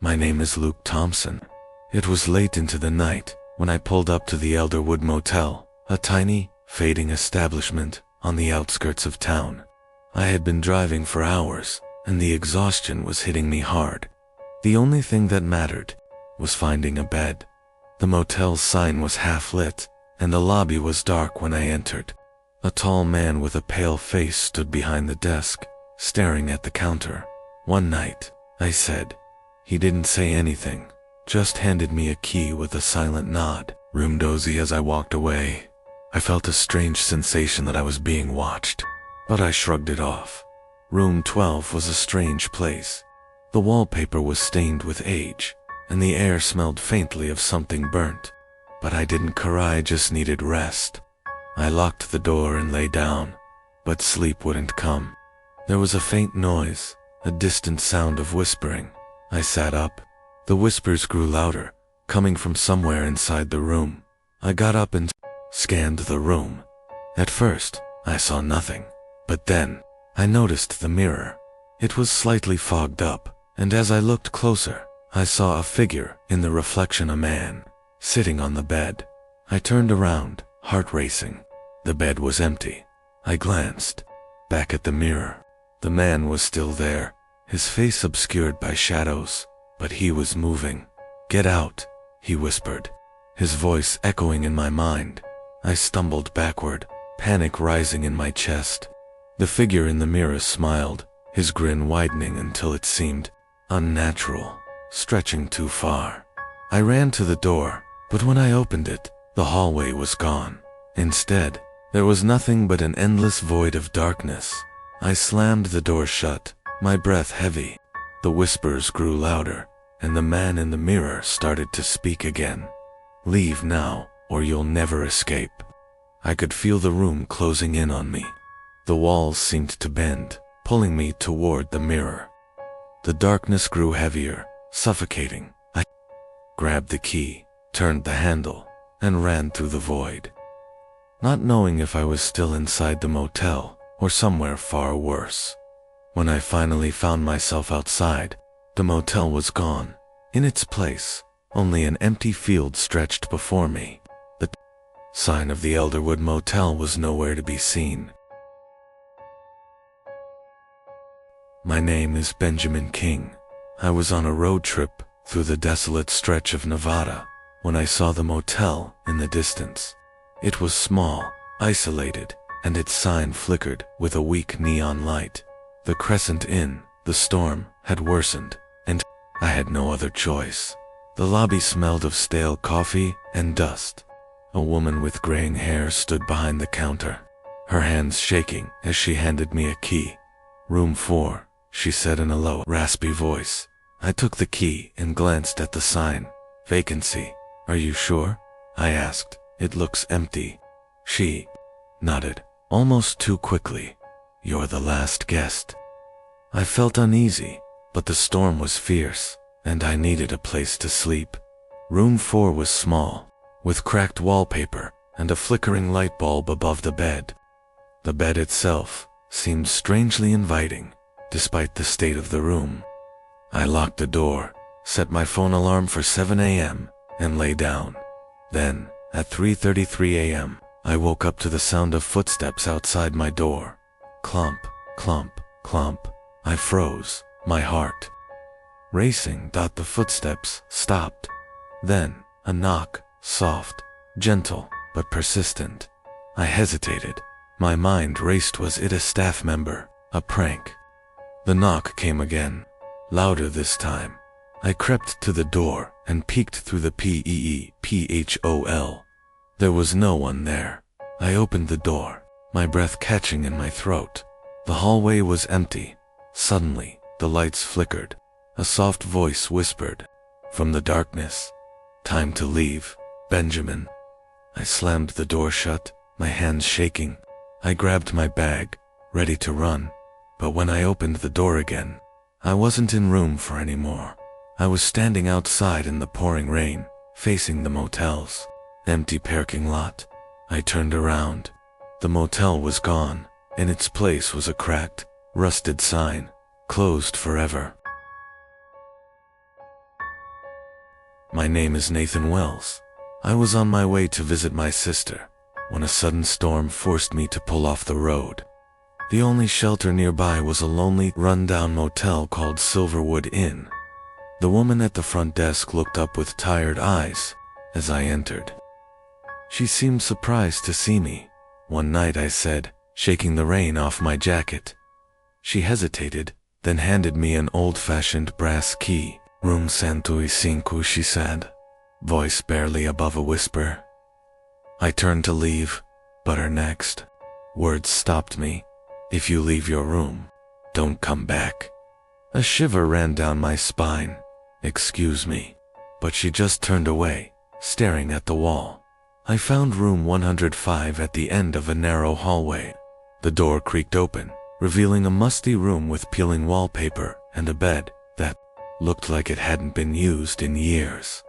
My name is Luke Thompson. It was late into the night when I pulled up to the Elderwood Motel, a tiny, fading establishment on the outskirts of town. I had been driving for hours, and the exhaustion was hitting me hard. The only thing that mattered was finding a bed. The motel's sign was half lit, and the lobby was dark when I entered. A tall man with a pale face stood behind the desk, staring at the counter. "One night," I said. He didn't say anything, just handed me a key with a silent nod. Room dozy. As I walked away, I felt a strange sensation that I was being watched, but I shrugged it off. Room 12 was a strange place. The wallpaper was stained with age, and the air smelled faintly of something burnt. But I didn't cry, I just needed rest. I locked the door and lay down, but sleep wouldn't come. There was a faint noise, a distant sound of whispering. I sat up. The whispers grew louder, coming from somewhere inside the room. I got up and scanned the room. At first, I saw nothing, but then I noticed the mirror. It was slightly fogged up, and as I looked closer, I saw a figure in the reflection, a man, sitting on the bed. I turned around, heart racing. The bed was empty. I glanced back at the mirror. The man was still there, his face obscured by shadows, but he was moving. "Get out," he whispered, his voice echoing in my mind. I stumbled backward, panic rising in my chest. The figure in the mirror smiled, his grin widening until it seemed unnatural, stretching too far. I ran to the door, but when I opened it, the hallway was gone. Instead, there was nothing but an endless void of darkness. I slammed the door shut, my breath heavy. The whispers grew louder, and the man in the mirror started to speak again. "Leave now, or you'll never escape." I could feel the room closing in on me. The walls seemed to bend, pulling me toward the mirror. The darkness grew heavier, suffocating. I grabbed the key, turned the handle, and ran through the void, not knowing if I was still inside the motel or somewhere far worse. When I finally found myself outside, the motel was gone. In its place, only an empty field stretched before me. The sign of the Elderwood Motel was nowhere to be seen. My name is Benjamin King. I was on a road trip through the desolate stretch of Nevada when I saw the motel in the distance. It was small, isolated, and its sign flickered with a weak neon light. The Crescent Inn. The storm had worsened, and I had no other choice. The lobby smelled of stale coffee and dust. A woman with graying hair stood behind the counter, her hands shaking as she handed me a key. "Room 4, she said in a low, raspy voice. I took the key and glanced at the sign. "Vacancy. Are you sure?" I asked. "It looks empty." She nodded, almost too quickly. "You're the last guest." I felt uneasy, but the storm was fierce, and I needed a place to sleep. Room 4 was small, with cracked wallpaper and a flickering light bulb above the bed. The bed itself seemed strangely inviting, despite the state of the room. I locked the door, set my phone alarm for 7 a.m., and lay down. Then, at 3:33 a.m., I woke up to the sound of footsteps outside my door. Clump, clump, clump. I froze, my heart racing. The footsteps stopped. Then, a knock, soft, gentle, but persistent. I hesitated. My mind raced. Was it a staff member? A prank? The knock came again, louder this time. I crept to the door and peeked through the peephole. There was no one there. I opened the door, my breath catching in my throat. The hallway was empty. Suddenly, the lights flickered. A soft voice whispered from the darkness, "Time to leave, Benjamin." I slammed the door shut, my hands shaking. I grabbed my bag, ready to run. But when I opened the door again, I wasn't in room 4 anymore. I was standing outside in the pouring rain, facing the motel's empty parking lot. I turned around. The motel was gone. In its place was a cracked, rusted sign, "Closed forever." My name is Nathan Wells. I was on my way to visit my sister when a sudden storm forced me to pull off the road. The only shelter nearby was a lonely, run-down motel called Silverwood Inn. The woman at the front desk looked up with tired eyes as I entered. She seemed surprised to see me. "One night," I said, shaking the rain off my jacket. She hesitated, then handed me an old-fashioned brass key. "Room 105, she said, voice barely above a whisper. I turned to leave, but her next words stopped me. "If you leave your room, don't come back." A shiver ran down my spine. "Excuse me." But she just turned away, staring at the wall. I found room 105 at the end of a narrow hallway. The door creaked open, revealing a musty room with peeling wallpaper and a bed that looked like it hadn't been used in years.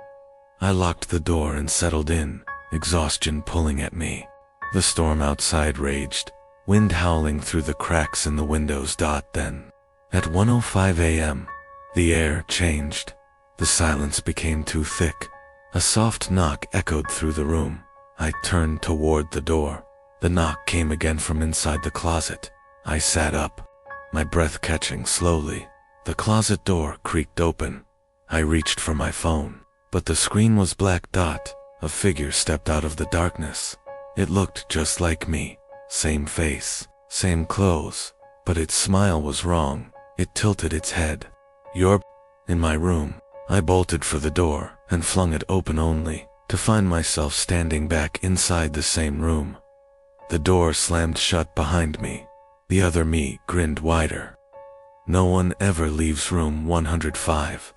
I locked the door and settled in, exhaustion pulling at me. The storm outside raged, wind howling through the cracks in the windows. Then, at 1:05 a.m., the air changed. The silence became too thick. A soft knock echoed through the room. I turned toward the door. The knock came again from inside the closet. I sat up, my breath catching slowly. The closet door creaked open. I reached for my phone, but the screen was black. A figure stepped out of the darkness. It looked just like me. Same face, same clothes, but its smile was wrong. It tilted its head. "You're in my room." I bolted for the door and flung it open only to find myself standing back inside the same room. The door slammed shut behind me. The other me grinned wider. No one ever leaves room 105.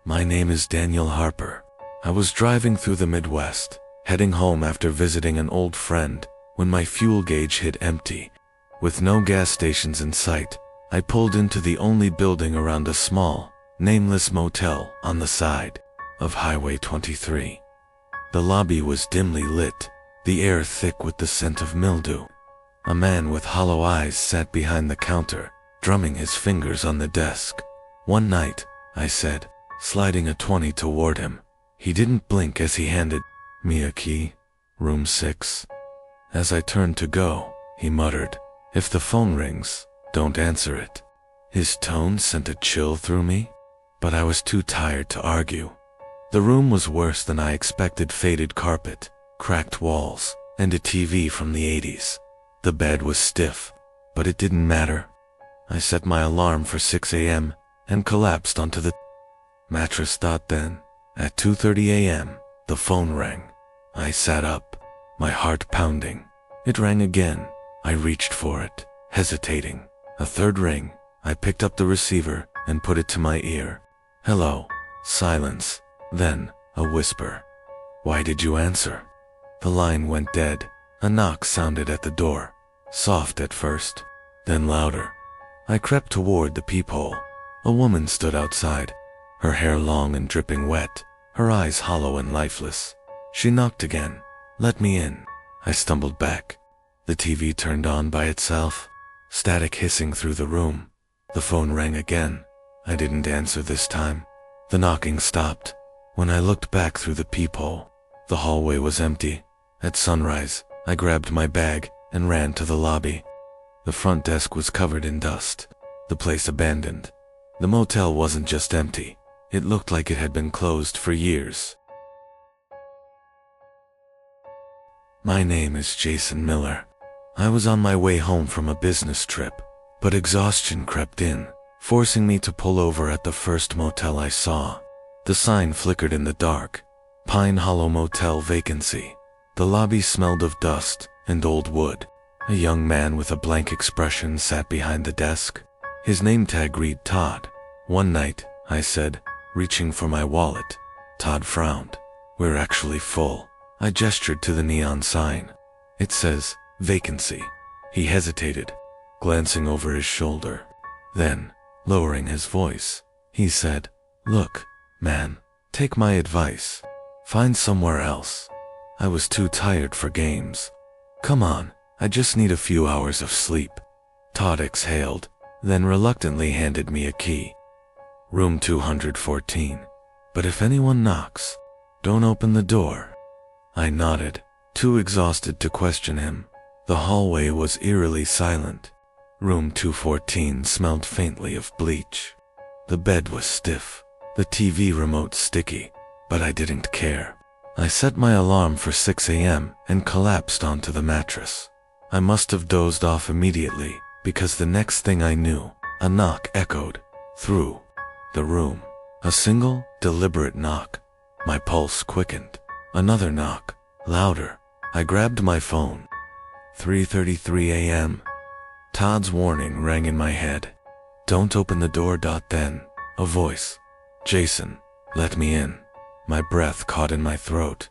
My name is Daniel Harper. I was driving through the Midwest, heading home after visiting an old friend, when my fuel gauge hit empty. With no gas stations in sight, I pulled into the only building around a small, nameless motel on the side of Highway 23. The lobby was dimly lit, the air thick with the scent of mildew. A man with hollow eyes sat behind the counter, drumming his fingers on the desk. "One night," I said, sliding a 20 toward him. He didn't blink as he handed me a key. "Room 6. As I turned to go, he muttered, "If the phone rings, don't answer it." His tone sent a chill through me, but I was too tired to argue. The room was worse than I expected. Faded carpet, cracked walls, and a TV from the 80s. The bed was stiff, but it didn't matter. I set my alarm for 6 a.m. and collapsed onto the mattress. Then, at 2:30 a.m., the phone rang. I sat up, my heart pounding. It rang again. I reached for it, hesitating. A third ring. I picked up the receiver and put it to my ear. "Hello." Silence. Then, a whisper. "Why did you answer?" The line went dead. A knock sounded at the door, soft at first, then louder. I crept toward the peephole. A woman stood outside, her hair long and dripping wet, her eyes hollow and lifeless. She knocked again. "Let me in." I stumbled back. The TV turned on by itself, static hissing through the room. The phone rang again. I didn't answer this time. The knocking stopped. When I looked back through the peephole, the hallway was empty. At sunrise, I grabbed my bag and ran to the lobby. The front desk was covered in dust, the place abandoned. The motel wasn't just empty. It looked like it had been closed for years. My name is Jason Miller. I was on my way home from a business trip, but exhaustion crept in, forcing me to pull over at the first motel I saw. The sign flickered in the dark. Pine Hollow Motel Vacancy. The lobby smelled of dust and old wood. A young man with a blank expression sat behind the desk. His name tag read Todd. "One night," I said, reaching for my wallet. Todd frowned. "We're actually full." I gestured to the neon sign. "It says, vacancy." He hesitated, glancing over his shoulder. Then, lowering his voice, he said, "Look, man, take my advice. Find somewhere else." I was too tired for games. "Come on, I just need a few hours of sleep." Todd exhaled, then reluctantly handed me a key. Room 214. But if anyone knocks, don't open the door. I nodded, too exhausted to question him. The hallway was eerily silent. Room 214 smelled faintly of bleach. The bed was stiff, the TV remote sticky, but I didn't care. I set my alarm for 6 a.m. and collapsed onto the mattress. I must have dozed off immediately, because the next thing I knew, a knock echoed through the room. A single, deliberate knock. My pulse quickened. Another knock, louder. I grabbed my phone. 3:33 a.m. Todd's warning rang in my head. Don't open the door. Then, a voice. Jason, let me in. My breath caught in my throat.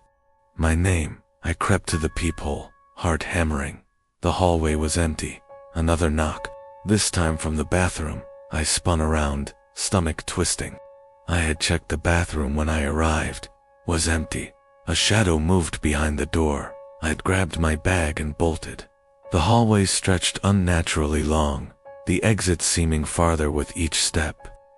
My name. I crept to the peephole, heart hammering. The hallway was empty. Another knock, this time from the bathroom. I spun around, stomach twisting. I had checked the bathroom when I arrived. Was empty. A shadow moved behind the door. I'd grabbed my bag and bolted. The hallway stretched unnaturally long, the exit seeming farther with each step.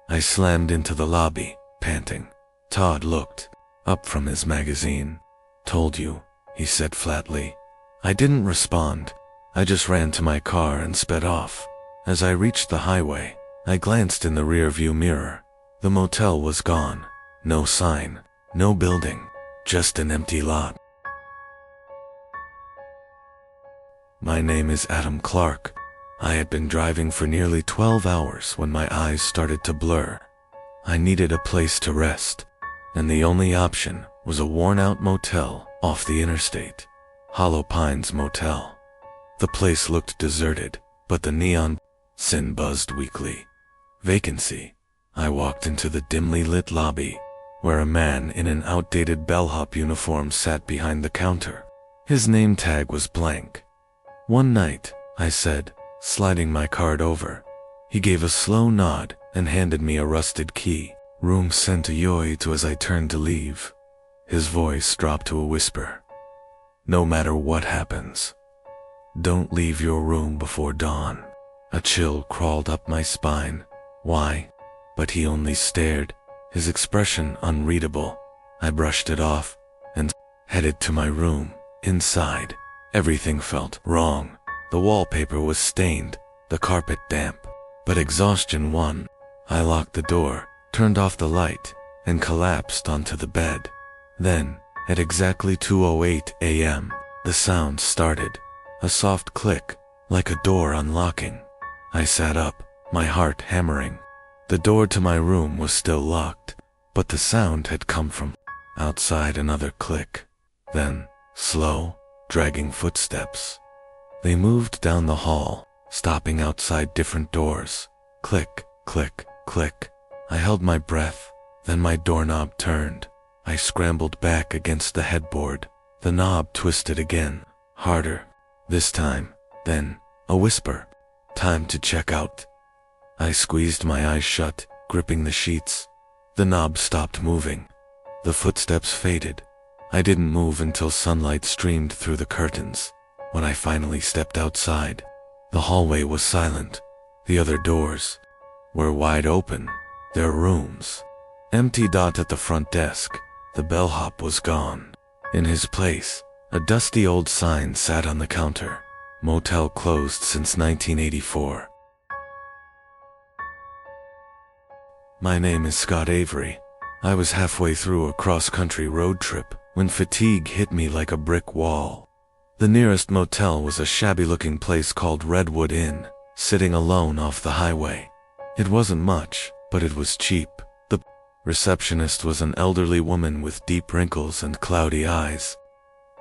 I slammed into the lobby, panting. Todd looked up from his magazine. Told you, he said flatly. I didn't respond. I just ran to my car and sped off. As I reached the highway, I glanced in the rearview mirror. The motel was gone. No sign, no building, just an empty lot. My name is Adam Clark. I had been driving for nearly 12 hours when my eyes started to blur. I needed a place to rest, and the only option was a worn-out motel off the interstate. Hollow Pines Motel. The place looked deserted, but the neon sign buzzed weakly. Vacancy. I walked into the dimly lit lobby, where a man in an outdated bellhop uniform sat behind the counter. His name tag was blank. One night, I said, sliding my card over. He gave a slow nod and handed me a rusted key. Room 108 as I turned to leave. His voice dropped to a whisper. No matter what happens, don't leave your room before dawn. A chill crawled up my spine. Why? But he only stared, his expression unreadable. I brushed it off and headed to my room. Inside, everything felt wrong. The wallpaper was stained, the carpet damp, but exhaustion won. I locked the door, turned off the light, and collapsed onto the bed. Then, at exactly 2:08 a.m., the sound started. A soft click, like a door unlocking. I sat up, my heart hammering. The door to my room was still locked, but the sound had come from outside. Another click. Then, slow, dragging footsteps. They moved down the hall, stopping outside different doors. Click, click, click. I held my breath, then my doorknob turned. I scrambled back against the headboard. The knob twisted again, harder. This time, then, a whisper. Time to check out. I squeezed my eyes shut, gripping the sheets. The knob stopped moving. The footsteps faded. I didn't move until sunlight streamed through the curtains. When I finally stepped outside, the hallway was silent. The other doors were wide open. Their rooms empty. At the front desk, the bellhop was gone. In his place, a dusty old sign sat on the counter. Motel closed since 1984. My name is Scott Avery. I was halfway through a cross-country road trip when fatigue hit me like a brick wall. The nearest motel was a shabby-looking place called Redwood Inn, sitting alone off the highway. It wasn't much, but it was cheap. The receptionist was an elderly woman with deep wrinkles and cloudy eyes.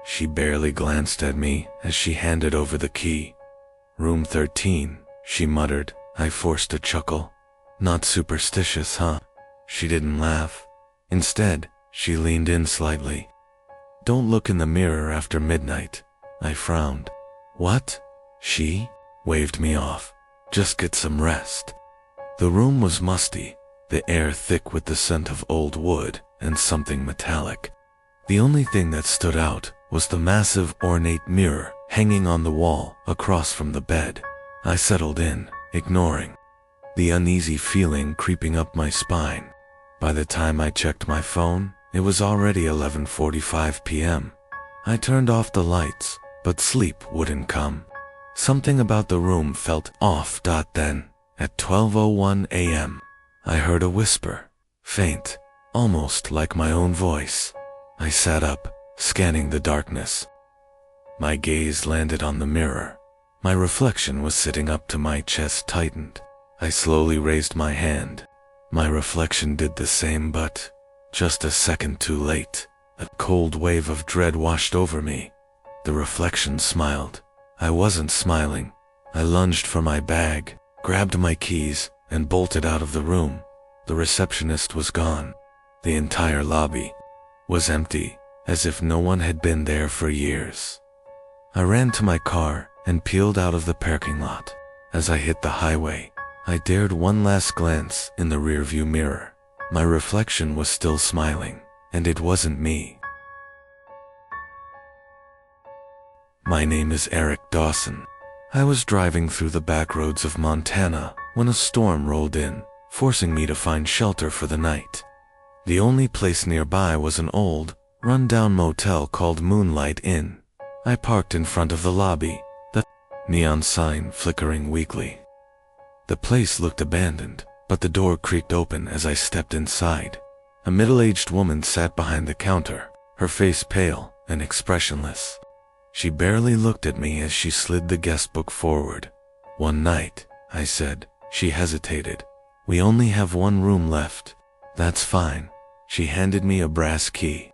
She barely glanced at me as she handed over the key. Room 13, she muttered. I forced a chuckle. Not superstitious, huh? She didn't laugh. Instead, she leaned in slightly. Don't look in the mirror after midnight. I frowned. What? She waved me off. Just get some rest. The room was musty, the air thick with the scent of old wood and something metallic. The only thing that stood out was the massive ornate mirror hanging on the wall across from the bed. I settled in, ignoring the uneasy feeling creeping up my spine. By the time I checked my phone, it was already 11:45 p.m. I turned off the lights, but sleep wouldn't come. Something about the room felt off. Then, at 12:01 a.m., I heard a whisper, faint, almost like my own voice. I sat up, scanning the darkness. My gaze landed on the mirror. My reflection was sitting up to my chest tightened. I slowly raised my hand. My reflection did the same, but just a second too late. A cold wave of dread washed over me. The reflection smiled. I wasn't smiling. I lunged for my bag, grabbed my keys, and bolted out of the room. The receptionist was gone. The entire lobby was empty, as if no one had been there for years. I ran to my car and peeled out of the parking lot. As I hit the highway, I dared one last glance in the rearview mirror. My reflection was still smiling, and it wasn't me. My name is Eric Dawson. I was driving through the back roads of Montana when a storm rolled in, forcing me to find shelter for the night. The only place nearby was an old, run-down motel called Moonlight Inn. I parked in front of the lobby, the neon sign flickering weakly. The place looked abandoned, but the door creaked open as I stepped inside. A middle-aged woman sat behind the counter, her face pale and expressionless. She barely looked at me as she slid the guest book forward. "One night," I said. She hesitated. "We only have one room left." "That's fine." She handed me a brass key.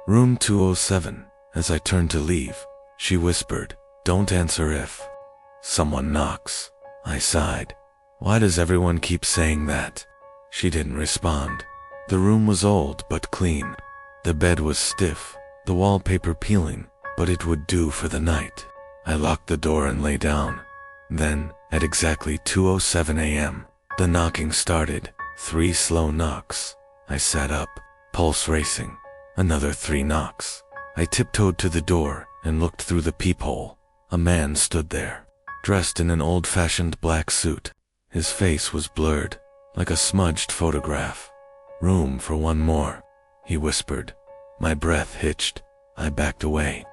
"Room 207. As I turned to leave, she whispered, "Don't answer if someone knocks." I sighed. "Why does everyone keep saying that?" She didn't respond. The room was old but clean. The bed was stiff, the wallpaper peeling, but it would do for the night. I locked the door and lay down. Then, at exactly 2:07 a.m., the knocking started. 3 slow knocks. I sat up, pulse racing. Another 3 knocks. I tiptoed to the door and looked through the peephole. A man stood there, dressed in an old-fashioned black suit. His face was blurred, like a smudged photograph. "Room for one more," he whispered. My breath hitched. I backed away,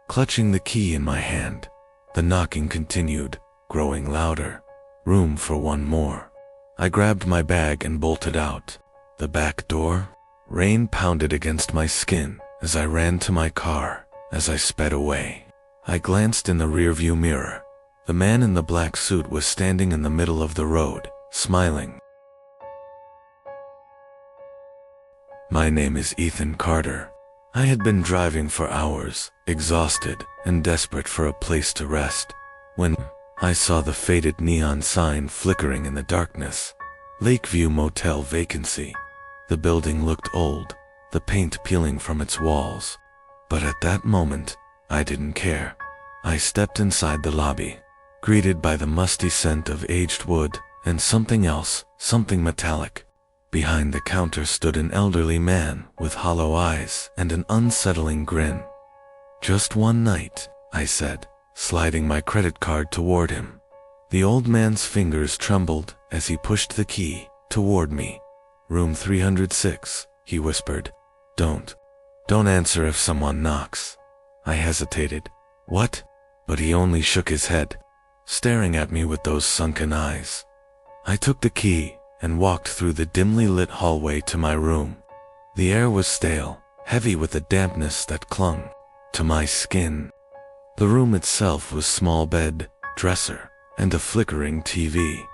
clutching the key in my hand. The knocking continued, growing louder. "Room for one more." I grabbed my bag and bolted out. The back door? Rain pounded against my skin as I ran to my car. As I sped away, I glanced in the rearview mirror. The man in the black suit was standing in the middle of the road, smiling. My name is Ethan Carter. I had been driving for hours, exhausted and desperate for a place to rest, when I saw the faded neon sign flickering in the darkness. Lakeview Motel vacancy. The building looked old, the paint peeling from its walls. But at that moment, I didn't care. I stepped inside the lobby, greeted by the musty scent of aged wood and something else, something metallic. Behind the counter stood an elderly man with hollow eyes and an unsettling grin. "Just one night," I said, sliding my credit card toward him. The old man's fingers trembled as he pushed the key toward me. "Room 306, he whispered. Don't answer if someone knocks." I hesitated. "What?" But he only shook his head, staring at me with those sunken eyes. I took the key and walked through the dimly lit hallway to my room. The air was stale, heavy with a dampness that clung to my skin. The room itself was small bed, dresser, and a flickering TV.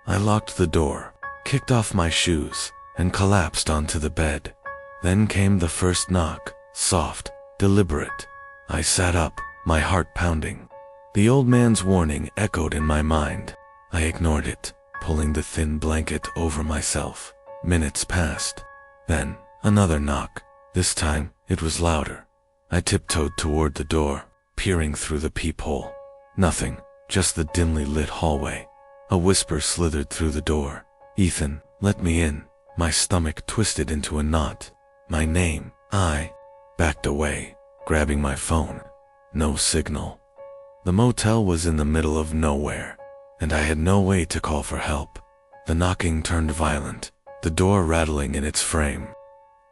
I locked the door, kicked off my shoes, and collapsed onto the bed. Then came the first knock, soft, deliberate. I sat up, my heart pounding. The old man's warning echoed in my mind. I ignored it, pulling the thin blanket over myself. Minutes passed. Then, another knock. This time, it was louder. I tiptoed toward the door, peering through the peephole. Nothing, just the dimly lit hallway. A whisper slithered through the door. "Ethan, let me in." My stomach twisted into a knot. My name. I backed away, grabbing my phone. No signal. The motel was in the middle of nowhere, and I had no way to call for help. The knocking turned violent, the door rattling in its frame.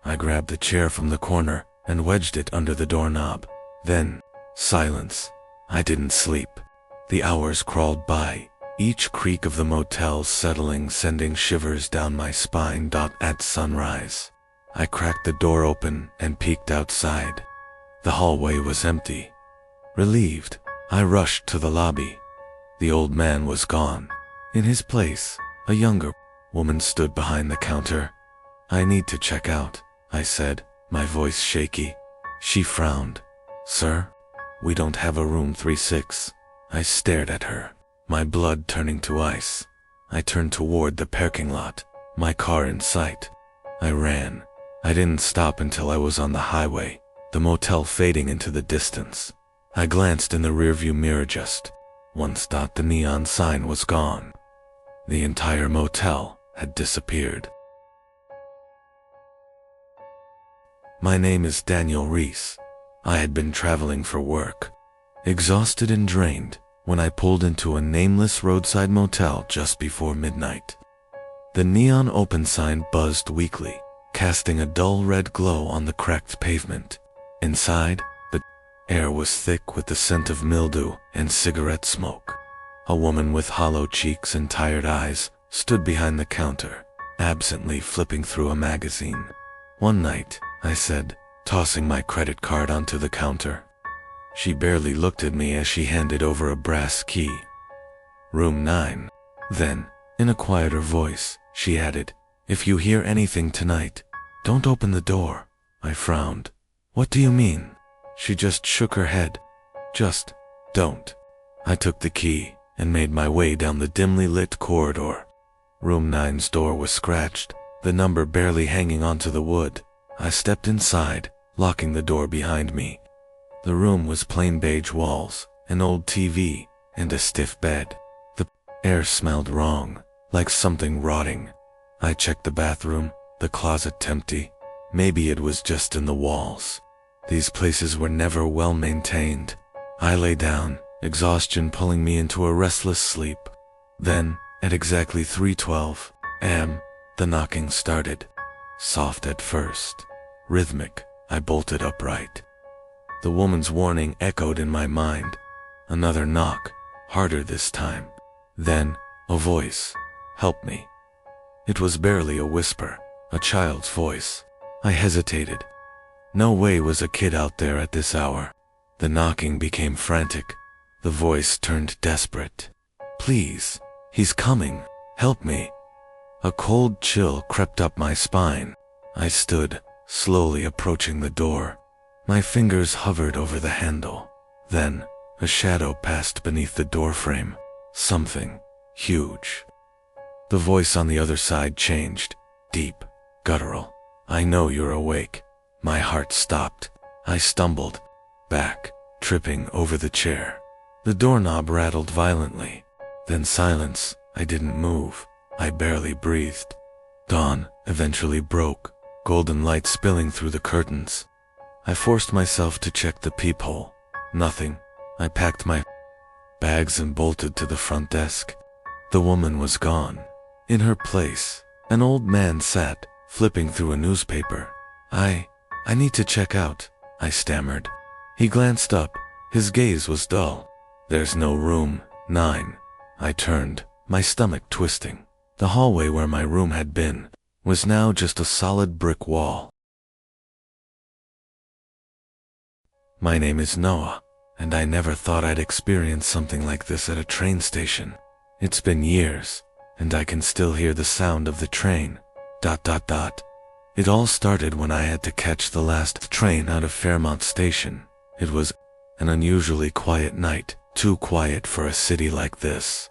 I grabbed a chair from the corner and wedged it under the doorknob. Then, silence. I didn't sleep. The hours crawled by, each creak of the motel settling, sending shivers down my spine. At sunrise, I cracked the door open and peeked outside. The hallway was empty. Relieved, I rushed to the lobby. The old man was gone. In his place, a younger woman stood behind the counter. "I need to check out," I said, my voice shaky. She frowned. "Sir, we don't have a room 36. I stared at her, my blood turning to ice. I turned toward the parking lot, my car in sight. I ran. I didn't stop until I was on the highway, the motel fading into the distance. I glanced in the rearview mirror just once. The neon sign was gone. The entire motel had disappeared. My name is Daniel Reese. I had been traveling for work, exhausted and drained, when I pulled into a nameless roadside motel just before midnight. The neon open sign buzzed weakly, casting a dull red glow on the cracked pavement. Inside, the air was thick with the scent of mildew and cigarette smoke. A woman with hollow cheeks and tired eyes stood behind the counter, absently flipping through a magazine. "One night," I said, tossing my credit card onto the counter. She barely looked at me as she handed over a brass key. "Room 9. Then, in a quieter voice, she added, "If you hear anything tonight, don't open the door." I frowned. "What do you mean?" She just shook her head. "Just don't." I took the key and made my way down the dimly lit corridor. Room 9's door was scratched, the number barely hanging onto the wood. I stepped inside, locking the door behind me. The room was plain beige walls, an old TV, and a stiff bed. The air smelled wrong, like something rotting. I checked the bathroom, the closet empty. Maybe it was just in the walls. These places were never well maintained. I lay down, exhaustion pulling me into a restless sleep. Then, at exactly 3:12 a.m., the knocking started. Soft at first, rhythmic. I bolted upright. The woman's warning echoed in my mind. Another knock, harder this time. Then, a voice. "Help me." It was barely a whisper, a child's voice. I hesitated. No way was a kid out there at this hour. The knocking became frantic. The voice turned desperate. "Please, he's coming. Help me." A cold chill crept up my spine. I stood, slowly approaching the door. My fingers hovered over the handle. Then, a shadow passed beneath the doorframe. Something huge. The voice on the other side changed, deep, guttural. "I know you're awake." My heart stopped. I stumbled back, tripping over the chair. The doorknob rattled violently. Then silence. I didn't move. I barely breathed. Dawn eventually broke, golden light spilling through the curtains. I forced myself to check the peephole. Nothing. I packed my bags and bolted to the front desk. The woman was gone. In her place, an old man sat, flipping through a newspaper. I need to check out," I stammered. He glanced up. His gaze was dull. "There's no room 9. I turned, my stomach twisting. The hallway where my room had been was now just a solid brick wall. My name is Noah, and I never thought I'd experience something like this at a train station. It's been years, and I can still hear the sound of the train. ... It all started when I had to catch the last train out of Fairmont Station. It was an unusually quiet night, too quiet for a city like this.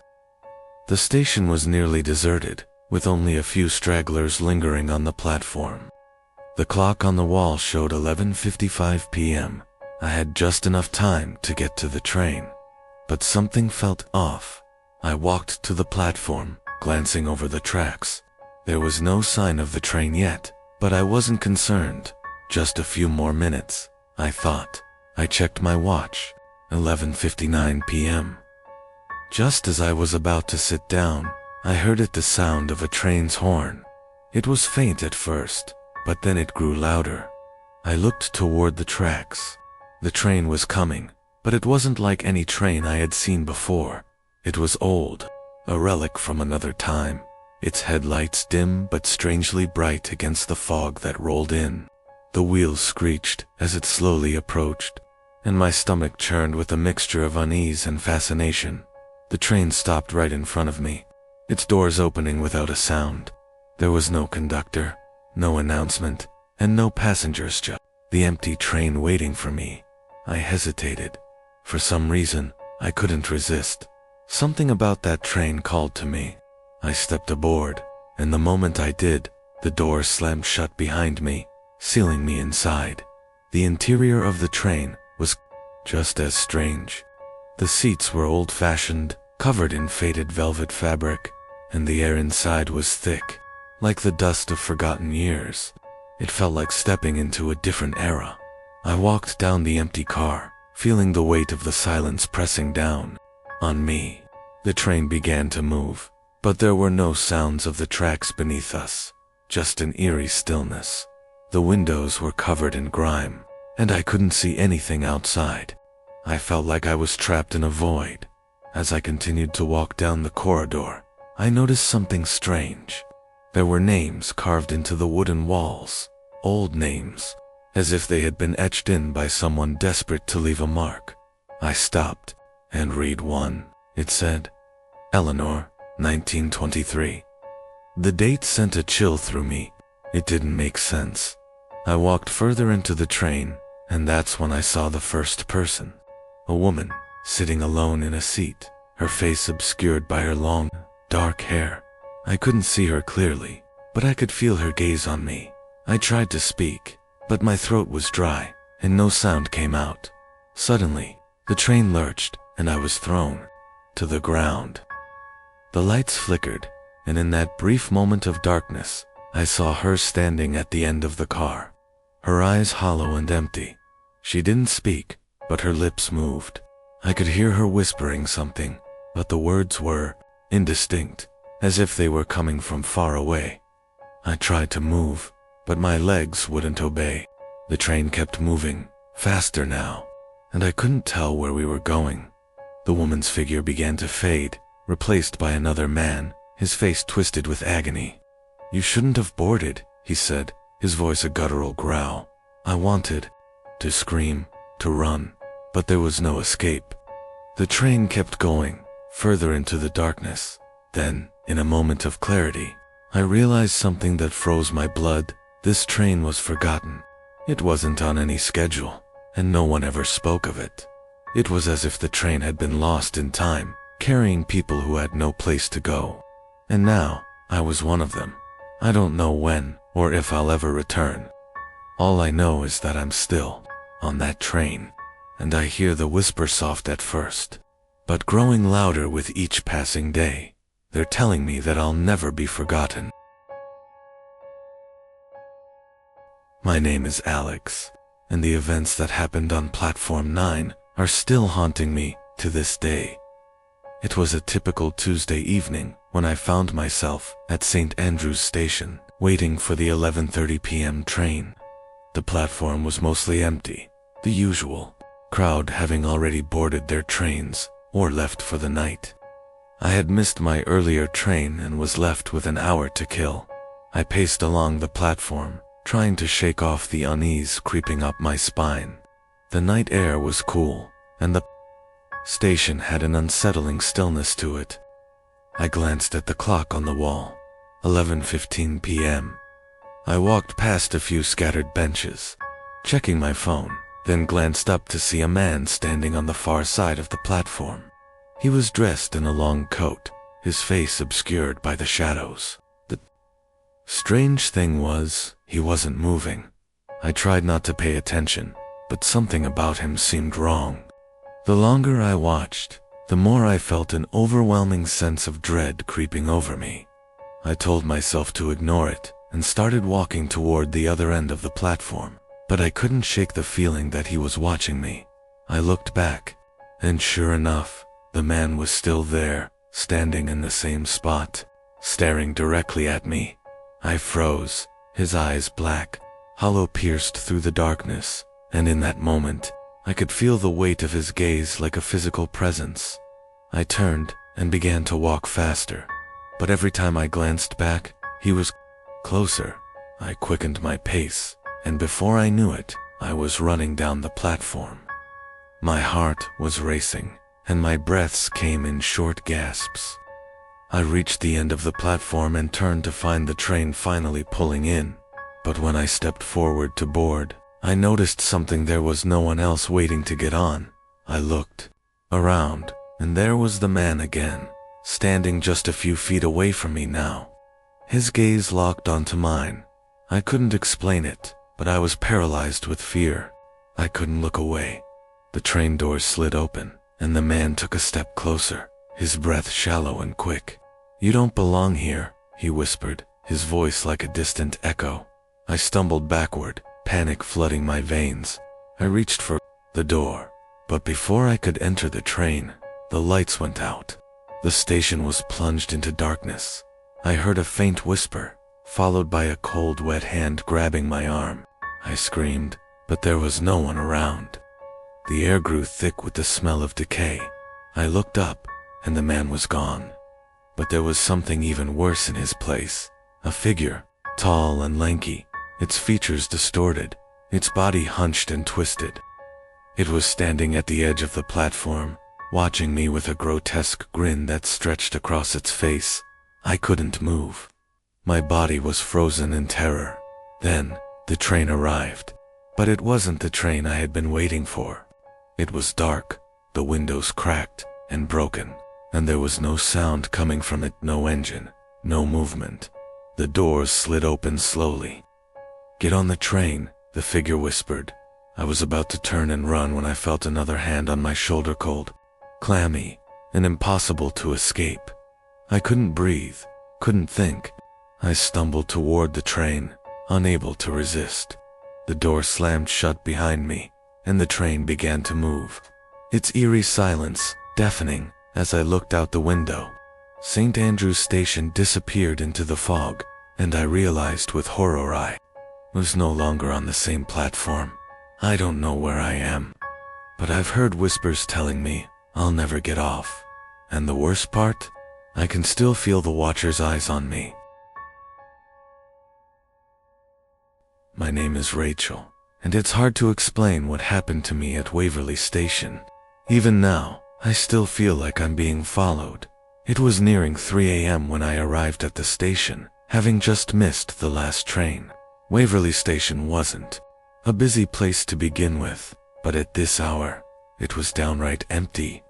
The station was nearly deserted, with only a few stragglers lingering on the platform. The clock on the wall showed 11:55 p.m. I had just enough time to get to the train. But something felt off. I walked to the platform, glancing over the tracks. There was no sign of the train yet, but I wasn't concerned. Just a few more minutes, I thought. I checked my watch. 11:59 p.m. Just as I was about to sit down, I heard the sound of a train's horn. It was faint at first, but then it grew louder. I looked toward the tracks. The train was coming, but it wasn't like any train I had seen before. It was old, a relic from another time, its headlights dim but strangely bright against the fog that rolled in. The wheels screeched as it slowly approached, and my stomach churned with a mixture of unease and fascination. The train stopped right in front of me, its doors opening without a sound. There was no conductor, no announcement, and no passengers, just the empty train waiting for me. I hesitated. For some reason, I couldn't resist. Something about that train called to me. I stepped aboard, and the moment I did, the door slammed shut behind me, sealing me inside. The interior of the train was just as strange. The seats were old-fashioned, covered in faded velvet fabric, and the air inside was thick, like the dust of forgotten years. It felt like stepping into a different era. I walked down the empty car, feeling the weight of the silence pressing down on me. The train began to move, but there were no sounds of the tracks beneath us, just an eerie stillness. The windows were covered in grime, and I couldn't see anything outside. I felt like I was trapped in a void. As I continued to walk down the corridor, I noticed something strange. There were names carved into the wooden walls, old names, as if they had been etched in by someone desperate to leave a mark. I stopped and read one. It said, Eleanor, 1923. The date sent a chill through me. It didn't make sense. I walked further into the train, and that's when I saw the first person. A woman, sitting alone in a seat, her face obscured by her long, dark hair. I couldn't see her clearly, but I could feel her gaze on me. I tried to speak, but my throat was dry, and no sound came out. Suddenly, the train lurched, and I was thrown to the ground. The lights flickered, and in that brief moment of darkness, I saw her standing at the end of the car, her eyes hollow and empty. She didn't speak, but her lips moved. I could hear her whispering something, but the words were indistinct, as if they were coming from far away. I tried to move, but my legs wouldn't obey. The train kept moving, faster now, and I couldn't tell where we were going. The woman's figure began to fade, replaced by another man, his face twisted with agony. "You shouldn't have boarded," he said, his voice a guttural growl. I wanted to scream, to run, but there was no escape. The train kept going, further into the darkness. Then, in a moment of clarity, I realized something that froze my blood. This train was forgotten. It wasn't on any schedule, and no one ever spoke of it. It was as if the train had been lost in time, carrying people who had no place to go. And now, I was one of them. I don't know when or if I'll ever return. All I know is that I'm still on that train, and I hear the whisper soft at first, but growing louder with each passing day. They're telling me that I'll never be forgotten. My name is Alex, and the events that happened on Platform 9 are still haunting me to this day. It was a typical Tuesday evening when I found myself at St. Andrew's Station, waiting for the 11:30 p.m. train. The platform was mostly empty, the usual crowd having already boarded their trains or left for the night. I had missed my earlier train and was left with an hour to kill. I paced along the platform, trying to shake off the unease creeping up my spine. The night air was cool, and the station had an unsettling stillness to it. I glanced at the clock on the wall. 11:15 p.m. I walked past a few scattered benches, checking my phone, then glanced up to see a man standing on the far side of the platform. He was dressed in a long coat, his face obscured by the shadows. The strange thing was, he wasn't moving. I tried not to pay attention, but something about him seemed wrong. The longer I watched, the more I felt an overwhelming sense of dread creeping over me. I told myself to ignore it and started walking toward the other end of the platform, but I couldn't shake the feeling that he was watching me. I looked back, and sure enough, the man was still there, standing in the same spot. staring directly at me. I froze, his eyes black, hollow, pierced through the darkness, and in that moment, I could feel the weight of his gaze like a physical presence. I turned and began to walk faster, but every time I glanced back, he was closer. I quickened my pace, and before I knew it, I was running down the platform. My heart was racing, and my breaths came in short gasps. I reached the end of the platform and turned to find the train finally pulling in. But when I stepped forward to board, I noticed something. There was no one else waiting to get on. I looked around, and there was the man again, standing just a few feet away from me now. His gaze locked onto mine. I couldn't explain it, but I was paralyzed with fear. I couldn't look away. The train doors slid open, and the man took a step closer, his breath shallow and quick. "You don't belong here," he whispered, his voice like a distant echo. I stumbled backward, panic flooding my veins. I reached for the door, but before I could enter the train, the lights went out. The station was plunged into darkness. I heard a faint whisper, followed by a cold, wet hand grabbing my arm. I screamed, but there was no one around. The air grew thick with the smell of decay. I looked up, and the man was gone. But there was something even worse in his place. A figure, tall and lanky, its features distorted, its body hunched and twisted. It was standing at the edge of the platform, watching me with a grotesque grin that stretched across its face. I couldn't move. My body was frozen in terror. Then, the train arrived. But it wasn't the train I had been waiting for. It was dark, the windows cracked and broken, and there was no sound coming from it, no engine, no movement. The doors slid open slowly. "Get on the train," the figure whispered. I was about to turn and run when I felt another hand on my shoulder, cold, clammy, and impossible to escape. I couldn't breathe, couldn't think. I stumbled toward the train, unable to resist. The door slammed shut behind me, and the train began to move. Its eerie silence, deafening, as I looked out the window. St. Andrew's Station disappeared into the fog, and I realized with horror I was no longer on the same platform. I don't know where I am, but I've heard whispers telling me I'll never get off. And the worst part? I can still feel the watcher's eyes on me. My name is Rachel, and it's hard to explain what happened to me at Waverley Station. Even now, I still feel like I'm being followed. It was nearing 3 a.m. when I arrived at the station, having just missed the last train. Waverley Station wasn't a busy place to begin with, but at this hour, it was downright empty.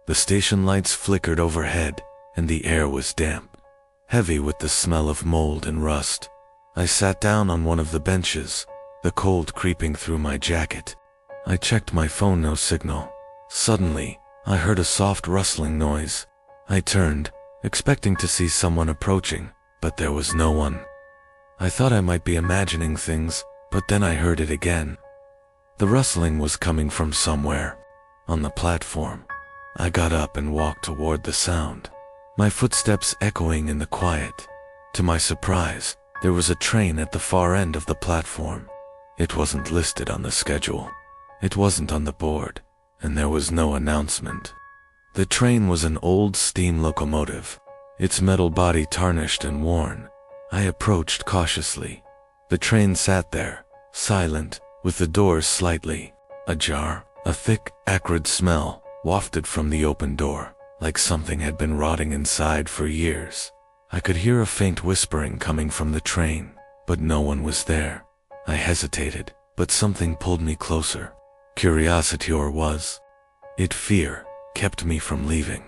The station lights flickered overhead, and the air was damp, heavy with the smell of mold and rust. I sat down on one of the benches, the cold creeping through my jacket. I checked my phone, no signal. Suddenly, I heard a soft rustling noise. I turned, expecting to see someone approaching, but there was no one. I thought I might be imagining things, but then I heard it again. The rustling was coming from somewhere on the platform. I got up and walked toward the sound, my footsteps echoing in the quiet. To my surprise, there was a train at the far end of the platform. It wasn't listed on the schedule. It wasn't on the board, and there was no announcement. The train was an old steam locomotive, its metal body tarnished and worn. I approached cautiously. The train sat there, silent, with the doors slightly ajar. A thick, acrid smell wafted from the open door, like something had been rotting inside for years. I could hear a faint whispering coming from the train, but no one was there. I hesitated, but something pulled me closer. Curiosity, or was it fear, kept me from leaving.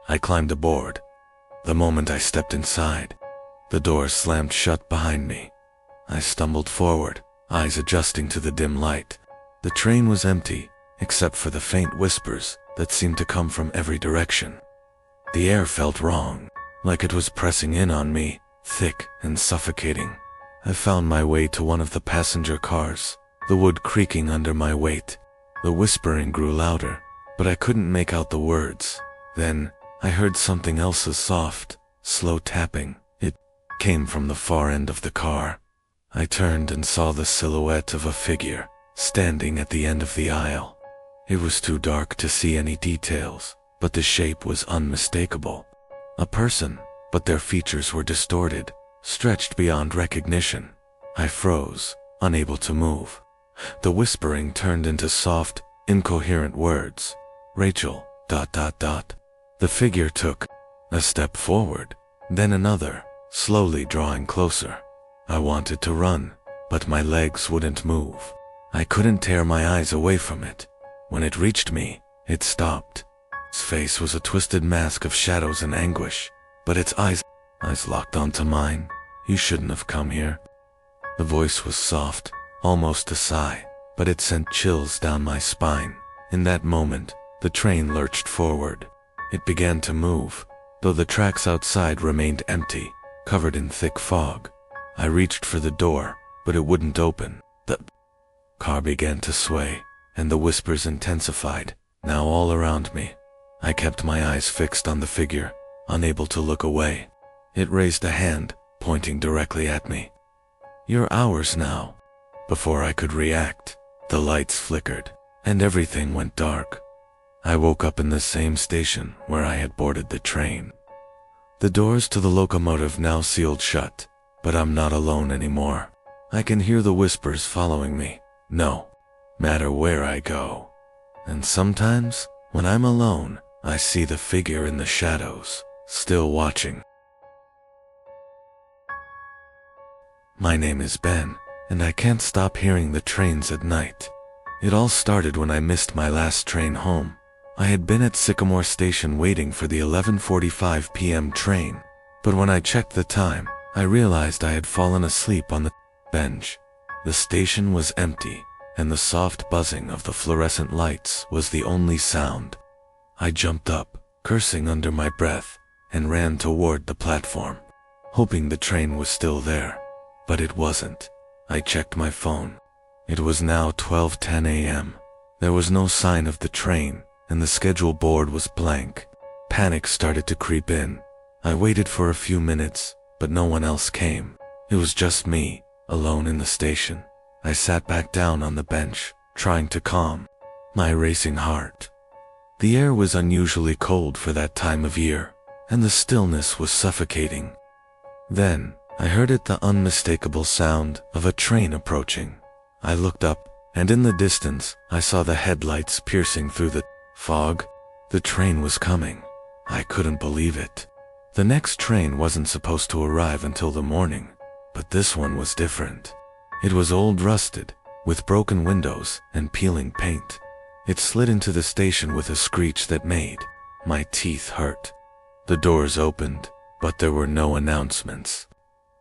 I climbed aboard. The moment I stepped inside, the door slammed shut behind me. I stumbled forward, eyes adjusting to the dim light. The train was empty, except for the faint whispers that seemed to come from every direction. The air felt wrong, like it was pressing in on me, thick and suffocating. I found my way to one of the passenger cars, the wood creaking under my weight. The whispering grew louder, but I couldn't make out the words. Then, I heard something else's soft, slow tapping, came from the far end of the car. I turned and saw the silhouette of a figure standing at the end of the aisle. It was too dark to see any details, but the shape was unmistakable. A person, but their features were distorted, stretched beyond recognition. I froze, unable to move. The whispering turned into soft, incoherent words. Rachel, ... The figure took a step forward, then another, slowly drawing closer. I wanted to run, but my legs wouldn't move. I couldn't tear my eyes away from it. When it reached me, it stopped. Its face was a twisted mask of shadows and anguish, but its eyes locked onto mine. You shouldn't have come here. The voice was soft, almost a sigh, but it sent chills down my spine. In that moment, the train lurched forward. It began to move, though the tracks outside remained empty, covered in thick fog. I reached for the door, but it wouldn't open. The car began to sway, and the whispers intensified, now all around me. I kept my eyes fixed on the figure, unable to look away. It raised a hand, pointing directly at me. "You're ours now." Before I could react, the lights flickered, and everything went dark. I woke up in the same station where I had boarded the train. The doors to the locomotive now sealed shut, but I'm not alone anymore. I can hear the whispers following me, no matter where I go. And sometimes, when I'm alone, I see the figure in the shadows, still watching. My name is Ben, and I can't stop hearing the trains at night. It all started when I missed my last train home. I had been at Sycamore Station waiting for the 11:45 p.m. train, but when I checked the time, I realized I had fallen asleep on the bench. The station was empty, and the soft buzzing of the fluorescent lights was the only sound. I jumped up, cursing under my breath, and ran toward the platform, hoping the train was still there. But it wasn't. I checked my phone. It was now 12:10 a.m. There was no sign of the train, and the schedule board was blank. Panic started to creep in. I waited for a few minutes, but no one else came. It was just me, alone in the station. I sat back down on the bench, trying to calm my racing heart. The air was unusually cold for that time of year, and the stillness was suffocating. Then, I heard the unmistakable sound of a train approaching. I looked up, and in the distance, I saw the headlights piercing through the fog. The train was coming. I couldn't believe it. The next train wasn't supposed to arrive until the morning, but this one was different. It was old, rusted, with broken windows and peeling paint. It slid into the station with a screech that made my teeth hurt. The doors opened, but there were no announcements.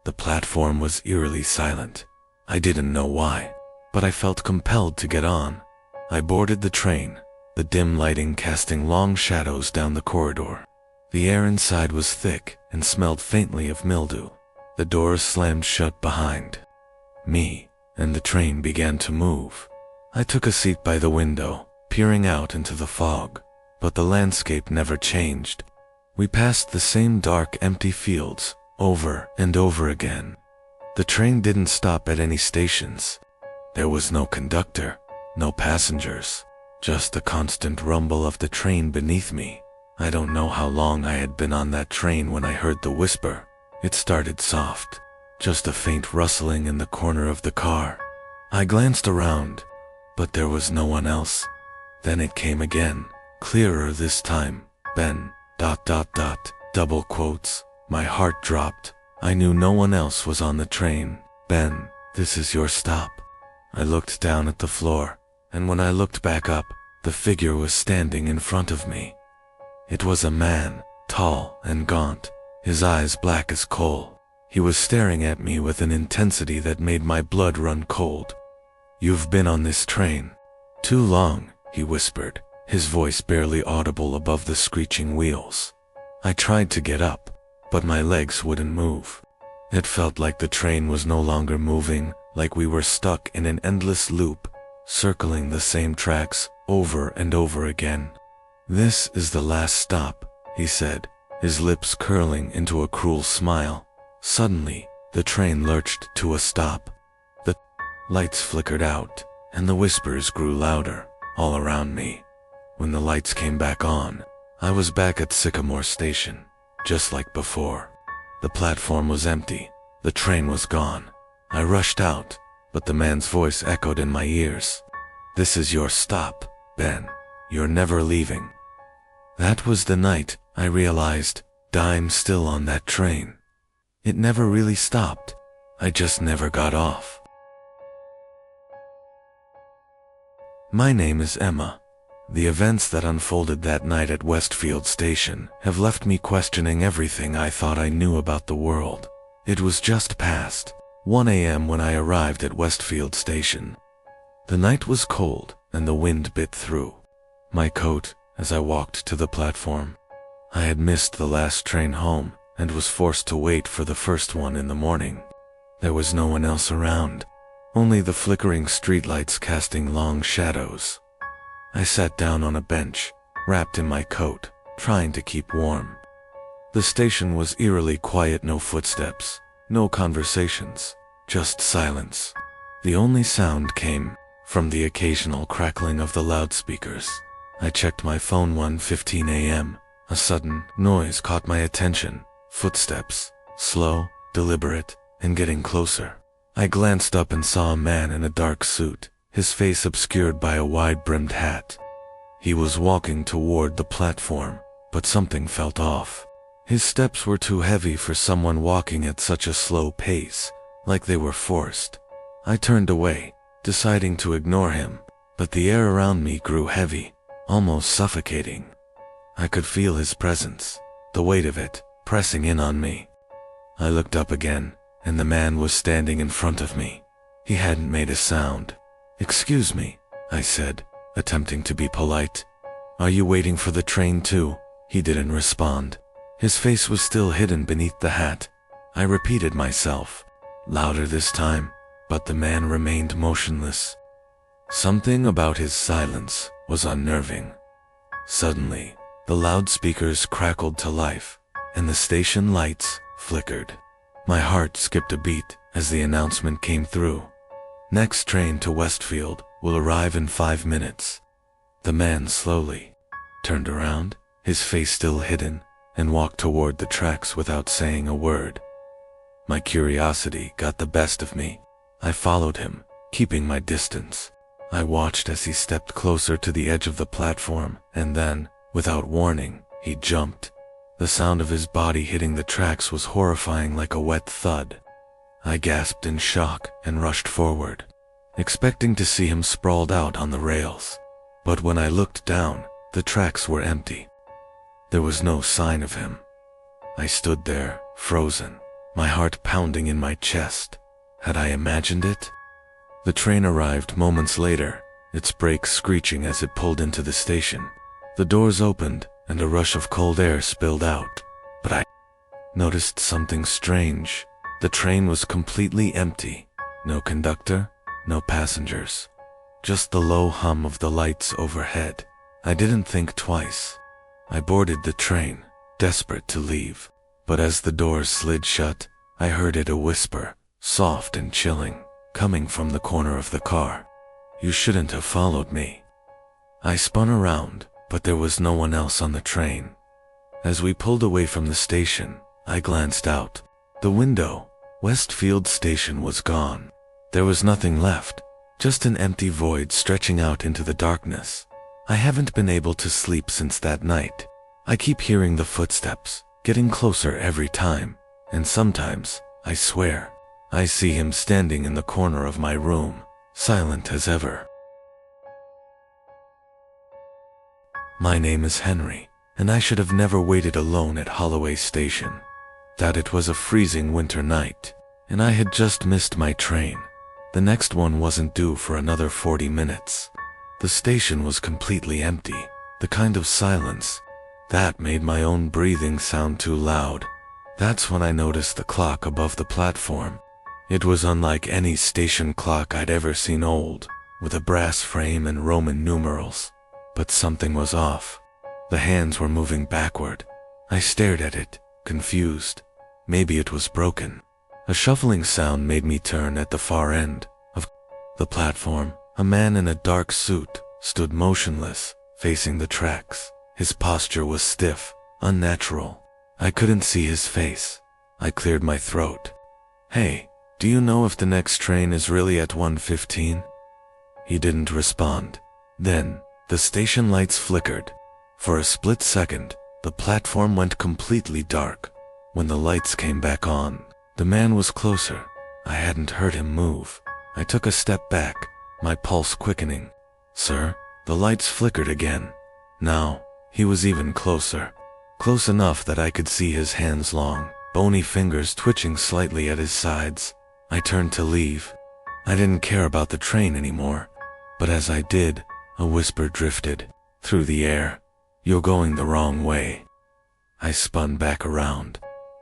The platform was eerily silent. I didn't know why, but I felt compelled to get on. I boarded the train, the dim lighting casting long shadows down the corridor. The air inside was thick and smelled faintly of mildew. The doors slammed shut behind me, and the train began to move. I took a seat by the window, peering out into the fog, but the landscape never changed. We passed the same dark, empty fields, over and over again. The train didn't stop at any stations. There was no conductor, no passengers, just the constant rumble of the train beneath me. I don't know how long I had been on that train when I heard the whisper. It started soft, just a faint rustling in the corner of the car. I glanced around, but there was no one else. Then it came again, clearer this time. Ben, ... double quotes. My heart dropped. I knew no one else was on the train. Ben, this is your stop. I looked down at the floor, and when I looked back up, the figure was standing in front of me. It was a man, tall and gaunt, his eyes black as coal. He was staring at me with an intensity that made my blood run cold. "You've been on this train too long," he whispered, his voice barely audible above the screeching wheels. I tried to get up, but my legs wouldn't move. It felt like the train was no longer moving, like we were stuck in an endless loop, circling the same tracks over and over again. "This is the last stop," he said, his lips curling into a cruel smile. Suddenly, the train lurched to a stop. The lights flickered out, and the whispers grew louder, all around me. When the lights came back on, I was back at Sycamore Station, just like before. The platform was empty. The train was gone. I rushed out, but the man's voice echoed in my ears. "This is your stop, Ben. You're never leaving." That was the night I realized I'm still on that train. It never really stopped. I just never got off. My name is Emma. The events that unfolded that night at Westfield Station have left me questioning everything I thought I knew about the world. It was just past 1 a.m. when I arrived at Westfield Station. The night was cold and the wind bit through my coat as I walked to the platform. I had missed the last train home and was forced to wait for the first one in the morning. There was no one else around, only the flickering streetlights casting long shadows. I sat down on a bench, wrapped in my coat, trying to keep warm. The station was eerily quiet, no footsteps, no conversations, just silence. The only sound came from the occasional crackling of the loudspeakers. I checked my phone 1:15 a.m. A sudden noise caught my attention. Footsteps, slow, deliberate, and getting closer. I glanced up and saw a man in a dark suit, his face obscured by a wide-brimmed hat. He was walking toward the platform, but something felt off. His steps were too heavy for someone walking at such a slow pace, like they were forced. I turned away, deciding to ignore him, but the air around me grew heavy, almost suffocating. I could feel his presence, the weight of it, pressing in on me. I looked up again, and the man was standing in front of me. He hadn't made a sound. "Excuse me," I said, attempting to be polite. "Are you waiting for the train too?" He didn't respond. His face was still hidden beneath the hat. I repeated myself, louder this time, but the man remained motionless. Something about his silence was unnerving. Suddenly, the loudspeakers crackled to life, and the station lights flickered. My heart skipped a beat as the announcement came through. "Next train to Westfield will arrive in 5 minutes." The man slowly turned around, his face still hidden, and walked toward the tracks without saying a word. My curiosity got the best of me. I followed him, keeping my distance. I watched as he stepped closer to the edge of the platform, and then, without warning, he jumped. The sound of his body hitting the tracks was horrifying, like a wet thud. I gasped in shock and rushed forward, expecting to see him sprawled out on the rails. But when I looked down, the tracks were empty. There was no sign of him. I stood there, frozen, my heart pounding in my chest. Had I imagined it? The train arrived moments later, its brakes screeching as it pulled into the station. The doors opened, and a rush of cold air spilled out. But I noticed something strange. The train was completely empty. No conductor, no passengers. Just the low hum of the lights overhead. I didn't think twice. I boarded the train, desperate to leave. But as the doors slid shut, I heard it a whisper, soft and chilling, coming from the corner of the car. "You shouldn't have followed me." I spun around, but there was no one else on the train. As we pulled away from the station, I glanced out. The window, Westfield Station, was gone. There was nothing left, just an empty void stretching out into the darkness. I haven't been able to sleep since that night. I keep hearing the footsteps, getting closer every time, and sometimes, I swear, I see him standing in the corner of my room, silent as ever. My name is Henry, and I should have never waited alone at Holloway Station. That it was a freezing winter night, and I had just missed my train. The next one wasn't due for another 40 minutes. The station was completely empty, the kind of silence that made my own breathing sound too loud. That's when I noticed the clock above the platform. It was unlike any station clock I'd ever seen, old, with a brass frame and Roman numerals. But something was off. The hands were moving backward. I stared at it, confused. maybe it was broken. A shuffling sound made me turn. At the far end of the platform, a man in a dark suit stood motionless, facing the tracks. His posture was stiff, unnatural. I couldn't see his face. I cleared my throat. "Hey, do you know if the next train is really at 1:15? He didn't respond. Then, the station lights flickered. For a split second, the platform went completely dark. When the lights came back on, the man was closer. I hadn't heard him move. I took a step back, my pulse quickening. "Sir?" The lights flickered again. Now, he was even closer. Close enough that I could see his hands, long, bony fingers twitching slightly at his sides. I turned to leave. I didn't care about the train anymore. But as I did, a whisper drifted through the air. "You're going the wrong way." I spun back around.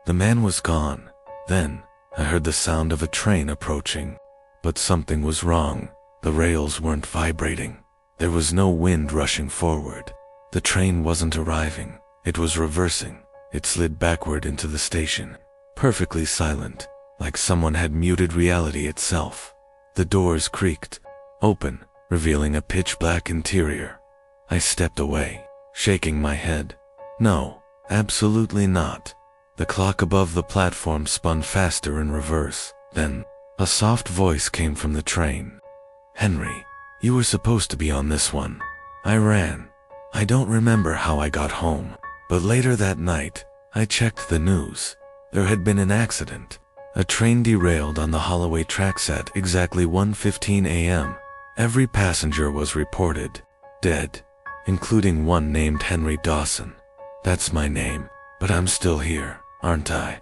The man was gone. Then, I heard the sound of a train approaching. But something was wrong. The rails weren't vibrating. There was no wind rushing forward. The train wasn't arriving. It was reversing. It slid backward into the station, perfectly silent, like someone had muted reality itself. The doors creaked open, revealing a pitch-black interior. I stepped away, shaking my head. No, absolutely not. The clock above the platform spun faster in reverse. Then, a soft voice came from the train. "Henry, you were supposed to be on this one." I ran. I don't remember how I got home, but later that night, I checked the news. There had been an accident. A train derailed on the Holloway tracks at exactly 1:15 a.m. Every passenger was reported dead, including one named Henry Dawson. That's my name, but I'm still here, aren't I?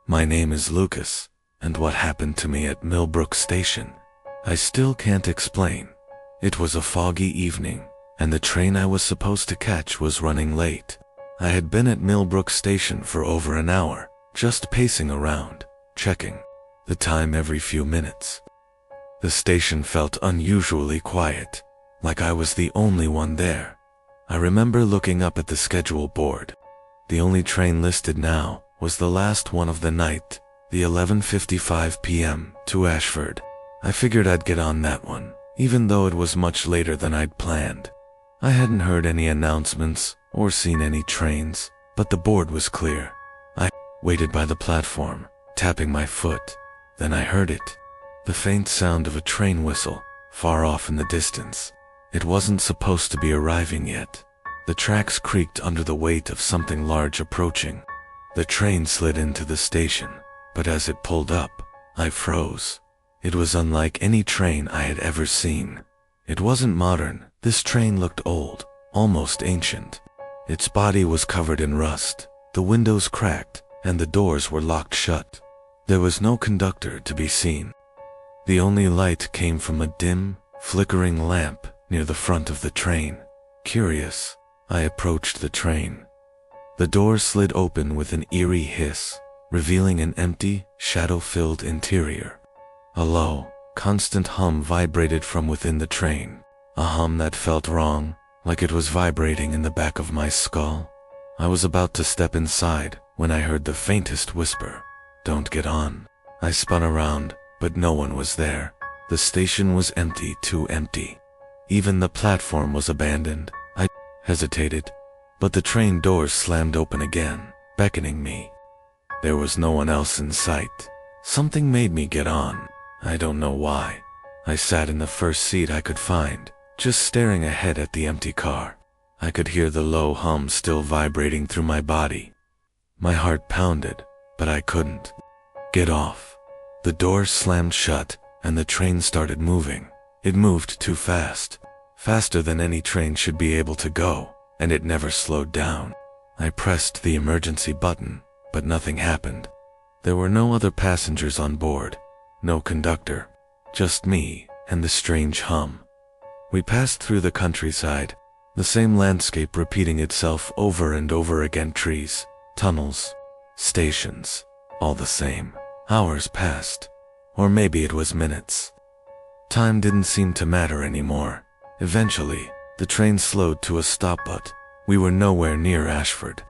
My name is Lucas, and what happened to me at Millbrook Station, I still can't explain. It was a foggy evening, and the train I was supposed to catch was running late. I had been at Millbrook Station for over an hour, just pacing around, checking the time every few minutes. The station felt unusually quiet, like I was the only one there. I remember looking up at the schedule board. The only train listed now was the last one of the night, the 11:55 p.m. to Ashford. I figured I'd get on that one, even though it was much later than I'd planned. I hadn't heard any announcements or seen any trains, but the board was clear. I waited by the platform, tapping my foot. Then I heard it. The faint sound of a train whistle, far off in the distance. It wasn't supposed to be arriving yet. The tracks creaked under the weight of something large approaching. The train slid into the station, but as it pulled up, I froze. It was unlike any train I had ever seen. It wasn't modern. This train looked old, almost ancient. Its body was covered in rust, the windows cracked, and the doors were locked shut. There was no conductor to be seen. The only light came from a dim, flickering lamp near the front of the train. Curious, I approached the train. The door slid open with an eerie hiss, revealing an empty, shadow-filled interior. A low, constant hum vibrated from within the train, a hum that felt wrong, like it was vibrating in the back of my skull. I was about to step inside when I heard the faintest whisper, "Don't get on." I spun around, but no one was there. The station was empty, too empty. Even the platform was abandoned. I hesitated, but the train doors slammed open again, beckoning me. There was no one else in sight. Something made me get on. I don't know why. I sat in the first seat I could find, just staring ahead at the empty car. I could hear the low hum still vibrating through my body. My heart pounded, but I couldn't get off. The doors slammed shut, and the train started moving. It moved too fast, faster than any train should be able to go, and it never slowed down. I pressed the emergency button, but nothing happened. There were no other passengers on board, no conductor, just me and the strange hum. We passed through the countryside, the same landscape repeating itself over and over again. Trees, tunnels, stations, all the same. Hours passed, or maybe it was minutes. Time didn't seem to matter anymore. Eventually, the train slowed to a stop, but we were nowhere near Ashford.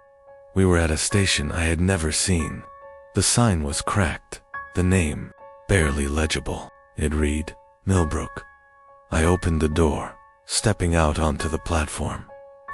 We were at a station I had never seen. The sign was cracked, the name barely legible. It read, Millbrook. I opened the door, stepping out onto the platform.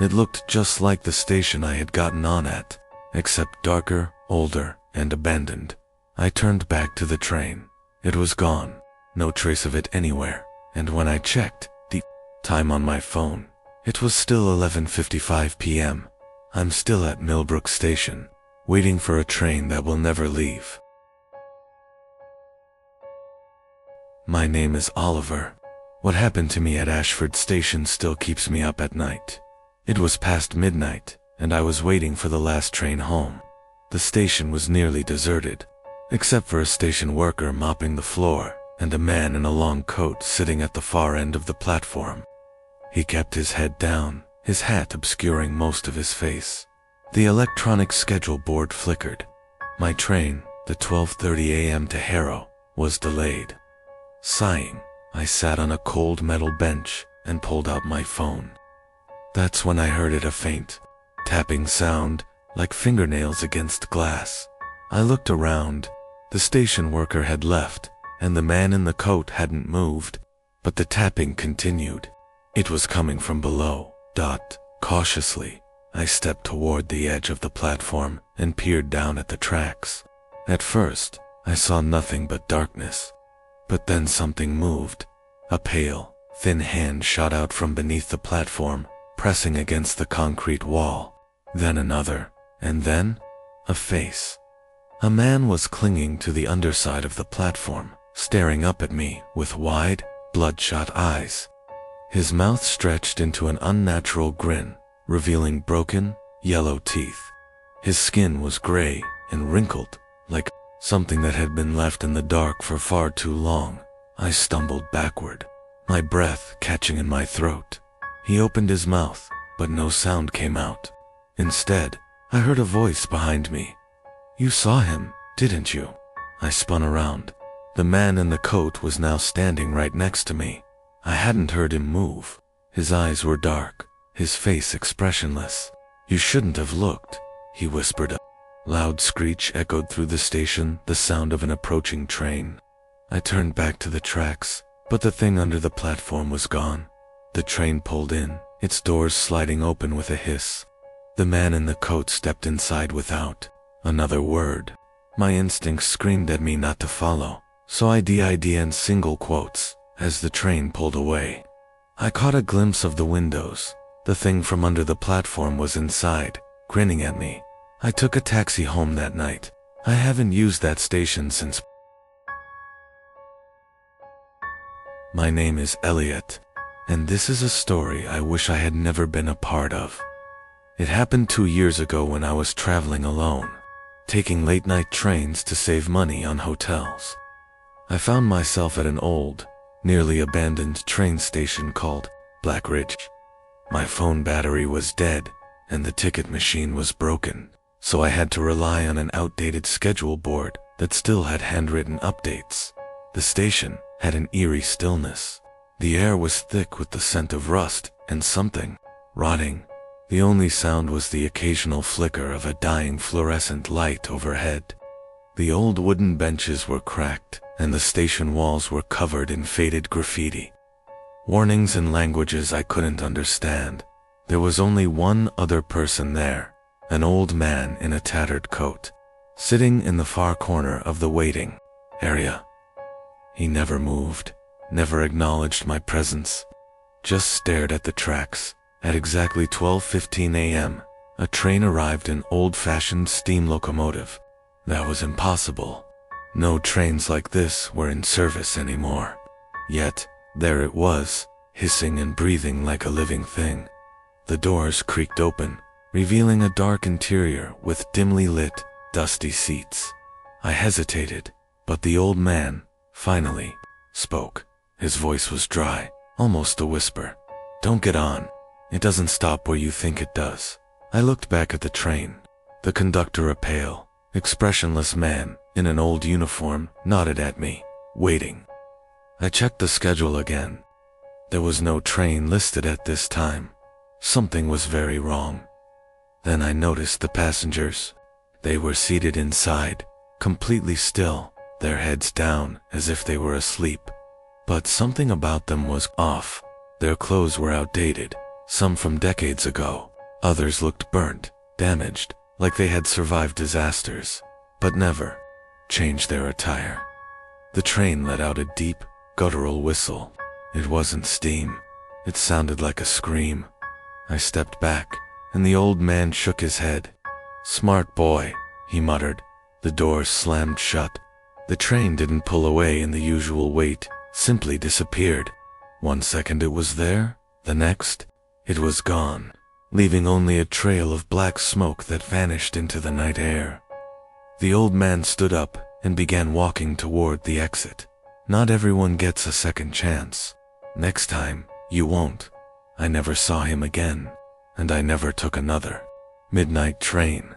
It looked just like the station I had gotten on at, except darker, older, and abandoned. I turned back to the train. It was gone, no trace of it anywhere, and when I checked the time on my phone, it was still 11:55 p.m. I'm still at Millbrook Station, waiting for a train that will never leave. My name is Oliver. What happened to me at Ashford Station still keeps me up at night. It was past midnight, and I was waiting for the last train home. The station was nearly deserted, except for a station worker mopping the floor and a man in a long coat sitting at the far end of the platform. He kept his head down, his hat obscuring most of his face. The electronic schedule board flickered. My train, the 12:30 a.m. to Harrow, was delayed. Sighing, I sat on a cold metal bench and pulled out my phone. That's when I heard a faint tapping sound, like fingernails against glass. I looked around. The station worker had left, and the man in the coat hadn't moved, but the tapping continued. It was coming from below. Cautiously, I stepped toward the edge of the platform and peered down at the tracks. At first, I saw nothing but darkness. But then something moved. A pale, thin hand shot out from beneath the platform, pressing against the concrete wall. Then another, and then a face. A man was clinging to the underside of the platform, staring up at me with wide, bloodshot eyes. His mouth stretched into an unnatural grin, revealing broken, yellow teeth. His skin was gray and wrinkled, like something that had been left in the dark for far too long. I stumbled backward, my breath catching in my throat. He opened his mouth, but no sound came out. Instead, I heard a voice behind me. "You saw him, didn't you?" I spun around. The man in the coat was now standing right next to me. I hadn't heard him move. His eyes were dark, his face expressionless. "You shouldn't have looked," he whispered. A loud screech echoed through the station, the sound of an approaching train. I turned back to the tracks, but the thing under the platform was gone. The train pulled in, its doors sliding open with a hiss. The man in the coat stepped inside without another word. My instincts screamed at me not to follow, so I did in single quotes as the train pulled away. I caught a glimpse of the windows. The thing from under the platform was inside, grinning at me. I took a taxi home that night. I haven't used that station since. My name is Elliot, and this is a story I wish I had never been a part of. It happened 2 years ago when I was traveling alone, taking late-night trains to save money on hotels. I found myself at an old, nearly abandoned train station called Blackridge. My phone battery was dead, and the ticket machine was broken, so I had to rely on an outdated schedule board that still had handwritten updates. The station had an eerie stillness. The air was thick with the scent of rust and something rotting. The only sound was the occasional flicker of a dying fluorescent light overhead. The old wooden benches were cracked, and the station walls were covered in faded graffiti. Warnings in languages I couldn't understand. There was only one other person there, an old man in a tattered coat, sitting in the far corner of the waiting area. He never moved, never acknowledged my presence, just stared at the tracks. At exactly 12:15 a.m., a train arrived, an old-fashioned steam locomotive. That was impossible. No trains like this were in service anymore. Yet, there it was, hissing and breathing like a living thing. The doors creaked open, revealing a dark interior with dimly lit, dusty seats. I hesitated, but the old man, finally, spoke. His voice was dry, almost a whisper. "Don't get on. It doesn't stop where you think it does." I looked back at the train. The conductor, a pale, expressionless man in an old uniform, nodded at me, waiting. I checked the schedule again. There was no train listed at this time. Something was very wrong. Then I noticed the passengers. They were seated inside, completely still, their heads down as if they were asleep. But something about them was off. Their clothes were outdated, some from decades ago. Others looked burnt, damaged, like they had survived disasters, but never changed their attire. The train let out a deep, guttural whistle. It wasn't steam. It sounded like a scream. I stepped back, and the old man shook his head. "Smart boy," he muttered. The doors slammed shut. The train didn't pull away in the usual wait, simply disappeared. 1 second it was there, the next, it was gone, leaving only a trail of black smoke that vanished into the night air. The old man stood up and began walking toward the exit. Not everyone gets a second chance. Next time, you won't. I never saw him again, and I never took another midnight train.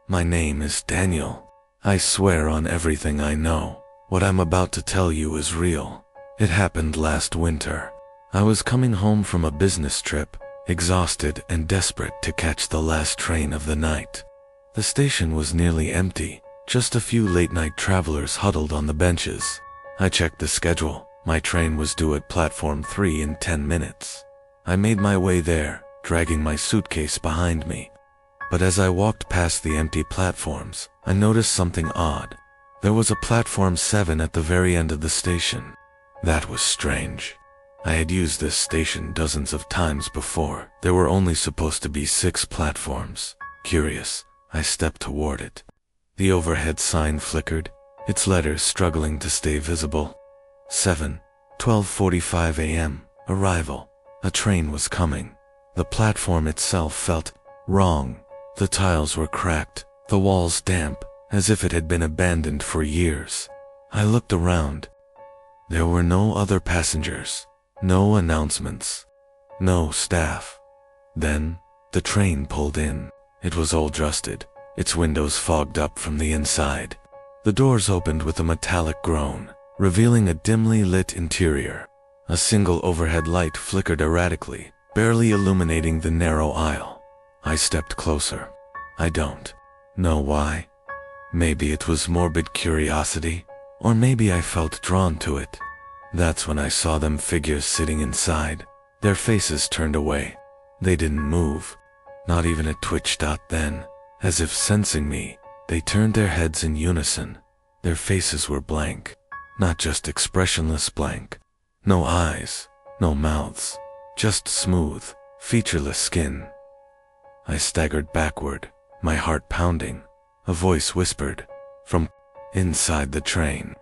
My name is Daniel. I swear on everything I know, what I'm about to tell you is real. It happened last winter. I was coming home from a business trip, exhausted and desperate to catch the last train of the night. The station was nearly empty, just a few late-night travelers huddled on the benches. I checked the schedule. My train was due at platform 3 in 10 minutes. I made my way there, dragging my suitcase behind me. But as I walked past the empty platforms, I noticed something odd. There was a platform 7 at the very end of the station. That was strange. I had used this station dozens of times before. There were only supposed to be 6 platforms. Curious, I stepped toward it. The overhead sign flickered, its letters struggling to stay visible. 7, 12:45 a.m., arrival. A train was coming. The platform itself felt wrong. The tiles were cracked, the walls damp, as if it had been abandoned for years. I looked around. There were no other passengers, no announcements, no staff. Then, the train pulled in. It was old rusted, its windows fogged up from the inside. The doors opened with a metallic groan, revealing a dimly lit interior. A single overhead light flickered erratically, barely illuminating the narrow aisle. I stepped closer. I don't know why. Maybe it was morbid curiosity, or maybe I felt drawn to it. That's when I saw them figures sitting inside, their faces turned away. They didn't move, not even a twitch. Then, as if sensing me, they turned their heads in unison. Their faces were blank, not just expressionless blank. No eyes, no mouths, just smooth, featureless skin. I staggered backward, my heart pounding. A voice whispered from inside the train.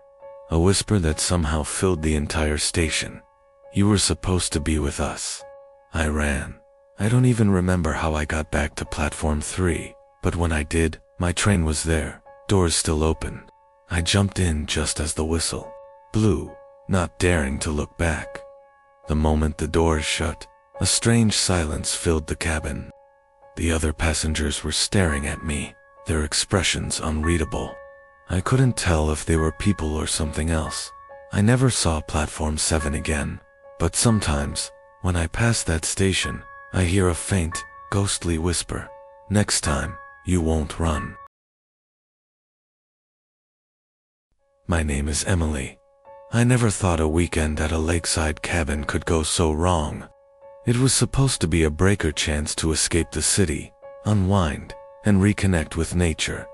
A whisper that somehow filled the entire station. "You were supposed to be with us." I ran. I don't even remember how I got back to platform 3, but when I did, my train was there, doors still open. I jumped in just as the whistle blew, not daring to look back. The moment the doors shut, a strange silence filled the cabin. The other passengers were staring at me, their expressions unreadable. I couldn't tell if they were people or something else. I never saw platform 7 again, but sometimes, when I pass that station, I hear a faint, ghostly whisper, "Next time, you won't run." My name is Emily. I never thought a weekend at a lakeside cabin could go so wrong. It was supposed to be a breaker chance to escape the city, unwind, and reconnect with nature.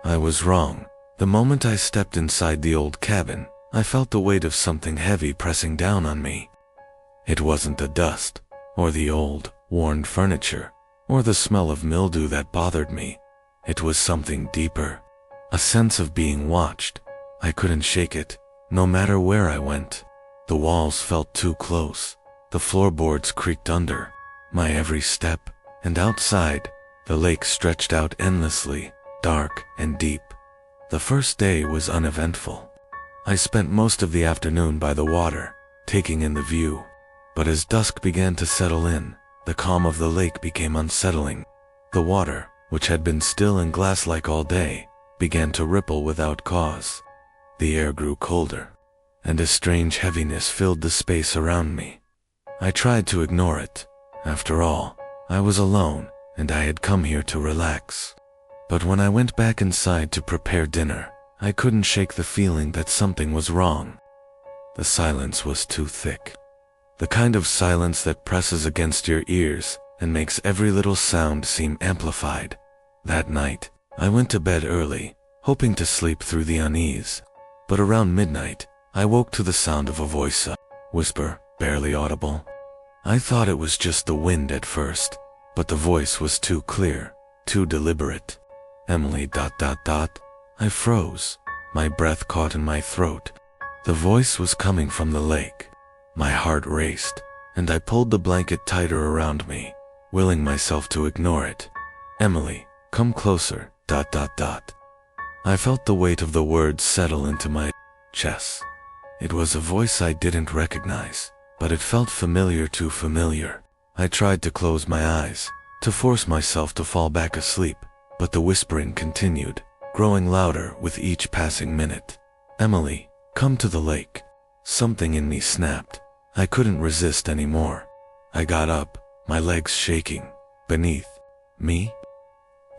I was wrong. The moment I stepped inside the old cabin, I felt the weight of something heavy pressing down on me. It wasn't the dust, or the old, worn furniture, or the smell of mildew that bothered me. It was something deeper, a sense of being watched. I couldn't shake it, no matter where I went. The walls felt too close. The floorboards creaked under my every step, and outside, the lake stretched out endlessly, dark and deep. The first day was uneventful. I spent most of the afternoon by the water, taking in the view. But as dusk began to settle in, the calm of the lake became unsettling. The water, which had been still and glass-like all day, began to ripple without cause. The air grew colder, and a strange heaviness filled the space around me. I tried to ignore it. After all, I was alone, and I had come here to relax. But when I went back inside to prepare dinner, I couldn't shake the feeling that something was wrong. The silence was too thick. The kind of silence that presses against your ears and makes every little sound seem amplified. That night, I went to bed early, hoping to sleep through the unease. But around midnight, I woke to the sound of a voice, a whisper, barely audible. I thought it was just the wind at first, but the voice was too clear, too deliberate. Emily ... I froze, my breath caught in my throat. The voice was coming from the lake. My heart raced, and I pulled the blanket tighter around me, willing myself to ignore it. Emily, come closer ... I felt the weight of the words settle into my chest. It was a voice I didn't recognize, but it felt familiar, too familiar. I tried to close my eyes, to force myself to fall back asleep, but the whispering continued, growing louder with each passing minute. Emily, come to the lake. Something in me snapped. I couldn't resist anymore. I got up, my legs shaking. Beneath me,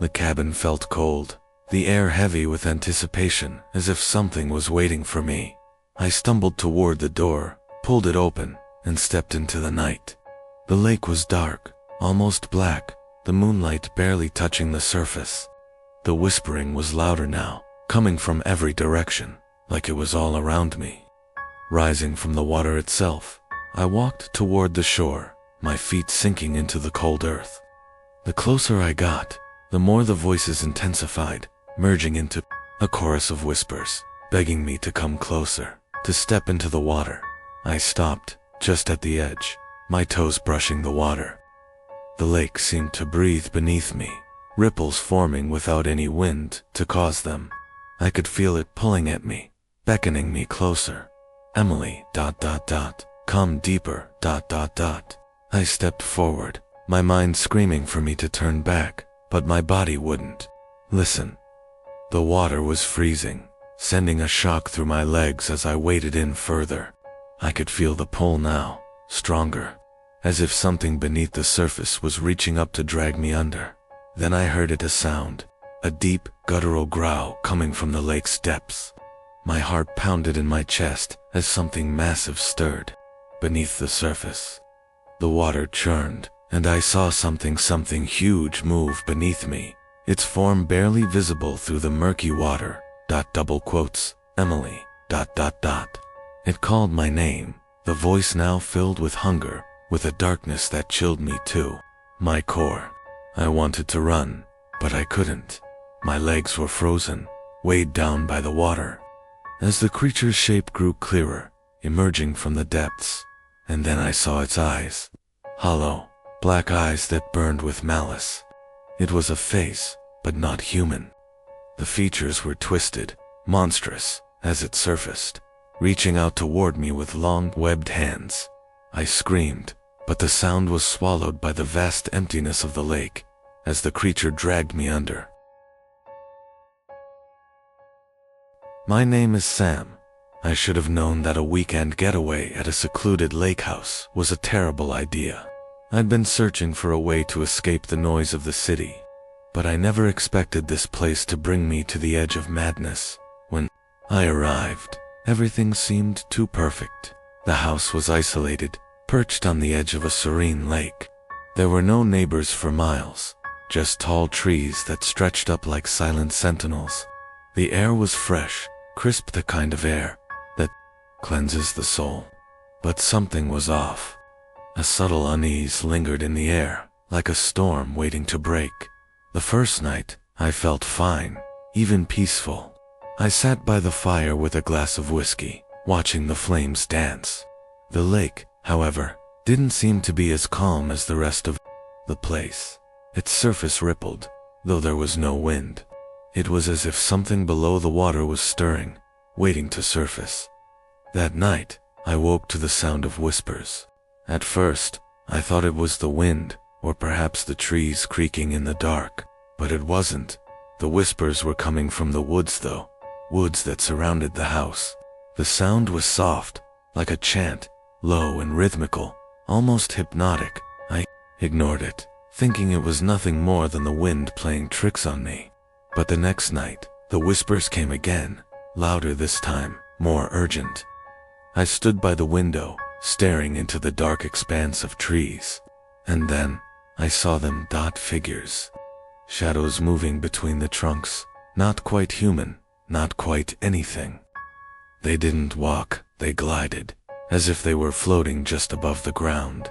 the cabin felt cold, the air heavy with anticipation, as if something was waiting for me. I stumbled toward the door, pulled it open, and stepped into the night. The lake was dark, almost black, the moonlight barely touching the surface. The whispering was louder now, coming from every direction, like it was all around me. Rising from the water itself, I walked toward the shore, my feet sinking into the cold earth. The closer I got, the more the voices intensified, merging into a chorus of whispers, begging me to come closer, to step into the water. I stopped, just at the edge, my toes brushing the water. The lake seemed to breathe beneath me, ripples forming without any wind to cause them. I could feel it pulling at me, beckoning me closer. Emily ... come deeper ... I stepped forward, my mind screaming for me to turn back, but my body wouldn't. Listen. The water was freezing, sending a shock through my legs as I waded in further. I could feel the pull now, stronger, as if something beneath the surface was reaching up to drag me under. Then I heard a sound, a deep, guttural growl coming from the lake's depths. My heart pounded in my chest as something massive stirred beneath the surface. The water churned, and I saw something huge move beneath me, its form barely visible through the murky water. Emily ... It called my name, the voice now filled with hunger, with a darkness that chilled me to my core. I wanted to run, but I couldn't. My legs were frozen, weighed down by the water. As the creature's shape grew clearer, emerging from the depths, and then I saw its eyes. Hollow, black eyes that burned with malice. It was a face, but not human. The features were twisted, monstrous, as it surfaced, reaching out toward me with long, webbed hands. I screamed, but the sound was swallowed by the vast emptiness of the lake, as the creature dragged me under. My name is Sam. I should have known that a weekend getaway at a secluded lake house was a terrible idea. I'd been searching for a way to escape the noise of the city, but I never expected this place to bring me to the edge of madness. When I arrived, everything seemed too perfect. The house was isolated, perched on the edge of a serene lake. There were no neighbors for miles, just tall trees that stretched up like silent sentinels. The air was fresh, crisp, the kind of air that cleanses the soul. But something was off. A subtle unease lingered in the air, like a storm waiting to break. The first night, I felt fine, even peaceful. I sat by the fire with a glass of whiskey, watching the flames dance. The lake, however, didn't seem to be as calm as the rest of the place. Its surface rippled, though there was no wind. It was as if something below the water was stirring, waiting to surface. That night, I woke to the sound of whispers. At first, I thought it was the wind, or perhaps the trees creaking in the dark, but it wasn't. The whispers were coming from the woods though, woods that surrounded the house. The sound was soft, like a chant, low and rhythmical, almost hypnotic. I ignored it, thinking it was nothing more than the wind playing tricks on me. But the next night, the whispers came again, louder this time, more urgent. I stood by the window, staring into the dark expanse of trees. And then, I saw them, dot figures. Shadows moving between the trunks, not quite human, not quite anything. They didn't walk, they glided, as if they were floating just above the ground.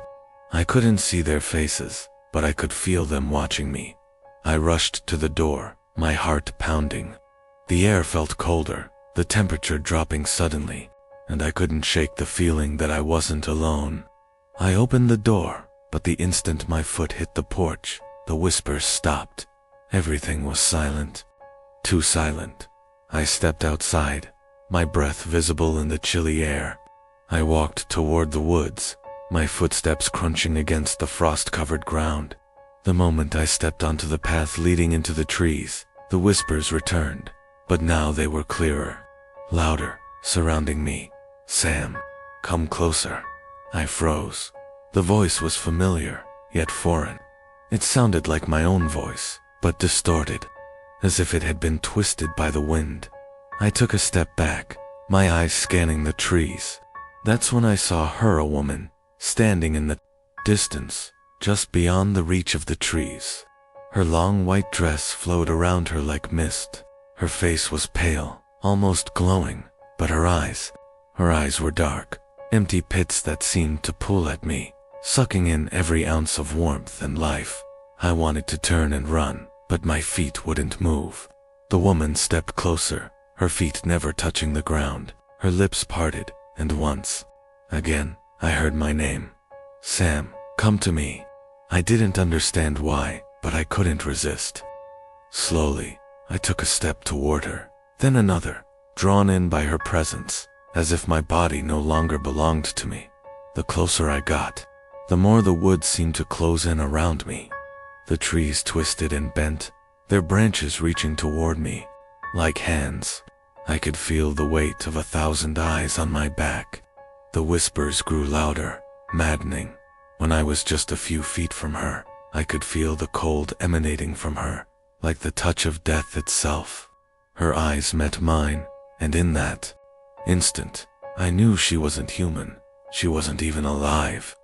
I couldn't see their faces, but I could feel them watching me. I rushed to the door, my heart pounding. The air felt colder, the temperature dropping suddenly, and I couldn't shake the feeling that I wasn't alone. I opened the door, but the instant my foot hit the porch, the whispers stopped. Everything was silent. Too silent. I stepped outside, my breath visible in the chilly air. I walked toward the woods, my footsteps crunching against the frost-covered ground. The moment I stepped onto the path leading into the trees, the whispers returned, but now they were clearer, louder, surrounding me. "Sam, come closer." I froze. The voice was familiar, yet foreign. It sounded like my own voice, but distorted, as if it had been twisted by the wind. I took a step back, my eyes scanning the trees. That's when I saw her, a woman, standing in the distance, just beyond the reach of the trees. Her long white dress flowed around her like mist. Her face was pale, almost glowing, but her eyes were dark, empty pits that seemed to pull at me, sucking in every ounce of warmth and life. I wanted to turn and run, but my feet wouldn't move. The woman stepped closer, her feet never touching the ground, her lips parted, and once again, I heard my name. "Sam, come to me." I didn't understand why, but I couldn't resist. Slowly, I took a step toward her, then another, drawn in by her presence, as if my body no longer belonged to me. The closer I got, the more the woods seemed to close in around me. The trees twisted and bent, their branches reaching toward me, like hands. I could feel the weight of 1,000 eyes on my back. The whispers grew louder, maddening. When I was just a few feet from her, I could feel the cold emanating from her, like the touch of death itself. Her eyes met mine, and in that instant, I knew she wasn't human. She wasn't even alive.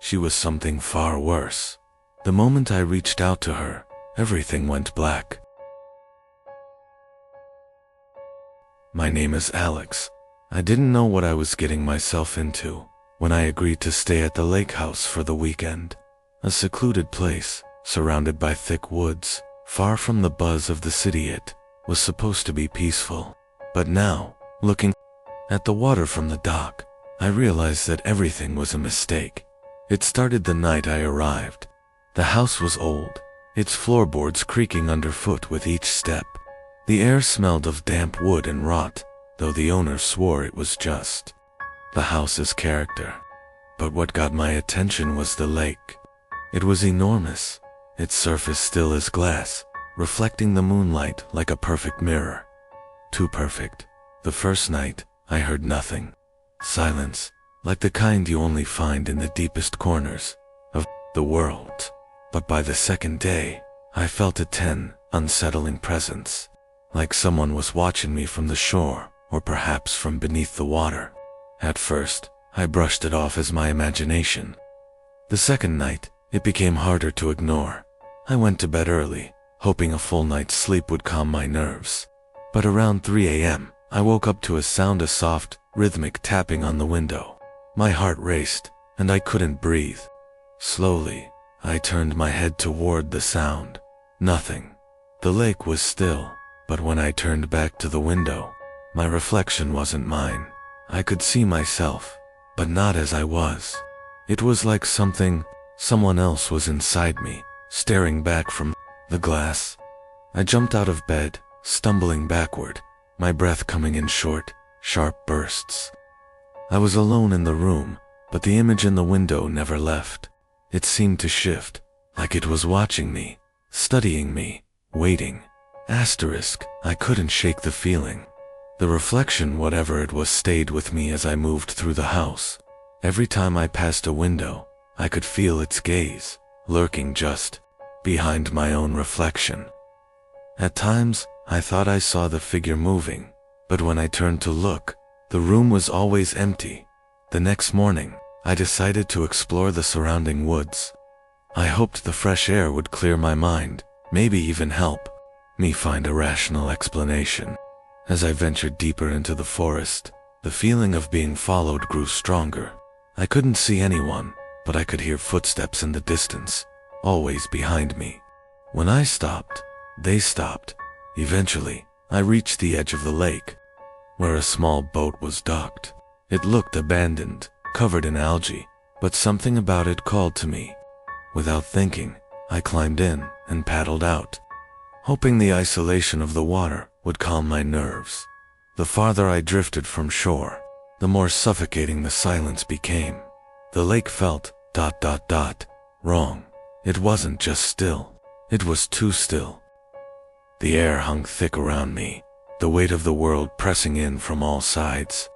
She was something far worse. The moment I reached out to her, everything went black. "My name is Alex. I didn't know what I was getting myself into when I agreed to stay at the lake house for the weekend. A secluded place, surrounded by thick woods, far from the buzz of the city. It was supposed to be peaceful. But now, looking at the water from the dock, I realized that everything was a mistake. It started the night I arrived. The house was old, its floorboards creaking underfoot with each step. The air smelled of damp wood and rot, though the owner swore it was just the house's character. But what got my attention was the lake. It was enormous, its surface still as glass, reflecting the moonlight like a perfect mirror. Too perfect. The first night, I heard nothing. Silence, like the kind you only find in the deepest corners of the world. But by the second day, I felt a unsettling presence, like someone was watching me from the shore, or perhaps from beneath the water. At first, I brushed it off as my imagination. The second night, it became harder to ignore. I went to bed early, hoping a full night's sleep would calm my nerves. But around 3 a.m., I woke up to a sound of soft, rhythmic tapping on the window. My heart raced, and I couldn't breathe. Slowly, I turned my head toward the sound. Nothing. The lake was still, but when I turned back to the window, my reflection wasn't mine. I could see myself, but not as I was. It was like someone else was inside me, staring back from the glass. I jumped out of bed, stumbling backward, my breath coming in short, sharp bursts. I was alone in the room, but the image in the window never left. It seemed to shift, like it was watching me, studying me, waiting. I couldn't shake the feeling. The reflection, whatever it was, stayed with me as I moved through the house. Every time I passed a window, I could feel its gaze, lurking just behind my own reflection. At times, I thought I saw the figure moving, but when I turned to look, the room was always empty. The next morning, I decided to explore the surrounding woods. I hoped the fresh air would clear my mind, maybe even help me find a rational explanation. As I ventured deeper into the forest, the feeling of being followed grew stronger. I couldn't see anyone, but I could hear footsteps in the distance, always behind me. When I stopped, they stopped. Eventually, I reached the edge of the lake, where a small boat was docked. It looked abandoned, covered in algae, but something about it called to me. Without thinking, I climbed in and paddled out, hoping the isolation of the water would calm my nerves. The farther I drifted from shore, the more suffocating the silence became. The lake felt ... wrong. It wasn't just still, it was too still. The air hung thick around me, the weight of the world pressing in from all sides.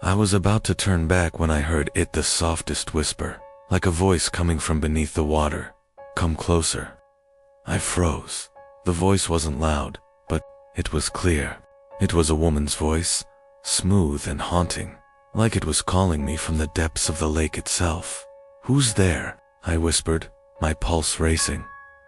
I was about to turn back when I heard the softest whisper, like a voice coming from beneath the water. "Come closer." I froze. The voice wasn't loud, but it was clear. It was a woman's voice, smooth and haunting, like it was calling me from the depths of the lake itself. "Who's there?" I whispered, my pulse racing.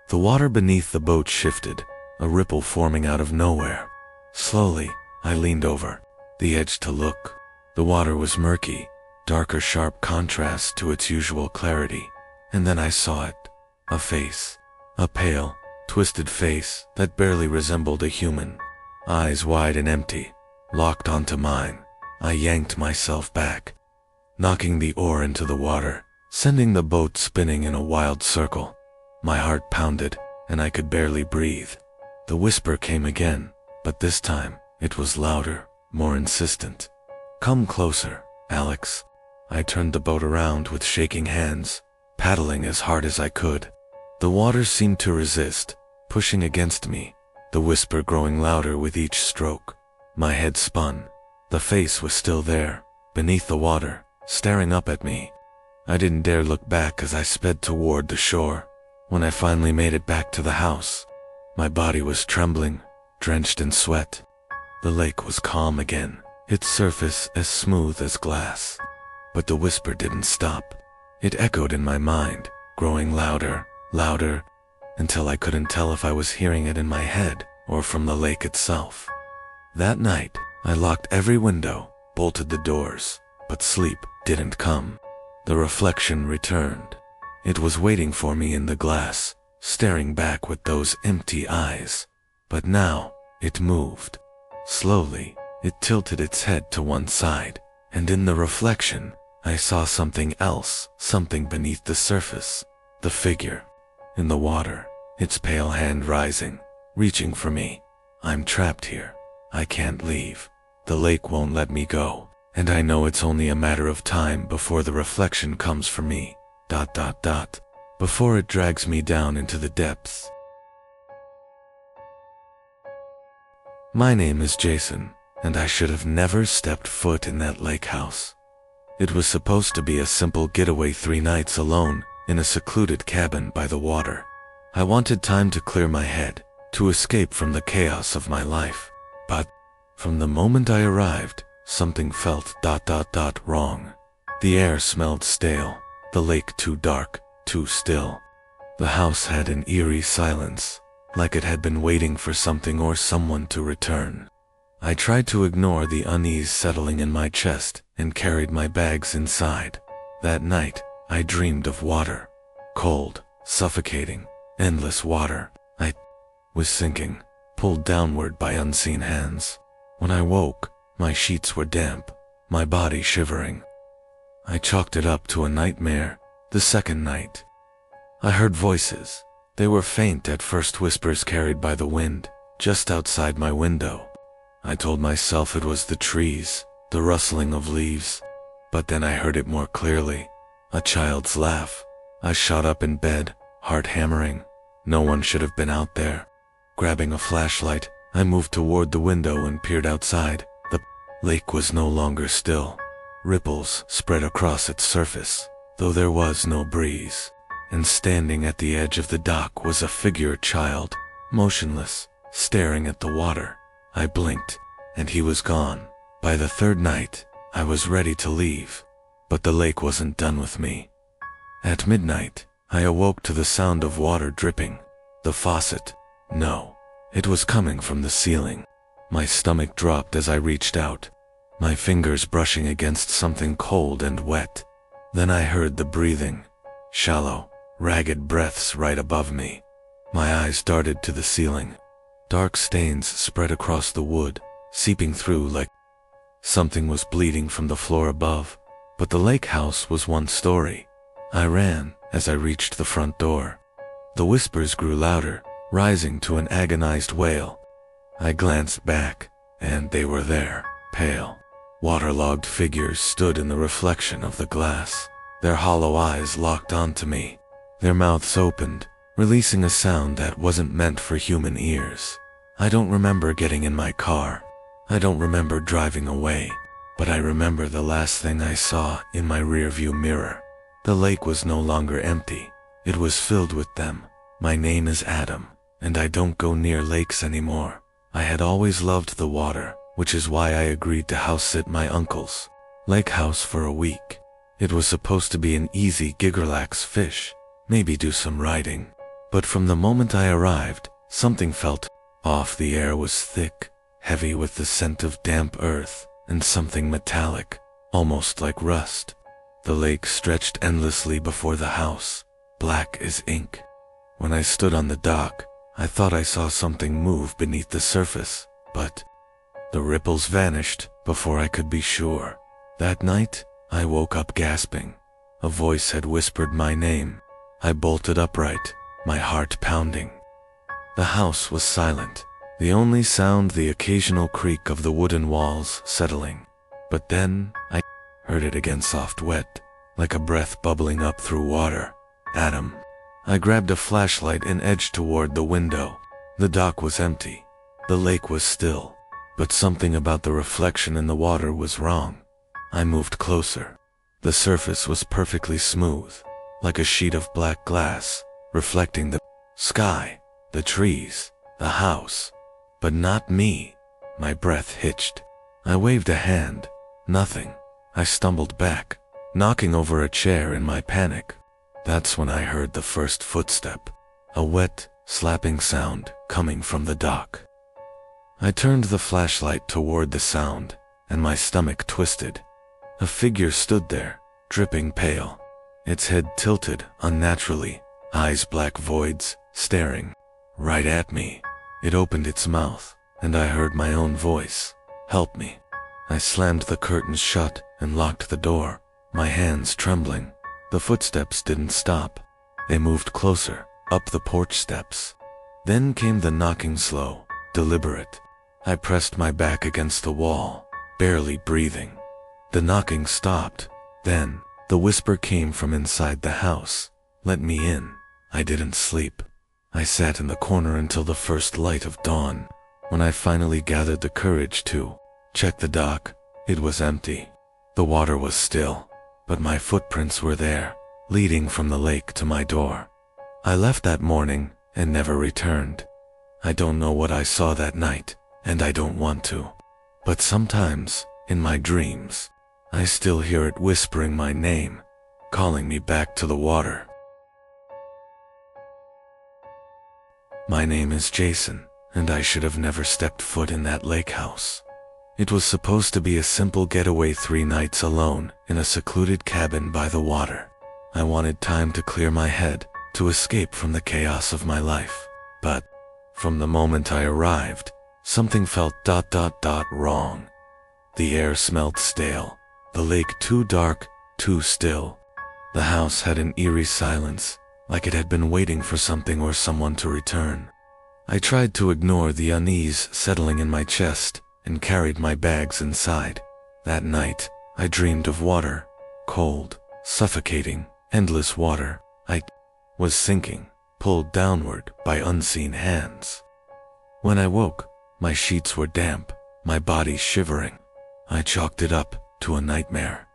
The water beneath the boat shifted, a ripple forming out of nowhere. Slowly, I leaned over the edge to look. The water was murky, darker sharp contrast to its usual clarity. And then I saw it. A face. A pale, twisted face that barely resembled a human. Eyes wide and empty, locked onto mine. I yanked myself back, knocking the oar into the water, sending the boat spinning in a wild circle. My heart pounded, and I could barely breathe. The whisper came again, but this time, it was louder, more insistent. "Come closer, Alex." I turned the boat around with shaking hands, paddling as hard as I could. The water seemed to resist, pushing against me, the whisper growing louder with each stroke. My head spun. The face was still there, beneath the water, staring up at me. I didn't dare look back as I sped toward the shore. When I finally made it back to the house, my body was trembling, drenched in sweat. The lake was calm again, its surface as smooth as glass. But the whisper didn't stop. It echoed in my mind, growing louder, louder, until I couldn't tell if I was hearing it in my head or from the lake itself. That night, I locked every window, bolted the doors, but sleep didn't come. The reflection returned. It was waiting for me in the glass, staring back with those empty eyes. But now, it moved. Slowly, it tilted its head to one side, and in the reflection, I saw something else, something beneath the surface. The figure. In the water, its pale hand rising, reaching for me. I'm trapped here. I can't leave. The lake won't let me go, and I know it's only a matter of time before the reflection comes for me. ... before it drags me down into the depths. My name is Jason, and I should have never stepped foot in that lake house. It was supposed to be a simple getaway 3 nights alone in a secluded cabin by the water. I wanted time to clear my head, to escape from the chaos of my life. But from the moment I arrived, something felt ... wrong. The air smelled stale, the lake too dark, too still. The house had an eerie silence, like it had been waiting for something or someone to return. I tried to ignore the unease settling in my chest and carried my bags inside. That night, I dreamed of water. Cold, suffocating, endless water. I was sinking, pulled downward by unseen hands. When I woke, my sheets were damp, my body shivering. I chalked it up to a nightmare. The second night, I heard voices. They were faint at first, whispers carried by the wind, just outside my window. I told myself it was the trees, the rustling of leaves. But then I heard it more clearly. A child's laugh. I shot up in bed, heart hammering. No one should have been out there. Grabbing a flashlight, I moved toward the window and peered outside. The lake was no longer still. Ripples spread across its surface, though there was no breeze. and standing at the edge of the dock was a child, motionless, staring at the water. I blinked, and he was gone. By the third night, I was ready to leave, but the lake wasn't done with me. At midnight, I awoke to the sound of water dripping. The faucet. No, it was coming from the ceiling. My stomach dropped as I reached out, my fingers brushing against something cold and wet. Then I heard the breathing, shallow, ragged breaths right above me. My eyes darted to the ceiling. Dark stains spread across the wood, seeping through like something was bleeding from the floor above. But the lake house was one story. I ran as I reached the front door. The whispers grew louder, rising to an agonized wail. I glanced back, and they were there, pale, waterlogged figures stood in the reflection of the glass. Their hollow eyes locked onto me. Their mouths opened, releasing a sound that wasn't meant for human ears. I don't remember getting in my car. I don't remember driving away. But I remember the last thing I saw in my rearview mirror. The lake was no longer empty. It was filled with them. My name is Adam, and I don't go near lakes anymore. I had always loved the water, which is why I agreed to house-sit my uncle's lake house for a week. It was supposed to be an easy gig-relax fish, maybe do some riding. But from the moment I arrived, something felt off. The air was thick, heavy with the scent of damp earth, and something metallic, almost like rust. The lake stretched endlessly before the house, black as ink. When I stood on the dock, I thought I saw something move beneath the surface, but the ripples vanished before I could be sure. That night, I woke up gasping. A voice had whispered my name. I bolted upright, my heart pounding. The house was silent, the only sound the occasional creak of the wooden walls settling. But then, I heard it again, soft, wet, like a breath bubbling up through water. Adam. I grabbed a flashlight and edged toward the window. The dock was empty. The lake was still. But something about the reflection in the water was wrong. I moved closer. The surface was perfectly smooth, like a sheet of black glass, reflecting the sky, the trees, the house. But not me. My breath hitched. I waved a hand. Nothing. I stumbled back, knocking over a chair in my panic. That's when I heard the first footstep, a wet, slapping sound coming from the dock. I turned the flashlight toward the sound, and my stomach twisted. A figure stood there, dripping pale, its head tilted unnaturally, eyes black voids, staring right at me. It opened its mouth, and I heard my own voice. Help me. I slammed the curtains shut and locked the door, my hands trembling. The footsteps didn't stop. They moved closer, up the porch steps. Then came the knocking, slow, deliberate. I pressed my back against the wall, barely breathing. The knocking stopped. Then, the whisper came from inside the house. Let me in. I didn't sleep. I sat in the corner until the first light of dawn. When I finally gathered the courage to check the dock, it was empty. The water was still, but my footprints were there, leading from the lake to my door. I left that morning and never returned. I don't know what I saw that night, and I don't want to. But sometimes, in my dreams, I still hear it whispering my name, calling me back to the water. My name is Jason, and I should have never stepped foot in that lake house. It was supposed to be a simple getaway, 3 nights alone in a secluded cabin by the water. I wanted time to clear my head, to escape from the chaos of my life. But from the moment I arrived, something felt wrong. The air smelled stale, the lake too dark, too still. The house had an eerie silence, like it had been waiting for something or someone to return. I tried to ignore the unease settling in my chest and carried my bags inside. That night, I dreamed of water, cold, suffocating, endless water. I was sinking, pulled downward by unseen hands. When I woke, my sheets were damp, my body shivering. I chalked it up to a nightmare.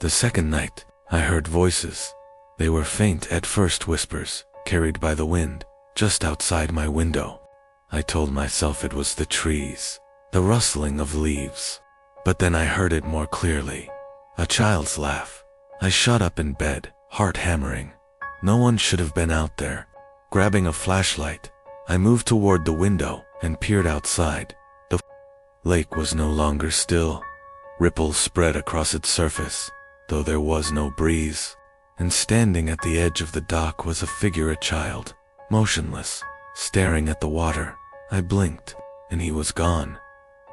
The second night, I heard voices. They were faint at first whispers, carried by the wind, just outside my window. I told myself it was the trees, the rustling of leaves. But then I heard it more clearly. A child's laugh. I shot up in bed, heart hammering. No one should have been out there. Grabbing a flashlight, I moved toward the window and peered outside. The lake was no longer still. Ripples spread across its surface, though there was no breeze. And standing at the edge of the dock was a figure, a child, motionless, staring at the water. I blinked, and he was gone.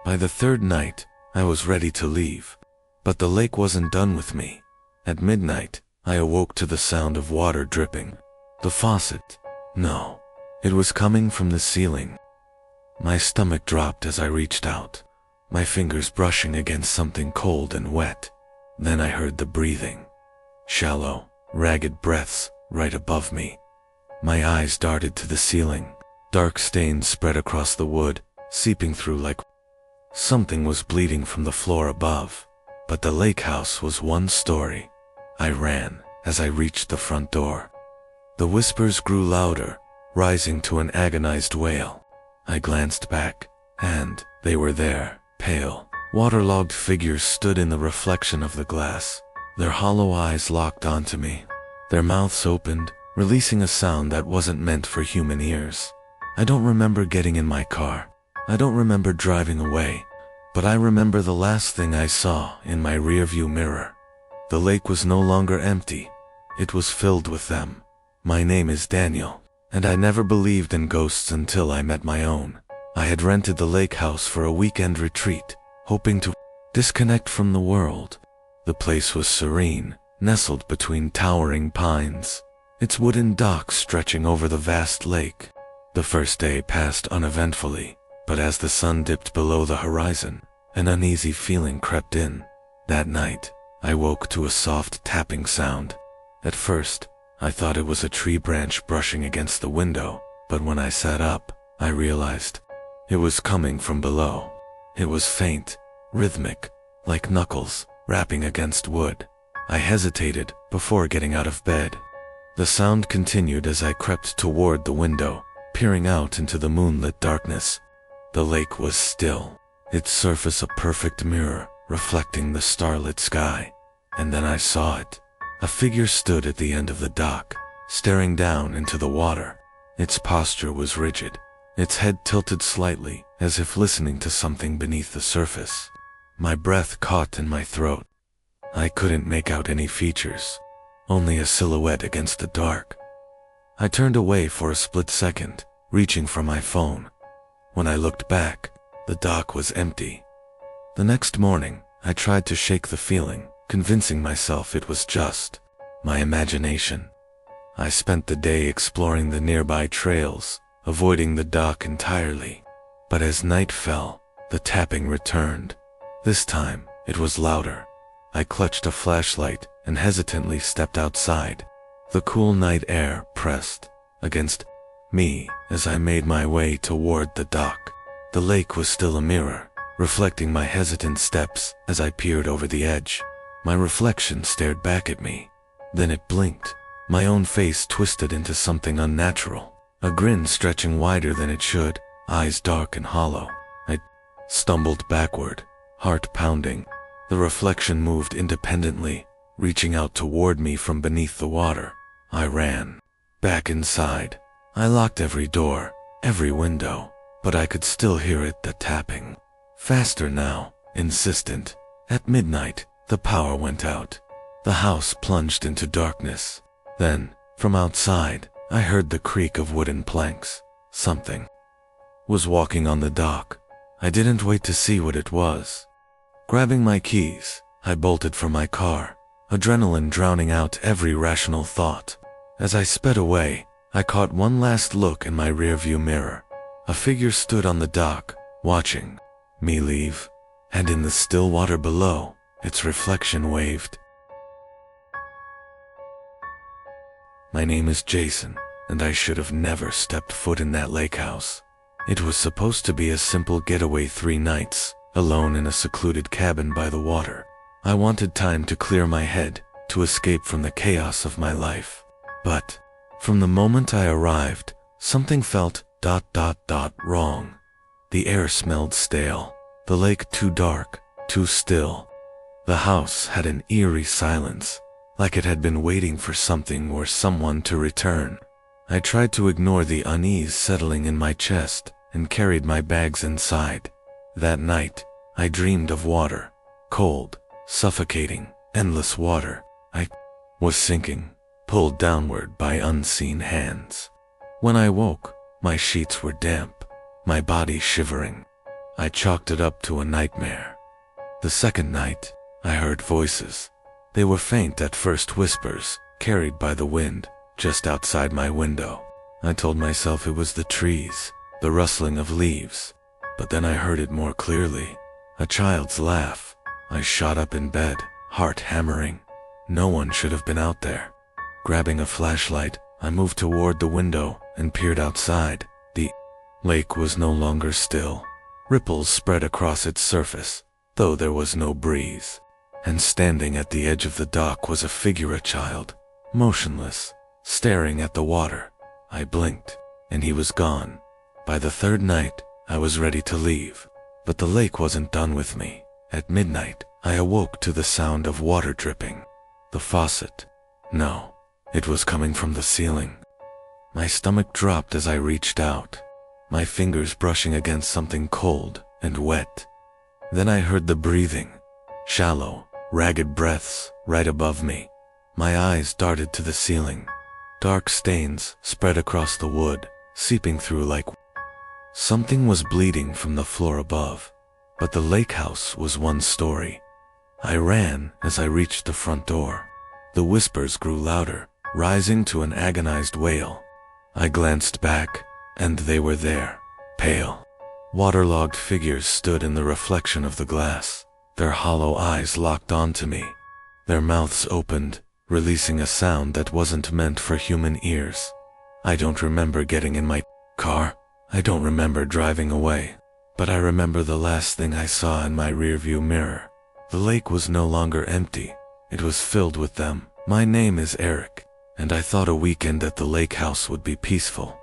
By the third night, I was ready to leave. But the lake wasn't done with me. At midnight, I awoke to the sound of water dripping. The faucet. No, it was coming from the ceiling. My stomach dropped as I reached out, my fingers brushing against something cold and wet. Then I heard the breathing. Shallow, ragged breaths right above me. My eyes darted to the ceiling. Dark stains spread across the wood, seeping through like something was bleeding from the floor above. But the lake house was one story. I ran as I reached the front door. The whispers grew louder, rising to an agonized wail. I glanced back, and they were there, pale, waterlogged figures stood in the reflection of the glass. Their hollow eyes locked onto me. Their mouths opened, releasing a sound that wasn't meant for human ears. I don't remember getting in my car. I don't remember driving away. But I remember the last thing I saw in my rearview mirror. The lake was no longer empty. It was filled with them. My name is Daniel, and I never believed in ghosts until I met my own. I had rented the lake house for a weekend retreat, hoping to disconnect from the world. The place was serene, nestled between towering pines, its wooden dock stretching over the vast lake. The first day passed uneventfully, but as the sun dipped below the horizon, an uneasy feeling crept in. That night, I woke to a soft tapping sound. At first, I thought it was a tree branch brushing against the window, but when I sat up, I realized it was coming from below. It was faint, rhythmic, like knuckles rapping against wood. I hesitated before getting out of bed. The sound continued as I crept toward the window, peering out into the moonlit darkness. The lake was still, its surface a perfect mirror, reflecting the starlit sky. And then I saw it. A figure stood at the end of the dock, staring down into the water. Its posture was rigid, its head tilted slightly, as if listening to something beneath the surface. My breath caught in my throat. I couldn't make out any features, only a silhouette against the dark. I turned away for a split second, reaching for my phone. When I looked back, the dock was empty. The next morning, I tried to shake the feeling, convincing myself it was just my imagination. I spent the day exploring the nearby trails, avoiding the dock entirely. But as night fell, the tapping returned. This time, it was louder. I clutched a flashlight and hesitantly stepped outside. The cool night air pressed against me as I made my way toward the dock. The lake was still a mirror, reflecting my hesitant steps as I peered over the edge. My reflection stared back at me. Then it blinked. My own face twisted into something unnatural, a grin stretching wider than it should, eyes dark and hollow. I stumbled backward, heart pounding. The reflection moved independently, reaching out toward me from beneath the water. I ran back inside. I locked every door, every window, but I could still hear it, the tapping. Faster now, insistent. At midnight, the power went out. The house plunged into darkness. Then, from outside, I heard the creak of wooden planks. Something was walking on the dock. I didn't wait to see what it was. Grabbing my keys, I bolted for my car, adrenaline drowning out every rational thought. As I sped away, I caught one last look in my rearview mirror. A figure stood on the dock, watching me leave, and in the still water below, its reflection waved. My name is Jason, and I should have never stepped foot in that lake house. It was supposed to be a simple getaway, 3 nights, alone in a secluded cabin by the water. I wanted time to clear my head, to escape from the chaos of my life. But from the moment I arrived, something felt ... wrong. The air smelled stale, the lake too dark, too still. The house had an eerie silence, like it had been waiting for something or someone to return. I tried to ignore the unease settling in my chest and carried my bags inside. That night, I dreamed of water, cold, suffocating, endless water. I was sinking, pulled downward by unseen hands. When I woke, my sheets were damp, my body shivering. I chalked it up to a nightmare. The second night, I heard voices. They were faint at first, whispers, carried by the wind, just outside my window. I told myself it was the trees, the rustling of leaves. But then I heard it more clearly. A child's laugh. I shot up in bed, heart hammering. No one should have been out there. Grabbing a flashlight, I moved toward the window and peered outside. The lake was no longer still. Ripples spread across its surface, though there was no breeze. And standing at the edge of the dock was a figure, a child, motionless, staring at the water. I blinked, and he was gone. By the third night, I was ready to leave, but the lake wasn't done with me. At midnight, I awoke to the sound of water dripping. The faucet. No, it was coming from the ceiling. My stomach dropped as I reached out, my fingers brushing against something cold and wet. Then I heard the breathing, shallow, ragged breaths right above me. My eyes darted to the ceiling. Dark stains spread across the wood, seeping through like something was bleeding from the floor above. But the lake house was one story. I ran as I reached the front door. The whispers grew louder, rising to an agonized wail. I glanced back, and they were there, pale. Waterlogged figures stood in the reflection of the glass, their hollow eyes locked onto me. Their mouths opened, releasing a sound that wasn't meant for human ears. I don't remember getting in my car. I don't remember driving away. But I remember the last thing I saw in my rearview mirror. The lake was no longer empty. It was filled with them. My name is Eric, and I thought a weekend at the lake house would be peaceful.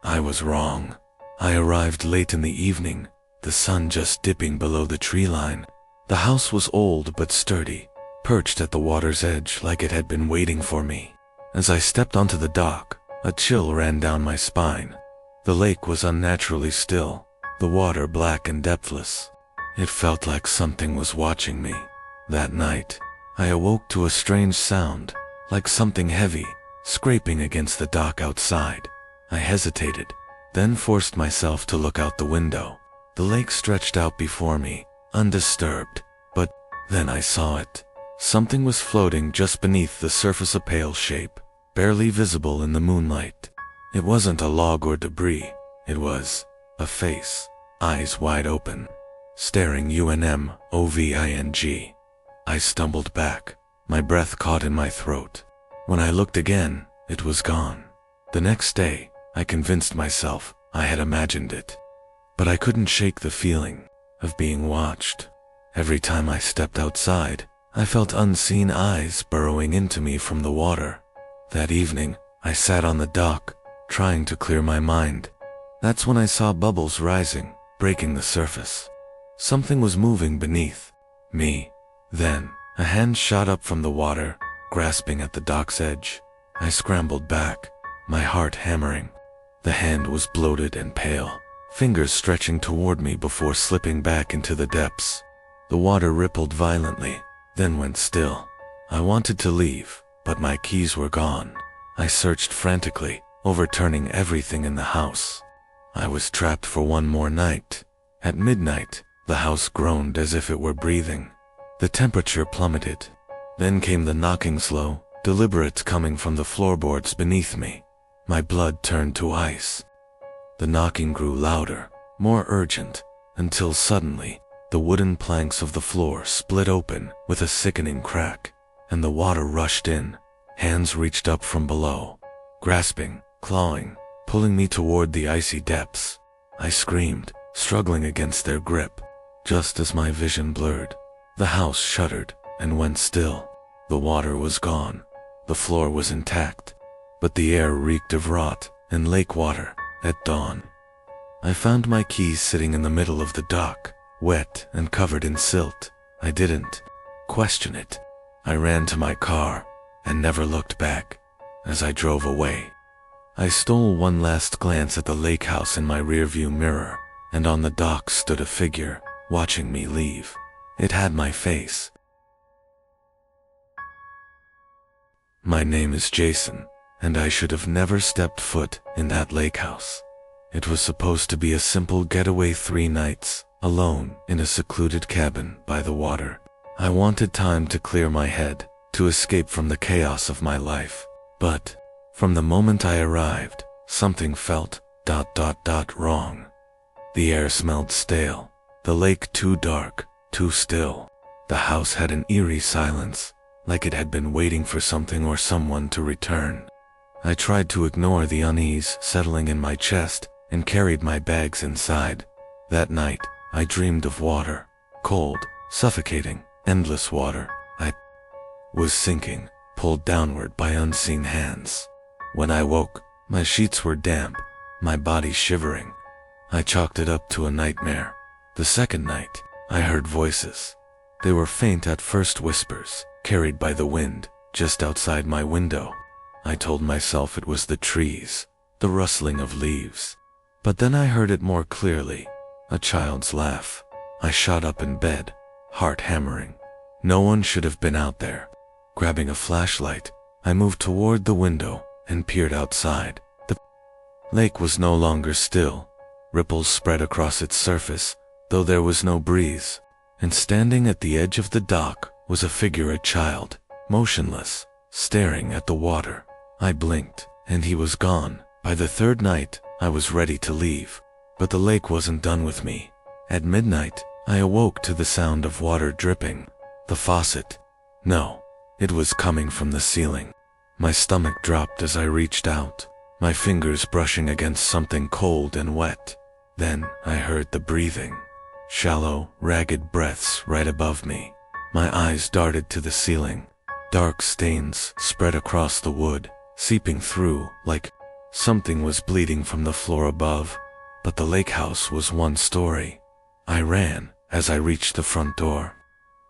I was wrong. I arrived late in the evening, the sun just dipping below the tree line. The house was old but sturdy, perched at the water's edge like it had been waiting for me. As I stepped onto the dock, a chill ran down my spine. The lake was unnaturally still, the water black and depthless. It felt like something was watching me. That night, I awoke to a strange sound, like something heavy, scraping against the dock outside. I hesitated, then forced myself to look out the window. The lake stretched out before me, undisturbed, but then I saw it. Something was floating just beneath the surface, a pale shape, barely visible in the moonlight. It wasn't a log or debris. It was a face, eyes wide open, staring UNMOVING. I stumbled back, my breath caught in my throat. When I looked again, it was gone. The next day, I convinced myself I had imagined it. But I couldn't shake the feeling of being watched. Every time I stepped outside, I felt unseen eyes burrowing into me from the water. That evening, I sat on the dock, trying to clear my mind. That's when I saw bubbles rising, breaking the surface. Something was moving beneath me. Then, a hand shot up from the water, grasping at the dock's edge. I scrambled back, my heart hammering. The hand was bloated and pale, fingers stretching toward me before slipping back into the depths. The water rippled violently, then went still. I wanted to leave, but my keys were gone. I searched frantically, overturning everything in the house. I was trapped for one more night. At midnight, the house groaned as if it were breathing. The temperature plummeted. Then came the knocking, slow, deliberate, coming from the floorboards beneath me. My blood turned to ice. The knocking grew louder, more urgent, until suddenly, the wooden planks of the floor split open with a sickening crack, and the water rushed in. Hands reached up from below, grasping, clawing, pulling me toward the icy depths. I screamed, struggling against their grip. Just as my vision blurred, the house shuddered and went still. The water was gone. The floor was intact, but the air reeked of rot and lake water at dawn. I found my keys sitting in the middle of the dock, wet and covered in silt. I didn't question it. I ran to my car and never looked back. As I drove away, I stole one last glance at the lake house in my rearview mirror, and on the dock stood a figure, watching me leave. It had my face. My name is Jason, and I should have never stepped foot in that lake house. It was supposed to be a simple getaway, 3 nights, alone in a secluded cabin by the water. I wanted time to clear my head, to escape from the chaos of my life. But from the moment I arrived, something felt ... wrong. The air smelled stale, the lake too dark, too still. The house had an eerie silence, like it had been waiting for something or someone to return. I tried to ignore the unease settling in my chest and carried my bags inside. That night, I dreamed of water, cold, suffocating, endless water. I was sinking, pulled downward by unseen hands. When I woke, my sheets were damp, my body shivering. I chalked it up to a nightmare. The second night, I heard voices. They were faint at first, whispers, carried by the wind, just outside my window. I told myself it was the trees, the rustling of leaves. But then I heard it more clearly, a child's laugh. I shot up in bed, heart hammering. No one should have been out there. Grabbing a flashlight, I moved toward the window and peered outside. The lake was no longer still. Ripples spread across its surface, though there was no breeze. And standing at the edge of the dock was a figure, a child, motionless, staring at the water. I blinked, and he was gone. By the third night, I was ready to leave. But the lake wasn't done with me. At midnight, I awoke to the sound of water dripping. The faucet. No, it was coming from the ceiling. My stomach dropped as I reached out, my fingers brushing against something cold and wet. Then I heard the breathing. Shallow, ragged breaths right above me. My eyes darted to the ceiling. Dark stains spread across the wood, seeping through like something was bleeding from the floor above. But the lake house was one story. I ran as I reached the front door.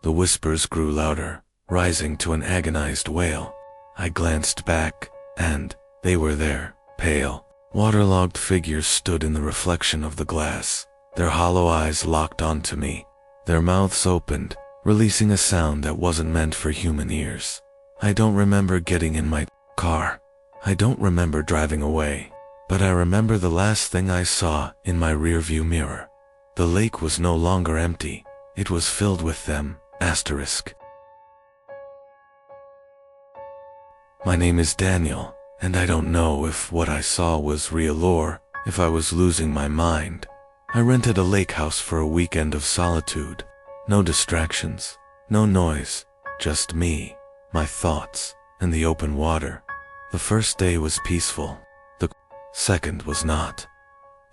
The whispers grew louder, rising to an agonized wail. I glanced back, and they were there, pale, waterlogged figures stood in the reflection of the glass. Their hollow eyes locked onto me, their mouths opened, releasing a sound that wasn't meant for human ears. I don't remember getting in my car. I don't remember driving away. But I remember the last thing I saw in my rearview mirror. The lake was no longer empty. It was filled with them. Asterisk. My name is Daniel, and I don't know if what I saw was real or if I was losing my mind. I rented a lake house for a weekend of solitude. No distractions, no noise, just me, my thoughts, and the open water. The first day was peaceful. The second was not.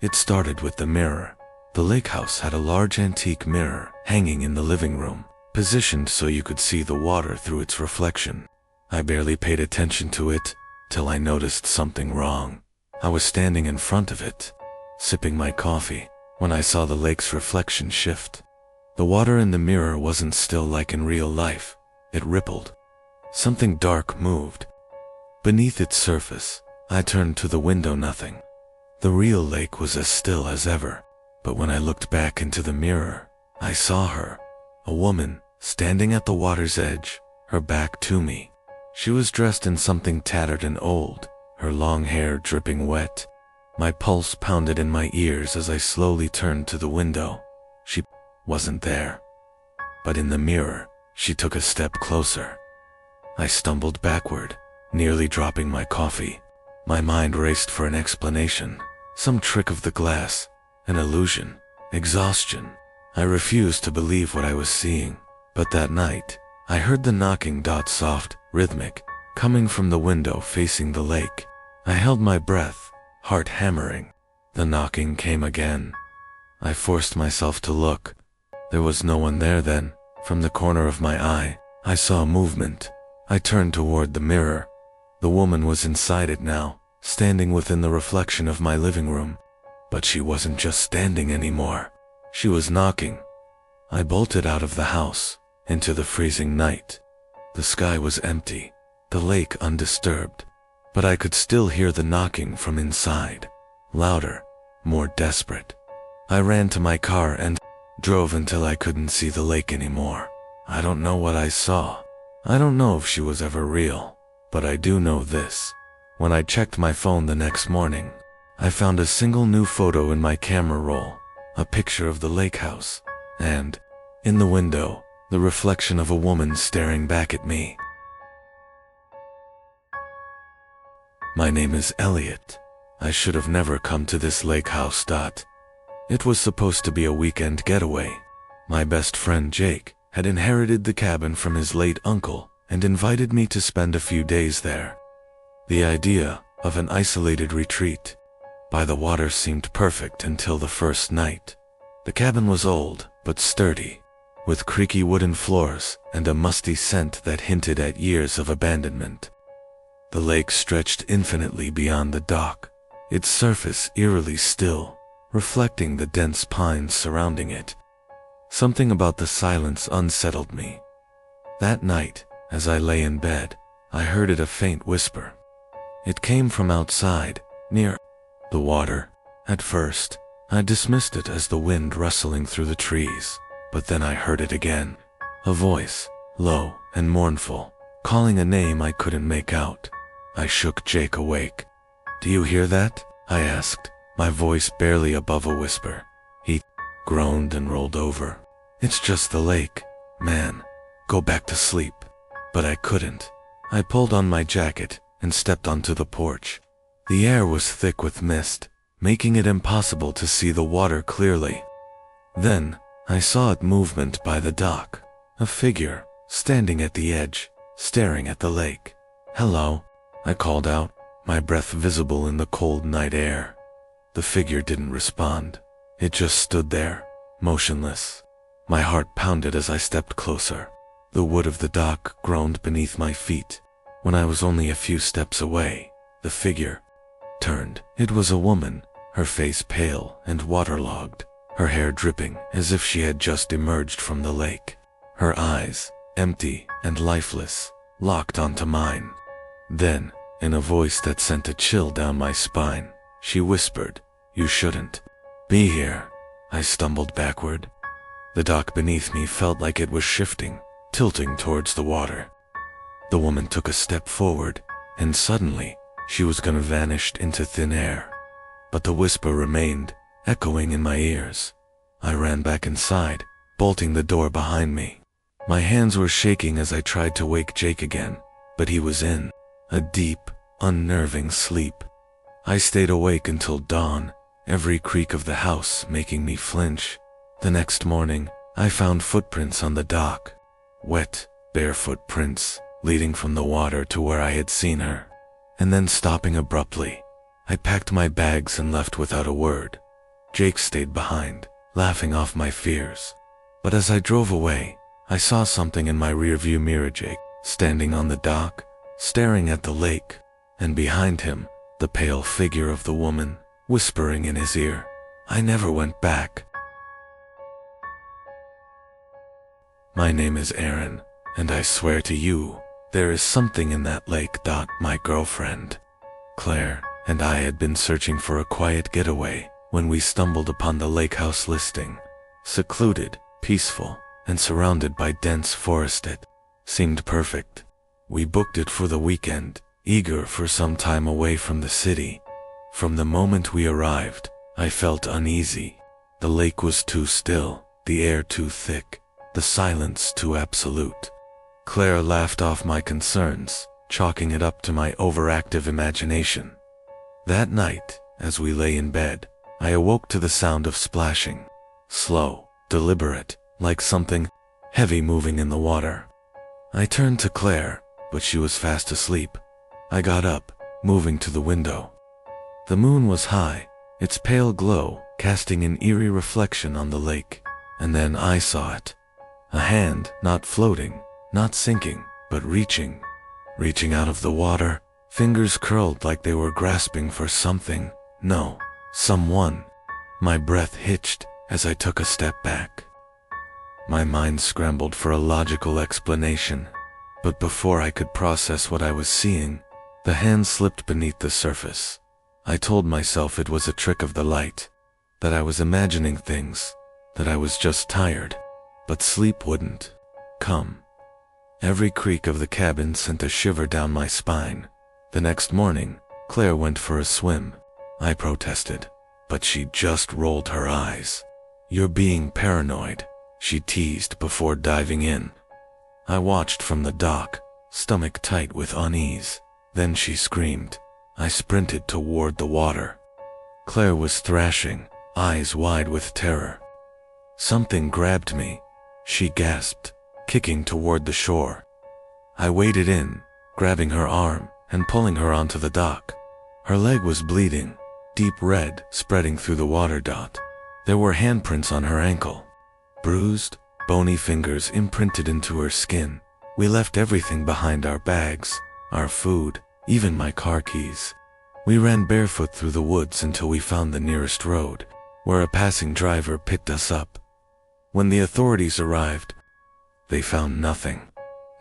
It started with the mirror. The lake house had a large antique mirror hanging in the living room, positioned so you could see the water through its reflection. I barely paid attention to it till I noticed something wrong. I was standing in front of it, sipping my coffee, when I saw the lake's reflection shift. The water in the mirror wasn't still like in real life. It rippled. Something dark moved. Beneath its surface, I turned to the window. Nothing. The real lake was as still as ever. But when I looked back into the mirror, I saw her, a woman, standing at the water's edge, her back to me. She was dressed in something tattered and old, her long hair dripping wet. My pulse pounded in my ears as I slowly turned to the window. She wasn't there. But in the mirror, she took a step closer. I stumbled backward, nearly dropping my coffee. My mind raced for an explanation. Some trick of the glass, an illusion, exhaustion. I refused to believe what I was seeing. But that night, I heard the knocking, soft, rhythmic, coming from the window facing the lake. I held my breath, heart hammering. The knocking came again. I forced myself to look. There was no one there then. From the corner of my eye, I saw movement. I turned toward the mirror. The woman was inside it now, standing within the reflection of my living room. But she wasn't just standing anymore. She was knocking. I bolted out of the house, into the freezing night. The sky was empty, the lake undisturbed, but I could still hear the knocking from inside, louder, more desperate. I ran to my car and drove until I couldn't see the lake anymore. I don't know what I saw. I don't know if she was ever real, but I do know this. When I checked my phone the next morning, I found a single new photo in my camera roll, a picture of the lake house, and, in the window, the reflection of a woman staring back at me. My name is Elliot. I should have never come to this lake house. It was supposed to be a weekend getaway. My best friend Jake had inherited the cabin from his late uncle and invited me to spend a few days there. The idea of an isolated retreat by the water seemed perfect until the first night. The cabin was old but sturdy, with creaky wooden floors and a musty scent that hinted at years of abandonment. The lake stretched infinitely beyond the dock, its surface eerily still, reflecting the dense pines surrounding it. Something about the silence unsettled me. That night, as I lay in bed, I heard a faint whisper. It came from outside, near the water. At first, I dismissed it as the wind rustling through the trees, but then I heard it again. A voice, low and mournful, calling a name I couldn't make out. I shook Jake awake. "Do you hear that?" I asked, my voice barely above a whisper. He groaned and rolled over. "It's just the lake, man. Go back to sleep." But I couldn't. I pulled on my jacket and stepped onto the porch. The air was thick with mist, making it impossible to see the water clearly. Then, I saw a movement by the dock. A figure, standing at the edge, staring at the lake. "Hello," I called out, my breath visible in the cold night air. The figure didn't respond. It just stood there, motionless. My heart pounded as I stepped closer. The wood of the dock groaned beneath my feet. When I was only a few steps away, the figure turned. It was a woman, her face pale and waterlogged, her hair dripping as if she had just emerged from the lake. Her eyes, empty and lifeless, locked onto mine. Then, in a voice that sent a chill down my spine, she whispered, "You shouldn't be here." I stumbled backward. The dock beneath me felt like it was shifting, tilting towards the water. The woman took a step forward, and suddenly, she was gonna vanish into thin air. But the whisper remained, echoing in my ears. I ran back inside, bolting the door behind me. My hands were shaking as I tried to wake Jake again, but he was in a deep, unnerving sleep. I stayed awake until dawn, every creak of the house making me flinch. The next morning, I found footprints on the dock. Wet, barefoot prints, leading from the water to where I had seen her. And then stopping abruptly, I packed my bags and left without a word. Jake stayed behind, laughing off my fears. But as I drove away, I saw something in my rearview mirror. Jake, standing on the dock, staring at the lake, and behind him, the pale figure of the woman, whispering in his ear. I never went back. My name is Aaron, and I swear to you, there is something in that lake. My girlfriend, Claire, and I had been searching for a quiet getaway when we stumbled upon the lake house listing. Secluded, peaceful, and surrounded by dense forest. It seemed perfect. We booked it for the weekend, eager for some time away from the city. From the moment we arrived, I felt uneasy. The lake was too still, the air too thick, the silence too absolute. Claire laughed off my concerns, chalking it up to my overactive imagination. That night, as we lay in bed, I awoke to the sound of splashing. Slow, deliberate, like something heavy moving in the water. I turned to Claire, but she was fast asleep. I got up, moving to the window. The moon was high, its pale glow casting an eerie reflection on the lake. And then I saw it. A hand, not floating, not sinking, but reaching. reaching out of the water, fingers curled like they were grasping for something. No, someone. My breath hitched as I took a step back. My mind scrambled for a logical explanation, but before I could process what I was seeing, the hand slipped beneath the surface. I told myself it was a trick of the light, that I was imagining things, that I was just tired, but sleep wouldn't come. Every creak of the cabin sent a shiver down my spine. The next morning, Claire went for a swim. I protested, but she just rolled her eyes. "You're being paranoid," she teased before diving in. I watched from the dock, stomach tight with unease. Then she screamed. I sprinted toward the water. Claire was thrashing, eyes wide with terror. "Something grabbed me," she gasped, kicking toward the shore. I waded in, grabbing her arm and pulling her onto the dock. Her leg was bleeding, deep red spreading through the water dot. There were handprints on her ankle. Bruised, bony fingers imprinted into her skin. We left everything behind: our bags, our food, even my car keys. We ran barefoot through the woods until we found the nearest road, where a passing driver picked us up. When the authorities arrived, they found nothing.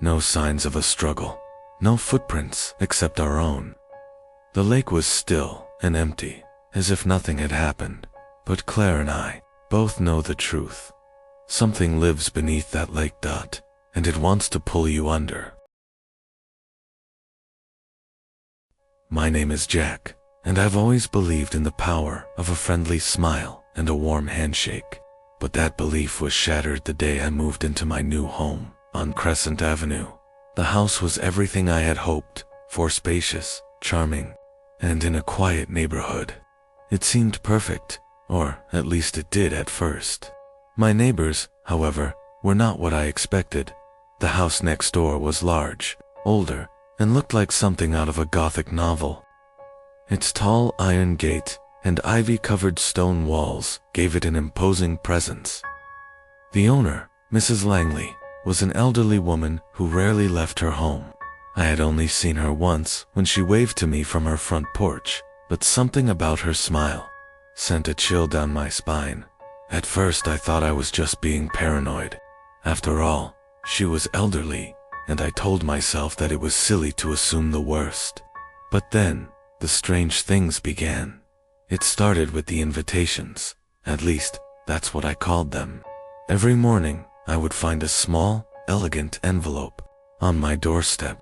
No signs of a struggle. No footprints except our own. The lake was still and empty, as if nothing had happened. But Claire and I both know the truth. Something lives beneath that lake dot, and it wants to pull you under. My name is Jack, and I've always believed in the power of a friendly smile and a warm handshake. But that belief was shattered the day I moved into my new home on Crescent Avenue. The house was everything I had hoped for: spacious, charming, and in a quiet neighborhood. It seemed perfect, or at least it did at first. My neighbors, however, were not what I expected. The house next door was large, older, and looked like something out of a Gothic novel. Its tall iron gate and ivy-covered stone walls gave it an imposing presence. The owner, Mrs. Langley, was an elderly woman who rarely left her home. I had only seen her once when she waved to me from her front porch, but something about her smile sent a chill down my spine. At first I thought I was just being paranoid. After all, she was elderly, and I told myself that it was silly to assume the worst. But then, the strange things began. It started with the invitations. At least, that's what I called them. Every morning, I would find a small, elegant envelope on my doorstep.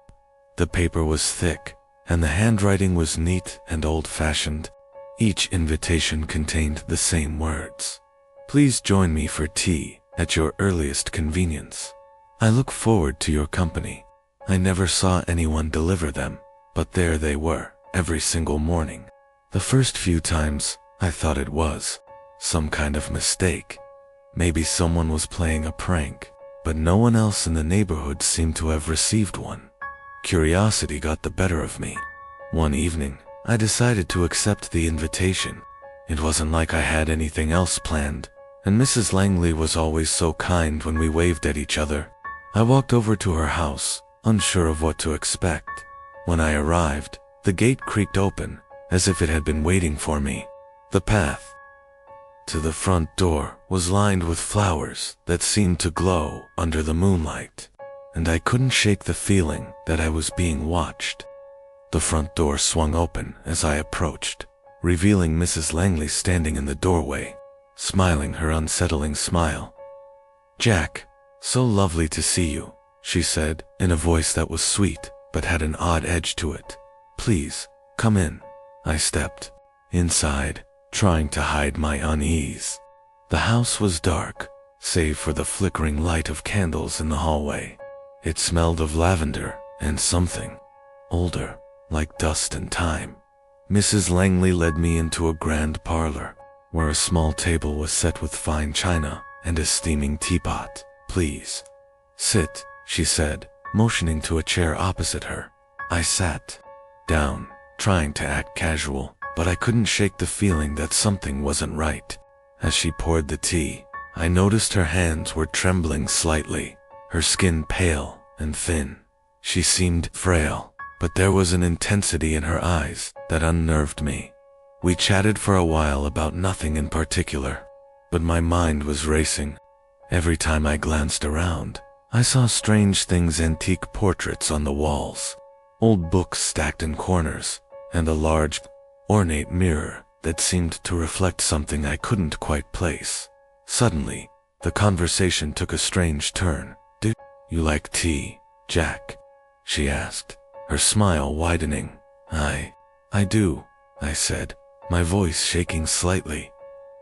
The paper was thick, and the handwriting was neat and old-fashioned. Each invitation contained the same words: "Please join me for tea at your earliest convenience. I look forward to your company." I never saw anyone deliver them, but there they were, every single morning. The first few times, I thought it was some kind of mistake. Maybe someone was playing a prank, but no one else in the neighborhood seemed to have received one. Curiosity got the better of me. One evening, I decided to accept the invitation. It wasn't like I had anything else planned, and Mrs. Langley was always so kind when we waved at each other. I walked over to her house, unsure of what to expect. When I arrived, the gate creaked open, as if it had been waiting for me. The path to the front door was lined with flowers that seemed to glow under the moonlight, and I couldn't shake the feeling that I was being watched. The front door swung open as I approached, revealing Mrs. Langley standing in the doorway, smiling her unsettling smile. "Jack, so lovely to see you," she said, in a voice that was sweet but had an odd edge to it. "Please, come in." I stepped inside, trying to hide my unease. The house was dark, save for the flickering light of candles in the hallway. It smelled of lavender and something older, like dust and time. Mrs. Langley led me into a grand parlor, where a small table was set with fine china and a steaming teapot. "Please, sit," she said, motioning to a chair opposite her. I sat down, trying to act casual, but I couldn't shake the feeling that something wasn't right. As she poured the tea, I noticed her hands were trembling slightly, her skin pale and thin. She seemed frail, but there was an intensity in her eyes that unnerved me. We chatted for a while about nothing in particular, but my mind was racing. Every time I glanced around, I saw strange things, antique portraits on the walls, old books stacked in corners, and a large, ornate mirror that seemed to reflect something I couldn't quite place. Suddenly, the conversation took a strange turn. "Do you like tea, Jack?" she asked, her smile widening. I do," I said, my voice shaking slightly.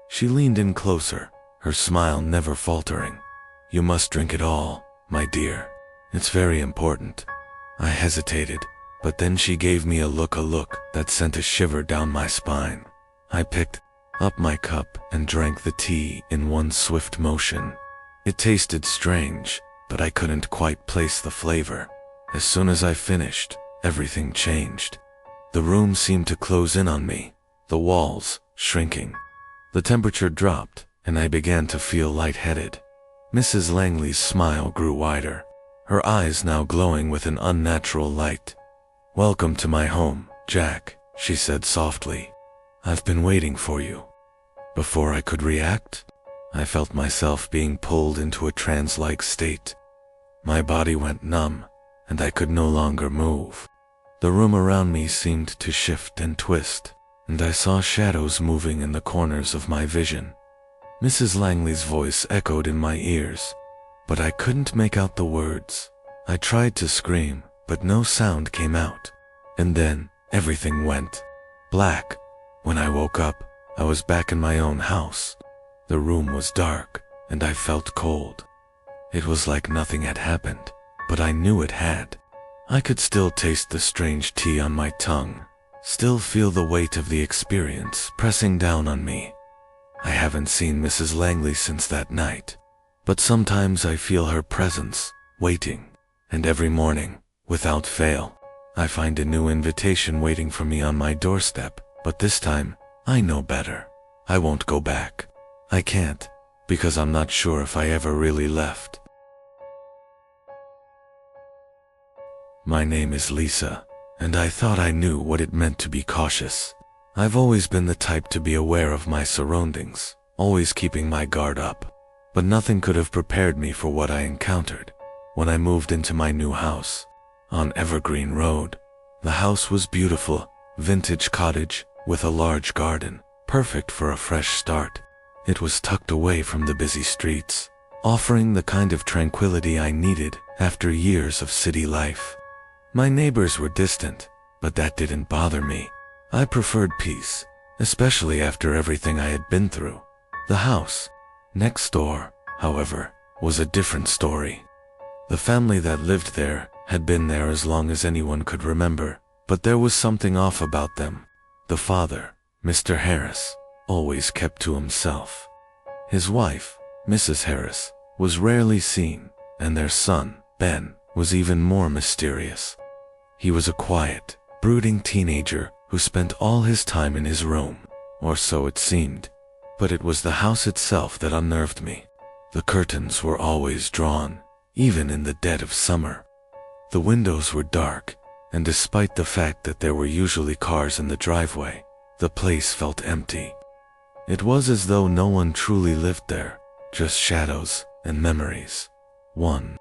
She leaned in closer, her smile never faltering. "You must drink it all, my dear. It's very important." I hesitated, but then she gave me a look that sent a shiver down my spine. I picked up my cup and drank the tea in one swift motion. It tasted strange, but I couldn't quite place the flavor. As soon as I finished, everything changed. The room seemed to close in on me, the walls shrinking. The temperature dropped, and I began to feel lightheaded. Mrs. Langley's smile grew wider, her eyes now glowing with an unnatural light. "Welcome to my home, Jack," she said softly. "I've been waiting for you." Before I could react, I felt myself being pulled into a trance-like state. My body went numb, and I could no longer move. The room around me seemed to shift and twist, and I saw shadows moving in the corners of my vision. Mrs. Langley's voice echoed in my ears, but I couldn't make out the words. I tried to scream, but no sound came out. And then, everything went black. When I woke up, I was back in my own house. The room was dark, and I felt cold. It was like nothing had happened, but I knew it had. I could still taste the strange tea on my tongue, still feel the weight of the experience pressing down on me. I haven't seen Mrs. Langley since that night, but sometimes I feel her presence, waiting, and every morning, without fail, I find a new invitation waiting for me on my doorstep, but this time, I know better. I won't go back. I can't, because I'm not sure if I ever really left. My name is Lisa, and I thought I knew what it meant to be cautious. I've always been the type to be aware of my surroundings, always keeping my guard up, but nothing could have prepared me for what I encountered when I moved into my new house on Evergreen Road. The house was beautiful, vintage cottage with a large garden, perfect for a fresh start. It was tucked away from the busy streets, offering the kind of tranquility I needed after years of city life. My neighbors were distant, but that didn't bother me. I preferred peace, especially after everything I had been through. The house next door, however, was a different story. The family that lived there had been there as long as anyone could remember, but there was something off about them. The father, Mr. Harris, always kept to himself. His wife, Mrs. Harris, was rarely seen, and their son, Ben, was even more mysterious. He was a quiet, brooding teenager who spent all his time in his room, or so it seemed. But it was the house itself that unnerved me. The curtains were always drawn, even in the dead of summer. The windows were dark, and despite the fact that there were usually cars in the driveway, the place felt empty. It was as though no one truly lived there, just shadows and memories. One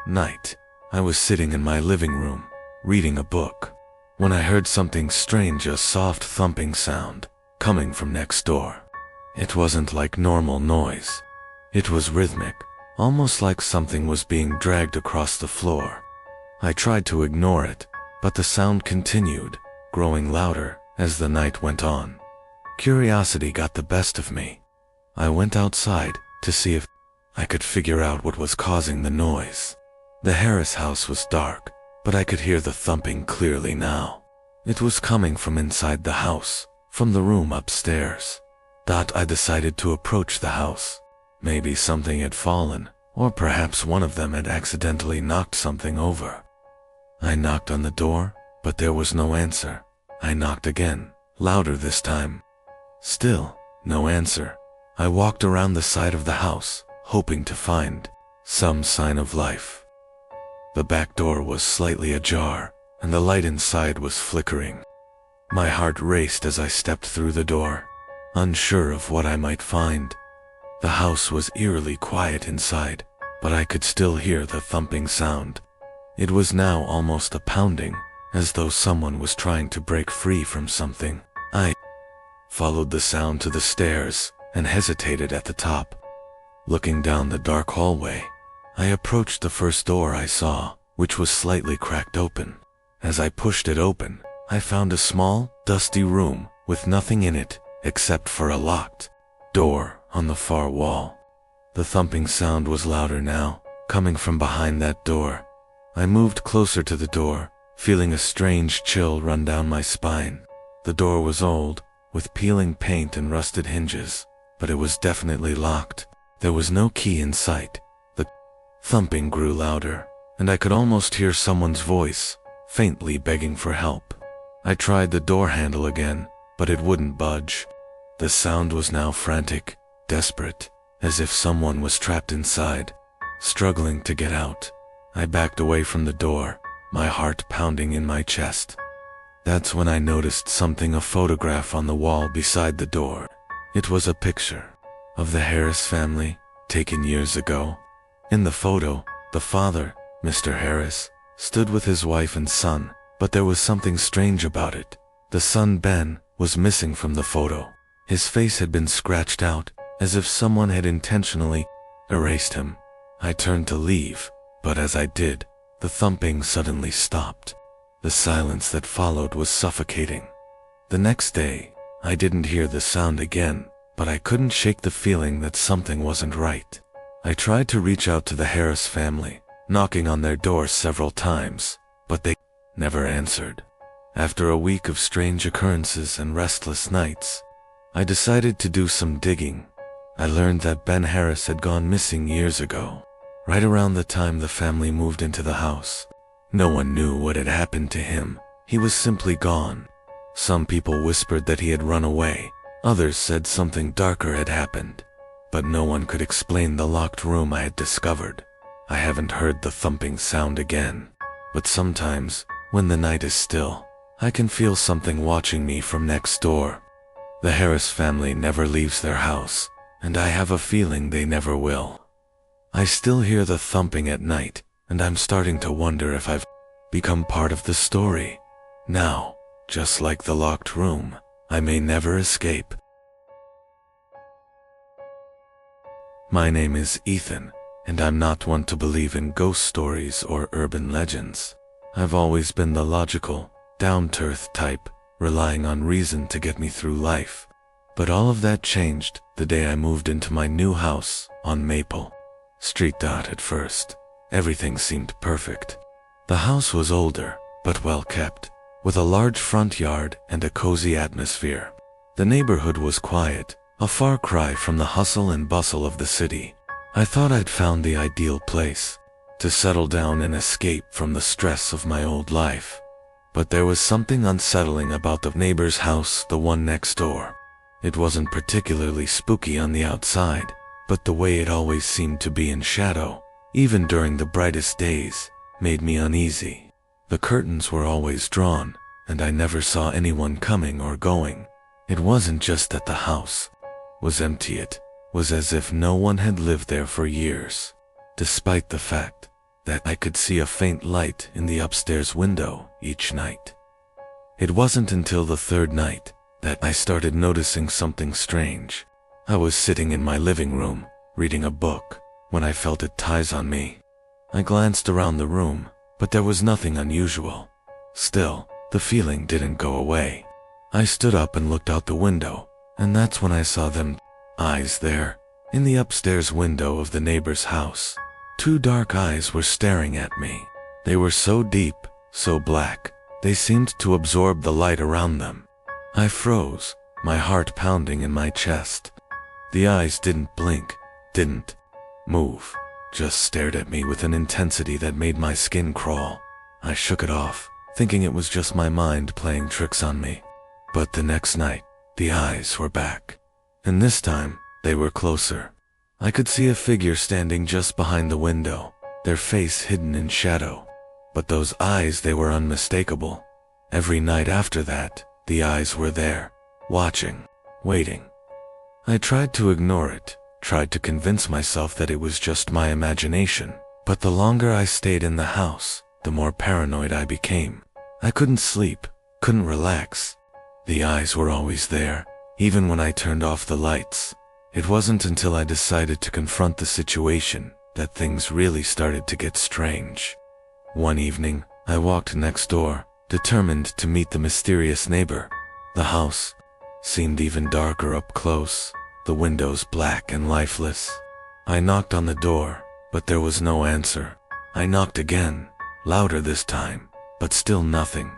night, I was sitting in my living room, reading a book, when I heard something strange, a soft thumping sound, coming from next door. It wasn't like normal noise. It was rhythmic, almost like something was being dragged across the floor. I tried to ignore it, but the sound continued, growing louder as the night went on. Curiosity got the best of me. I went outside to see if I could figure out what was causing the noise. The Harris house was dark, but I could hear the thumping clearly now. It was coming from inside the house, from the room upstairs. I decided to approach the house. Maybe something had fallen, or perhaps one of them had accidentally knocked something over. I knocked on the door, but there was no answer. I knocked again, louder this time. Still, no answer. I walked around the side of the house, hoping to find some sign of life. The back door was slightly ajar, and the light inside was flickering. My heart raced as I stepped through the door, unsure of what I might find. The house was eerily quiet inside, but I could still hear the thumping sound. It was now almost a pounding, as though someone was trying to break free from something. I followed the sound to the stairs and hesitated at the top. Looking down the dark hallway, I approached the first door I saw, which was slightly cracked open. As I pushed it open, I found a small, dusty room with nothing in it except for a locked door on the far wall. The thumping sound was louder now, coming from behind that door. I moved closer to the door, feeling a strange chill run down my spine. The door was old, with peeling paint and rusted hinges, but it was definitely locked. There was no key in sight. The thumping grew louder, and I could almost hear someone's voice, faintly begging for help. I tried the door handle again, but it wouldn't budge. The sound was now frantic, desperate, as if someone was trapped inside, struggling to get out. I backed away from the door, my heart pounding in my chest. That's when I noticed something, a photograph on the wall beside the door. It was a picture of the Harris family, taken years ago. In the photo, the father, Mr. Harris, stood with his wife and son, but there was something strange about it. The son, Ben, was missing from the photo. His face had been scratched out, as if someone had intentionally erased him. I turned to leave, but as I did, the thumping suddenly stopped. The silence that followed was suffocating. The next day, I didn't hear the sound again, but I couldn't shake the feeling that something wasn't right. I tried to reach out to the Harris family, knocking on their door several times, but they never answered. After a week of strange occurrences and restless nights, I decided to do some digging. I learned that Ben Harris had gone missing years ago, right around the time the family moved into the house. No one knew what had happened to him. He was simply gone. Some people whispered that he had run away. Others said something darker had happened. But no one could explain the locked room I had discovered. I haven't heard the thumping sound again. But sometimes, when the night is still, I can feel something watching me from next door. The Harris family never leaves their house, and I have a feeling they never will. I still hear the thumping at night, and I'm starting to wonder if I've become part of the story. Now, just like the locked room, I may never escape. My name is Ethan, and I'm not one to believe in ghost stories or urban legends. I've always been the logical, down-to-earth type, relying on reason to get me through life. But all of that changed the day I moved into my new house on Maple Street. At first, everything seemed perfect. The house was older, but well kept, with a large front yard and a cozy atmosphere. The neighborhood was quiet, a far cry from the hustle and bustle of the city. I thought I'd found the ideal place to settle down and escape from the stress of my old life. But there was something unsettling about the neighbor's house, the one next door. It wasn't particularly spooky on the outside, but the way it always seemed to be in shadow, even during the brightest days, made me uneasy. The curtains were always drawn, and I never saw anyone coming or going. It wasn't just that the house was empty, it was as if no one had lived there for years, despite the fact that I could see a faint light in the upstairs window each night. It wasn't until the third night that I started noticing something strange. I was sitting in my living room, reading a book, when I felt it ties on me. I glanced around the room, but there was nothing unusual. Still, the feeling didn't go away. I stood up and looked out the window, and that's when I saw them eyes there, in the upstairs window of the neighbor's house. Two dark eyes were staring at me. They were so deep, so black, they seemed to absorb the light around them. I froze, my heart pounding in my chest. The eyes didn't blink, didn't move, just stared at me with an intensity that made my skin crawl. I shook it off, thinking it was just my mind playing tricks on me. But the next night, the eyes were back. And this time, they were closer. I could see a figure standing just behind the window, their face hidden in shadow. But those eyes, they were unmistakable. Every night after that, the eyes were there, watching, waiting. I tried to ignore it, tried to convince myself that it was just my imagination, but the longer I stayed in the house, the more paranoid I became. I couldn't sleep, couldn't relax. The eyes were always there, even when I turned off the lights. It wasn't until I decided to confront the situation that things really started to get strange. One evening, I walked next door, determined to meet the mysterious neighbor. The house seemed even darker up close, the windows black and lifeless. I knocked on the door, but there was no answer. I knocked again, louder this time, but still nothing.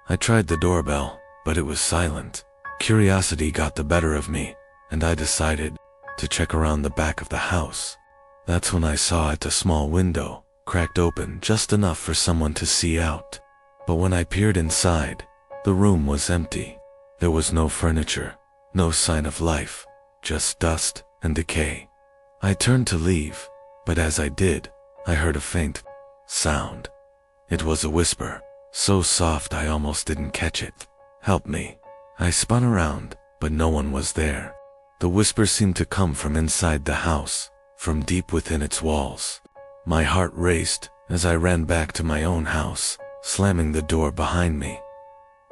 I tried the doorbell, but it was silent. Curiosity got the better of me, and I decided to check around the back of the house. That's when I saw it, a small window, cracked open just enough for someone to see out. But when I peered inside, the room was empty. There was no furniture, no sign of life, just dust and decay. I turned to leave, but as I did, I heard a faint sound. It was a whisper, so soft I almost didn't catch it. "Help me." I spun around, but no one was there. The whisper seemed to come from inside the house, from deep within its walls. My heart raced as I ran back to my own house, slamming the door behind me.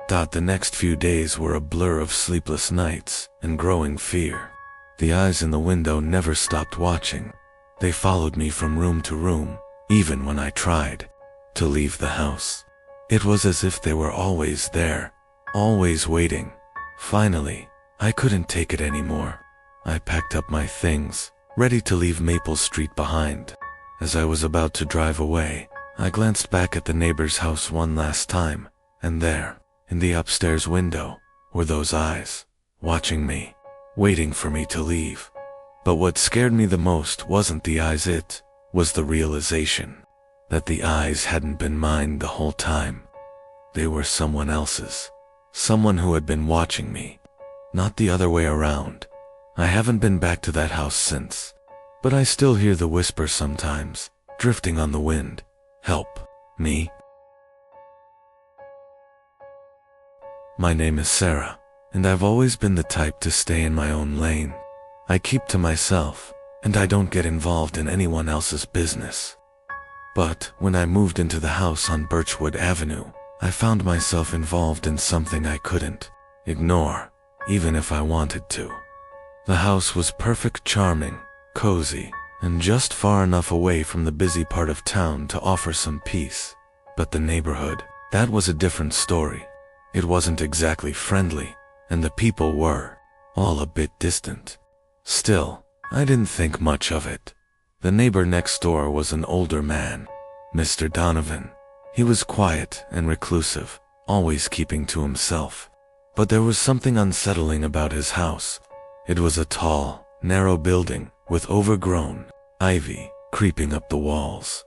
The next few days were a blur of sleepless nights and growing fear. The eyes in the window never stopped watching. They followed me from room to room, even when I tried to leave the house. It was as if they were always there, always waiting. Finally, I couldn't take it anymore. I packed up my things, ready to leave Maple Street behind. As I was about to drive away, I glanced back at the neighbor's house one last time, and there, in the upstairs window, were those eyes, watching me, waiting for me to leave. But what scared me the most wasn't the eyes, it was the realization that the eyes hadn't been mine the whole time. They were someone else's, someone who had been watching me, not the other way around. I haven't been back to that house since, but I still hear the whisper sometimes, drifting on the wind. Help me. My name is Sarah, and I've always been the type to stay in my own lane. I keep to myself, and I don't get involved in anyone else's business. But when I moved into the house on Birchwood Avenue, I found myself involved in something I couldn't ignore, even if I wanted to. The house was perfect, charming, cozy, and just far enough away from the busy part of town to offer some peace. But the neighborhood, that was a different story. It wasn't exactly friendly, and the people were all a bit distant. Still, I didn't think much of it. The neighbor next door was an older man, Mr. Donovan. He was quiet and reclusive, always keeping to himself. But there was something unsettling about his house. It was a tall, narrow building with overgrown ivy creeping up the walls.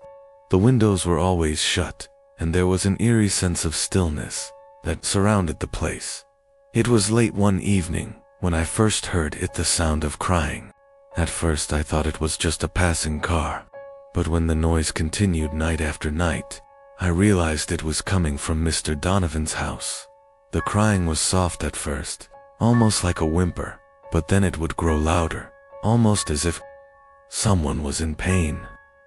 The windows were always shut, and there was an eerie sense of stillness that surrounded the place. It was late one evening when I first heard the sound of crying. At first I thought it was just a passing car, but when the noise continued night after night, I realized it was coming from Mr. Donovan's house. The crying was soft at first, almost like a whimper, but then it would grow louder, almost as if someone was in pain.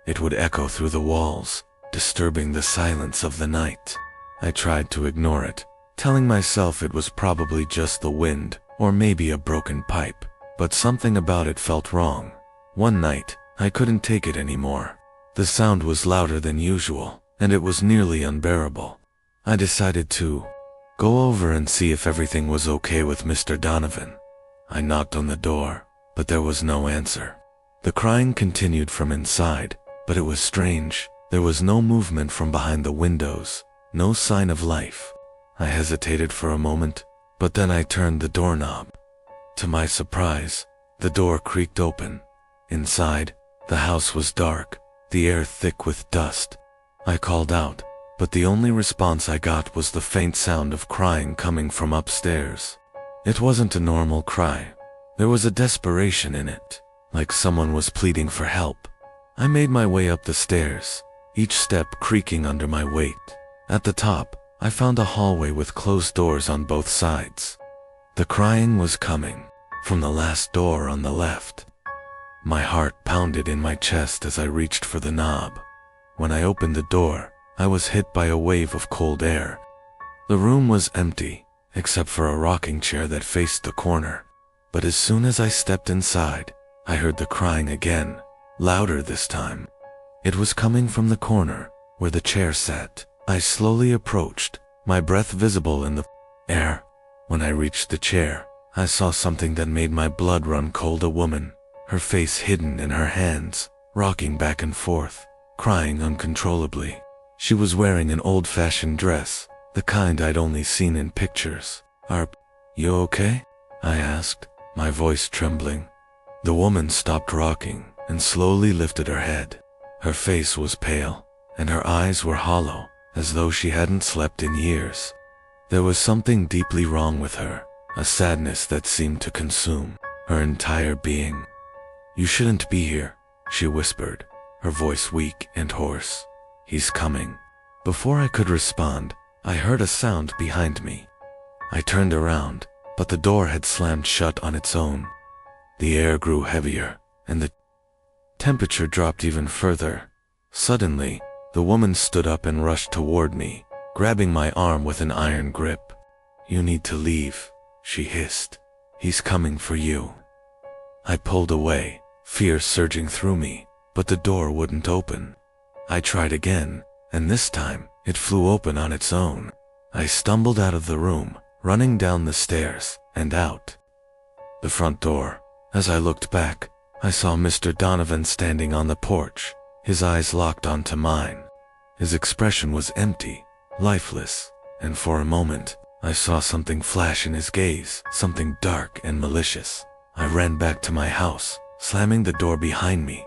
It would echo through the walls, disturbing the silence of the night. I tried to ignore it, telling myself it was probably just the wind or maybe a broken pipe, but something about it felt wrong. One night, I couldn't take it anymore. The sound was louder than usual, and it was nearly unbearable. I decided to go over and see if everything was okay with Mr. Donovan. I knocked on the door, but there was no answer. The crying continued from inside, but it was strange. There was no movement from behind the windows, no sign of life. I hesitated for a moment, but then I turned the doorknob. To my surprise, the door creaked open. Inside, the house was dark, the air thick with dust. I called out, but the only response I got was the faint sound of crying coming from upstairs. It wasn't a normal cry. There was a desperation in it, like someone was pleading for help. I made my way up the stairs, each step creaking under my weight. At the top, I found a hallway with closed doors on both sides. The crying was coming from the last door on the left. My heart pounded in my chest as I reached for the knob. When I opened the door, I was hit by a wave of cold air. The room was empty, except for a rocking chair that faced the corner. But as soon as I stepped inside, I heard the crying again, louder this time. It was coming from the corner, where the chair sat. I slowly approached, my breath visible in the air. When I reached the chair, I saw something that made my blood run cold. A woman, her face hidden in her hands, rocking back and forth, crying uncontrollably. She was wearing an old-fashioned dress, the kind I'd only seen in pictures. "Are you okay?" I asked, my voice trembling. The woman stopped rocking and slowly lifted her head. Her face was pale, and her eyes were hollow, as though she hadn't slept in years. There was something deeply wrong with her, a sadness that seemed to consume her entire being. "You shouldn't be here," she whispered, her voice weak and hoarse. "He's coming." Before I could respond, I heard a sound behind me. I turned around, but the door had slammed shut on its own. The air grew heavier, and the temperature dropped even further. Suddenly, the woman stood up and rushed toward me, grabbing my arm with an iron grip. "You need to leave," she hissed. "He's coming for you." I pulled away, fear surging through me, but the door wouldn't open. I tried again, and this time, it flew open on its own. I stumbled out of the room, running down the stairs, and out the front door. As I looked back, I saw Mr. Donovan standing on the porch, his eyes locked onto mine. His expression was empty, lifeless, and for a moment, I saw something flash in his gaze, something dark and malicious. I ran back to my house, slamming the door behind me.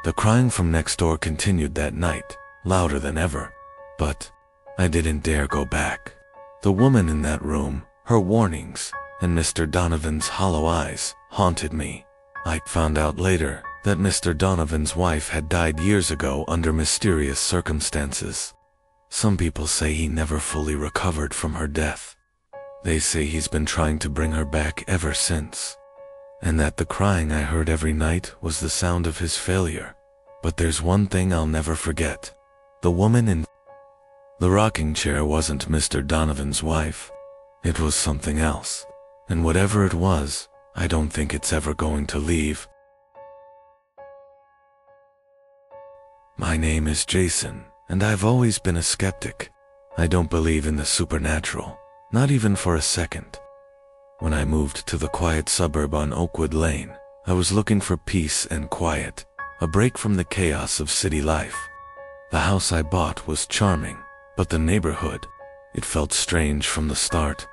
The crying from next door continued that night, louder than ever, but I didn't dare go back. The woman in that room, her warnings, and Mr. Donovan's hollow eyes haunted me. I found out later that Mr. Donovan's wife had died years ago under mysterious circumstances. Some people say he never fully recovered from her death. They say he's been trying to bring her back ever since, and that the crying I heard every night was the sound of his failure. But there's one thing I'll never forget. The woman in the rocking chair wasn't Mr. Donovan's wife. It was something else. And whatever it was, I don't think it's ever going to leave. My name is Jason, and I've always been a skeptic. I don't believe in the supernatural, not even for a second. When I moved to the quiet suburb on Oakwood Lane, I was looking for peace and quiet, a break from the chaos of city life. The house I bought was charming, but the neighborhood, it felt strange from the start.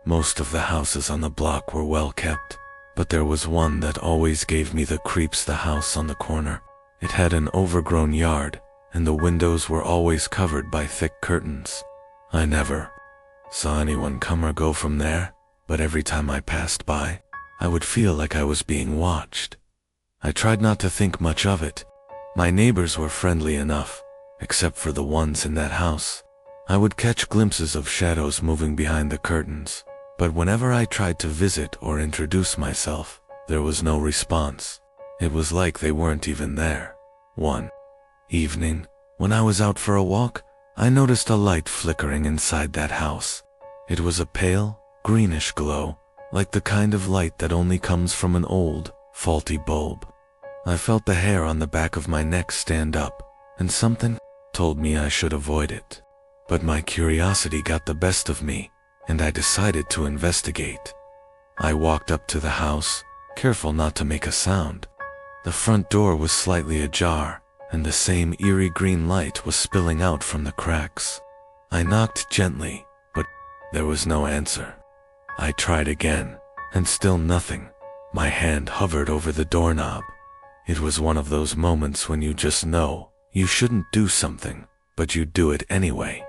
Most of the houses on the block were well kept, but there was one that always gave me the creeps. The house on the corner. It had an overgrown yard, and the windows were always covered by thick curtains. I never saw anyone come or go from there, but every time I passed by, I would feel like I was being watched. I tried not to think much of it. My neighbors were friendly enough, except for the ones in that house. I would catch glimpses of shadows moving behind the curtains, but whenever I tried to visit or introduce myself, there was no response. It was like they weren't even there. One evening, when I was out for a walk, I noticed a light flickering inside that house. It was a pale, greenish glow, like the kind of light that only comes from an old, faulty bulb. I felt the hair on the back of my neck stand up, and something told me I should avoid it. But my curiosity got the best of me, and I decided to investigate. I walked up to the house, careful not to make a sound. The front door was slightly ajar, and the same eerie green light was spilling out from the cracks. I knocked gently, but there was no answer. I tried again, and still nothing. My hand hovered over the doorknob. It was one of those moments when you just know you shouldn't do something, but you do it anyway.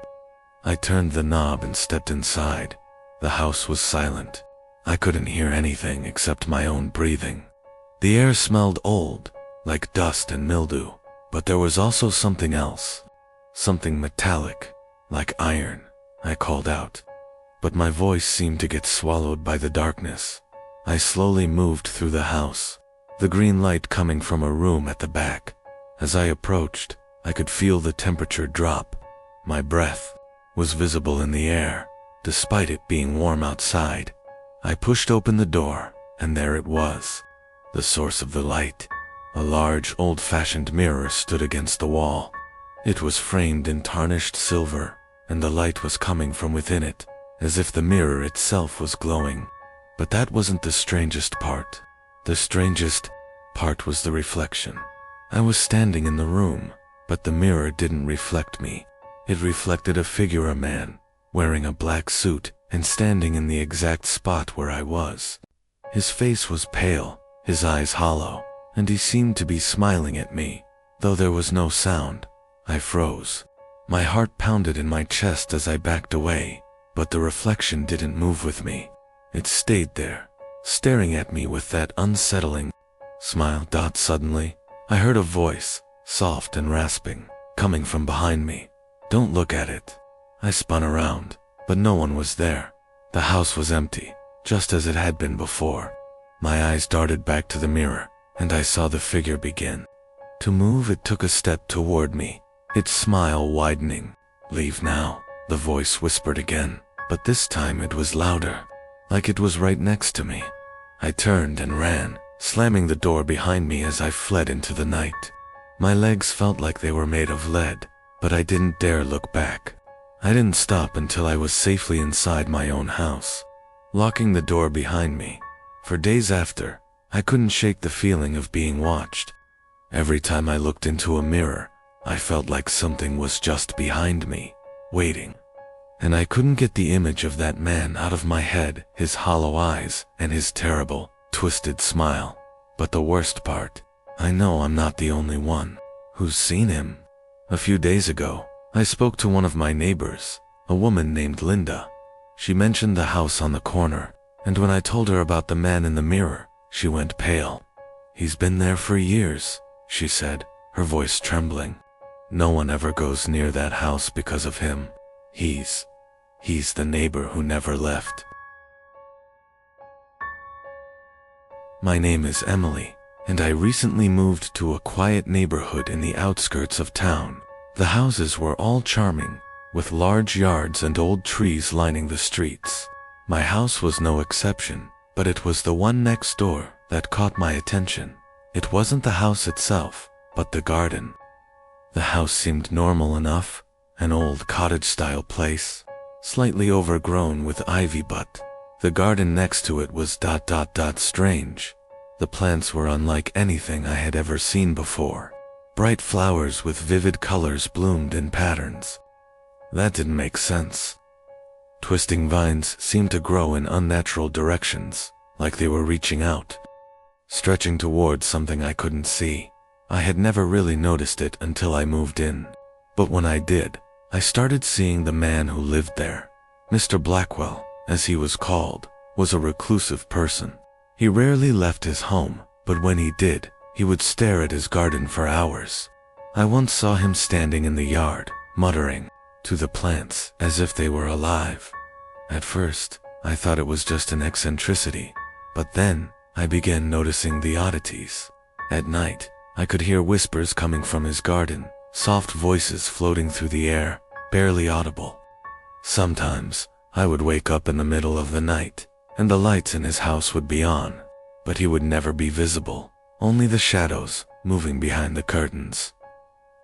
I turned the knob and stepped inside. The house was silent. I couldn't hear anything except my own breathing. The air smelled old, like dust and mildew, but there was also something else. Something metallic, like iron, I called out. But my voice seemed to get swallowed by the darkness. I slowly moved through the house, the green light coming from a room at the back. As I approached, I could feel the temperature drop. My breath was visible in the air, despite it being warm outside. I pushed open the door, and there it was, the source of the light. A large, old-fashioned mirror stood against the wall. It was framed in tarnished silver, and the light was coming from within it, as if the mirror itself was glowing. But that wasn't the strangest part. The strangest part was the reflection. I was standing in the room, but the mirror didn't reflect me. It reflected a figure, a man, wearing a black suit and standing in the exact spot where I was. His face was pale, his eyes hollow, and he seemed to be smiling at me, though there was no sound. I froze. My heart pounded in my chest as I backed away, but the reflection didn't move with me. It stayed there, staring at me with that unsettling smile. Suddenly, I heard a voice, soft and rasping, coming from behind me. "Don't look at it." I spun around, but no one was there. The house was empty, just as it had been before. My eyes darted back to the mirror, and I saw the figure begin to move. It took a step toward me, its smile widening. "Leave now," the voice whispered again, but this time it was louder, like it was right next to me. I turned and ran, slamming the door behind me as I fled into the night. My legs felt like they were made of lead, but I didn't dare look back. I didn't stop until I was safely inside my own house, locking the door behind me. For days after, I couldn't shake the feeling of being watched. Every time I looked into a mirror, I felt like something was just behind me, waiting. And I couldn't get the image of that man out of my head, his hollow eyes and his terrible, twisted smile. But the worst part, I know I'm not the only one who's seen him. A few days ago, I spoke to one of my neighbors, a woman named Linda. She mentioned the house on the corner, and when I told her about the man in the mirror, she went pale. "He's been there for years," she said, her voice trembling. "No one ever goes near that house because of him. He's the neighbor who never left." My name is Emily, and I recently moved to a quiet neighborhood in the outskirts of town. The houses were all charming, with large yards and old trees lining the streets. My house was no exception, but it was the one next door that caught my attention. It wasn't the house itself, but the garden. The house seemed normal enough, an old cottage-style place, slightly overgrown with ivy, but the garden next to it was strange. The plants were unlike anything I had ever seen before. Bright flowers with vivid colors bloomed in patterns that didn't make sense. Twisting vines seemed to grow in unnatural directions, like they were reaching out, stretching towards something I couldn't see. I had never really noticed it until I moved in. But when I did, I started seeing the man who lived there. Mr. Blackwell, as he was called, was a reclusive person. He rarely left his home, but when he did, he would stare at his garden for hours. I once saw him standing in the yard, muttering to the plants as if they were alive. At first, I thought it was just an eccentricity, but then I began noticing the oddities. At night, I could hear whispers coming from his garden, soft voices floating through the air, barely audible. Sometimes, I would wake up in the middle of the night, and the lights in his house would be on, but he would never be visible, only the shadows moving behind the curtains.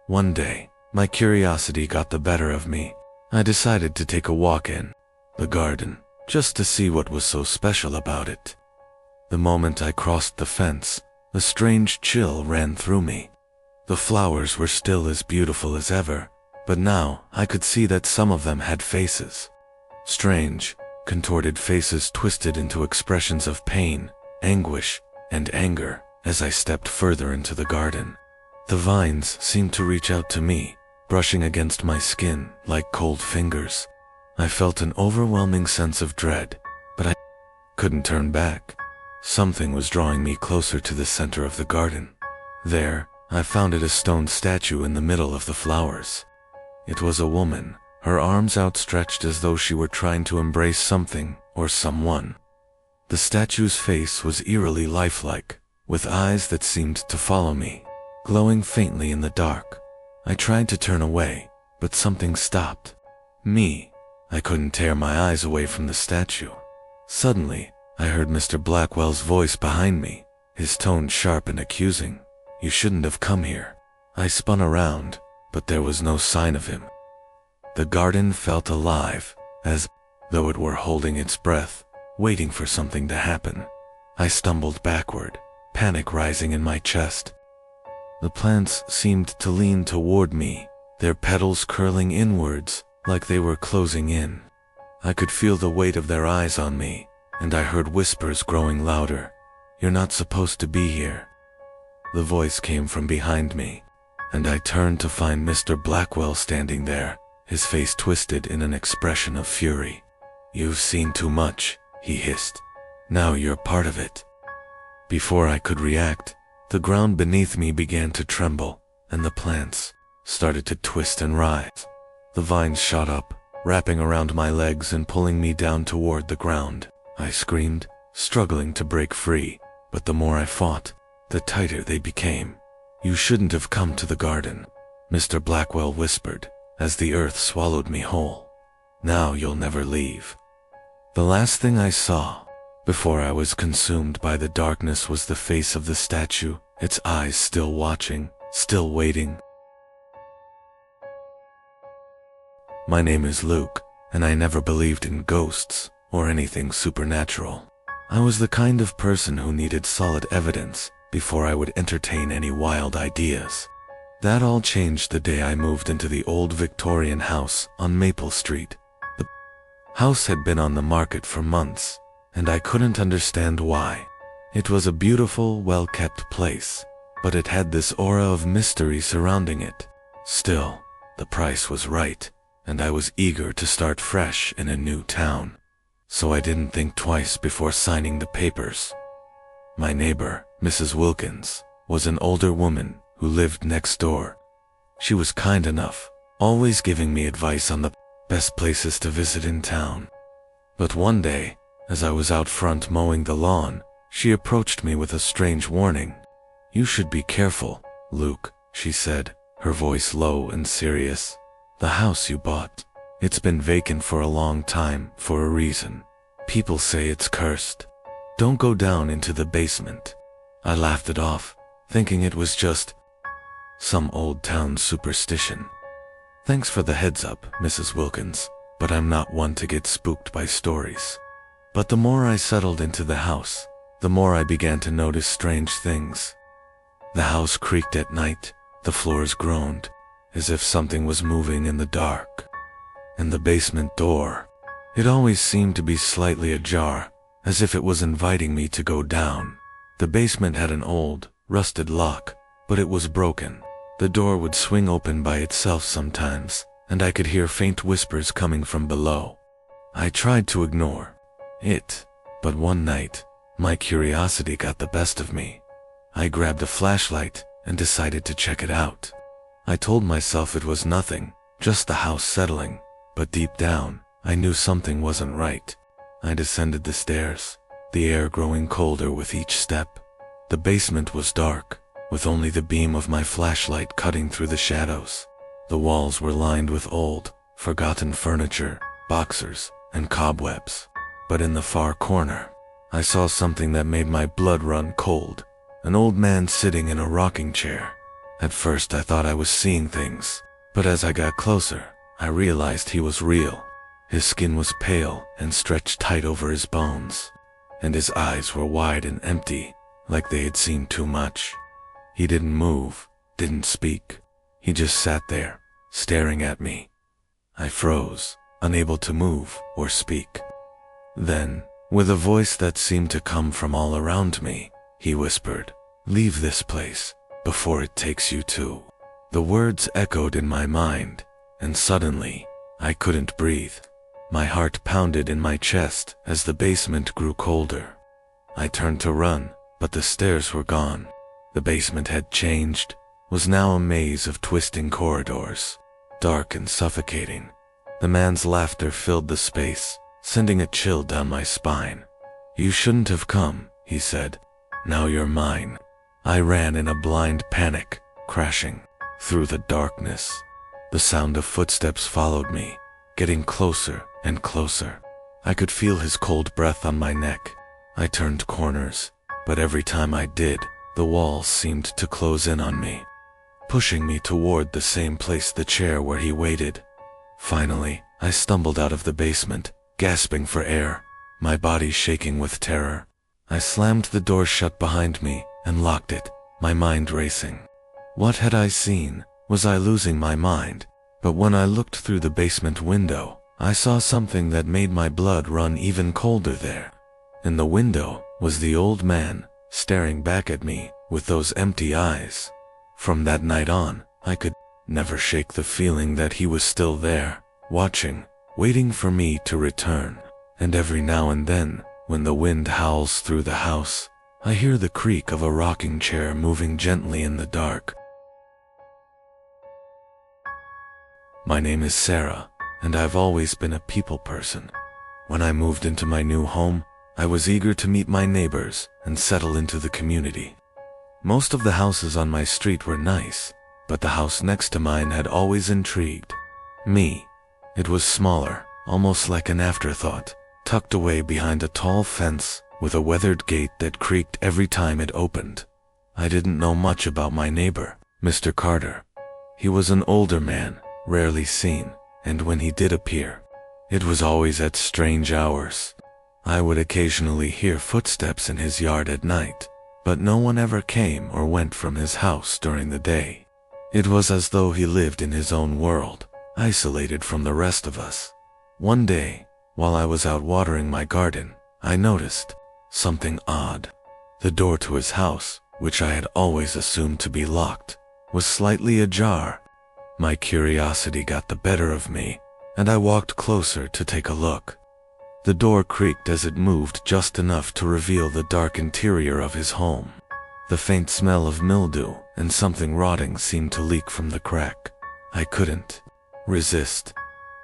One day, my curiosity got the better of me. I decided to take a walk in the garden, just to see what was so special about it. The moment I crossed the fence, a strange chill ran through me. The flowers were still as beautiful as ever, but now I could see that some of them had faces. Strange, contorted faces twisted into expressions of pain, anguish, and anger as I stepped further into the garden. The vines seemed to reach out to me, brushing against my skin like cold fingers. I felt an overwhelming sense of dread, but I couldn't turn back. Something was drawing me closer to the center of the garden. There, I found a stone statue in the middle of the flowers. It was a woman, her arms outstretched as though she were trying to embrace something or someone. The statue's face was eerily lifelike, with eyes that seemed to follow me, glowing faintly in the dark. I tried to turn away, but something stopped me. I couldn't tear my eyes away from the statue. Suddenly, I heard Mr. Blackwell's voice behind me, his tone sharp and accusing. "You shouldn't have come here." I spun around, but there was no sign of him. The garden felt alive, as though it were holding its breath, waiting for something to happen. I stumbled backward, panic rising in my chest. The plants seemed to lean toward me, their petals curling inwards like they were closing in. I could feel the weight of their eyes on me, and I heard whispers growing louder. "You're not supposed to be here." The voice came from behind me, and I turned to find Mr. Blackwell standing there, his face twisted in an expression of fury. "You've seen too much," he hissed. "Now you're part of it." Before I could react, the ground beneath me began to tremble, and the plants started to twist and rise. The vines shot up, wrapping around my legs and pulling me down toward the ground. I screamed, struggling to break free, but the more I fought, the tighter they became. "You shouldn't have come to the garden," Mr. Blackwell whispered, as the earth swallowed me whole. "Now you'll never leave." The last thing I saw, before I was consumed by the darkness, was the face of the statue, its eyes still watching, still waiting. My name is Luke, and I never believed in ghosts or anything supernatural. I was the kind of person who needed solid evidence before I would entertain any wild ideas. That all changed the day I moved into the old Victorian house on Maple Street. The house had been on the market for months, and I couldn't understand why. It was a beautiful, well-kept place, but it had this aura of mystery surrounding it. Still, the price was right, and I was eager to start fresh in a new town. So I didn't think twice before signing the papers. My neighbor, Mrs. Wilkins, was an older woman who lived next door. She was kind enough, always giving me advice on the best places to visit in town. But one day, as I was out front mowing the lawn, she approached me with a strange warning. "You should be careful, Luke," she said, her voice low and serious. "The house you bought, it's been vacant for a long time for a reason. People say it's cursed. Don't go down into the basement." I laughed it off, thinking it was just some old town superstition. "Thanks for the heads up, Mrs. Wilkins, but I'm not one to get spooked by stories." But the more I settled into the house, the more I began to notice strange things. The house creaked at night, the floors groaned, as if something was moving in the dark. And the basement door, it always seemed to be slightly ajar, as if it was inviting me to go down. The basement had an old, rusted lock, but it was broken. The door would swing open by itself sometimes, and I could hear faint whispers coming from below. I tried to ignore it, but one night, my curiosity got the best of me. I grabbed a flashlight and decided to check it out. I told myself it was nothing, just the house settling, but deep down, I knew something wasn't right. I descended the stairs, the air growing colder with each step. The basement was dark, with only the beam of my flashlight cutting through the shadows. The walls were lined with old, forgotten furniture, boxers, and cobwebs. But in the far corner, I saw something that made my blood run cold. An old man sitting in a rocking chair. At first I thought I was seeing things, but as I got closer, I realized he was real. His skin was pale and stretched tight over his bones, and his eyes were wide and empty, like they had seen too much. He didn't move, didn't speak. He just sat there, staring at me. I froze, unable to move or speak. Then, with a voice that seemed to come from all around me, he whispered, "Leave this place, before it takes you to." The words echoed in my mind, and suddenly, I couldn't breathe. My heart pounded in my chest as the basement grew colder. I turned to run, but the stairs were gone. The basement had changed, was now a maze of twisting corridors. dark and suffocating. The man's laughter filled the space, sending a chill down my spine. "You shouldn't have come," he said. "Now you're mine." I ran in a blind panic, crashing through the darkness. The sound of footsteps followed me, getting closer and closer. I could feel his cold breath on my neck. I turned corners, but every time I did, the walls seemed to close in on me, pushing me toward the same place, the chair where he waited. Finally, I stumbled out of the basement, gasping for air, my body shaking with terror. I slammed the door shut behind me and locked it, my mind racing. What had I seen? Was I losing my mind? But when I looked through the basement window, I saw something that made my blood run even colder there. In the window was the old man, staring back at me with those empty eyes. From that night on, I could never shake the feeling that he was still there, watching, waiting for me to return. And every now and then, when the wind howls through the house, I hear the creak of a rocking chair moving gently in the dark. My name is Sarah, and I've always been a people person. When I moved into my new home, I was eager to meet my neighbors and settle into the community. Most of the houses on my street were nice, but the house next to mine had always intrigued me. It was smaller, almost like an afterthought, tucked away behind a tall fence with a weathered gate that creaked every time it opened. I didn't know much about my neighbor, Mr. Carter. He was an older man, rarely seen, and when he did appear, it was always at strange hours. I would occasionally hear footsteps in his yard at night, but no one ever came or went from his house during the day. It was as though he lived in his own world, isolated from the rest of us. One day, while I was out watering my garden, I noticed something odd. The door to his house, which I had always assumed to be locked, was slightly ajar. My curiosity got the better of me, and I walked closer to take a look. The door creaked as it moved just enough to reveal the dark interior of his home. The faint smell of mildew and something rotting seemed to leak from the crack. I couldn't resist.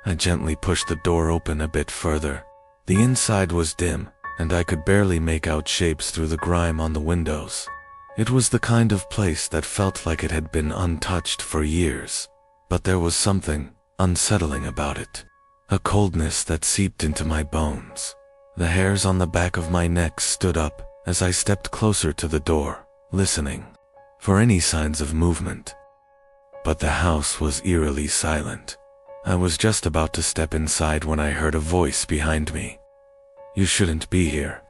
I gently pushed the door open a bit further. The inside was dim, and I could barely make out shapes through the grime on the windows. It was the kind of place that felt like it had been untouched for years. But there was something unsettling about it, a coldness that seeped into my bones. The hairs on the back of my neck stood up as I stepped closer to the door, listening for any signs of movement. But the house was eerily silent. I was just about to step inside when I heard a voice behind me. "You shouldn't be here."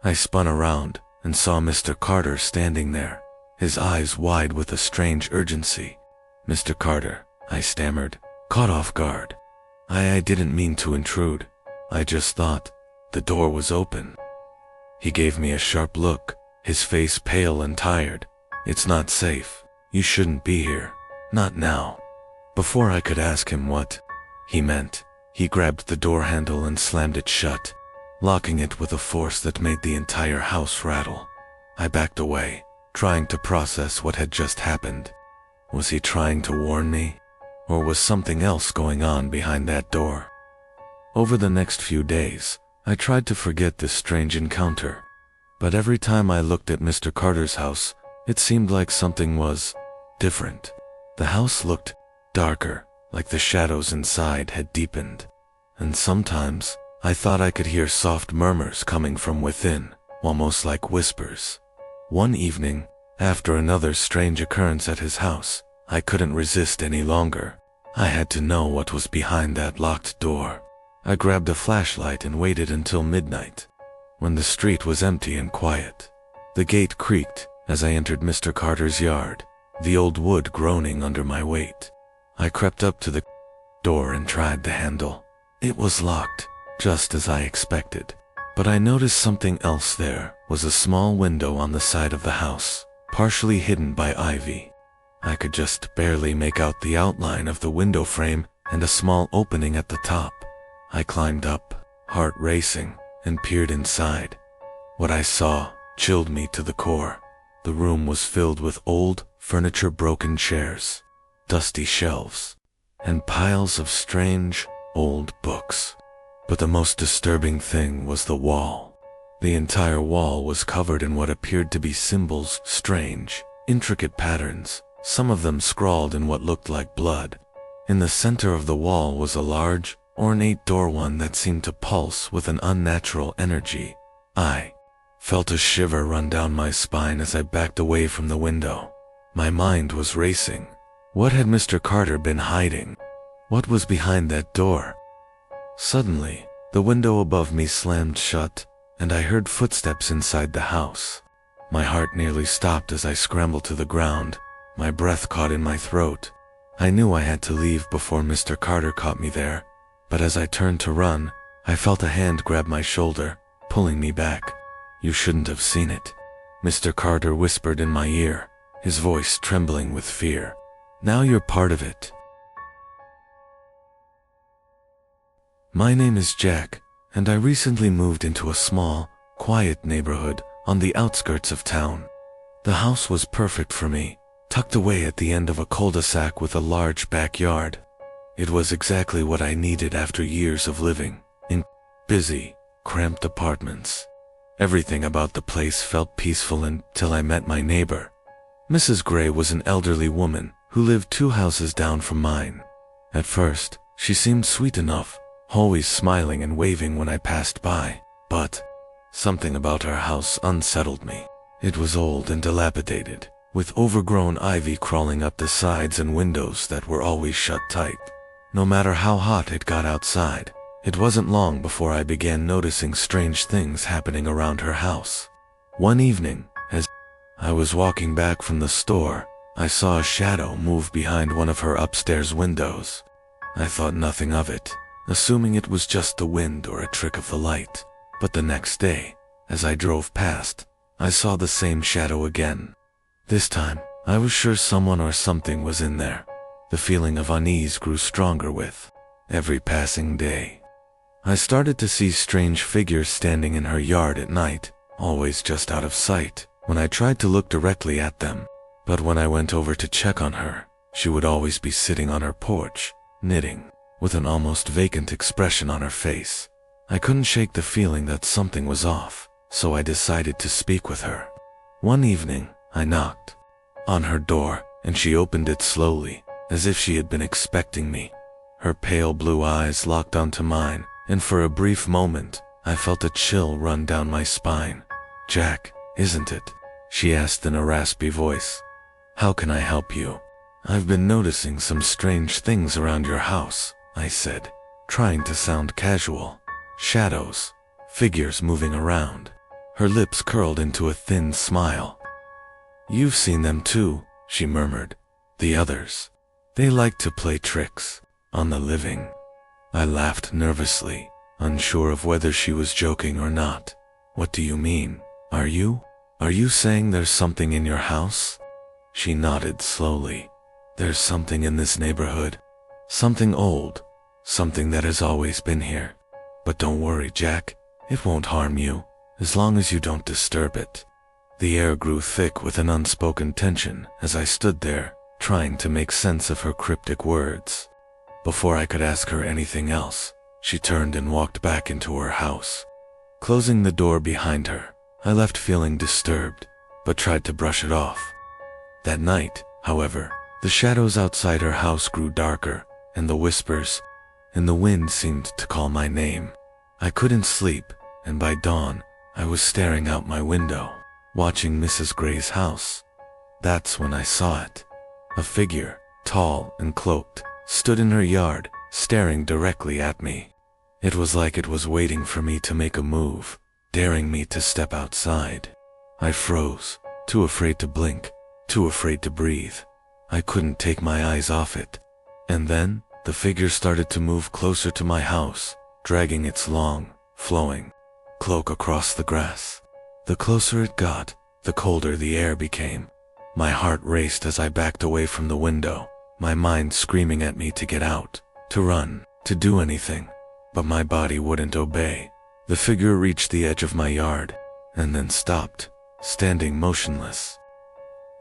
I spun around and saw Mr. Carter standing there, his eyes wide with a strange urgency. "Mr. Carter," I stammered, caught off guard. I didn't mean to intrude. I just thought the door was open." He gave me a sharp look, his face pale and tired. "It's not safe. You shouldn't be here. Not now." Before I could ask him what he meant, he grabbed the door handle and slammed it shut, locking it with a force that made the entire house rattle. I backed away, trying to process what had just happened. Was he trying to warn me? Or was something else going on behind that door? Over the next few days, I tried to forget this strange encounter. But every time I looked at Mr. Carter's house, it seemed like something was different. The house looked darker, like the shadows inside had deepened. And sometimes, I thought I could hear soft murmurs coming from within, almost like whispers. One evening, after another strange occurrence at his house, I couldn't resist any longer. I had to know what was behind that locked door. I grabbed a flashlight and waited until midnight, when the street was empty and quiet. The gate creaked as I entered Mr. Carter's yard, the old wood groaning under my weight. I crept up to the door and tried the handle. It was locked, just as I expected. But I noticed something else. There was a small window on the side of the house, partially hidden by ivy. I could just barely make out the outline of the window frame and a small opening at the top. I climbed up, heart racing, and peered inside. What I saw chilled me to the core. The room was filled with old furniture, broken chairs, dusty shelves, and piles of strange, old books. But the most disturbing thing was the wall. The entire wall was covered in what appeared to be symbols, strange, intricate patterns, some of them scrawled in what looked like blood. In the center of the wall was a large, ornate door, one that seemed to pulse with an unnatural energy. I felt a shiver run down my spine as I backed away from the window. My mind was racing. What had Mr. Carter been hiding? What was behind that door? Suddenly, the window above me slammed shut, and I heard footsteps inside the house. My heart nearly stopped as I scrambled to the ground, my breath caught in my throat. I knew I had to leave before Mr. Carter caught me there, but as I turned to run, I felt a hand grab my shoulder, pulling me back. "You shouldn't have seen it," Mr. Carter whispered in my ear, his voice trembling with fear. "Now you're part of it." My name is Jack, and I recently moved into a small, quiet neighborhood on the outskirts of town. The house was perfect for me, tucked away at the end of a cul-de-sac with a large backyard. It was exactly what I needed after years of living in busy, cramped apartments. Everything about the place felt peaceful until I met my neighbor. Mrs. Gray was an elderly woman who lived 2 houses down from mine. At first, she seemed sweet enough, always smiling and waving when I passed by, but something about her house unsettled me. It was old and dilapidated, with overgrown ivy crawling up the sides and windows that were always shut tight. No matter how hot it got outside, it wasn't long before I began noticing strange things happening around her house. One evening, as I was walking back from the store, I saw a shadow move behind one of her upstairs windows. I thought nothing of it, assuming it was just the wind or a trick of the light. But the next day, as I drove past, I saw the same shadow again. This time, I was sure someone or something was in there. The feeling of unease grew stronger with every passing day. I started to see strange figures standing in her yard at night, always just out of sight, when I tried to look directly at them. But when I went over to check on her, she would always be sitting on her porch, knitting, with an almost vacant expression on her face. I couldn't shake the feeling that something was off, so I decided to speak with her. One evening, I knocked on her door, and she opened it slowly, as if she had been expecting me. Her pale blue eyes locked onto mine, and for a brief moment, I felt a chill run down my spine. "Jack, isn't it?" she asked in a raspy voice. "How can I help you?" "I've been noticing some strange things around your house," I said, trying to sound casual. "Shadows, figures moving around." Her lips curled into a thin smile. "You've seen them too," she murmured. "The others. They like to play tricks on the living." I laughed nervously, unsure of whether she was joking or not. "What do you mean? Are you saying there's something in your house?" She nodded slowly. "There's something in this neighborhood. Something old. Something that has always been here. But don't worry, Jack. It won't harm you, as long as you don't disturb it." The air grew thick with an unspoken tension as I stood there, trying to make sense of her cryptic words. Before I could ask her anything else, she turned and walked back into her house. Closing the door behind her, I left feeling disturbed, but tried to brush it off. That night, however, the shadows outside her house grew darker, and the whispers and the wind seemed to call my name. I couldn't sleep, and by dawn, I was staring out my window, watching Mrs. Gray's house. That's when I saw it. A figure, tall and cloaked, stood in her yard, staring directly at me. It was like it was waiting for me to make a move, daring me to step outside. I froze, too afraid to blink, too afraid to breathe. I couldn't take my eyes off it. And then, the figure started to move closer to my house, dragging its long, flowing cloak across the grass. The closer it got, the colder the air became. My heart raced as I backed away from the window, my mind screaming at me to get out, to run, to do anything. But my body wouldn't obey. The figure reached the edge of my yard, and then stopped, standing motionless.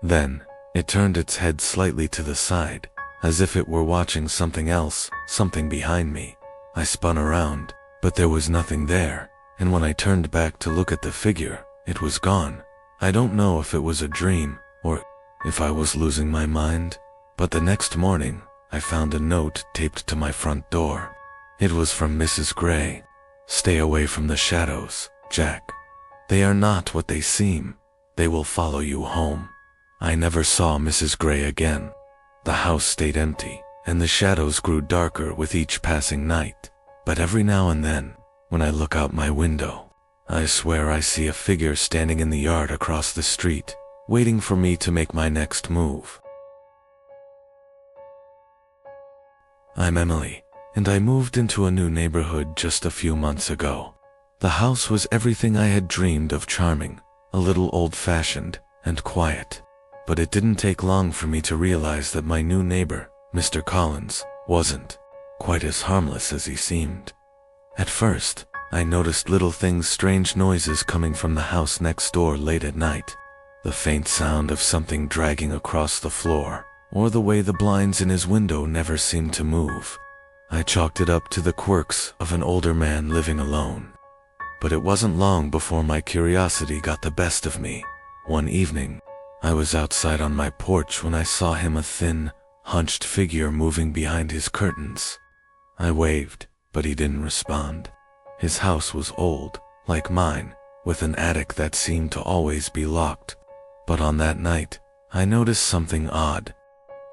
Then, it turned its head slightly to the side, as if it were watching something else, something behind me. I spun around, but there was nothing there, and when I turned back to look at the figure, it was gone. I don't know if it was a dream, or if I was losing my mind, but the next morning, I found a note taped to my front door. It was from Mrs. Gray. "Stay away from the shadows, Jack. They are not what they seem. They will follow you home." I never saw Mrs. Gray again. The house stayed empty, and the shadows grew darker with each passing night. But every now and then, when I look out my window, I swear I see a figure standing in the yard across the street, waiting for me to make my next move. I'm Emily, and I moved into a new neighborhood just a few months ago. The house was everything I had dreamed of: charming, a little old-fashioned, and quiet. But it didn't take long for me to realize that my new neighbor, Mr. Collins, wasn't quite as harmless as he seemed. At first, I noticed little things, strange noises coming from the house next door late at night. The faint sound of something dragging across the floor, or the way the blinds in his window never seemed to move. I chalked it up to the quirks of an older man living alone. But it wasn't long before my curiosity got the best of me. One evening, I was outside on my porch when I saw him, a thin, hunched figure moving behind his curtains. I waved, but he didn't respond. His house was old, like mine, with an attic that seemed to always be locked. But on that night, I noticed something odd.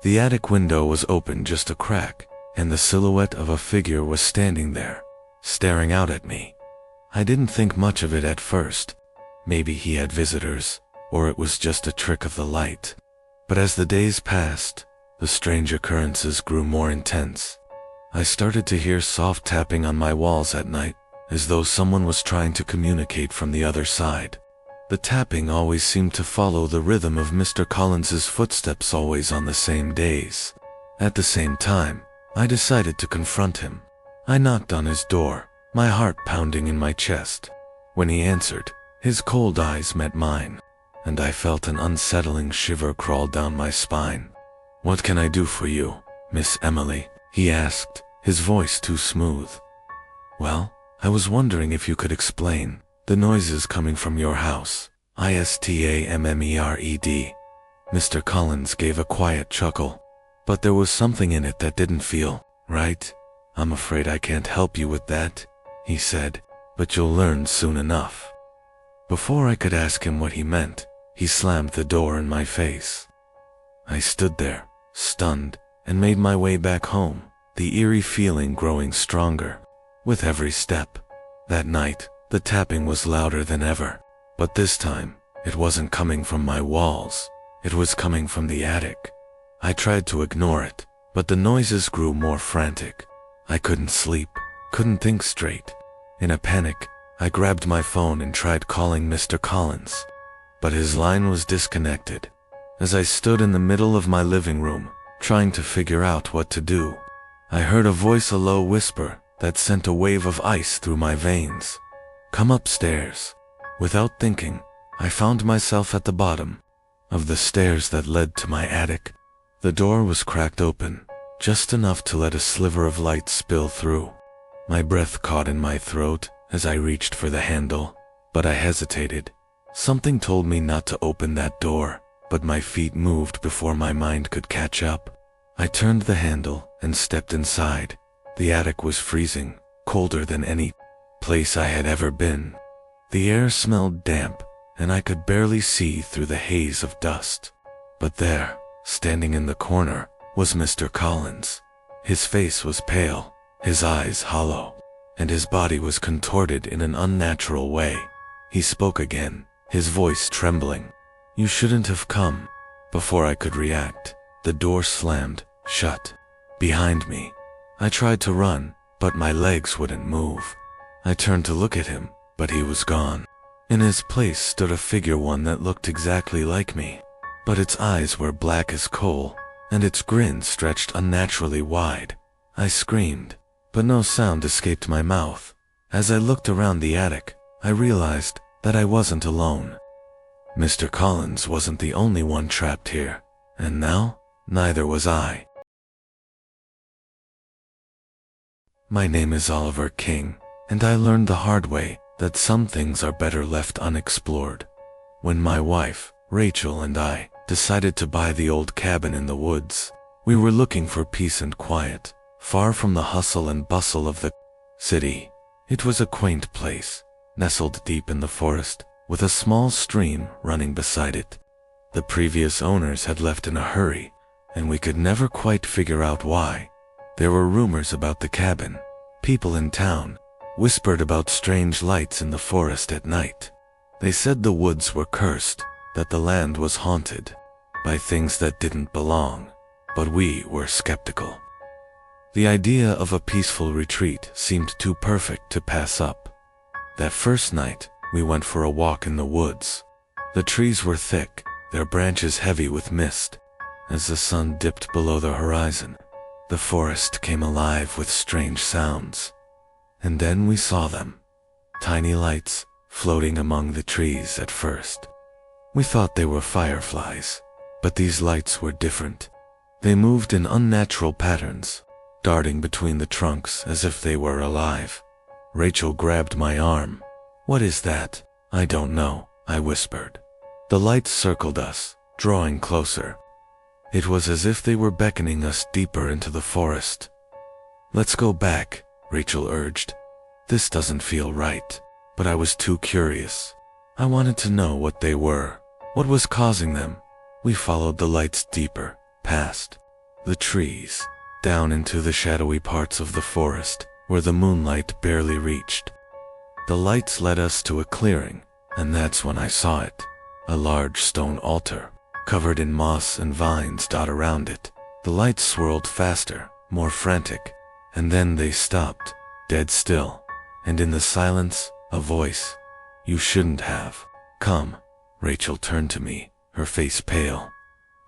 The attic window was open just a crack, and the silhouette of a figure was standing there, staring out at me. I didn't think much of it at first. Maybe he had visitors, or it was just a trick of the light. But as the days passed, the strange occurrences grew more intense. I started to hear soft tapping on my walls at night, as though someone was trying to communicate from the other side. The tapping always seemed to follow the rhythm of Mr. Collins's footsteps, always on the same days. At the same time, I decided to confront him. I knocked on his door, my heart pounding in my chest. When he answered, his cold eyes met mine, and I felt an unsettling shiver crawl down my spine. "What can I do for you, Miss Emily?" he asked, his voice too smooth. "Well, I was wondering if you could explain the noises coming from your house." ISTAMMERED. Mr. Collins gave a quiet chuckle, but there was something in it that didn't feel right. "I'm afraid I can't help you with that," he said, "but you'll learn soon enough." Before I could ask him what he meant, he slammed the door in my face. I stood there, stunned, and made my way back home, the eerie feeling growing stronger with every step. That night, the tapping was louder than ever, but this time, it wasn't coming from my walls. It was coming from the attic. I tried to ignore it, but the noises grew more frantic. I couldn't sleep, couldn't think straight. In a panic, I grabbed my phone and tried calling Mr. Collins, but his line was disconnected. As I stood in the middle of my living room, trying to figure out what to do, I heard a voice, a low whisper that sent a wave of ice through my veins. "Come upstairs." Without thinking, I found myself at the bottom of the stairs that led to my attic. The door was cracked open, just enough to let a sliver of light spill through. My breath caught in my throat as I reached for the handle, but I hesitated. Something told me not to open that door, but my feet moved before my mind could catch up. I turned the handle and stepped inside. The attic was freezing, colder than any place I had ever been. The air smelled damp, and I could barely see through the haze of dust. But there, standing in the corner, was Mr. Collins. His face was pale, his eyes hollow, and his body was contorted in an unnatural way. He spoke again, his voice trembling. "You shouldn't have come." Before I could react, the door slammed shut behind me. I tried to run, but my legs wouldn't move. I turned to look at him, but he was gone. In his place stood a figure, one that looked exactly like me, but its eyes were black as coal, and its grin stretched unnaturally wide. I screamed, but no sound escaped my mouth. As I looked around the attic, I realized that I wasn't alone. Mr. Collins wasn't the only one trapped here, and now, neither was I. My name is Oliver King, and I learned the hard way that some things are better left unexplored. When my wife, Rachel, and I decided to buy the old cabin in the woods, we were looking for peace and quiet, far from the hustle and bustle of the city. It was a quaint place, nestled deep in the forest, with a small stream running beside it. The previous owners had left in a hurry, and we could never quite figure out why. There were rumors about the cabin. People in town whispered about strange lights in the forest at night. They said the woods were cursed, that the land was haunted by things that didn't belong, but we were skeptical. The idea of a peaceful retreat seemed too perfect to pass up. That first night, we went for a walk in the woods. The trees were thick, their branches heavy with mist. As the sun dipped below the horizon, the forest came alive with strange sounds. And then we saw them. Tiny lights floating among the trees at first. We thought they were fireflies, but these lights were different. They moved in unnatural patterns, darting between the trunks as if they were alive. Rachel grabbed my arm. "What is that?" "I don't know," I whispered. The lights circled us, drawing closer. It was as if they were beckoning us deeper into the forest. "Let's go back," Rachel urged. "This doesn't feel right." But I was too curious. I wanted to know what they were. What was causing them? We followed the lights deeper, past the trees, down into the shadowy parts of the forest, where the moonlight barely reached. The lights led us to a clearing, and that's when I saw it. A large stone altar, covered in moss and vines dot around it. The lights swirled faster, more frantic, and then they stopped, dead still. And in the silence, a voice. "You shouldn't have. Come." Rachel turned to me, her face pale.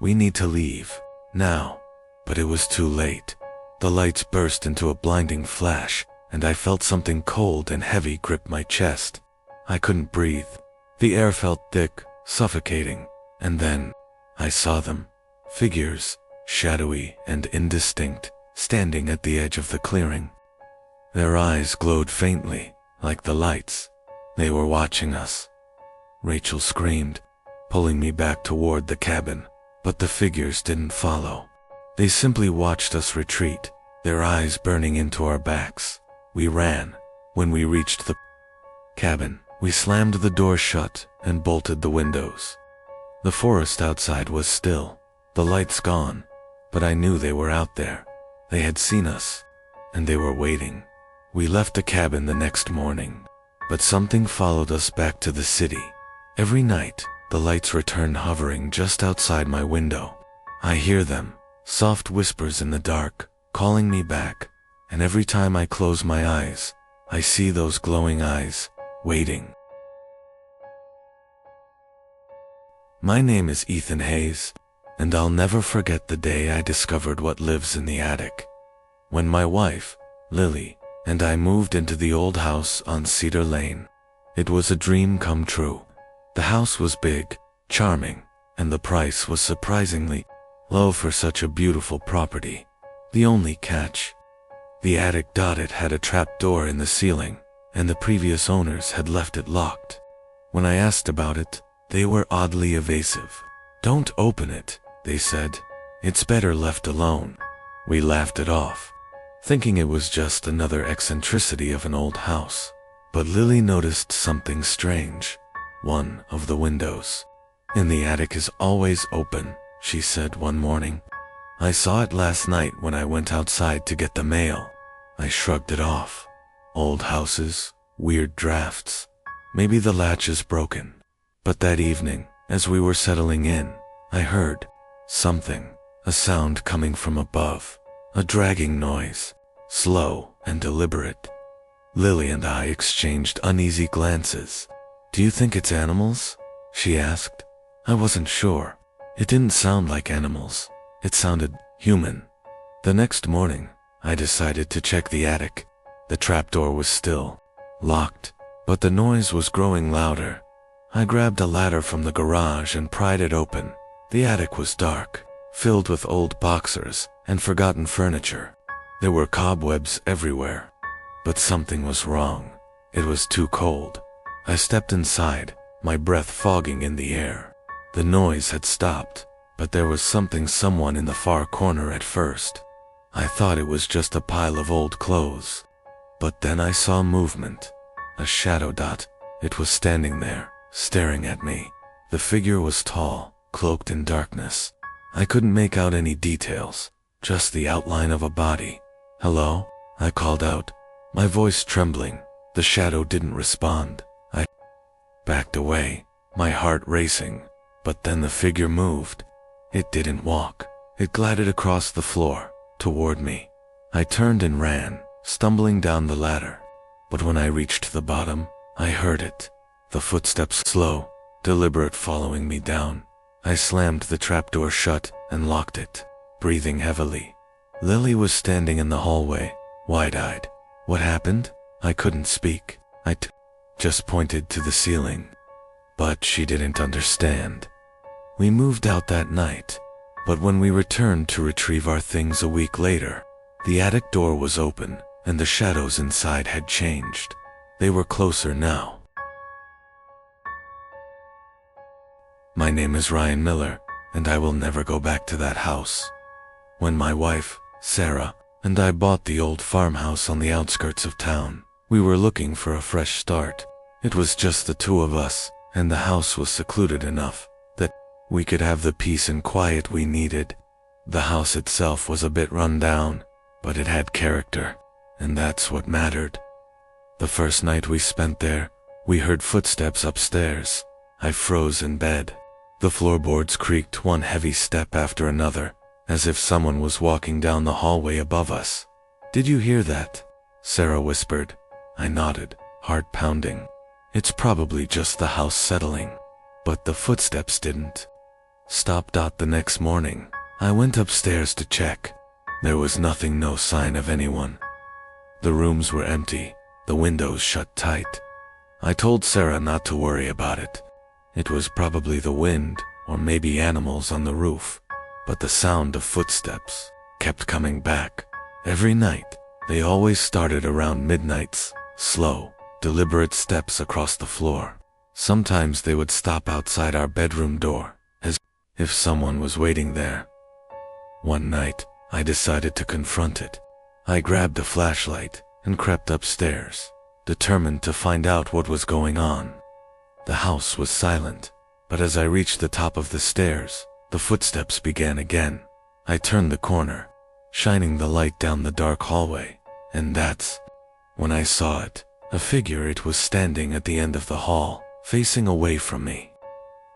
"We need to leave. Now." But it was too late. The lights burst into a blinding flash, and I felt something cold and heavy grip my chest. I couldn't breathe. The air felt thick, suffocating, and then I saw them. Figures, shadowy and indistinct, standing at the edge of the clearing. Their eyes glowed faintly, like the lights. They were watching us. Rachel screamed, pulling me back toward the cabin, but the figures didn't follow. They simply watched us retreat, their eyes burning into our backs. We ran. When we reached the cabin, we slammed the door shut and bolted the windows. The forest outside was still, the lights gone, but I knew they were out there. They had seen us, and they were waiting. We left the cabin the next morning, but something followed us back to the city. Every night, the lights return hovering just outside my window. I hear them, soft whispers in the dark, calling me back, and every time I close my eyes, I see those glowing eyes, waiting. My name is Ethan Hayes, and I'll never forget the day I discovered what lives in the attic. When my wife, Lily, and I moved into the old house on Cedar Lane. It was a dream come true. The house was big, charming, and the price was surprisingly low for such a beautiful property. The only catch: the attic dotted had a trap door in the ceiling, and the previous owners had left it locked. When I asked about it, they were oddly evasive. "Don't open it," they said. "It's better left alone." We laughed it off, thinking it was just another eccentricity of an old house. But Lily noticed something strange. One of the windows in the attic is always open, she said one morning. "I saw it last night when I went outside to get the mail." I shrugged it off. Old houses, weird drafts. Maybe the latch is broken. But that evening, as we were settling in, I heard something, a sound coming from above, a dragging noise, slow and deliberate. Lily and I exchanged uneasy glances. "Do you think it's animals?" she asked. I wasn't sure. It didn't sound like animals. It sounded human. The next morning, I decided to check the attic. The trapdoor was still locked, but the noise was growing louder. I grabbed a ladder from the garage and pried it open. The attic was dark, filled with old boxers and forgotten furniture. There were cobwebs everywhere. But something was wrong. It was too cold. I stepped inside, my breath fogging in the air. The noise had stopped, but there was someone in the far corner at first. I thought it was just a pile of old clothes. But then I saw movement. A shadow dot. It was standing there, staring at me. The figure was tall, cloaked in darkness. I couldn't make out any details, just the outline of a body. "Hello?" I called out, my voice trembling. The shadow didn't respond. I backed away, my heart racing. But then the figure moved. It didn't walk. It glided across the floor, toward me. I turned and ran, stumbling down the ladder. But when I reached the bottom, I heard it. The footsteps slow, deliberate, following me down. I slammed the trapdoor shut and locked it, breathing heavily. Lily was standing in the hallway, wide-eyed. "What happened?" I couldn't speak. I just pointed to the ceiling. But she didn't understand. We moved out that night. But when we returned to retrieve our things a week later, the attic door was open, and the shadows inside had changed. They were closer now. My name is Ryan Miller, and I will never go back to that house. When my wife, Sarah, and I bought the old farmhouse on the outskirts of town, we were looking for a fresh start. It was just the two of us, and the house was secluded enough that we could have the peace and quiet we needed. The house itself was a bit run down, but it had character, and that's what mattered. The first night we spent there, we heard footsteps upstairs. I froze in bed. The floorboards creaked, one heavy step after another, as if someone was walking down the hallway above us. "Did you hear that?" Sarah whispered. I nodded, heart pounding. It's probably just the house settling. But the footsteps didn't stop. The next morning, I went upstairs to check. There was nothing, no sign of anyone. The rooms were empty, the windows shut tight. I told Sarah not to worry about it. It was probably the wind, or maybe animals on the roof. But the sound of footsteps kept coming back. Every night, they always started around midnights, slow, deliberate steps across the floor. Sometimes they would stop outside our bedroom door, as if someone was waiting there. One night, I decided to confront it. I grabbed a flashlight and crept upstairs, determined to find out what was going on. The house was silent, but as I reached the top of the stairs, the footsteps began again. I turned the corner, shining the light down the dark hallway, and that's when I saw it. A figure. It was standing at the end of the hall, facing away from me.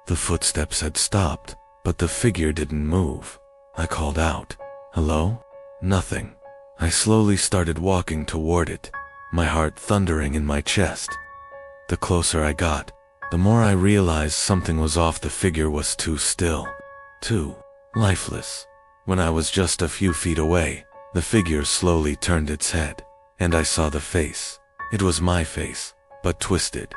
The footsteps had stopped, but the figure didn't move. I called out, "Hello?" Nothing. I slowly started walking toward it, my heart thundering in my chest. The closer I got, the more I realized something was off. The figure was too still, too lifeless. When I was just a few feet away, the figure slowly turned its head, and I saw the face. It was my face, but twisted,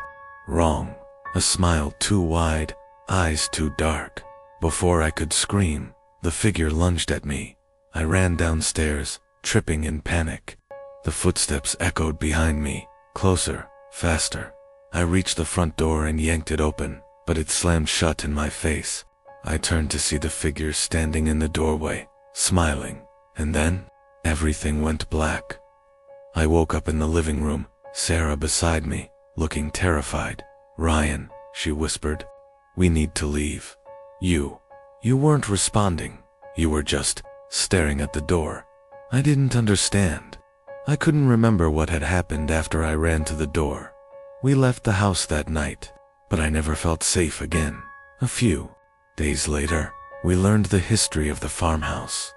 wrong. A smile too wide, eyes too dark. Before I could scream, the figure lunged at me. I ran downstairs, tripping in panic. The footsteps echoed behind me, closer, faster. I reached the front door and yanked it open, but it slammed shut in my face. I turned to see the figure standing in the doorway, smiling, and then everything went black. I woke up in the living room, Sarah beside me, looking terrified. "Ryan," she whispered, "we need to leave. You weren't responding. You were just staring at the door." I didn't understand. I couldn't remember what had happened after I ran to the door. We left the house that night, but I never felt safe again. A few days later, we learned the history of the farmhouse.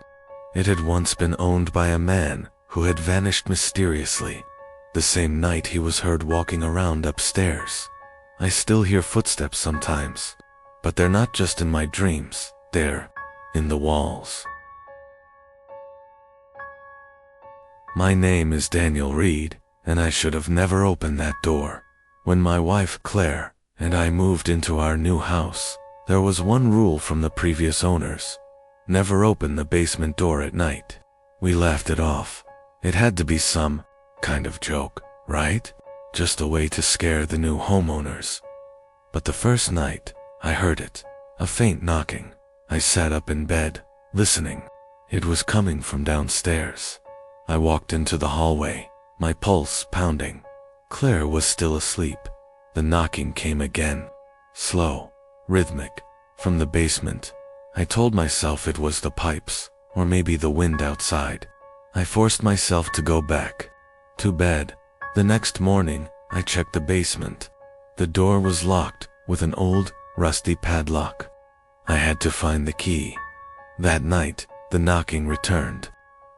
It had once been owned by a man who had vanished mysteriously. The same night he was heard walking around upstairs. I still hear footsteps sometimes, but they're not just in my dreams, they're in the walls. My name is Daniel Reed, and I should have never opened that door. When my wife Claire and I moved into our new house, there was one rule from the previous owners: never open the basement door at night. We laughed it off, It had to be some kind of joke, right? Just a way to scare the new homeowners. But the first night, I heard it. A faint knocking. I sat up in bed, listening. It was coming from downstairs. I walked into the hallway, my pulse pounding. Claire was still asleep. The knocking came again. Slow, rhythmic, from the basement. I told myself it was the pipes, or maybe the wind outside. I forced myself to go back to bed. The next morning, I checked the basement. The door was locked with an old, rusty padlock. I had to find the key. That night, the knocking returned.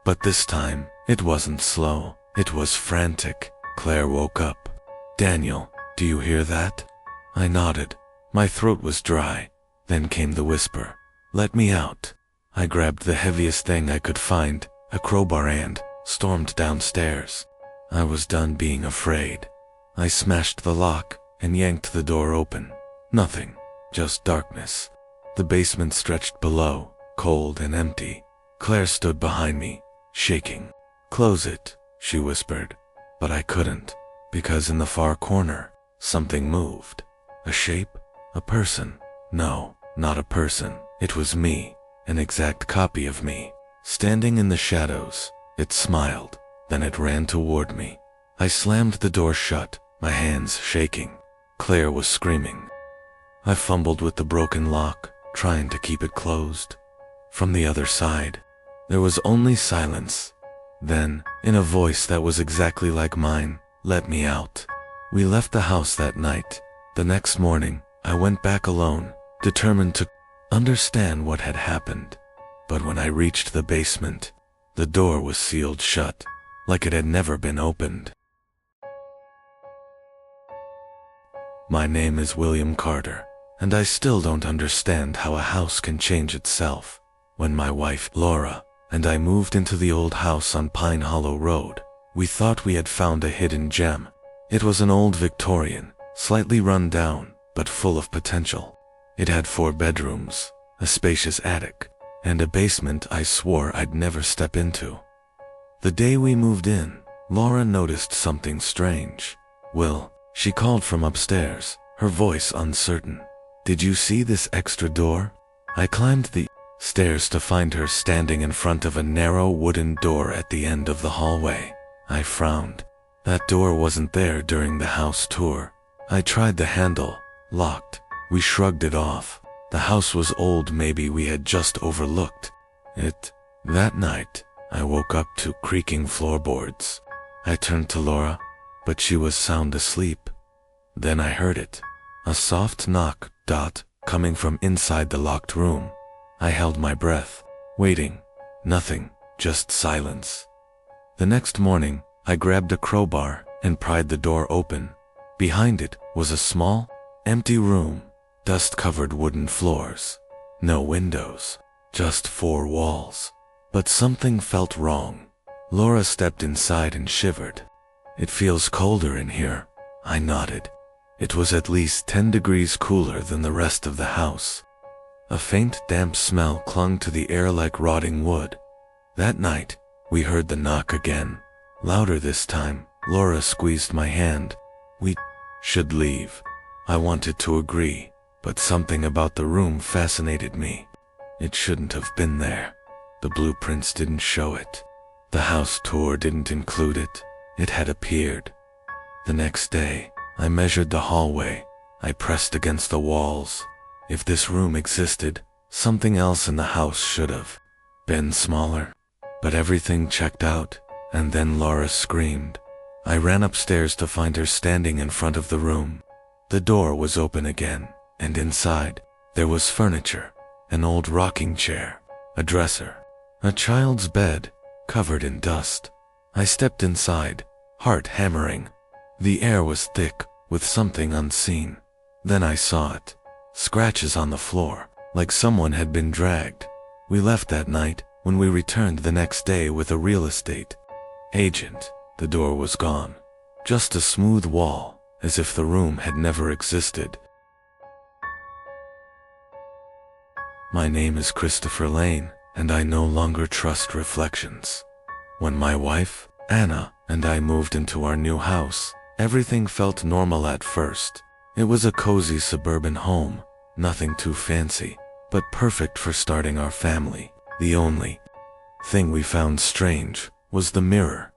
But this time, it wasn't slow. It was frantic. Claire woke up. "Daniel, do you hear that?" I nodded. My throat was dry. Then came the whisper. "Let me out." I grabbed the heaviest thing I could find, a crowbar, and stormed downstairs. I was done being afraid. I smashed the lock and yanked the door open. Nothing, just darkness. The basement stretched below, cold and empty. Claire stood behind me, shaking. "Close it," she whispered. But I couldn't, because in the far corner, something moved. A shape? A person? No, not a person. It was me, an exact copy of me. Standing in the shadows, it smiled, then it ran toward me. I slammed the door shut, my hands shaking. Claire was screaming. I fumbled with the broken lock, trying to keep it closed. From the other side, there was only silence. Then, in a voice that was exactly like mine, "Let me out." We left the house that night. The next morning, I went back alone, determined to understand what had happened. But when I reached the basement, the door was sealed shut, like it had never been opened. My name is William Carter, and I still don't understand how a house can change itself. When my wife, Laura, and I moved into the old house on Pine Hollow Road, we thought we had found a hidden gem. It was an old Victorian, slightly run down, but full of potential. It had 4 bedrooms, a spacious attic, and a basement I swore I'd never step into. The day we moved in, Laura noticed something strange. "Will," she called from upstairs, her voice uncertain. "Did you see this extra door?" I climbed the stairs to find her standing in front of a narrow wooden door at the end of the hallway. I frowned. That door wasn't there during the house tour. I tried the handle, locked. We shrugged it off. The house was old, maybe we had just overlooked it. That night, I woke up to creaking floorboards. I turned to Laura, but she was sound asleep. Then I heard it. A soft knock, coming from inside the locked room. I held my breath, waiting. Nothing, just silence. The next morning, I grabbed a crowbar and pried the door open. Behind it was a small, empty room, dust-covered wooden floors. No windows, just 4 walls. But something felt wrong. Laura stepped inside and shivered. "It feels colder in here," I nodded. It was at least 10 degrees cooler than the rest of the house. A faint, damp smell clung to the air like rotting wood. That night, we heard the knock again. Louder this time. Laura squeezed my hand. "We should leave." I wanted to agree, but something about the room fascinated me. It shouldn't have been there. The blueprints didn't show it. The house tour didn't include it. It had appeared. The next day, I measured the hallway. I pressed against the walls. If this room existed, something else in the house should have been smaller. But everything checked out, and then Laura screamed. I ran upstairs to find her standing in front of the room. The door was open again, and inside, there was furniture, an old rocking chair, a dresser, a child's bed, covered in dust. I stepped inside, heart hammering. The air was thick, with something unseen. Then I saw it. Scratches on the floor, like someone had been dragged. We left that night. When we returned the next day with a real estate agent, the door was gone. Just a smooth wall, as if the room had never existed. My name is Christopher Lane, and I no longer trust reflections. When my wife, Anna and I moved into our new house. Everything felt normal at first. It was a cozy suburban home, nothing too fancy, but perfect for starting our family. The only thing we found strange was the mirror.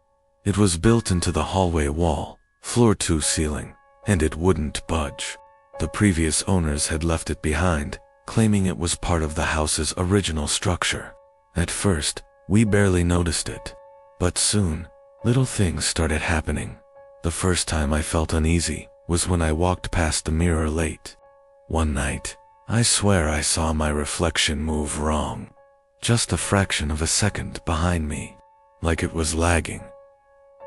It was built into the hallway wall, floor to ceiling, and it wouldn't budge. The previous owners had left it behind, claiming it was part of the house's original structure. At first, we barely noticed it, but soon, little things started happening. The first time I felt uneasy was when I walked past the mirror late. One night, I swear I saw my reflection move wrong, just a fraction of a second behind me, like it was lagging.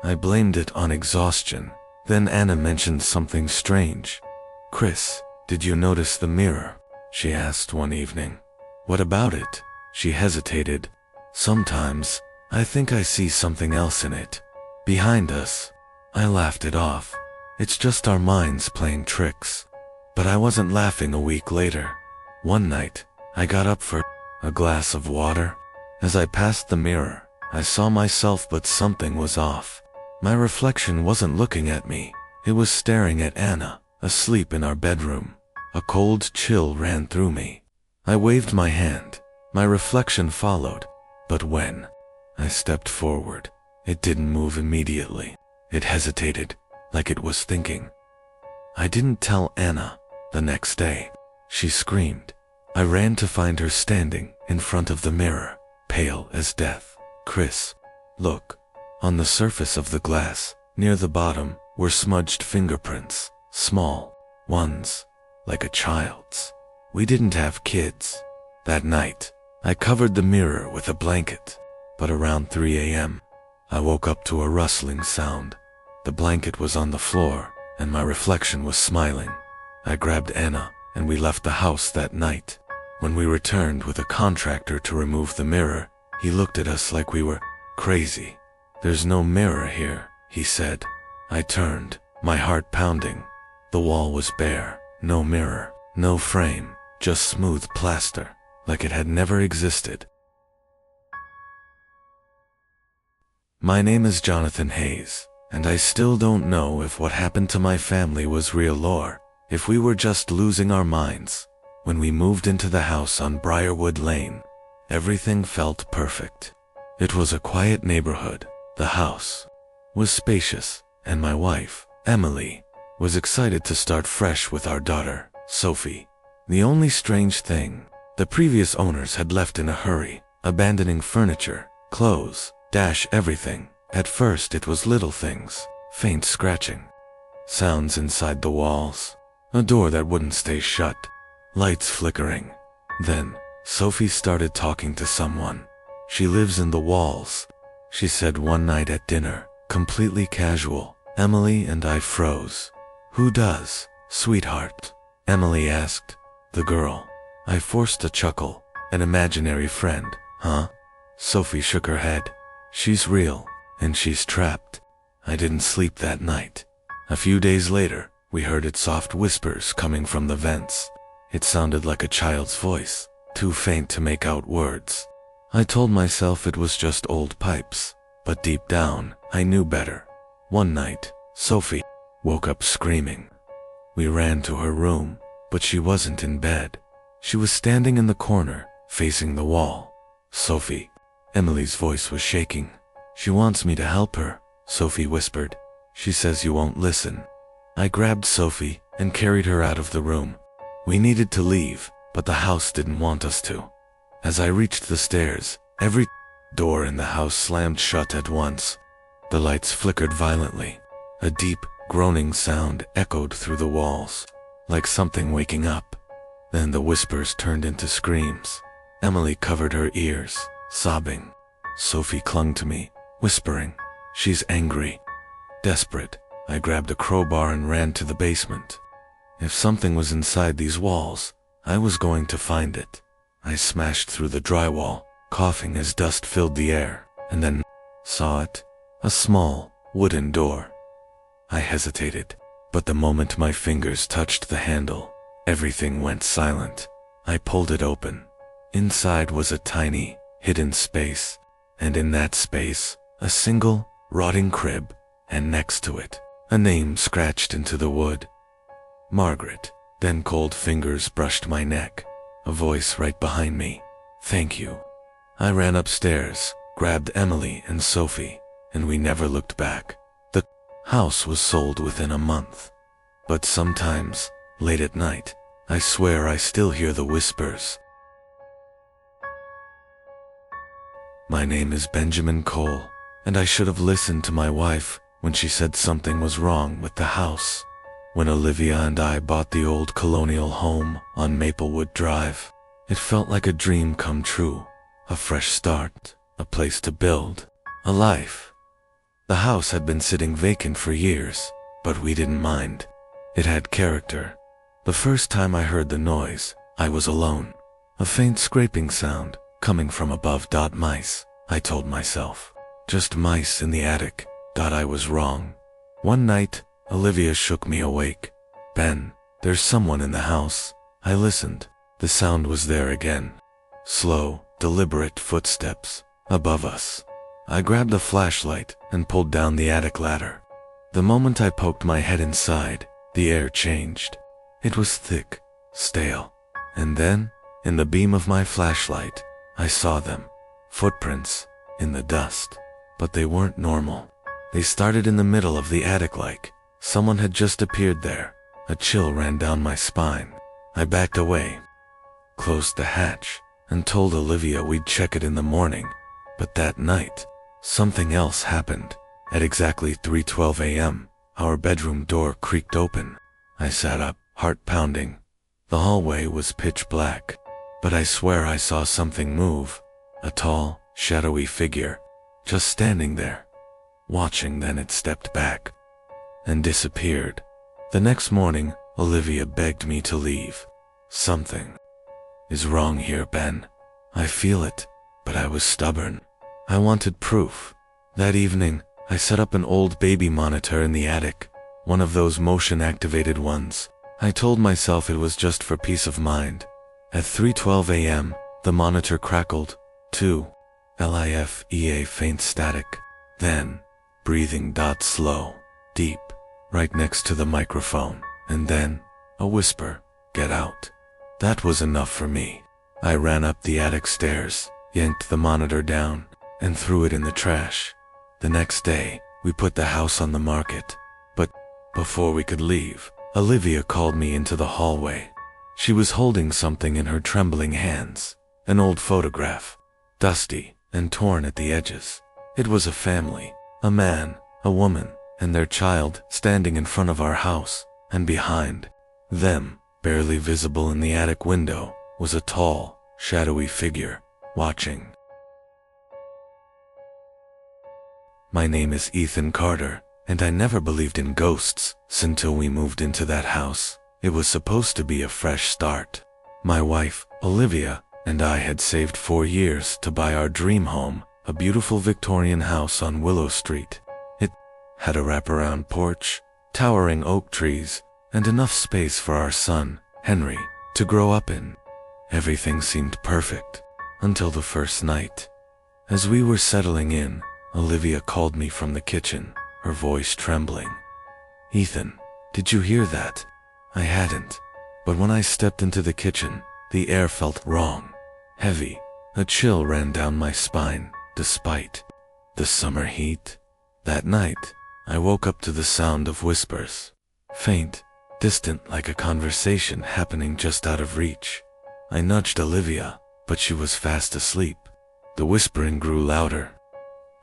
I blamed it on exhaustion. Then Anna mentioned something strange. "Chris, did you notice the mirror?" she asked one evening. "What about it?" She hesitated. "Sometimes, I think I see something else in it. Behind us." I laughed it off. It's just our minds playing tricks. But I wasn't laughing a week later. One night, I got up for a glass of water. As I passed the mirror, I saw myself, but something was off. My reflection wasn't looking at me. It was staring at Anna, asleep in our bedroom. A cold chill ran through me. I waved my hand. My reflection followed. But when I stepped forward, it didn't move immediately. It hesitated, like it was thinking. I didn't tell Anna. The next day, she screamed. I ran to find her standing in front of the mirror, pale as death. "Chris, look." On the surface of the glass, near the bottom, were smudged fingerprints, small ones, like a child's. We didn't have kids. That night, I covered the mirror with a blanket, but around 3 a.m., I woke up to a rustling sound. The blanket was on the floor, and my reflection was smiling. I grabbed Anna, and we left the house that night. When we returned with a contractor to remove the mirror, he looked at us like we were crazy. "There's no mirror here," he said. I turned, my heart pounding. The wall was bare, no mirror, no frame, just smooth plaster, like it had never existed. My name is Jonathan Hayes, and I still don't know if what happened to my family was real or if we were just losing our minds. When we moved into the house on Briarwood Lane, everything felt perfect. It was a quiet neighborhood. The house was spacious, and my wife, Emily, was excited to start fresh with our daughter, Sophie. The only strange thing, the previous owners had left in a hurry, abandoning furniture, clothes, everything. At first it was little things, faint scratching, sounds inside the walls, a door that wouldn't stay shut, lights flickering. Then, Sophie started talking to someone. "She lives in the walls," she said one night at dinner, completely casual. Emily and I froze. "Who does, sweetheart?" Emily asked. "The girl." I forced a chuckle. "An imaginary friend, huh?" Sophie shook her head. "She's real, and she's trapped." I didn't sleep that night. A few days later, we heard its soft whispers coming from the vents. It sounded like a child's voice, too faint to make out words. I told myself it was just old pipes, but deep down, I knew better. One night, Sophie woke up screaming. We ran to her room, but she wasn't in bed. She was standing in the corner, facing the wall. "Sophie." Emily's voice was shaking. "She wants me to help her," Sophie whispered. "She says you won't listen." I grabbed Sophie and carried her out of the room. We needed to leave, but the house didn't want us to. As I reached the stairs, every door in the house slammed shut at once. The lights flickered violently. A deep, groaning sound echoed through the walls, like something waking up. Then the whispers turned into screams. Emily covered her ears, sobbing. Sophie clung to me, whispering, "She's angry." Desperate, I grabbed a crowbar and ran to the basement. If something was inside these walls, I was going to find it. I smashed through the drywall, coughing as dust filled the air, and then saw it, a small, wooden door. I hesitated, but the moment my fingers touched the handle, everything went silent. I pulled it open. Inside was a tiny, hidden space, and in that space, a single, rotting crib, and next to it, a name scratched into the wood. Margaret. Then cold fingers brushed my neck. A voice right behind me. Thank you. I ran upstairs, grabbed Emily and Sophie, and we never looked back. The house was sold within a month. But sometimes, late at night, I swear I still hear the whispers. My name is Benjamin Cole, and I should have listened to my wife when she said something was wrong with the house. When Olivia and I bought the old colonial home on Maplewood Drive, it felt like a dream come true, a fresh start, a place to build, a life. The house had been sitting vacant for years, but we didn't mind. It had character. The first time I heard the noise, I was alone. A faint scraping sound coming from above. Mice, I told myself. Just mice in the attic. I was wrong. One night, Olivia shook me awake. Ben, there's someone in the house. I listened. The sound was there again. Slow, deliberate footsteps above us. I grabbed a flashlight and pulled down the attic ladder. The moment I poked my head inside, the air changed. It was thick, stale. And then, in the beam of my flashlight, I saw them. Footprints in the dust. But they weren't normal. They started in the middle of the attic like someone had just appeared there. A chill ran down my spine. I backed away, closed the hatch, and told Olivia we'd check it in the morning. But that night, something else happened. At exactly 3:12 a.m., our bedroom door creaked open. I sat up, heart pounding. The hallway was pitch black, but I swear I saw something move. A tall, shadowy figure, just standing there, watching. Then it stepped back and disappeared. The next morning, Olivia begged me to leave. Something is wrong here, Ben. I feel it, but I was stubborn. I wanted proof. That evening, I set up an old baby monitor in the attic, one of those motion-activated ones. I told myself it was just for peace of mind. At 3:12 a.m., the monitor crackled. 2. LIFEA faint static. Then, breathing. Slow, deep, right next to the microphone. And then, a whisper, "Get out." That was enough for me. I ran up the attic stairs, yanked the monitor down, and threw it in the trash. The next day, we put the house on the market. But before we could leave, Olivia called me into the hallway. She was holding something in her trembling hands, an old photograph, dusty and torn at the edges. It was a family, a man, a woman, and their child standing in front of our house, and behind them, barely visible in the attic window, was a tall, shadowy figure, watching. My name is Ethan Carter, and I never believed in ghosts until we moved into that house. It was supposed to be a fresh start. My wife, Olivia, and I had saved 4 years to buy our dream home, a beautiful Victorian house on Willow Street. It had a wraparound porch, towering oak trees, and enough space for our son, Henry, to grow up in. Everything seemed perfect, until the first night. As we were settling in, Olivia called me from the kitchen, her voice trembling. "Ethan, did you hear that?" I hadn't, but when I stepped into the kitchen, the air felt wrong, heavy. A chill ran down my spine, despite the summer heat. That night, I woke up to the sound of whispers, faint, distant, like a conversation happening just out of reach. I nudged Olivia, but she was fast asleep. The whispering grew louder.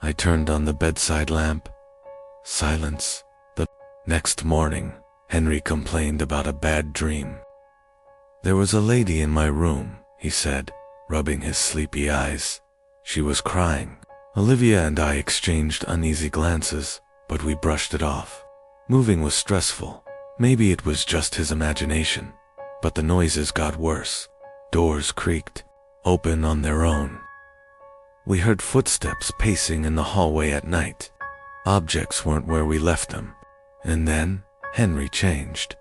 I turned on the bedside lamp. Silence. The next morning, Henry complained about a bad dream. "There was a lady in my room," he said, rubbing his sleepy eyes. "She was crying." Olivia and I exchanged uneasy glances, but we brushed it off. Moving was stressful. Maybe it was just his imagination. But the noises got worse. Doors creaked, open on their own. We heard footsteps pacing in the hallway at night. Objects weren't where we left them. And then, Henry changed.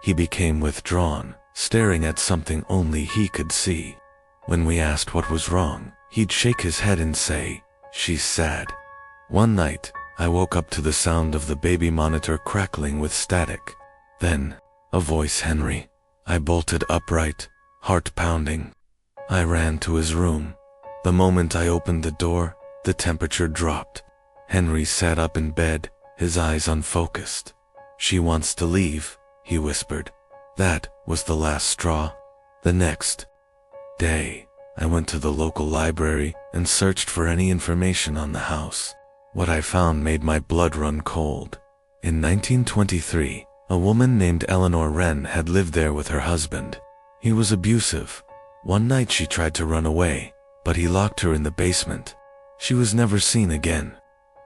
He became withdrawn, staring at something only he could see. When we asked what was wrong, he'd shake his head and say, "She's sad." One night, I woke up to the sound of the baby monitor crackling with static. Then, a voice, "Henry." I bolted upright, heart pounding. I ran to his room. The moment I opened the door, the temperature dropped. Henry sat up in bed, his eyes unfocused. "She wants to leave," he whispered. That was the last straw. The next day, I went to the local library and searched for any information on the house. What I found made my blood run cold. In 1923, a woman named Eleanor Wren had lived there with her husband. He was abusive. One night she tried to run away, but he locked her in the basement. She was never seen again.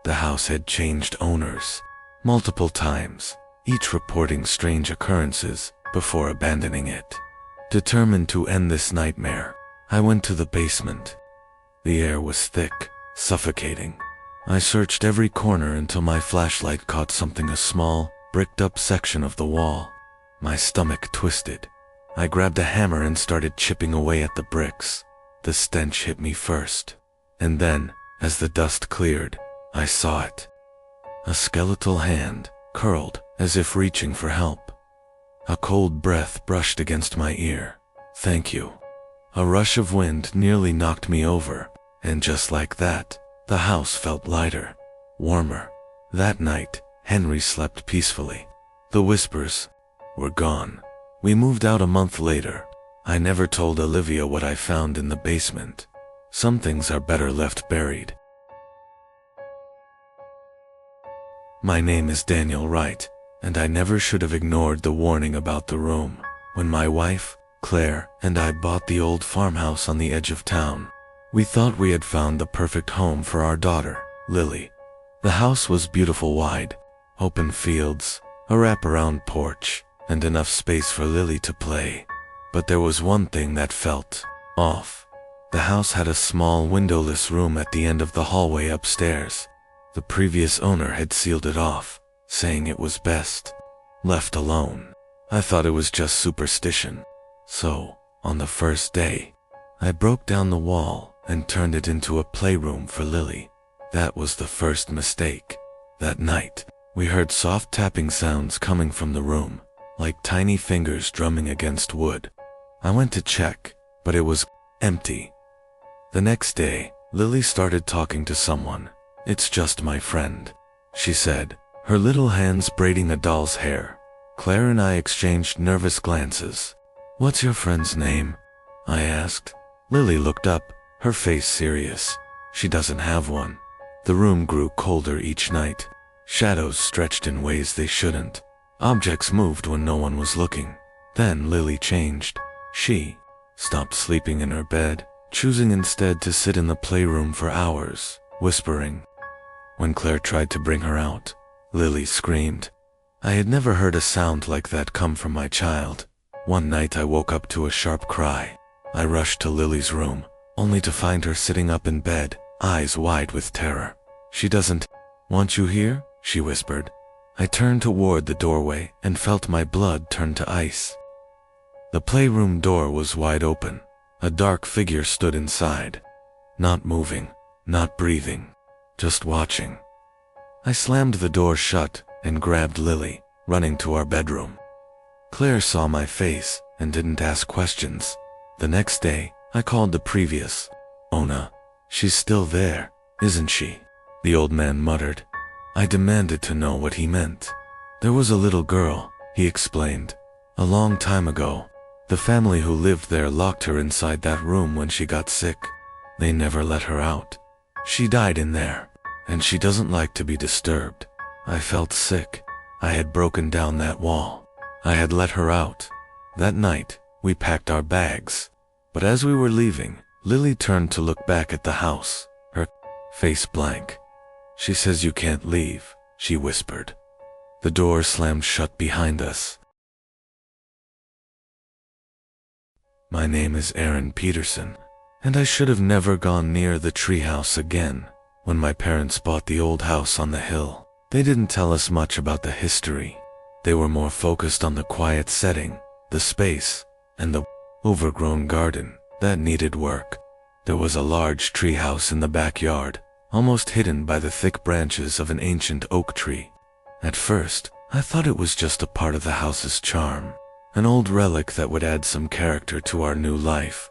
The house had changed owners multiple times, each reporting strange occurrences before abandoning it. Determined to end this nightmare, I went to the basement. The air was thick, suffocating. I searched every corner until my flashlight caught something, a small, bricked-up section of the wall. My stomach twisted. I grabbed a hammer and started chipping away at the bricks. The stench hit me first. And then, as the dust cleared, I saw it. A skeletal hand, curled, as if reaching for help. A cold breath brushed against my ear. "Thank you." A rush of wind nearly knocked me over, and just like that, the house felt lighter, warmer. That night, Henry slept peacefully. The whispers were gone. We moved out a month later. I never told Olivia what I found in the basement. Some things are better left buried. My name is Daniel Wright, and I never should have ignored the warning about the room. When my wife, Claire, and I bought the old farmhouse on the edge of town, we thought we had found the perfect home for our daughter, Lily. The house was beautiful, wide, open fields, a wraparound porch, and enough space for Lily to play. But there was one thing that felt off. The house had a small windowless room at the end of the hallway upstairs. The previous owner had sealed it off, saying it was best left alone. I thought it was just superstition. So, on the first day, I broke down the wall and turned it into a playroom for Lily. That was the first mistake. That night, we heard soft tapping sounds coming from the room, like tiny fingers drumming against wood. I went to check, but it was empty. The next day, Lily started talking to someone. "It's just my friend," she said, her little hands braiding a doll's hair. Claire and I exchanged nervous glances. "What's your friend's name?" I asked. Lily looked up, her face serious. "She doesn't have one." The room grew colder each night. Shadows stretched in ways they shouldn't. Objects moved when no one was looking. Then Lily changed. She stopped sleeping in her bed, choosing instead to sit in the playroom for hours, whispering. When Claire tried to bring her out, Lily screamed. I had never heard a sound like that come from my child. One night I woke up to a sharp cry. I rushed to Lily's room, only to find her sitting up in bed, eyes wide with terror. "She doesn't want you here?" she whispered. I turned toward the doorway and felt my blood turn to ice. The playroom door was wide open. A dark figure stood inside. Not moving, not breathing, just watching. I slammed the door shut and grabbed Lily, running to our bedroom. Claire saw my face and didn't ask questions. The next day, I called the previous owner. "She's still there, isn't she?" the old man muttered. I demanded to know what he meant. "There was a little girl," he explained. "A long time ago, the family who lived there locked her inside that room when she got sick. They never let her out. She died in there, and she doesn't like to be disturbed." I felt sick. I had broken down that wall. I had let her out. That night, we packed our bags. But as we were leaving, Lily turned to look back at the house, her face blank. "She says you can't leave," she whispered. The door slammed shut behind us. My name is Aaron Peterson, and I should have never gone near the treehouse again. When my parents bought the old house on the hill, they didn't tell us much about the history. They were more focused on the quiet setting, the space, and the overgrown garden that needed work. There was a large treehouse in the backyard, almost hidden by the thick branches of an ancient oak tree. At first, I thought it was just a part of the house's charm, an old relic that would add some character to our new life.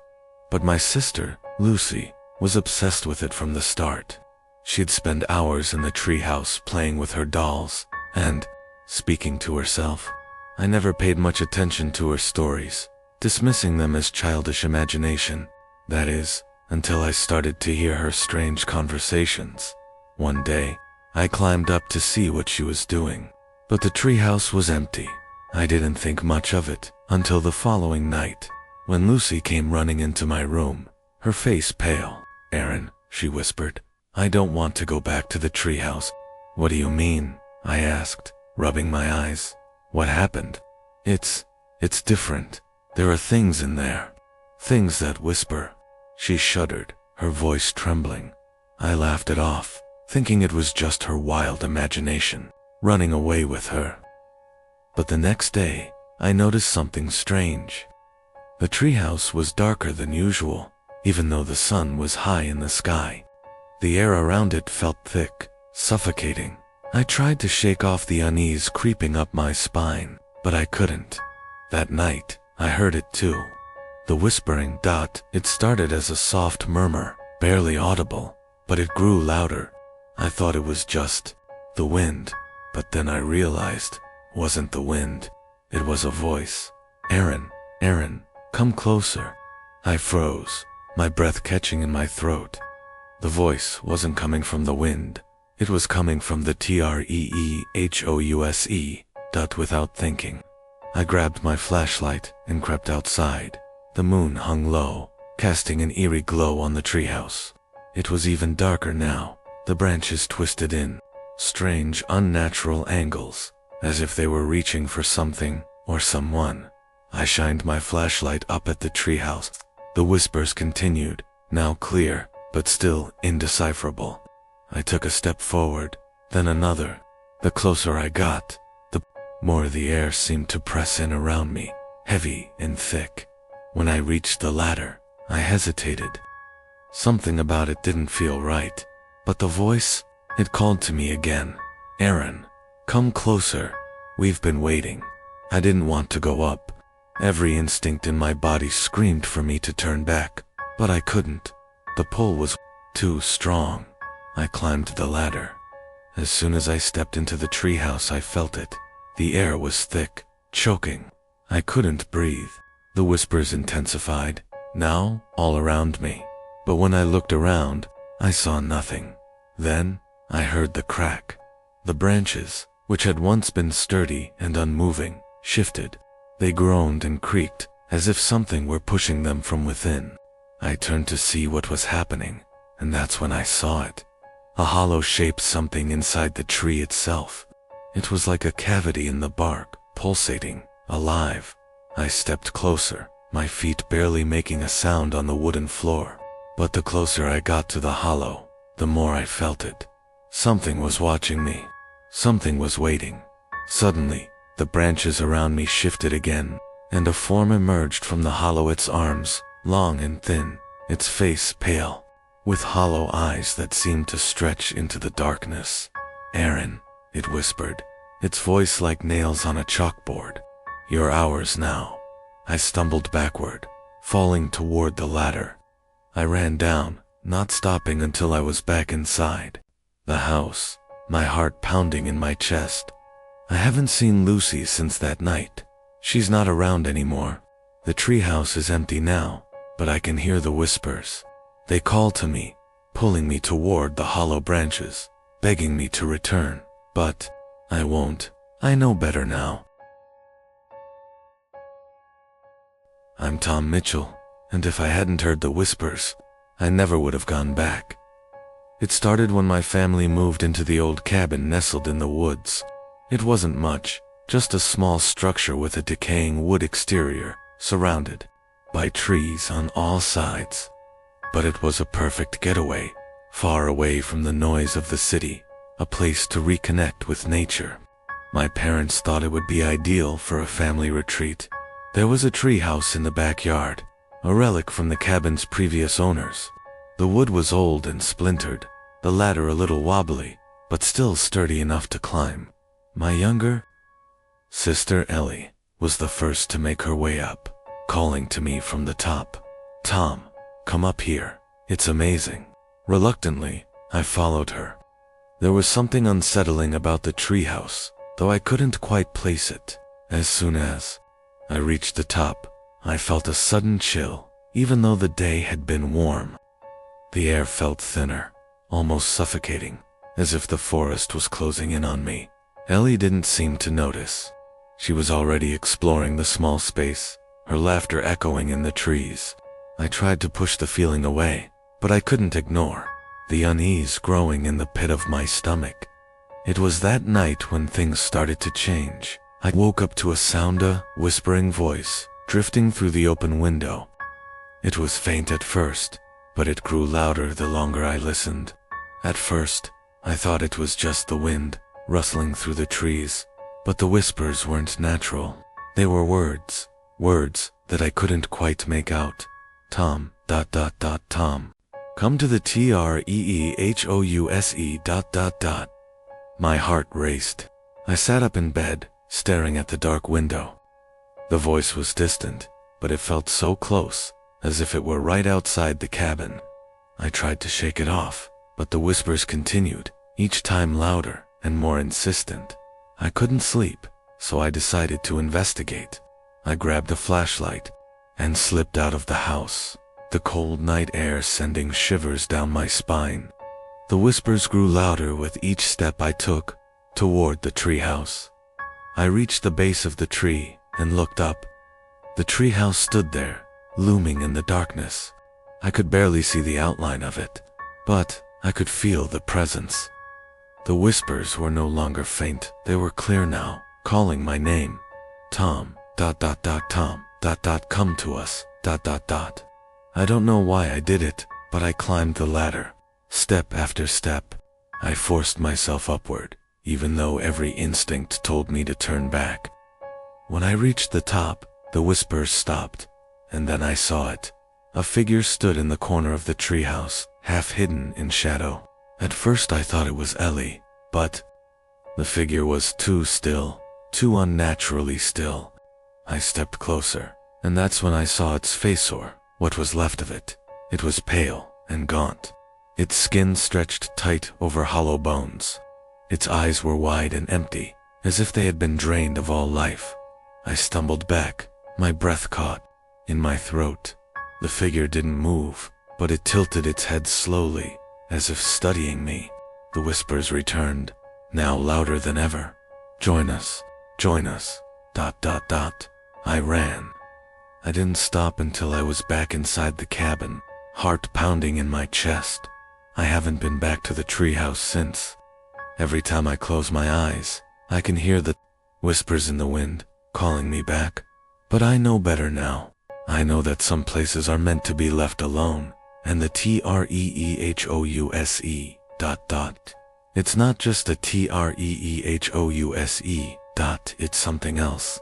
But my sister, Lucy, was obsessed with it from the start. She'd spend hours in the treehouse playing with her dolls and speaking to herself. I never paid much attention to her stories, dismissing them as childish imagination. That is, until I started to hear her strange conversations. One day, I climbed up to see what she was doing, but the treehouse was empty. I didn't think much of it until the following night, when Lucy came running into my room, her face pale. "Aaron," she whispered, "I don't want to go back to the treehouse." "What do you mean?" I asked, rubbing my eyes. "What happened?" It's different. There are things in there. Things that whisper." She shuddered, her voice trembling. I laughed it off, thinking it was just her wild imagination, running away with her. But the next day, I noticed something strange. The treehouse was darker than usual, even though the sun was high in the sky. The air around it felt thick, suffocating. I tried to shake off the unease creeping up my spine, but I couldn't. That night, I heard it too. The whispering. It started as a soft murmur, barely audible, but it grew louder. I thought it was just the wind, but then I realized it wasn't the wind. It was a voice. "Aaron, Aaron, come closer." I froze, my breath catching in my throat. The voice wasn't coming from the wind. It was coming from the treehouse. Without thinking, I grabbed my flashlight and crept outside. The moon hung low, casting an eerie glow on the treehouse. It was even darker now, the branches twisted in strange, unnatural angles, as if they were reaching for something or someone. I shined my flashlight up at the treehouse. The whispers continued, now clear, but still indecipherable. I took a step forward, then another. The closer I got, the more the air seemed to press in around me, heavy and thick. When I reached the ladder, I hesitated. Something about it didn't feel right, but the voice, it called to me again. "Aaron, come closer. We've been waiting." I didn't want to go up. Every instinct in my body screamed for me to turn back, but I couldn't. The pull was too strong. I climbed the ladder. As soon as I stepped into the treehouse, I felt it. The air was thick, choking. I couldn't breathe. The whispers intensified, now all around me. But when I looked around, I saw nothing. Then, I heard the crack. The branches, which had once been sturdy and unmoving, shifted. They groaned and creaked, as if something were pushing them from within. I turned to see what was happening, and that's when I saw it. A hollow-shaped something inside the tree itself. It was like a cavity in the bark, pulsating, alive. I stepped closer, my feet barely making a sound on the wooden floor. But the closer I got to the hollow, the more I felt it. Something was watching me. Something was waiting. Suddenly, the branches around me shifted again, and a form emerged from the hollow. Its arms, long and thin, its face pale, with hollow eyes that seemed to stretch into the darkness. "Aaron," it whispered, its voice like nails on a chalkboard. "You're ours now." I stumbled backward, falling toward the ladder. I ran down, not stopping until I was back inside the house, my heart pounding in my chest. I haven't seen Lucy since that night. She's not around anymore. The treehouse is empty now, but I can hear the whispers. They call to me, pulling me toward the hollow branches, begging me to return. But I won't. I know better now. I'm Tom Mitchell, and if I hadn't heard the whispers, I never would have gone back. It started when my family moved into the old cabin nestled in the woods. It wasn't much, just a small structure with a decaying wood exterior, surrounded by trees on all sides. But it was a perfect getaway, far away from the noise of the city, a place to reconnect with nature. My parents thought it would be ideal for a family retreat. There was a treehouse in the backyard, a relic from the cabin's previous owners. The wood was old and splintered, the ladder a little wobbly, but still sturdy enough to climb. My younger sister Ellie was the first to make her way up, calling to me from the top. "Tom, come up here. It's amazing." Reluctantly, I followed her. There was something unsettling about the treehouse, though I couldn't quite place it. As soon as I reached the top, I felt a sudden chill, even though the day had been warm. The air felt thinner, almost suffocating, as if the forest was closing in on me. Ellie didn't seem to notice. She was already exploring the small space, her laughter echoing in the trees. I tried to push the feeling away, but I couldn't ignore the unease growing in the pit of my stomach. It was that night when things started to change. I woke up to a sound, a whispering voice, drifting through the open window. It was faint at first, but it grew louder the longer I listened. At first, I thought it was just the wind, rustling through the trees, but the whispers weren't natural. They were words that I couldn't quite make out. Tom, Tom. Come to the treehouse. My heart raced. I sat up in bed, staring at the dark window. The voice was distant, but it felt so close, as if it were right outside the cabin. I tried to shake it off, but the whispers continued, each time louder and more insistent. I couldn't sleep, so I decided to investigate. I grabbed a flashlight and slipped out of the house, the cold night air sending shivers down my spine. The whispers grew louder with each step I took toward the treehouse. I reached the base of the tree and looked up. The treehouse stood there, looming in the darkness. I could barely see the outline of it, but I could feel the presence. The whispers were no longer faint, they were clear now, calling my name. Tom, Tom, come to us, I don't know why I did it, but I climbed the ladder. Step after step, I forced myself upward, even though every instinct told me to turn back. When I reached the top, the whispers stopped, and then I saw it. A figure stood in the corner of the treehouse, half hidden in shadow. At first I thought it was Ellie, but the figure was too still, too unnaturally still. I stepped closer, and that's when I saw its face, or what was left of it. It was pale and gaunt. Its skin stretched tight over hollow bones. Its eyes were wide and empty, as if they had been drained of all life. I stumbled back, my breath caught in my throat. The figure didn't move, but it tilted its head slowly, as if studying me. The whispers returned, now louder than ever. Join us. I ran. I didn't stop until I was back inside the cabin, heart pounding in my chest. I haven't been back to the treehouse since. Every time I close my eyes, I can hear the whispers in the wind, calling me back. But I know better now. I know that some places are meant to be left alone, and the treehouse. It's not just a treehouse. It's something else.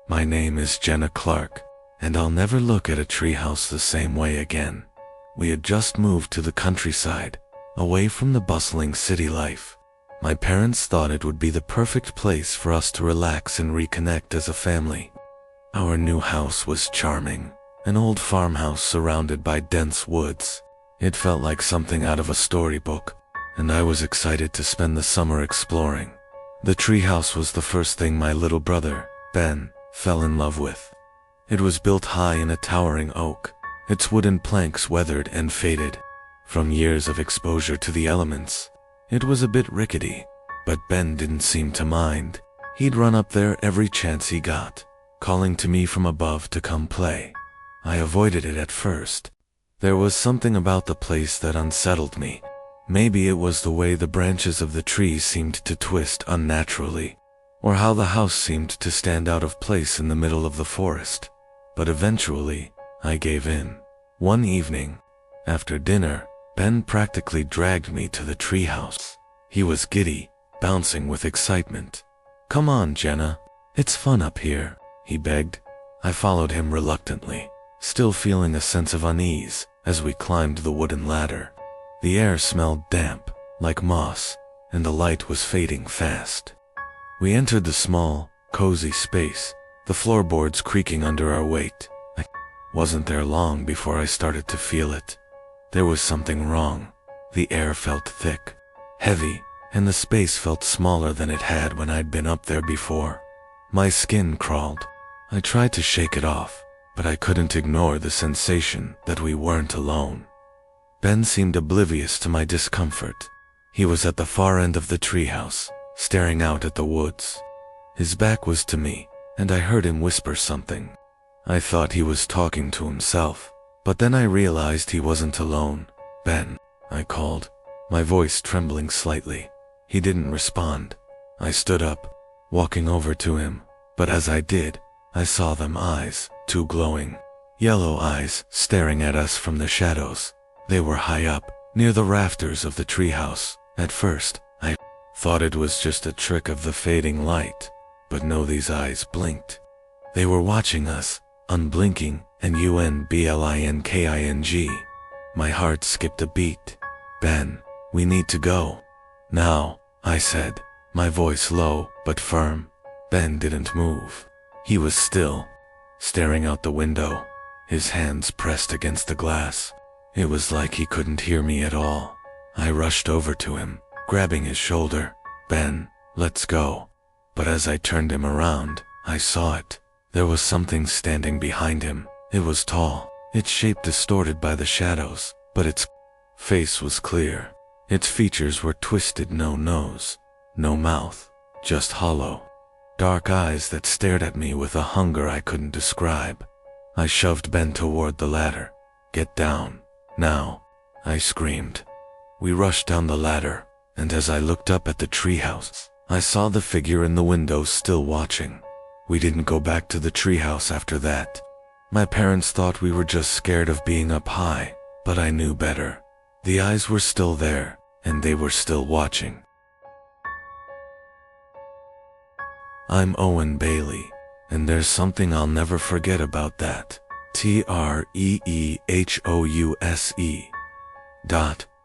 My name is Jenna Clark, and I'll never look at a treehouse the same way again. We had just moved to the countryside, away from the bustling city life. My parents thought it would be the perfect place for us to relax and reconnect as a family. Our new house was charming, an old farmhouse surrounded by dense woods. It felt like something out of a storybook, and I was excited to spend the summer exploring. The treehouse was the first thing my little brother, Ben, fell in love with. It was built high in a towering oak, its wooden planks weathered and faded from years of exposure to the elements. It was a bit rickety, but Ben didn't seem to mind. He'd run up there every chance he got, calling to me from above to come play. I avoided it at first. There was something about the place that unsettled me. Maybe it was the way the branches of the trees seemed to twist unnaturally, or how the house seemed to stand out of place in the middle of the forest. But eventually, I gave in. One evening, after dinner, Ben practically dragged me to the treehouse. He was giddy, bouncing with excitement. "Come on, Jenna. It's fun up here," he begged. I followed him reluctantly, still feeling a sense of unease, as we climbed the wooden ladder. The air smelled damp, like moss, and the light was fading fast. We entered the small, cozy space, the floorboards creaking under our weight. I wasn't there long before I started to feel it. There was something wrong. The air felt thick, heavy, and the space felt smaller than it had when I'd been up there before. My skin crawled. I tried to shake it off, but I couldn't ignore the sensation that we weren't alone. Ben seemed oblivious to my discomfort. He was at the far end of the treehouse, staring out at the woods. His back was to me, and I heard him whisper something. I thought he was talking to himself, but then I realized he wasn't alone. "Ben," I called, my voice trembling slightly. He didn't respond. I stood up, walking over to him, but as I did, I saw them eyes, two glowing, yellow eyes staring at us from the shadows. They were high up, near the rafters of the treehouse. At first, I thought it was just a trick of the fading light, but no, these eyes blinked. They were watching us, unblinking and unblinking. My heart skipped a beat. "Ben, we need to go. Now," I said, my voice low but firm. Ben didn't move. He was still, staring out the window, his hands pressed against the glass. It was like he couldn't hear me at all. I rushed over to him, grabbing his shoulder. "Ben, let's go." But as I turned him around, I saw it. There was something standing behind him. It was tall, its shape distorted by the shadows, but its face was clear. Its features were twisted, no nose, no mouth, just hollow, dark eyes that stared at me with a hunger I couldn't describe. I shoved Ben toward the ladder. "Get down, now," I screamed. We rushed down the ladder, and as I looked up at the treehouse, I saw the figure in the window still watching. We didn't go back to the treehouse after that. My parents thought we were just scared of being up high, but I knew better. The eyes were still there, and they were still watching. I'm Owen Bailey, and there's something I'll never forget about that. TREEHOUSE.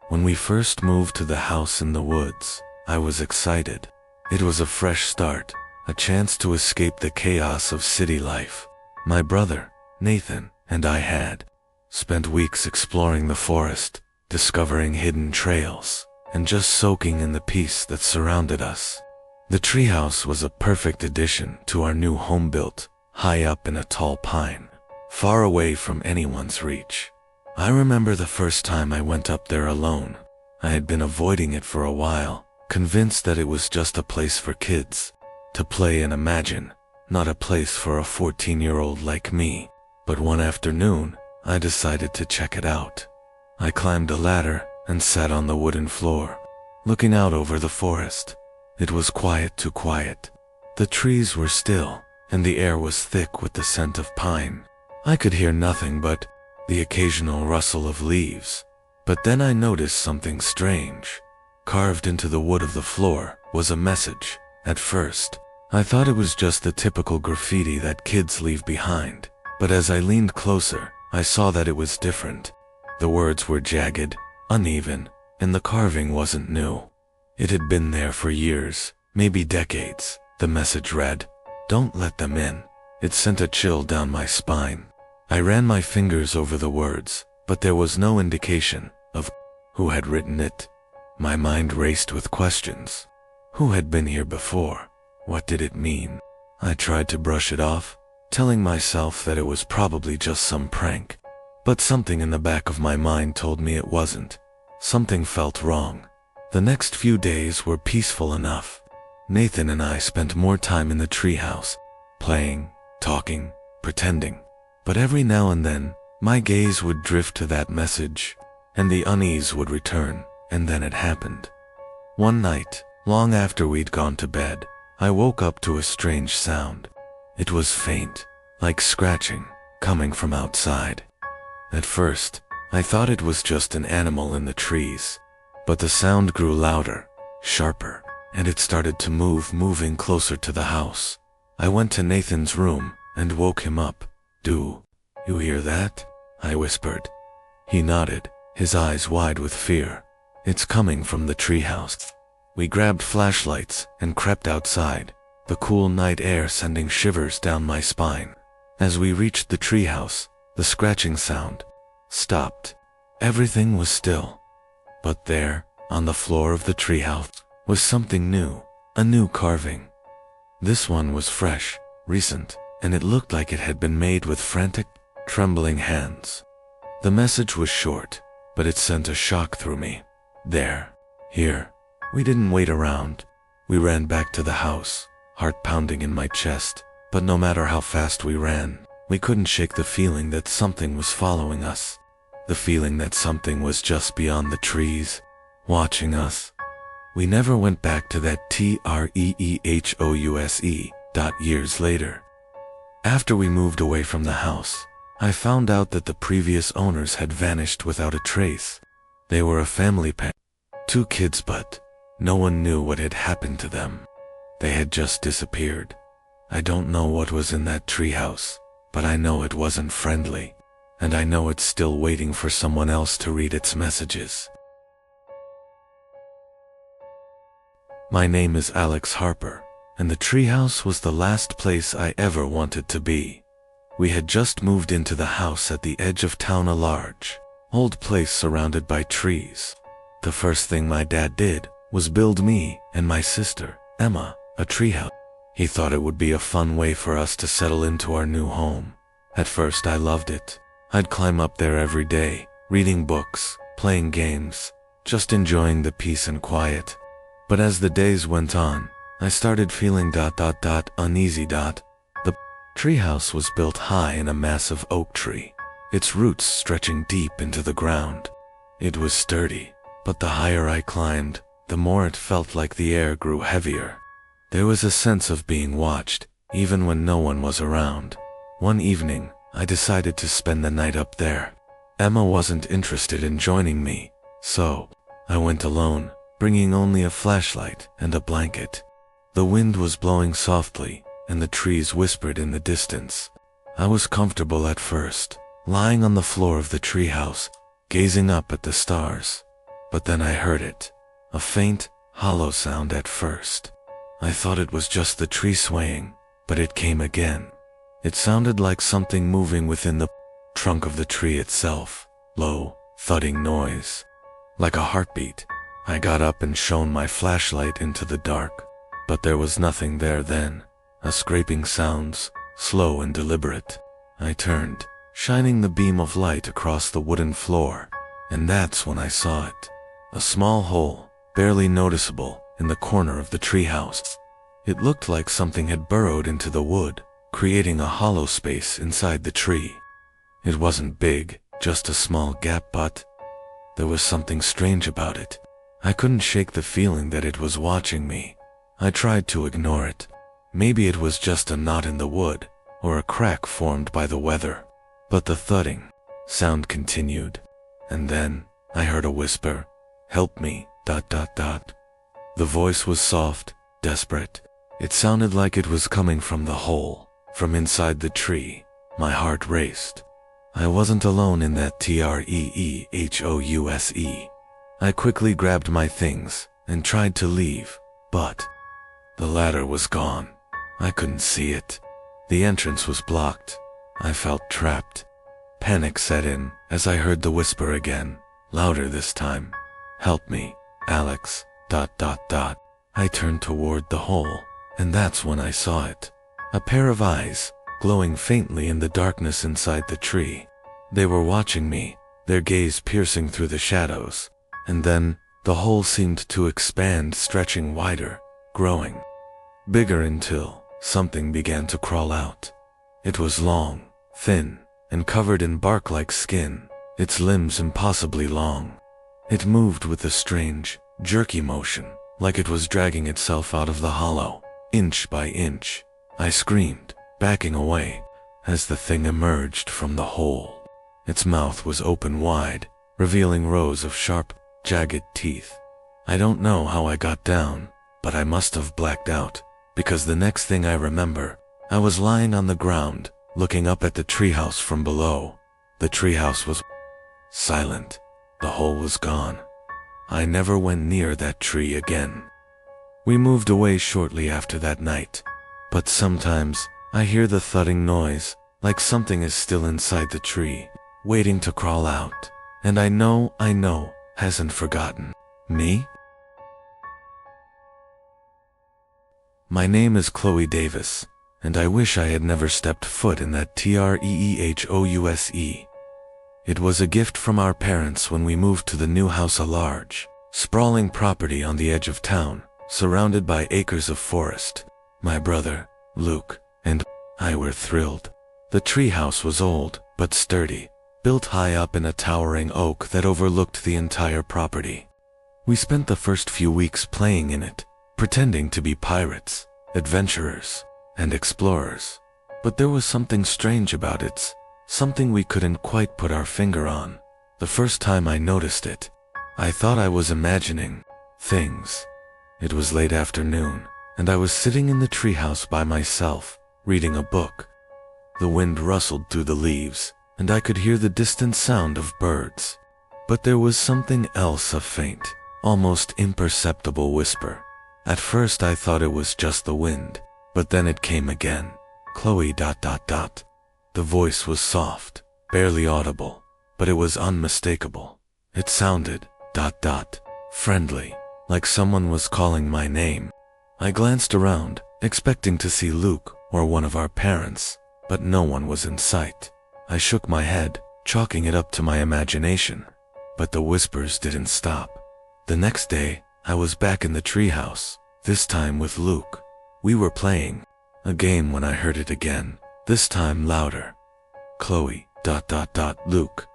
When we first moved to the house in the woods, I was excited. It was a fresh start, a chance to escape the chaos of city life. My brother, Nathan, and I had spent weeks exploring the forest, discovering hidden trails, and just soaking in the peace that surrounded us. The treehouse was a perfect addition to our new home, built high up in a tall pine, far away from anyone's reach. I remember the first time I went up there alone. I had been avoiding it for a while, convinced that it was just a place for kids to play and imagine, not a place for a 14-year-old like me. But one afternoon, I decided to check it out. I climbed a ladder and sat on the wooden floor, looking out over the forest. It was quiet, too quiet. The trees were still, and the air was thick with the scent of pine. I could hear nothing but the occasional rustle of leaves. But then I noticed something strange. Carved into the wood of the floor was a message. At first, I thought it was just the typical graffiti that kids leave behind. But as I leaned closer, I saw that it was different. The words were jagged, uneven, and the carving wasn't new. It had been there for years, maybe decades. The message read, "Don't let them in." It sent a chill down my spine. I ran my fingers over the words, but there was no indication of who had written it. My mind raced with questions. Who had been here before? What did it mean? I tried to brush it off, telling myself that it was probably just some prank. But something in the back of my mind told me it wasn't. Something felt wrong. The next few days were peaceful enough. Nathan and I spent more time in the treehouse, playing, talking, pretending. But every now and then, my gaze would drift to that message, and the unease would return, and then it happened. One night, long after we'd gone to bed, I woke up to a strange sound. It was faint, like scratching, coming from outside. At first, I thought it was just an animal in the trees, but the sound grew louder, sharper, and it started to move, moving closer to the house. I went to Nathan's room and woke him up. "Do you hear that?" I whispered. He nodded, his eyes wide with fear. It's coming from the treehouse. We grabbed flashlights and crept outside, the cool night air sending shivers down my spine. As we reached the treehouse, the scratching sound stopped. Everything was still. But there, on the floor of the treehouse, was something new, a new carving. This one was fresh, recent, and it looked like it had been made with frantic, trembling hands. The message was short, but it sent a shock through me. There. Here. We didn't wait around. We ran back to the house, heart pounding in my chest. But no matter how fast we ran, we couldn't shake the feeling that something was following us. The feeling that something was just beyond the trees, watching us. We never went back to that treehouse. Years later. After we moved away from the house, I found out that the previous owners had vanished without a trace. They were a family pair, 2 kids, but no one knew what had happened to them. They had just disappeared. I don't know what was in that treehouse, but I know it wasn't friendly, and I know it's still waiting for someone else to read its messages. My name is Alex Harper, and the treehouse was the last place I ever wanted to be. We had just moved into the house at the edge of town, a large, old place surrounded by trees. The first thing my dad did was build me and my sister, Emma, a treehouse. He thought it would be a fun way for us to settle into our new home. At first I loved it. I'd climb up there every day, reading books, playing games, just enjoying the peace and quiet. But as the days went on, I started feeling uneasy. The treehouse was built high in a massive oak tree, its roots stretching deep into the ground. It was sturdy, but the higher I climbed, the more it felt like the air grew heavier. There was a sense of being watched, even when no one was around. One evening, I decided to spend the night up there. Emma wasn't interested in joining me, so I went alone, bringing only a flashlight and a blanket. The wind was blowing softly, and the trees whispered in the distance. I was comfortable at first, lying on the floor of the treehouse, gazing up at the stars. But then I heard it, a faint, hollow sound at first. I thought it was just the tree swaying, but it came again. It sounded like something moving within the trunk of the tree itself, low, thudding noise, like a heartbeat. I got up and shone my flashlight into the dark, but there was nothing there then. A scraping sounds, slow and deliberate. I turned, shining the beam of light across the wooden floor, and that's when I saw it. A small hole, barely noticeable, in the corner of the treehouse. It looked like something had burrowed into the wood, creating a hollow space inside the tree. It wasn't big, just a small gap, but there was something strange about it. I couldn't shake the feeling that it was watching me. I tried to ignore it. Maybe it was just a knot in the wood, or a crack formed by the weather. But the thudding sound continued. And then I heard a whisper, "Help me, ... The voice was soft, desperate. It sounded like it was coming from the hole, from inside the tree. My heart raced. I wasn't alone in that treehouse. I quickly grabbed my things and tried to leave, but the ladder was gone. I couldn't see it. The entrance was blocked. I felt trapped. Panic set in as I heard the whisper again, louder this time. "Help me, Alex, ... I turned toward the hole, and that's when I saw it. A pair of eyes, glowing faintly in the darkness inside the tree. They were watching me, their gaze piercing through the shadows. And then, the hole seemed to expand, stretching wider, growing bigger until something began to crawl out. It was long, thin, and covered in bark-like skin, its limbs impossibly long. It moved with a strange, jerky motion, like it was dragging itself out of the hollow, inch by inch. I screamed, backing away, as the thing emerged from the hole. Its mouth was open wide, revealing rows of sharp, jagged teeth. I don't know how I got down, but I must have blacked out, because the next thing I remember, I was lying on the ground, looking up at the treehouse from below. The treehouse was silent. The hole was gone. I never went near that tree again. We moved away shortly after that night, but sometimes I hear the thudding noise, like something is still inside the tree, waiting to crawl out. And I know, hasn't forgotten me. My name is Chloe Davis, and I wish I had never stepped foot in that treehouse. It was a gift from our parents when we moved to the new house, a large, sprawling property on the edge of town, surrounded by acres of forest. My brother, Luke, and I were thrilled. The treehouse was old, but sturdy, built high up in a towering oak that overlooked the entire property. We spent the first few weeks playing in it, pretending to be pirates, adventurers, and explorers. But there was something strange about it, something we couldn't quite put our finger on. The first time I noticed it, I thought I was imagining things. It was late afternoon, and I was sitting in the treehouse by myself, reading a book. The wind rustled through the leaves, and I could hear the distant sound of birds. But there was something else, a faint, almost imperceptible whisper. At first I thought it was just the wind, but then it came again. Chloe ... The voice was soft, barely audible, but it was unmistakable. It sounded ... friendly, like someone was calling my name. I glanced around, expecting to see Luke or one of our parents, but no one was in sight. I shook my head, chalking it up to my imagination, but the whispers didn't stop. The next day, I was back in the treehouse, this time with Luke. We were playing a game when I heard it again, this time louder. Chloe ... Luke ...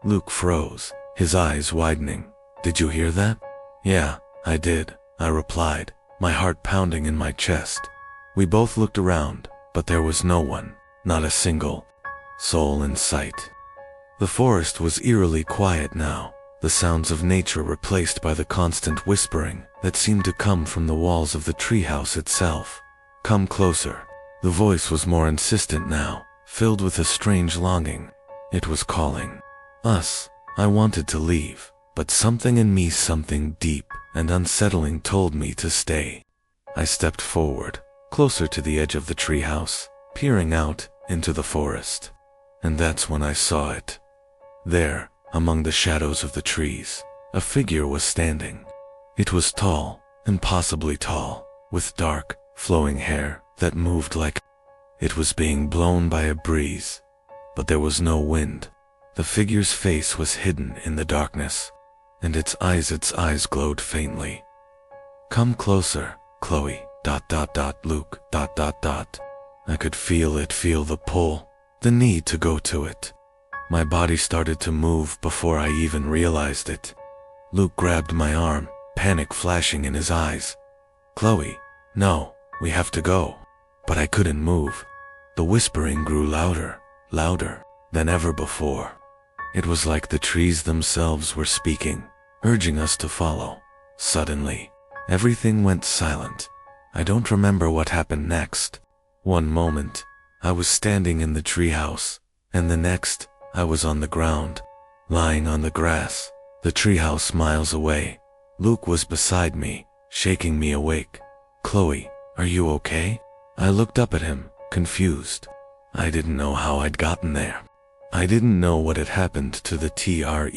Luke froze, his eyes widening. Did you hear that? Yeah, I did, I replied, my heart pounding in my chest. We both looked around, but there was no one, not a single soul in sight. The forest was eerily quiet now, the sounds of nature replaced by the constant whispering that seemed to come from the walls of the treehouse itself. Come closer. The voice was more insistent now, filled with a strange longing. It was calling us. I wanted to leave, but something in me, something deep and unsettling, told me to stay. I stepped forward, closer to the edge of the treehouse, peering out into the forest. And that's when I saw it. There, among the shadows of the trees, a figure was standing. It was tall, impossibly tall, with dark, flowing hair that moved like it was being blown by a breeze. But there was no wind. The figure's face was hidden in the darkness, and its eyes glowed faintly. Come closer, Chloe ... Luke ... I could feel it, feel the pull, the need to go to it. My body started to move before I even realized it. Luke grabbed my arm, panic flashing in his eyes. Chloe, no, we have to go. But I couldn't move. The whispering grew louder, louder than ever before. It was like the trees themselves were speaking, urging us to follow. Suddenly, everything went silent. I don't remember what happened next. One moment, I was standing in the treehouse, and the next, I was on the ground, lying on the grass, the treehouse miles away. Luke was beside me, shaking me awake. Chloe, are you okay? I looked up at him, confused. I didn't know how I'd gotten there. I didn't know what had happened to the treehouse.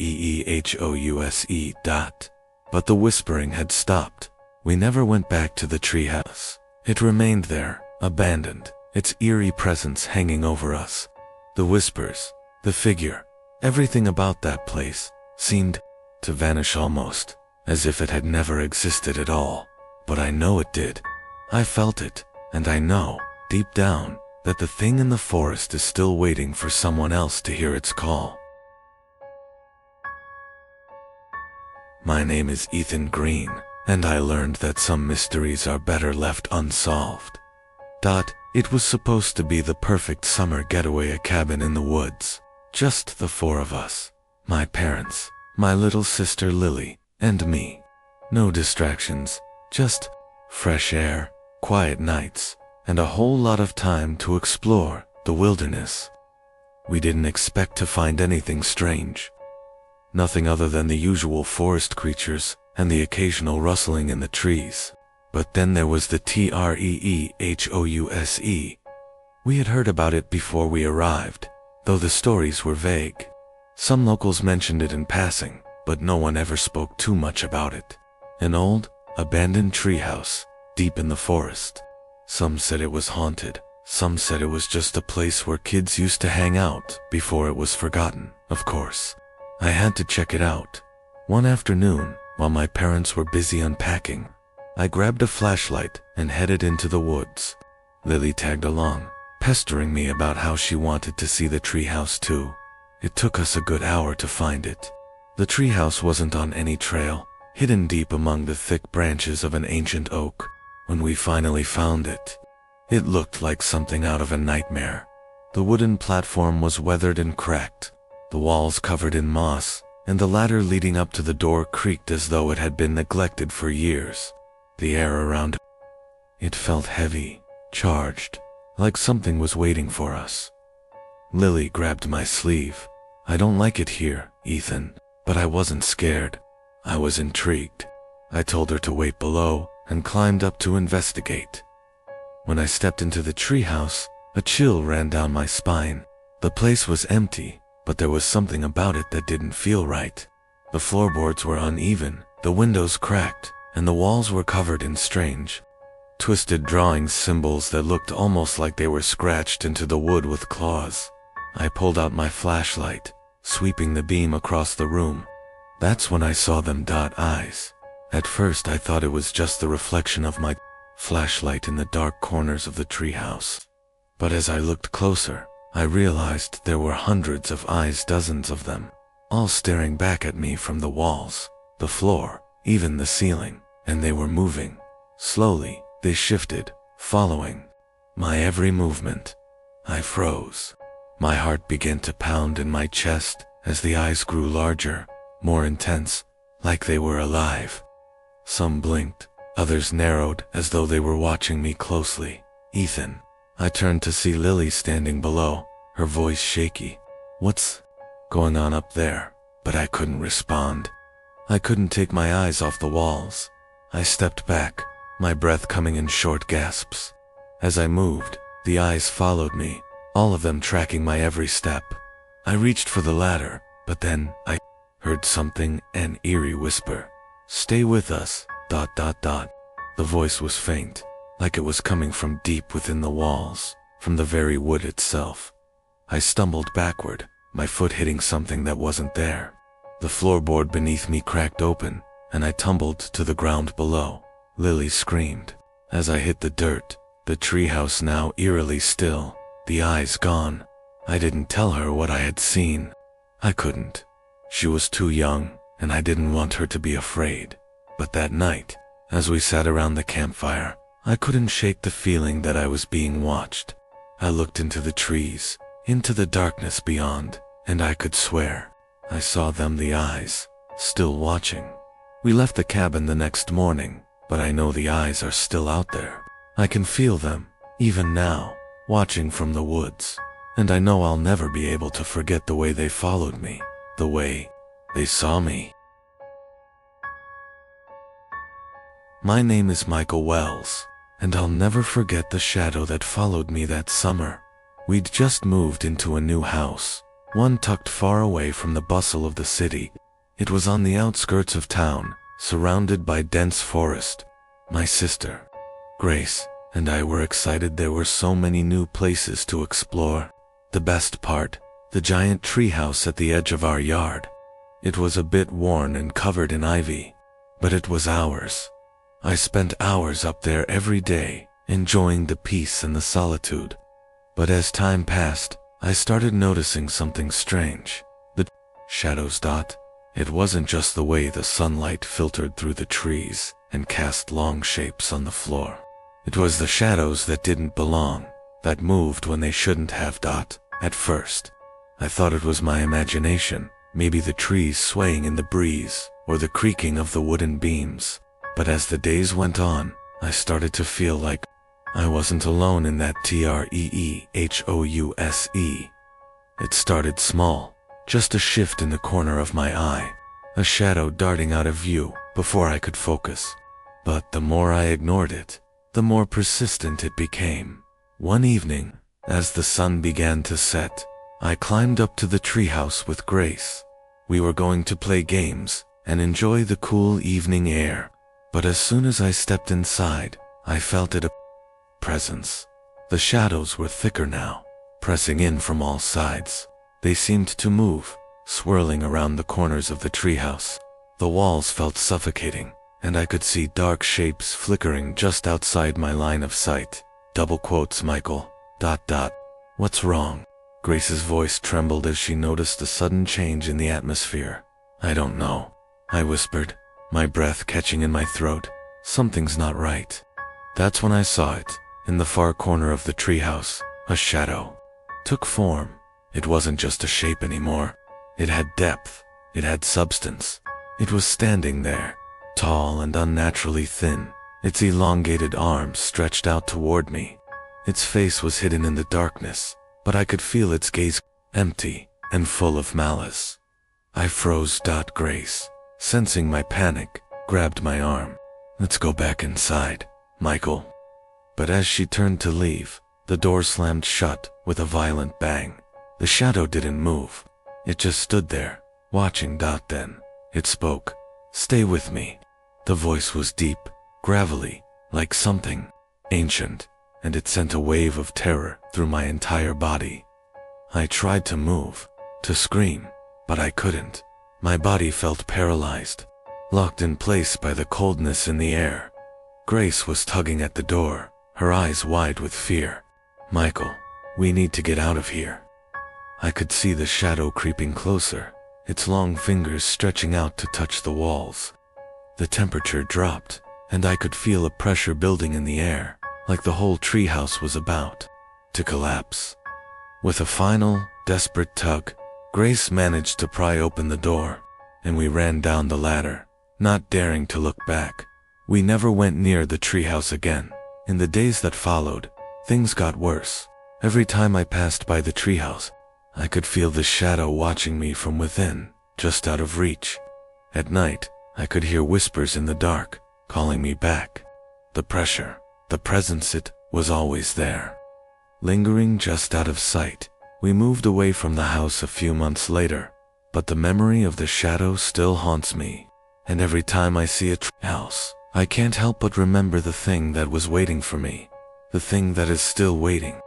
But the whispering had stopped. We never went back to the treehouse. It remained there, abandoned, its eerie presence hanging over us. The whispers, the figure, everything about that place seemed to vanish, almost as if it had never existed at all. But I know it did. I felt it, and I know, deep down, that the thing in the forest is still waiting for someone else to hear its call. My name is Ethan Green, and I learned that some mysteries are better left unsolved. It was supposed to be the perfect summer getaway, a cabin in the woods. Just the four of us. My parents, my little sister Lily, and me. No distractions, just fresh air, quiet nights, and a whole lot of time to explore the wilderness. We didn't expect to find anything strange. Nothing other than the usual forest creatures and the occasional rustling in the trees. But then there was the treehouse. We had heard about it before we arrived, though the stories were vague. Some locals mentioned it in passing, but no one ever spoke too much about it. An old, abandoned treehouse, deep in the forest. Some said it was haunted. Some said it was just a place where kids used to hang out before it was forgotten, of course. I had to check it out. One afternoon, while my parents were busy unpacking, I grabbed a flashlight and headed into the woods. Lily tagged along, pestering me about how she wanted to see the treehouse too. It took us a good hour to find it. The treehouse wasn't on any trail, hidden deep among the thick branches of an ancient oak. When we finally found it, it looked like something out of a nightmare. The wooden platform was weathered and cracked, the walls covered in moss, and the ladder leading up to the door creaked as though it had been neglected for years. The air around it felt heavy, charged, like something was waiting for us. Lily grabbed my sleeve. "I don't like it here, Ethan," but I wasn't scared. I was intrigued. I told her to wait below and climbed up to investigate. When I stepped into the treehouse, a chill ran down my spine. The place was empty, but there was something about it that didn't feel right. The floorboards were uneven, the windows cracked, and the walls were covered in strange, twisted drawing symbols that looked almost like they were scratched into the wood with claws. I pulled out my flashlight, sweeping the beam across the room. That's when I saw them dot eyes. At first I thought it was just the reflection of my flashlight in the dark corners of the treehouse. But as I looked closer, I realized there were hundreds of eyes, dozens of them, all staring back at me from the walls, the floor, even the ceiling, and they were moving. Slowly, they shifted, following my every movement. I froze. My heart began to pound in my chest as the eyes grew larger, more intense, like they were alive. Some blinked, others narrowed as though they were watching me closely. "Ethan." I turned to see Lily standing below, her voice shaky. "What's going on up there?" But I couldn't respond. I couldn't take my eyes off the walls. I stepped back, my breath coming in short gasps. As I moved, the eyes followed me, all of them tracking my every step. I reached for the ladder, but then I heard something, an eerie whisper. "Stay with us, ... The voice was faint, like it was coming from deep within the walls, from the very wood itself. I stumbled backward, my foot hitting something that wasn't there. The floorboard beneath me cracked open, and I tumbled to the ground below. Lily screamed. As I hit the dirt, the treehouse now eerily still, the eyes gone. I didn't tell her what I had seen. I couldn't. She was too young, and I didn't want her to be afraid. But that night, as we sat around the campfire, I couldn't shake the feeling that I was being watched. I looked into the trees, into the darkness beyond, and I could swear I saw them, the eyes, still watching. We left the cabin the next morning, but I know the eyes are still out there. I can feel them, even now, watching from the woods. And I know I'll never be able to forget the way they followed me, the way they saw me. My name is Michael Wells, and I'll never forget the shadow that followed me that summer. We'd just moved into a new house, one tucked far away from the bustle of the city. It was on the outskirts of town, surrounded by dense forest. My sister, Grace, and I were excited. There were so many new places to explore. The best part, the giant treehouse at the edge of our yard. It was a bit worn and covered in ivy, but it was ours. I spent hours up there every day, enjoying the peace and the solitude. But as time passed, I started noticing something strange. The shadows. It wasn't just the way the sunlight filtered through the trees and cast long shapes on the floor. It was the shadows that didn't belong, that moved when they shouldn't have. At first, I thought it was my imagination, maybe the trees swaying in the breeze, or the creaking of the wooden beams. But as the days went on, I started to feel like I wasn't alone in that treehouse. It started small, just a shift in the corner of my eye, a shadow darting out of view before I could focus. But the more I ignored it, the more persistent it became. One evening, as the sun began to set, I climbed up to the treehouse with Grace. We were going to play games and enjoy the cool evening air, but as soon as I stepped inside, I felt a presence. The shadows were thicker now, pressing in from all sides. They seemed to move, swirling around the corners of the treehouse. The walls felt suffocating, and I could see dark shapes flickering just outside my line of sight. Double quotes, Michael, ... What's wrong? Grace's voice trembled as she noticed a sudden change in the atmosphere. I don't know, I whispered, my breath catching in my throat. Something's not right. That's when I saw it. In the far corner of the treehouse, a shadow took form. It wasn't just a shape anymore. It had depth. It had substance. It was standing there, tall and unnaturally thin, its elongated arms stretched out toward me. Its face was hidden in the darkness, but I could feel its gaze, empty and full of malice. I froze. Grace, sensing my panic, grabbed my arm. Let's go back inside, Michael. But as she turned to leave, the door slammed shut with a violent bang. The shadow didn't move. It just stood there, watching. Then it spoke. Stay with me. The voice was deep, gravelly, like something ancient, and it sent a wave of terror through my entire body. I tried to move, to scream, but I couldn't. My body felt paralyzed, locked in place by the coldness in the air. Grace was tugging at the door, her eyes wide with fear. Michael, we need to get out of here. I could see the shadow creeping closer, its long fingers stretching out to touch the walls. The temperature dropped, and I could feel a pressure building in the air, like the whole treehouse was about to collapse. With a final, desperate tug, Grace managed to pry open the door, and we ran down the ladder, not daring to look back. We never went near the treehouse again. In the days that followed, things got worse. Every time I passed by the treehouse, I could feel the shadow watching me from within, just out of reach. At night, I could hear whispers in the dark, calling me back. The pressure, the presence, it was always there. Lingering just out of sight, we moved away from the house a few months later, but the memory of the shadow still haunts me. And every time I see a house, I can't help but remember the thing that was waiting for me, the thing that is still waiting.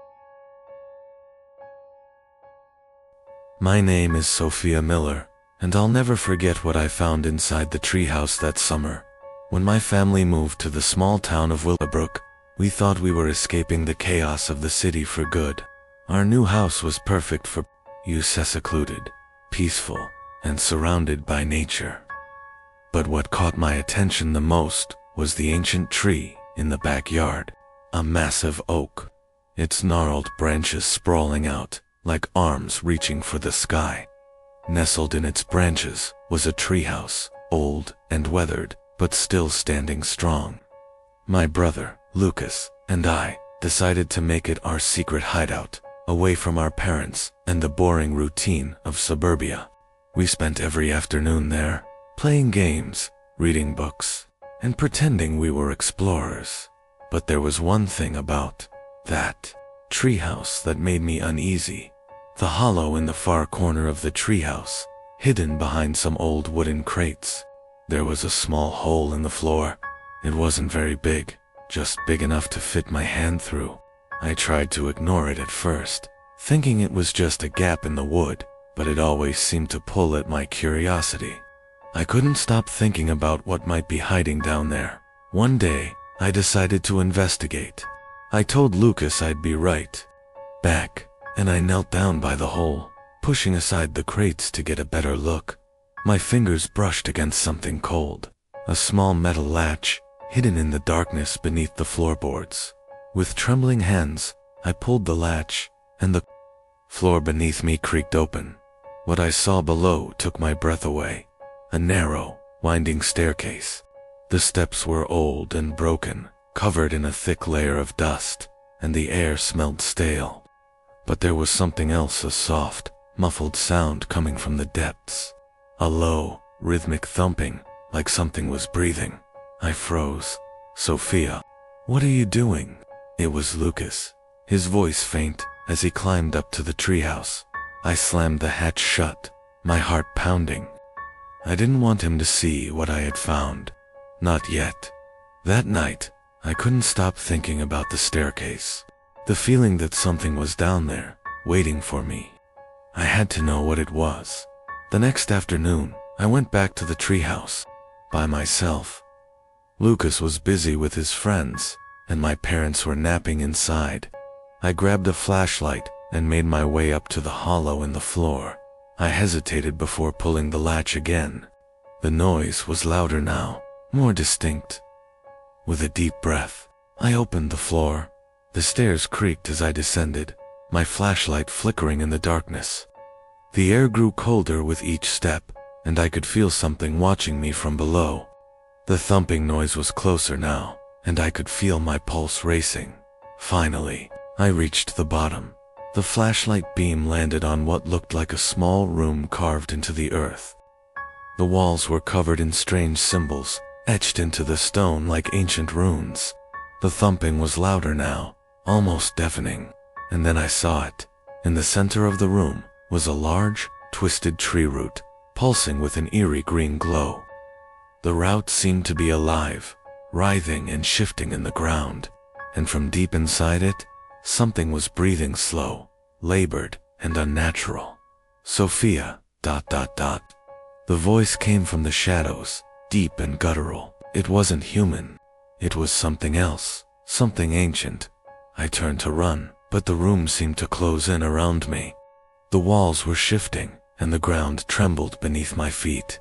My name is Sophia Miller, and I'll never forget what I found inside the treehouse that summer. When my family moved to the small town of Willowbrook, we thought we were escaping the chaos of the city for good. Our new house was perfect for secluded, peaceful, and surrounded by nature. But what caught my attention the most was the ancient tree in the backyard, a massive oak, its gnarled branches sprawling out like arms reaching for the sky. Nestled in its branches was a treehouse, old and weathered, but still standing strong. My brother, Lucas, and I decided to make it our secret hideout, away from our parents and the boring routine of suburbia. We spent every afternoon there, playing games, reading books, and pretending we were explorers. But there was one thing about that treehouse that made me uneasy. The hollow in the far corner of the treehouse, hidden behind some old wooden crates. There was a small hole in the floor. It wasn't very big, just big enough to fit my hand through. I tried to ignore it at first, thinking it was just a gap in the wood, but it always seemed to pull at my curiosity. I couldn't stop thinking about what might be hiding down there. One day, I decided to investigate. I told Lucas I'd be right back, and I knelt down by the hole, pushing aside the crates to get a better look. My fingers brushed against something cold, a small metal latch, hidden in the darkness beneath the floorboards. With trembling hands, I pulled the latch, and the floor beneath me creaked open. What I saw below took my breath away. A narrow, winding staircase. The steps were old and broken, covered in a thick layer of dust, and the air smelled stale. But there was something else, a soft, muffled sound coming from the depths. A low, rhythmic thumping, like something was breathing. I froze. "Sophia, what are you doing?" It was Lucas, his voice faint as he climbed up to the treehouse. I slammed the hatch shut, my heart pounding. I didn't want him to see what I had found. Not yet. That night, I couldn't stop thinking about the staircase. The feeling that something was down there, waiting for me. I had to know what it was. The next afternoon, I went back to the treehouse, by myself. Lucas was busy with his friends, and my parents were napping inside. I grabbed a flashlight and made my way up to the hollow in the floor. I hesitated before pulling the latch again. The noise was louder now, more distinct. With a deep breath, I opened the floor. The stairs creaked as I descended, my flashlight flickering in the darkness. The air grew colder with each step, and I could feel something watching me from below. The thumping noise was closer now, and I could feel my pulse racing. Finally, I reached the bottom. The flashlight beam landed on what looked like a small room carved into the earth. The walls were covered in strange symbols, etched into the stone like ancient runes. The thumping was louder now, almost deafening, and then I saw it. In the center of the room was a large, twisted tree root, pulsing with an eerie green glow. The root seemed to be alive, writhing and shifting in the ground, and from deep inside it, something was breathing slow, labored, and unnatural. "Sophia, ... The voice came from the shadows, deep and guttural. It wasn't human. It was something else, something ancient. I turned to run, but the room seemed to close in around me. The walls were shifting, and the ground trembled beneath my feet.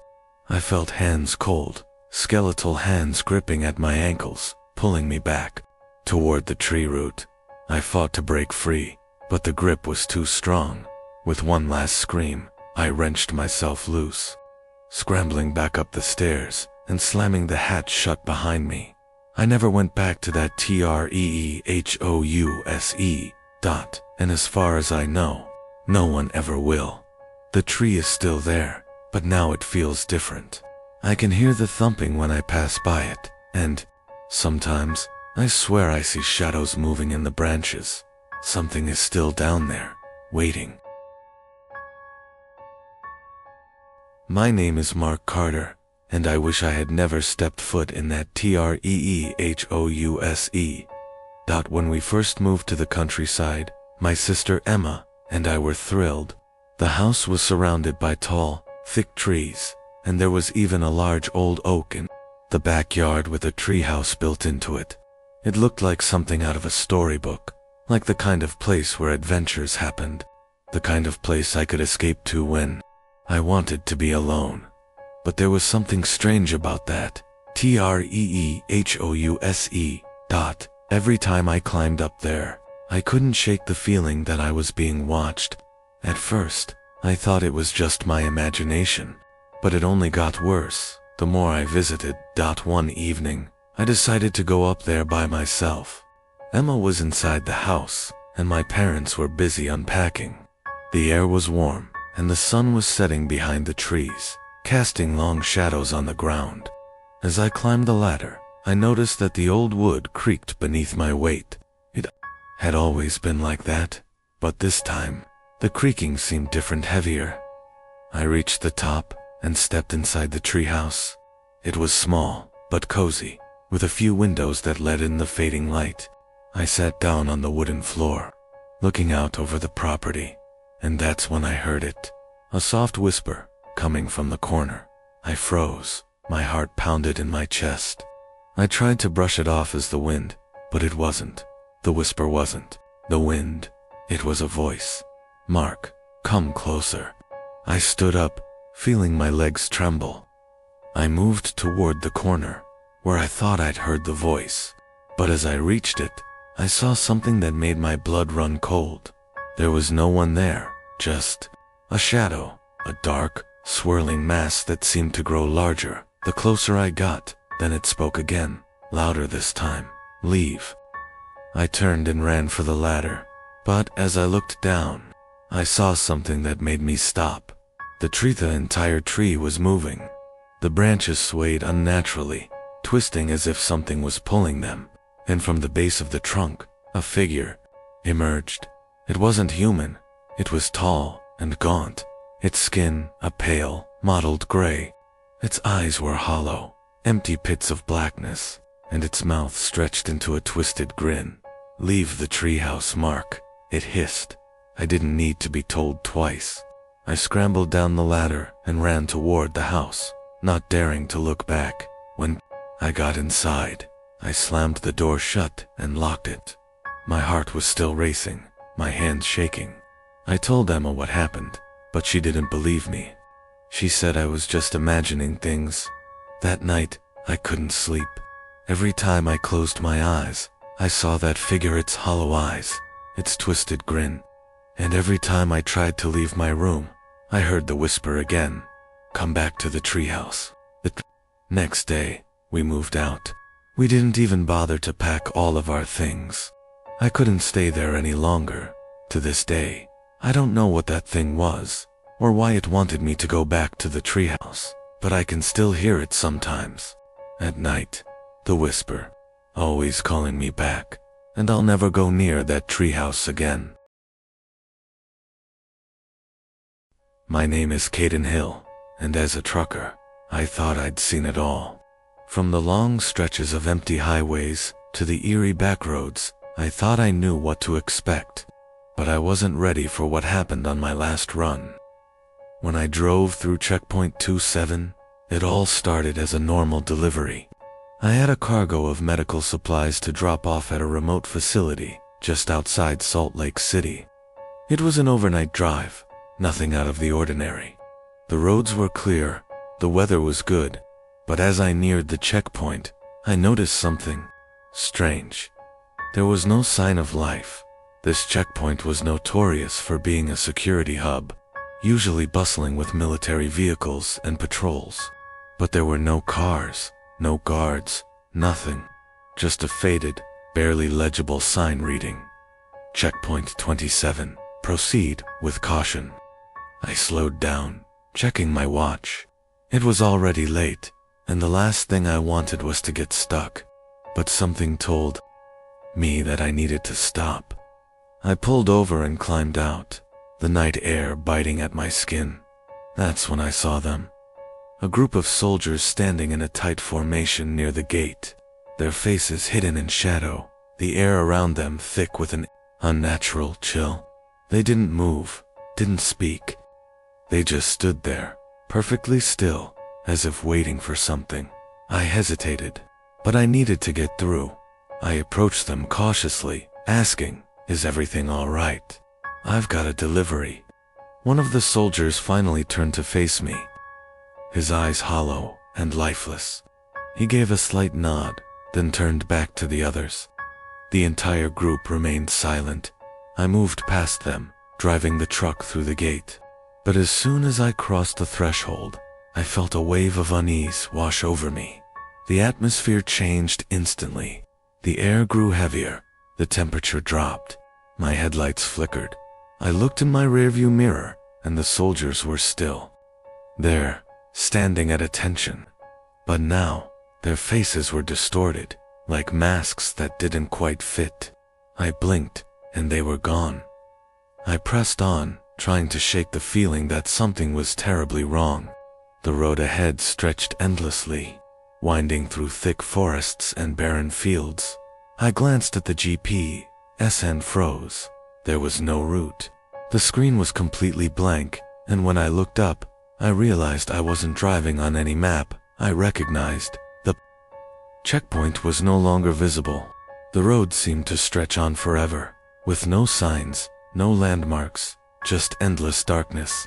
I felt hands cold, skeletal hands gripping at my ankles, pulling me back, toward the tree root. I fought to break free, but the grip was too strong. With one last scream, I wrenched myself loose, scrambling back up the stairs and slamming the hatch shut behind me. I never went back to that treehouse. And as far as I know, no one ever will. The tree is still there, but now it feels different. I can hear the thumping when I pass by it, and sometimes I swear I see shadows moving in the branches. Something is still down there, waiting. My name is Mark Carter, and I wish I had never stepped foot in that treehouse. When we first moved to the countryside, my sister Emma and I were thrilled. The house was surrounded by tall, thick trees, and there was even a large old oak in the backyard with a treehouse built into it. It looked like something out of a storybook, like the kind of place where adventures happened, the kind of place I could escape to when I wanted to be alone. But there was something strange about that treehouse. Every time I climbed up there, I couldn't shake the feeling that I was being watched. At first, I thought it was just my imagination, but it only got worse the more I visited. One evening, I decided to go up there by myself. Emma was inside the house, and my parents were busy unpacking. The air was warm, and the sun was setting behind the trees, casting long shadows on the ground. As I climbed the ladder, I noticed that the old wood creaked beneath my weight. It had always been like that, but this time, the creaking seemed different, heavier. I reached the top and stepped inside the treehouse. It was small, but cozy, with a few windows that let in the fading light. I sat down on the wooden floor, looking out over the property, and that's when I heard it. A soft whisper, coming from the corner. I froze, my heart pounded in my chest. I tried to brush it off as the wind, but it wasn't. The whisper wasn't the wind. It was a voice. "Mark, come closer." I stood up, feeling my legs tremble. I moved toward the corner, where I thought I'd heard the voice. But as I reached it, I saw something that made my blood run cold. There was no one there, just a shadow, a dark, swirling mass that seemed to grow larger. The closer I got, then it spoke again, louder this time. "Leave." I turned and ran for the ladder, but as I looked down, I saw something that made me stop. The entire tree was moving. The branches swayed unnaturally, twisting as if something was pulling them, and from the base of the trunk, a figure emerged. It wasn't human. It was tall and gaunt, its skin a pale, mottled gray. Its eyes were hollow, empty pits of blackness, and its mouth stretched into a twisted grin. "Leave the treehouse, Mark," it hissed. I didn't need to be told twice. I scrambled down the ladder and ran toward the house, not daring to look back. When I got inside, I slammed the door shut and locked it. My heart was still racing, my hands shaking. I told Emma what happened, but she didn't believe me. She said I was just imagining things. That night, I couldn't sleep. Every time I closed my eyes, I saw that figure, its hollow eyes, its twisted grin. And every time I tried to leave my room, I heard the whisper again, "Come back to the treehouse." The next day, we moved out. We didn't even bother to pack all of our things. I couldn't stay there any longer. To this day, I don't know what that thing was, or why it wanted me to go back to the treehouse, but I can still hear it sometimes. At night, the whisper, always calling me back, and I'll never go near that treehouse again. My name is Caden Hill, and as a trucker, I thought I'd seen it all. From the long stretches of empty highways to the eerie backroads, I thought I knew what to expect, but I wasn't ready for what happened on my last run. When I drove through checkpoint 27, it all started as a normal delivery. I had a cargo of medical supplies to drop off at a remote facility just outside Salt Lake City. It was an overnight drive, nothing out of the ordinary. The roads were clear, the weather was good, but as I neared the checkpoint, I noticed something strange. There was no sign of life. This checkpoint was notorious for being a security hub, usually bustling with military vehicles and patrols. But there were no cars, no guards, nothing. Just a faded, barely legible sign reading, "Checkpoint 27, proceed with caution." I slowed down, checking my watch. It was already late, and the last thing I wanted was to get stuck. But something told me that I needed to stop. I pulled over and climbed out, the night air biting at my skin. That's when I saw them. A group of soldiers standing in a tight formation near the gate, their faces hidden in shadow, the air around them thick with an unnatural chill. They didn't move, didn't speak. They just stood there, perfectly still, as if waiting for something. I hesitated, but I needed to get through. I approached them cautiously, asking, "Is everything all right? I've got a delivery." One of the soldiers finally turned to face me, his eyes hollow and lifeless. He gave a slight nod, then turned back to the others. The entire group remained silent. I moved past them, driving the truck through the gate. But as soon as I crossed the threshold, I felt a wave of unease wash over me. The atmosphere changed instantly. The air grew heavier, the temperature dropped, my headlights flickered. I looked in my rearview mirror, and the soldiers were still there, standing at attention. But now, their faces were distorted, like masks that didn't quite fit. I blinked, and they were gone. I pressed on, trying to shake the feeling that something was terribly wrong. The road ahead stretched endlessly, winding through thick forests and barren fields. I glanced at the GPS and froze. There was no route. The screen was completely blank, and when I looked up, I realized I wasn't driving on any map. I recognized the checkpoint was no longer visible. The road seemed to stretch on forever, with no signs, no landmarks, just endless darkness.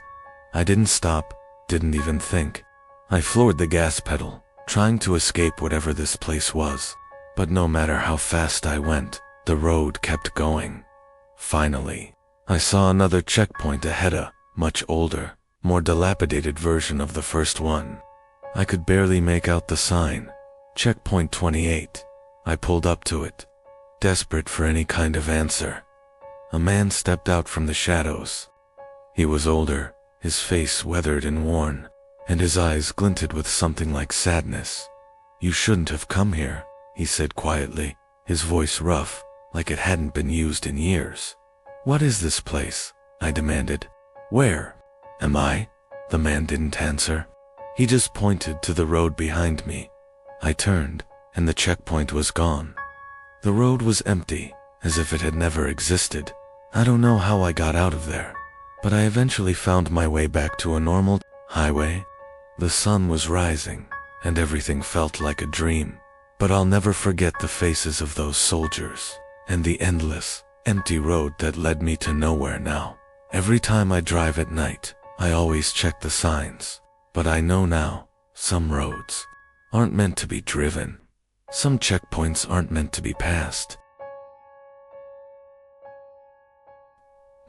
I didn't stop, didn't even think. I floored the gas pedal, trying to escape whatever this place was. But no matter how fast I went, the road kept going. Finally, I saw another checkpoint ahead, a much older, more dilapidated version of the first one. I could barely make out the sign, "Checkpoint 28. I pulled up to it, desperate for any kind of answer. A man stepped out from the shadows. He was older, his face weathered and worn, and his eyes glinted with something like sadness. "You shouldn't have come here," he said quietly, his voice rough, like it hadn't been used in years. "What is this place?" I demanded. "Where am I?" The man didn't answer. He just pointed to the road behind me. I turned, and the checkpoint was gone. The road was empty, as if it had never existed. I don't know how I got out of there, but I eventually found my way back to a normal highway. The sun was rising, and everything felt like a dream. But I'll never forget the faces of those soldiers, and the endless, empty road that led me to nowhere now. Every time I drive at night, I always check the signs. But I know now, some roads aren't meant to be driven. Some checkpoints aren't meant to be passed.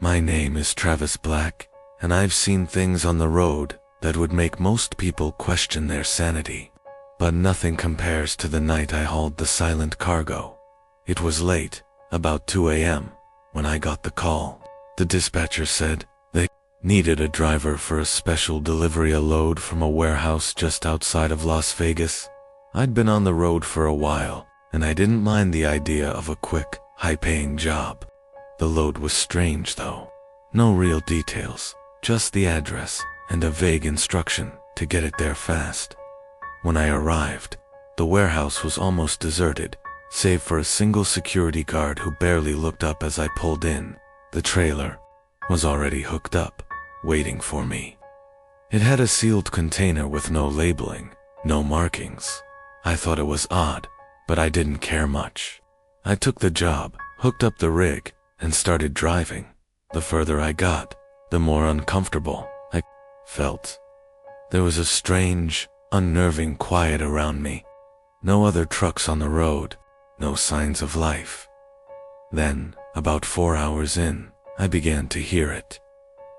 My name is Travis Black, and I've seen things on the road that would make most people question their sanity. But nothing compares to the night I hauled the silent cargo. It was late, about 2 a.m., when I got the call. The dispatcher said they needed a driver for a special delivery, a load from a warehouse just outside of Las Vegas. I'd been on the road for a while, and I didn't mind the idea of a quick, high-paying job. The load was strange, though. No real details, just the address and a vague instruction to get it there fast. When I arrived, the warehouse was almost deserted, save for a single security guard who barely looked up as I pulled in. The trailer was already hooked up, waiting for me. It had a sealed container with no labeling, no markings. I thought it was odd, but I didn't care much. I took the job, hooked up the rig, and started driving. The further I got, the more uncomfortable I felt. There was a strange, unnerving quiet around me. No other trucks on the road, no signs of life. Then, about 4 hours in, I began to hear it.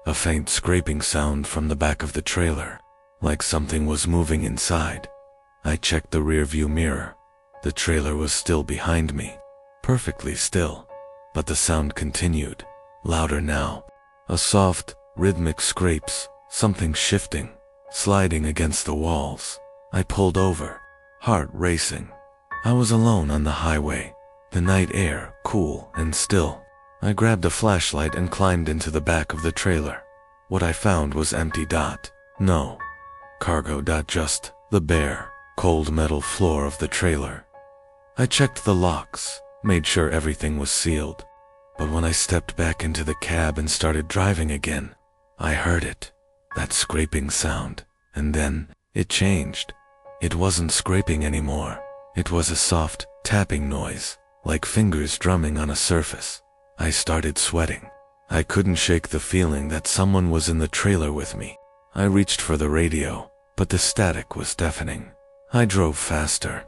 A faint scraping sound from the back of the trailer, like something was moving inside. I checked the rearview mirror. The trailer was still behind me, perfectly still, but the sound continued, louder now. A soft, rhythmic scrapes, something shifting, sliding against the walls. I pulled over, heart racing. I was alone on the highway, the night air cool and still. I grabbed a flashlight and climbed into the back of the trailer. What I found was empty. No cargo. Just the bare, cold metal floor of the trailer. I checked the locks, made sure everything was sealed. But when I stepped back into the cab and started driving again, I heard it, that scraping sound, and then it changed. It wasn't scraping anymore. It was a soft, tapping noise, like fingers drumming on a surface. I started sweating. I couldn't shake the feeling that someone was in the trailer with me. I reached for the radio, but the static was deafening. I drove faster,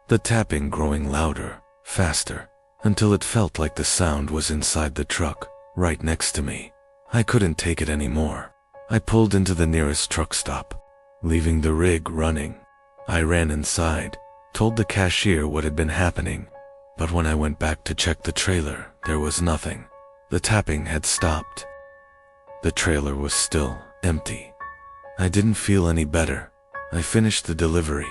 the tapping growing louder, faster, until it felt like the sound was inside the truck, right next to me. I couldn't take it anymore. I pulled into the nearest truck stop, leaving the rig running. I ran inside, told the cashier what had been happening, but when I went back to check the trailer, there was nothing. The tapping had stopped. The trailer was still empty. I didn't feel any better. I finished the delivery,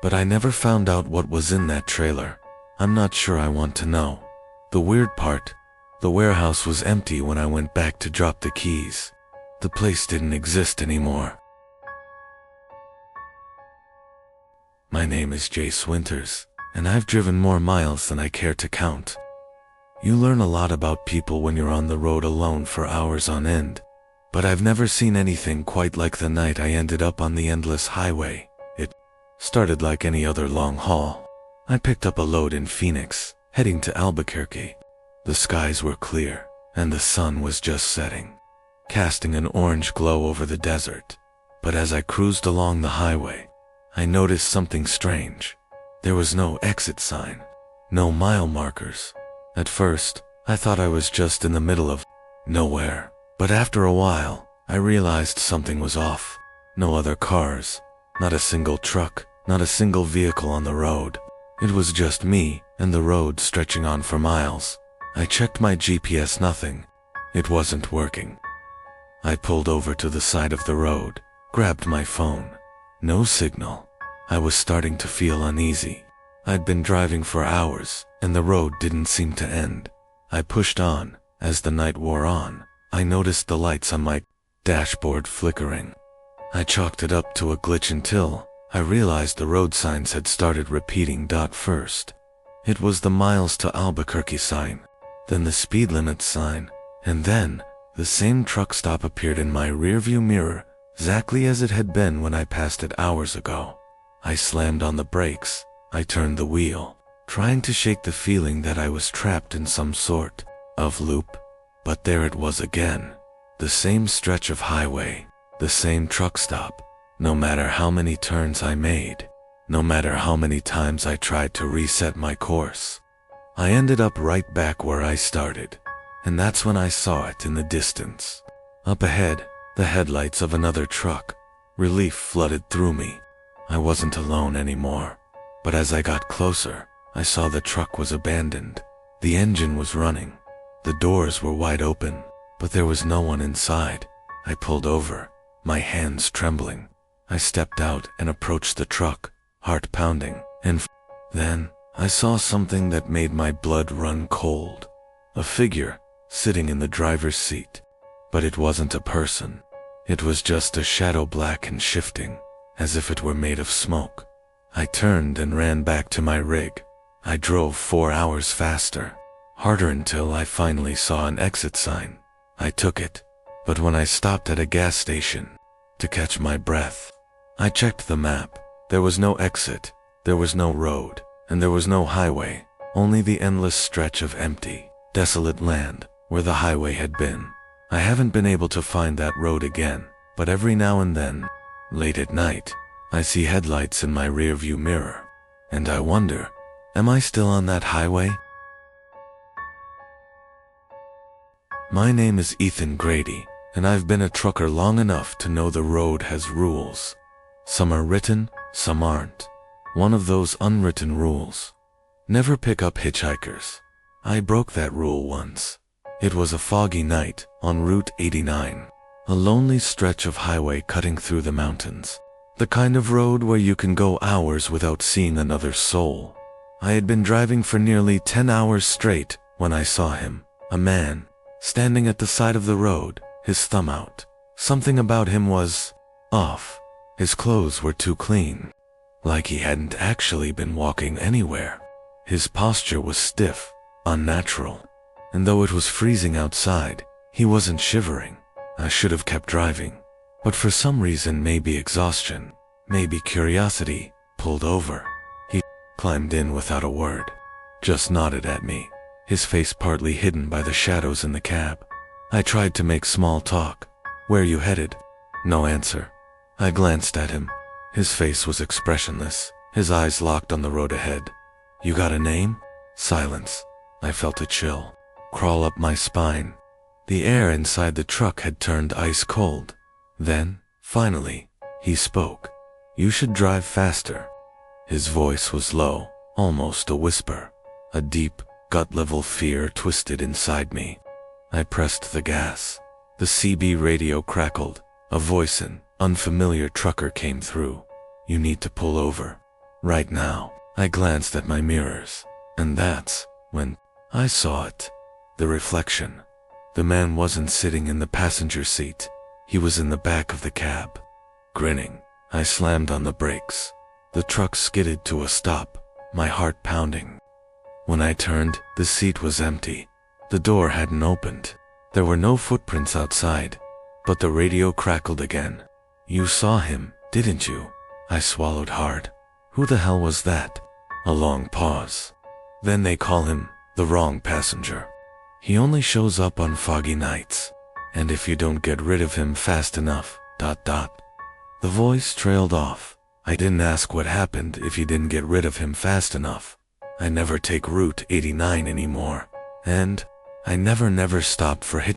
but I never found out what was in that trailer. I'm not sure I want to know. The weird part, the warehouse was empty when I went back to drop the keys. The place didn't exist anymore. My name is Jace Winters, and I've driven more miles than I care to count. You learn a lot about people when you're on the road alone for hours on end, but I've never seen anything quite like the night I ended up on the endless highway. It started like any other long haul. I picked up a load in Phoenix, heading to Albuquerque. The skies were clear, and the sun was just setting, casting an orange glow over the desert. But as I cruised along the highway, I noticed something strange. There was no exit sign, no mile markers. At first, I thought I was just in the middle of nowhere, but after a while, I realized something was off. No other cars, not a single truck, not a single vehicle on the road. It was just me and the road stretching on for miles. I checked my GPS, nothing. It wasn't working. I pulled over to the side of the road, grabbed my phone. No signal. I was starting to feel uneasy. I'd been driving for hours, and the road didn't seem to end. I pushed on. As the night wore on, I noticed the lights on my dashboard flickering. I chalked it up to a glitch until I realized the road signs had started repeating. First, it was the miles to Albuquerque sign, then the speed limit sign, and then the same truck stop appeared in my rearview mirror, exactly as it had been when I passed it hours ago. I slammed on the brakes. I turned the wheel, trying to shake the feeling that I was trapped in some sort of loop. But there it was again. The same stretch of highway, the same truck stop. No matter how many turns I made, no matter how many times I tried to reset my course, I ended up right back where I started. And that's when I saw it in the distance. Up ahead, the headlights of another truck. Relief flooded through me. I wasn't alone anymore. But as I got closer, I saw the truck was abandoned. The engine was running. The doors were wide open, but there was no one inside. I pulled over, my hands trembling. I stepped out and approached the truck, heart pounding, and then I saw something that made my blood run cold. A figure sitting in the driver's seat. But it wasn't a person. It was just a shadow, black and shifting, as if it were made of smoke. I turned and ran back to my rig. I drove 4 hours faster, harder, until I finally saw an exit sign. I took it, but when I stopped at a gas station to catch my breath, I checked the map. There was no exit, there was no road, and there was no highway, only the endless stretch of empty, desolate land where the highway had been. I haven't been able to find that road again, but every now and then, late at night, I see headlights in my rearview mirror, and I wonder, am I still on that highway? My name is Ethan Grady, and I've been a trucker long enough to know the road has rules. Some are written, some aren't. One of those unwritten rules: never pick up hitchhikers. I broke that rule once. It was a foggy night on Route 89, a lonely stretch of highway cutting through the mountains. The kind of road where you can go hours without seeing another soul. I had been driving for nearly 10 hours straight when I saw him, a man, standing at the side of the road, his thumb out. Something about him was off. His clothes were too clean, like he hadn't actually been walking anywhere. His posture was stiff, unnatural, and though it was freezing outside, he wasn't shivering. I should have kept driving. But for some reason, maybe exhaustion, maybe curiosity, pulled over. He climbed in without a word, just nodded at me, his face partly hidden by the shadows in the cab. I tried to make small talk. "Where you headed?" No answer. I glanced at him. His face was expressionless, his eyes locked on the road ahead. "You got a name?" Silence. I felt a chill crawl up my spine. The air inside the truck had turned ice cold. Then, finally, he spoke. "You should drive faster." His voice was low, almost a whisper. A deep, gut-level fear twisted inside me. I pressed the gas. The CB radio crackled. A voice, an unfamiliar trucker, came through. "You need to pull over. Right now." I glanced at my mirrors, and that's when I saw it. The reflection. The man wasn't sitting in the passenger seat. He was in the back of the cab. Grinning, I slammed on the brakes. The truck skidded to a stop, my heart pounding. When I turned, the seat was empty. The door hadn't opened. There were no footprints outside, but the radio crackled again. "You saw him, didn't you?" I swallowed hard. Who the hell was that? A long pause. "Then they call him the wrong passenger. He only shows up on foggy nights. And if you don't get rid of him fast enough, ... The voice trailed off. I didn't ask what happened if you didn't get rid of him fast enough. I never take Route 89 anymore. And I never stopped for hit.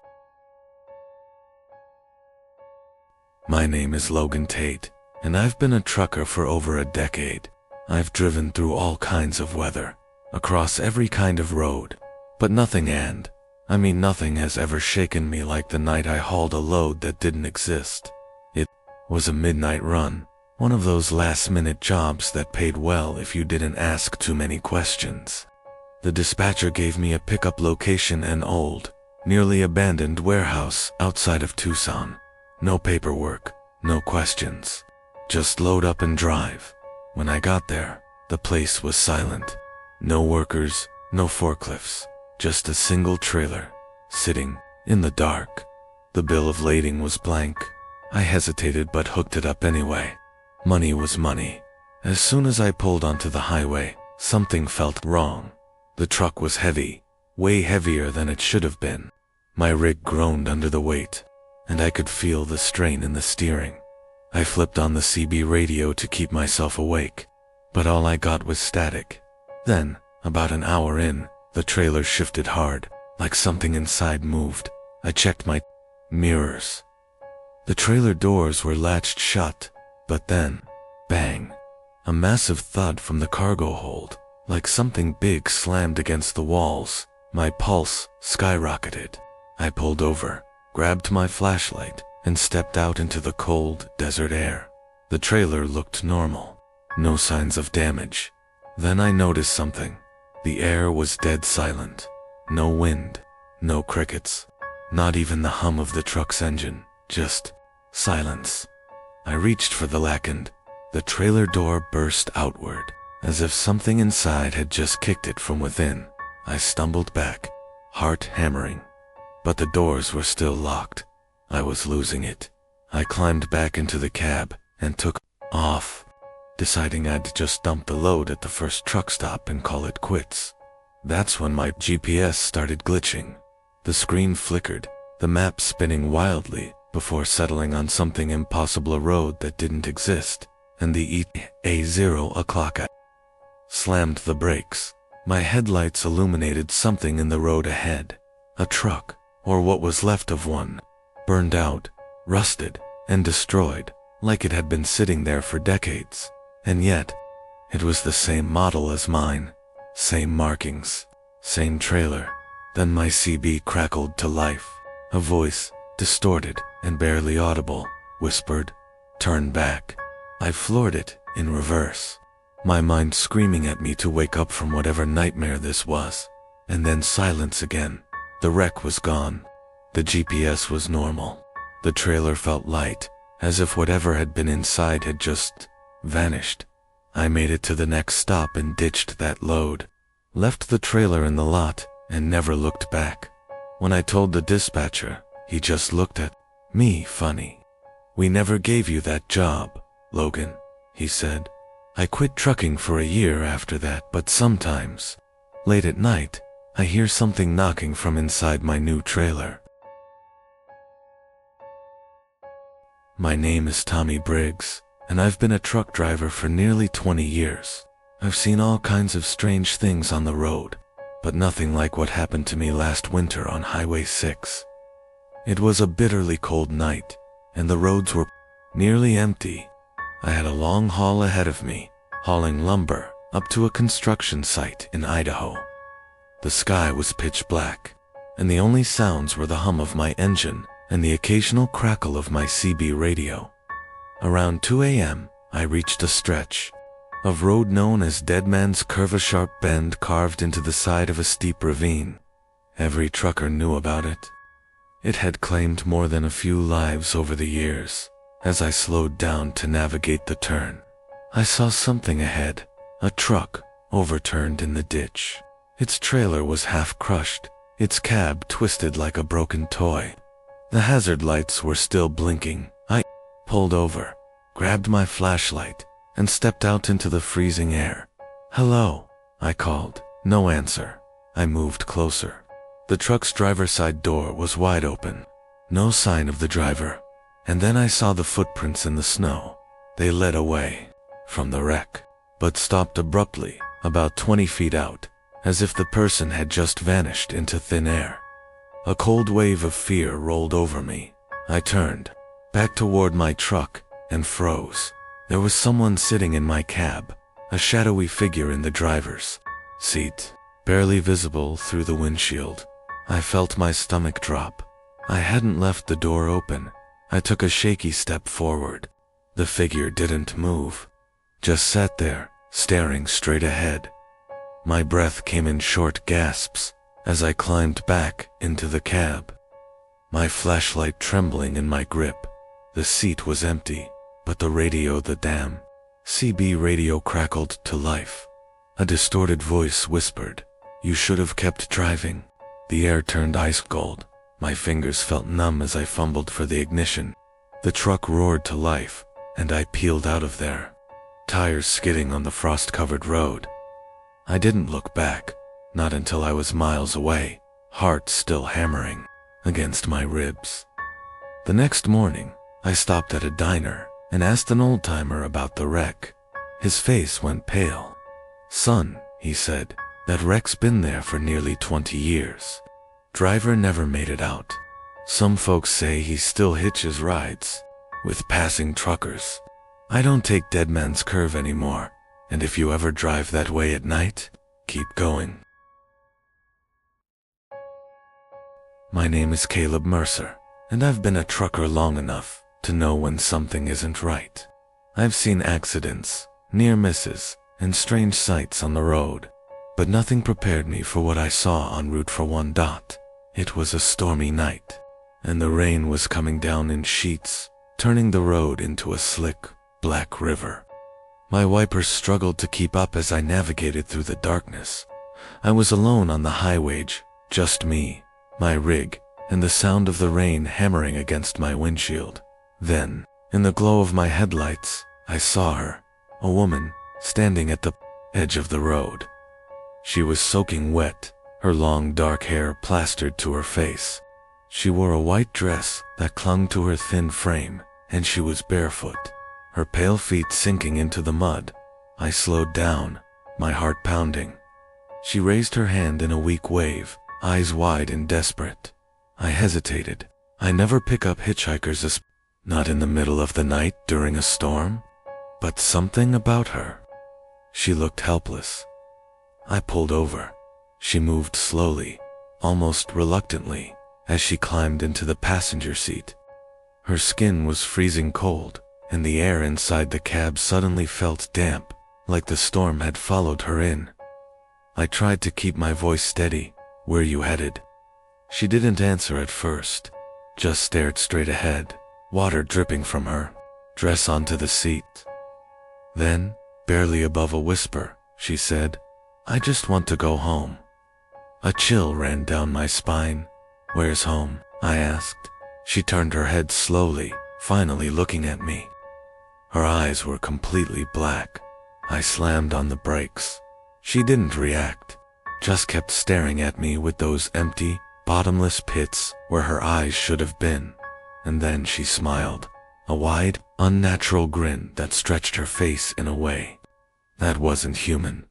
My name is Logan Tate, and I've been a trucker for over a decade. I've driven through all kinds of weather, across every kind of road, but nothing, and I mean, nothing has ever shaken me like the night I hauled a load that didn't exist. It was a midnight run, one of those last-minute jobs that paid well if you didn't ask too many questions. The dispatcher gave me a pickup location, an old, nearly abandoned warehouse outside of Tucson. No paperwork, no questions. Just load up and drive. When I got there, the place was silent. No workers, no forklifts, just a single trailer, sitting in the dark. The bill of lading was blank. I hesitated but hooked it up anyway. Money was money. As soon as I pulled onto the highway, something felt wrong. The truck was heavy, way heavier than it should have been. My rig groaned under the weight, and I could feel the strain in the steering. I flipped on the CB radio to keep myself awake, but all I got was static. Then, about an hour in, the trailer shifted hard, like something inside moved. I checked my mirrors. The trailer doors were latched shut, but then, bang, a massive thud from the cargo hold, like something big slammed against the walls. My pulse skyrocketed. I pulled over, grabbed my flashlight, and stepped out into the cold, desert air. The trailer looked normal. No signs of damage. Then I noticed something. The air was dead silent. No wind, no crickets, not even the hum of the truck's engine, just silence. I reached for the lock and the trailer door burst outward, as if something inside had just kicked it from within. I stumbled back, heart hammering, but the doors were still locked. I was losing it. I climbed back into the cab and took off, deciding I'd just dump the load at the first truck stop and call it quits. That's when my GPS started glitching. The screen flickered, the map spinning wildly before settling on something impossible, a road that didn't exist, and the ETA. I slammed the brakes. My headlights illuminated something in the road ahead. A truck, or what was left of one, burned out, rusted, and destroyed, like it had been sitting there for decades. And yet, it was the same model as mine, same markings, same trailer. Then my CB crackled to life. A voice, distorted and barely audible, whispered, "Turn back." I floored it, in reverse, my mind screaming at me to wake up from whatever nightmare this was. And then silence again. The wreck was gone. The GPS was normal. The trailer felt light, as if whatever had been inside had just vanished. I made it to the next stop and ditched that load, left the trailer in the lot, and never looked back. When I told the dispatcher, he just looked at me funny. "We never gave you that job, Logan," he said. "I quit trucking for a year after that, but sometimes, late at night, I hear something knocking from inside my new trailer." My name is Tommy Briggs, and I've been a truck driver for nearly 20 years. I've seen all kinds of strange things on the road, but nothing like what happened to me last winter on Highway 6. It was a bitterly cold night, and the roads were nearly empty. I had a long haul ahead of me, hauling lumber up to a construction site in Idaho. The sky was pitch black, and the only sounds were the hum of my engine and the occasional crackle of my CB radio. Around 2 a.m., I reached a stretch of road known as Dead Man's Curve, a sharp bend carved into the side of a steep ravine. Every trucker knew about it. It had claimed more than a few lives over the years. As I slowed down to navigate the turn, I saw something ahead, a truck overturned in the ditch. Its trailer was half crushed, its cab twisted like a broken toy. The hazard lights were still blinking. I pulled over, grabbed my flashlight, and stepped out into the freezing air. "Hello," I called. No answer. I moved closer. The truck's driver's side door was wide open. No sign of the driver. And then I saw the footprints in the snow. They led away from the wreck, but stopped abruptly, about 20 feet out, as if the person had just vanished into thin air. A cold wave of fear rolled over me. I turned back toward my truck and froze. There was someone sitting in my cab, a shadowy figure in the driver's seat, barely visible through the windshield. I felt my stomach drop. I hadn't left the door open. I took a shaky step forward. The figure didn't move, just sat there, staring straight ahead. My breath came in short gasps as I climbed back into the cab, my flashlight trembling in my grip. The seat was empty, but the radio, the damn CB radio, crackled to life. A distorted voice whispered, "You should have kept driving." The air turned ice cold. My fingers felt numb as I fumbled for the ignition. The truck roared to life, and I peeled out of there, tires skidding on the frost-covered road. I didn't look back, not until I was miles away, heart still hammering against my ribs. The next morning, I stopped at a diner and asked an old-timer about the wreck. His face went pale. "Son," he said, "that wreck's been there for nearly 20 years. Driver never made it out. Some folks say he still hitches rides with passing truckers. I don't take Dead Man's Curve anymore, and if you ever drive that way at night, keep going." My name is Caleb Mercer, and I've been a trucker long enough to know when something isn't right. I've seen accidents, near misses, and strange sights on the road, but nothing prepared me for what I saw en route for one. It was a stormy night, and the rain was coming down in sheets, turning the road into a slick, black river. My wipers struggled to keep up as I navigated through the darkness. I was alone on the highway, just me, my rig, and the sound of the rain hammering against my windshield. Then, in the glow of my headlights, I saw her, a woman, standing at the edge of the road. She was soaking wet, her long dark hair plastered to her face. She wore a white dress that clung to her thin frame, and she was barefoot, her pale feet sinking into the mud. I slowed down, my heart pounding. She raised her hand in a weak wave, eyes wide and desperate. I hesitated. I never pick up hitchhikers, not in the middle of the night during a storm. But something about her. She looked helpless. I pulled over. She moved slowly, almost reluctantly, as she climbed into the passenger seat. Her skin was freezing cold, and the air inside the cab suddenly felt damp, like the storm had followed her in. I tried to keep my voice steady. "Where you headed?" She didn't answer at first, just stared straight ahead, water dripping from her dress onto the seat. Then, barely above a whisper, she said, "I just want to go home." A chill ran down my spine. "Where's home?" I asked. She turned her head slowly, finally looking at me. Her eyes were completely black. I slammed on the brakes. She didn't react, just kept staring at me with those empty, bottomless pits where her eyes should have been. And then she smiled, a wide, unnatural grin that stretched her face in a way that wasn't human.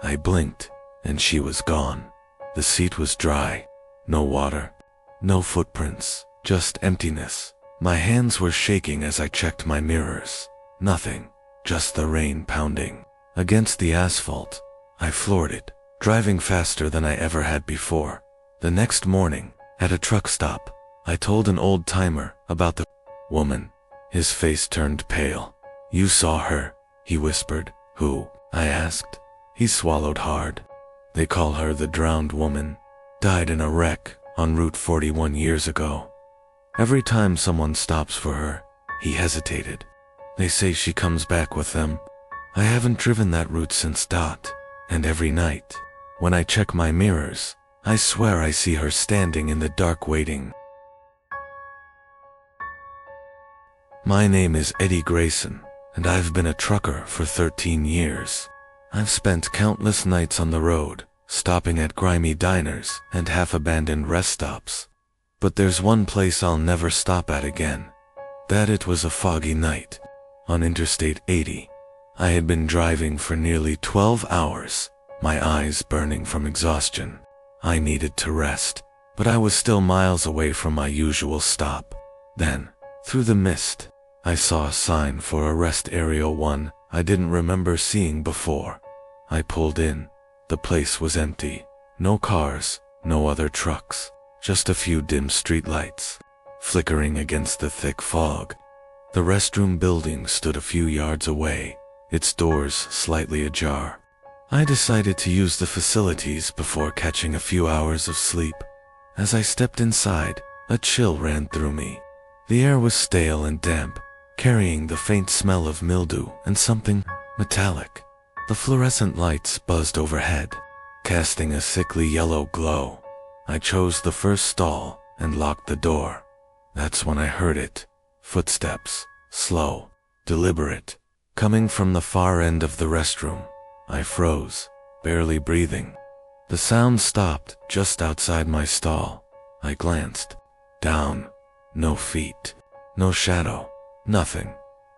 I blinked, and she was gone. The seat was dry, no water, no footprints, just emptiness. My hands were shaking as I checked my mirrors. Nothing, just the rain pounding against the asphalt. I floored it, driving faster than I ever had before. The next morning, at a truck stop, I told an old-timer about the woman. His face turned pale. "You saw her," he whispered. "Who?" I asked. He swallowed hard. "They call her the drowned woman. Died in a wreck on Route 41 years ago. Every time someone stops for her," he hesitated, "they say she comes back with them. I haven't driven that route since . And every night, when I check my mirrors, I swear I see her standing in the dark waiting." My name is Eddie Grayson, and I've been a trucker for 13 years. I've spent countless nights on the road, stopping at grimy diners and half-abandoned rest stops. But there's one place I'll never stop at again. It was a foggy night on Interstate 80. I had been driving for nearly 12 hours, my eyes burning from exhaustion. I needed to rest, but I was still miles away from my usual stop. Then, through the mist, I saw a sign for a rest area, one I didn't remember seeing before. I pulled in. The place was empty. No cars, no other trucks. just a few dim streetlights, flickering against the thick fog. The restroom building stood a few yards away, its doors slightly ajar. I decided to use the facilities before catching a few hours of sleep. As I stepped inside, a chill ran through me. The air was stale and damp, carrying the faint smell of mildew and something metallic. The fluorescent lights buzzed overhead, casting a sickly yellow glow. I chose the first stall and locked the door. That's when I heard it. Footsteps, slow, deliberate, coming from the far end of the restroom. I froze, barely breathing. The sound stopped just outside my stall. I glanced. Down. No feet. No shadow. Nothing.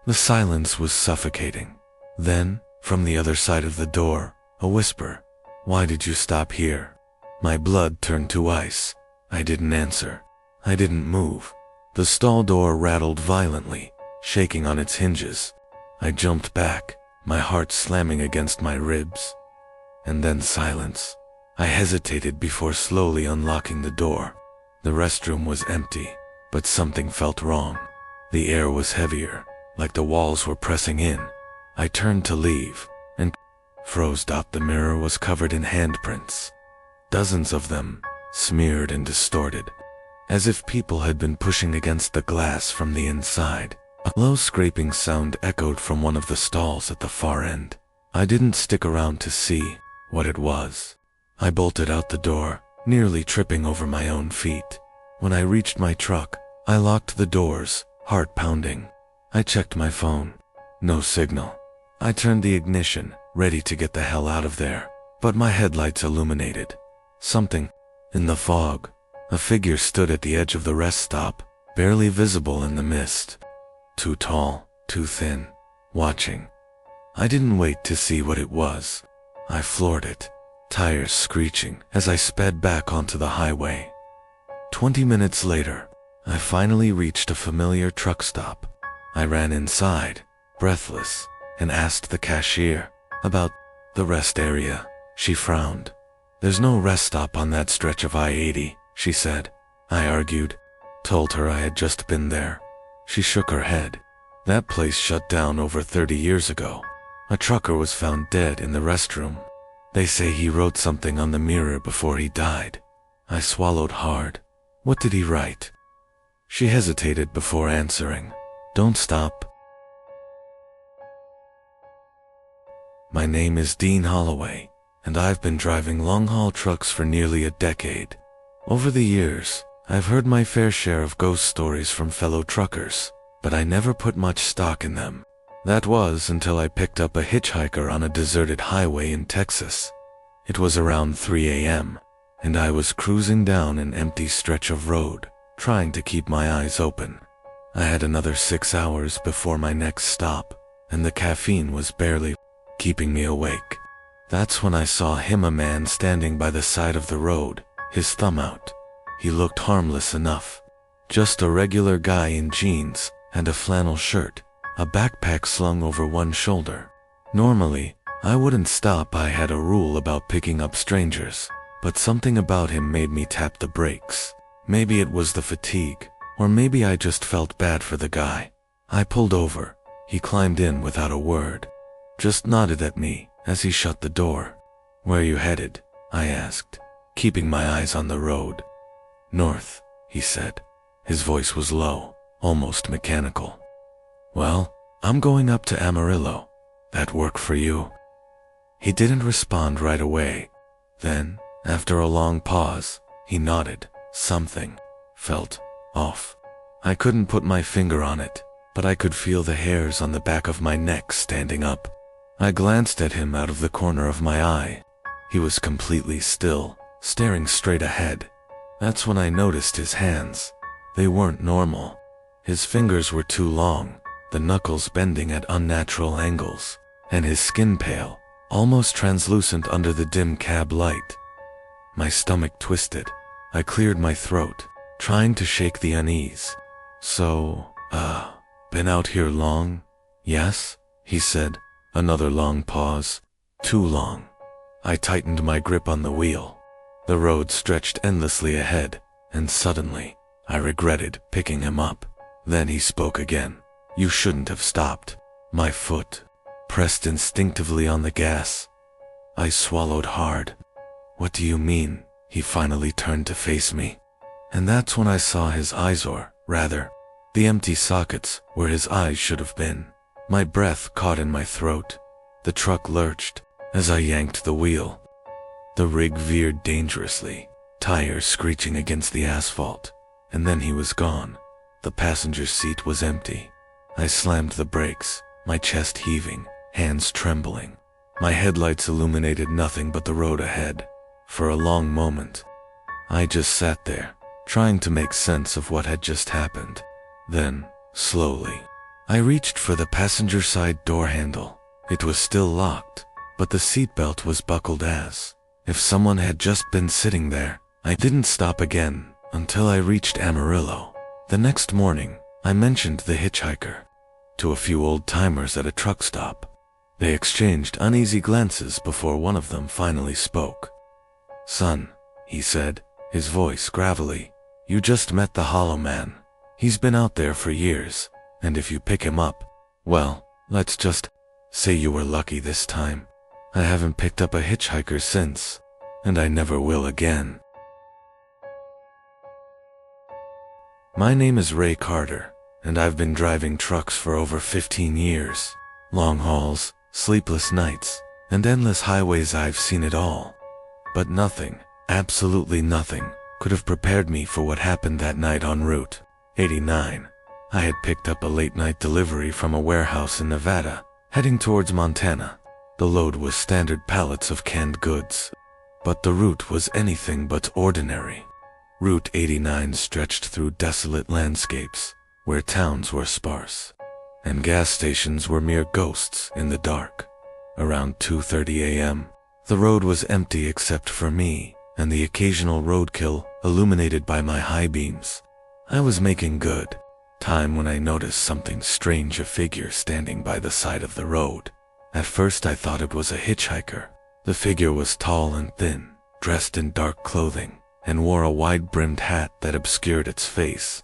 The silence was suffocating. Then, from the other side of the door, a whisper. "Why did you stop here?" My blood turned to ice. I didn't answer. I didn't move. The stall door rattled violently, shaking on its hinges. I jumped back, my heart slamming against my ribs. And then silence. I hesitated before slowly unlocking the door. The restroom was empty, but something felt wrong. The air was heavier, like the walls were pressing in. I turned to leave, and froze. The mirror was covered in handprints. Dozens of them, smeared and distorted, as if people had been pushing against the glass from the inside. A low scraping sound echoed from one of the stalls at the far end. I didn't stick around to see what it was. I bolted out the door, nearly tripping over my own feet. When I reached my truck, I locked the doors, heart pounding. I checked my phone. No signal. I turned the ignition, ready to get the hell out of there, but my headlights illuminated something. In the fog, a figure stood at the edge of the rest stop, barely visible in the mist. Too tall, too thin, watching. I didn't wait to see what it was. I floored it, tires screeching as I sped back onto the highway. 20 minutes later, I finally reached a familiar truck stop. I ran inside, breathless, and asked the cashier about the rest area. She frowned. "There's no rest stop on that stretch of I-80, she said. I argued, told her I had just been there. She shook her head. That place shut down over 30 years ago. A trucker was found dead in the restroom. They say he wrote something on the mirror before he died." I swallowed hard. What did he write? She hesitated before answering. "Don't stop." My name is Dean Holloway, and I've been driving long-haul trucks for nearly a decade. Over the years, I've heard my fair share of ghost stories from fellow truckers, but I never put much stock in them. That was until I picked up a hitchhiker on a deserted highway in Texas. It was around 3 a.m., and I was cruising down an empty stretch of road, trying to keep my eyes open. I had another 6 hours before my next stop, and the caffeine was barely keeping me awake. That's when I saw him, a man standing by the side of the road, his thumb out. He looked harmless enough. Just a regular guy in jeans and a flannel shirt, a backpack slung over one shoulder. Normally, I wouldn't stop. I had a rule about picking up strangers, but something about him made me tap the brakes. Maybe it was the fatigue, or maybe I just felt bad for the guy. I pulled over. He climbed in without a word, just nodded at me as he shut the door. "Where you headed?" I asked, keeping my eyes on the road. "North," he said. His voice was low, almost mechanical. "Well, I'm going up to Amarillo. That work for you?" He didn't respond right away. Then, after a long pause, he nodded. Something felt off. I couldn't put my finger on it, but I could feel the hairs on the back of my neck standing up. I glanced at him out of the corner of my eye. He was completely still, staring straight ahead. That's when I noticed his hands. They weren't normal. His fingers were too long, the knuckles bending at unnatural angles, and his skin pale, almost translucent under the dim cab light. My stomach twisted. I cleared my throat, trying to shake the unease. "So, been out here long?" "Yes," he said. Another long pause. Too long. I tightened my grip on the wheel. The road stretched endlessly ahead, and suddenly, I regretted picking him up. Then he spoke again. "You shouldn't have stopped." My foot pressed instinctively on the gas. I swallowed hard. "What do you mean?" He finally turned to face me. And that's when I saw his eyes, or rather, the empty sockets where his eyes should have been. My breath caught in my throat. The truck lurched as I yanked the wheel. The rig veered dangerously, tires screeching against the asphalt, and then he was gone. The passenger seat was empty. I slammed the brakes, my chest heaving, hands trembling. My headlights illuminated nothing but the road ahead. For a long moment, I just sat there, trying to make sense of what had just happened. Then, slowly, I reached for the passenger side door handle. It was still locked, but the seatbelt was buckled as if someone had just been sitting there. I didn't stop again until I reached Amarillo. The next morning, I mentioned the hitchhiker to a few old-timers at a truck stop. They exchanged uneasy glances before one of them finally spoke. "Son," he said, his voice gravelly, "you just met the Hollow Man. He's been out there for years, and if you pick him up, well, let's just say you were lucky this time. I haven't picked up a hitchhiker since, and I never will again." My name is Ray Carter, and I've been driving trucks for over 15 years. Long hauls, sleepless nights, and endless highways. I've seen it all. But nothing, absolutely nothing, could have prepared me for what happened that night on Route 89. I had picked up a late-night delivery from a warehouse in Nevada, heading towards Montana. The load was standard pallets of canned goods, but the route was anything but ordinary. Route 89 stretched through desolate landscapes, where towns were sparse, and gas stations were mere ghosts in the dark. Around 2:30 a.m., the road was empty except for me and the occasional roadkill illuminated by my high beams. I was making good time when I noticed something strange, a figure standing by the side of the road. At first I thought it was a hitchhiker. The figure was tall and thin, dressed in dark clothing, and wore a wide-brimmed hat that obscured its face.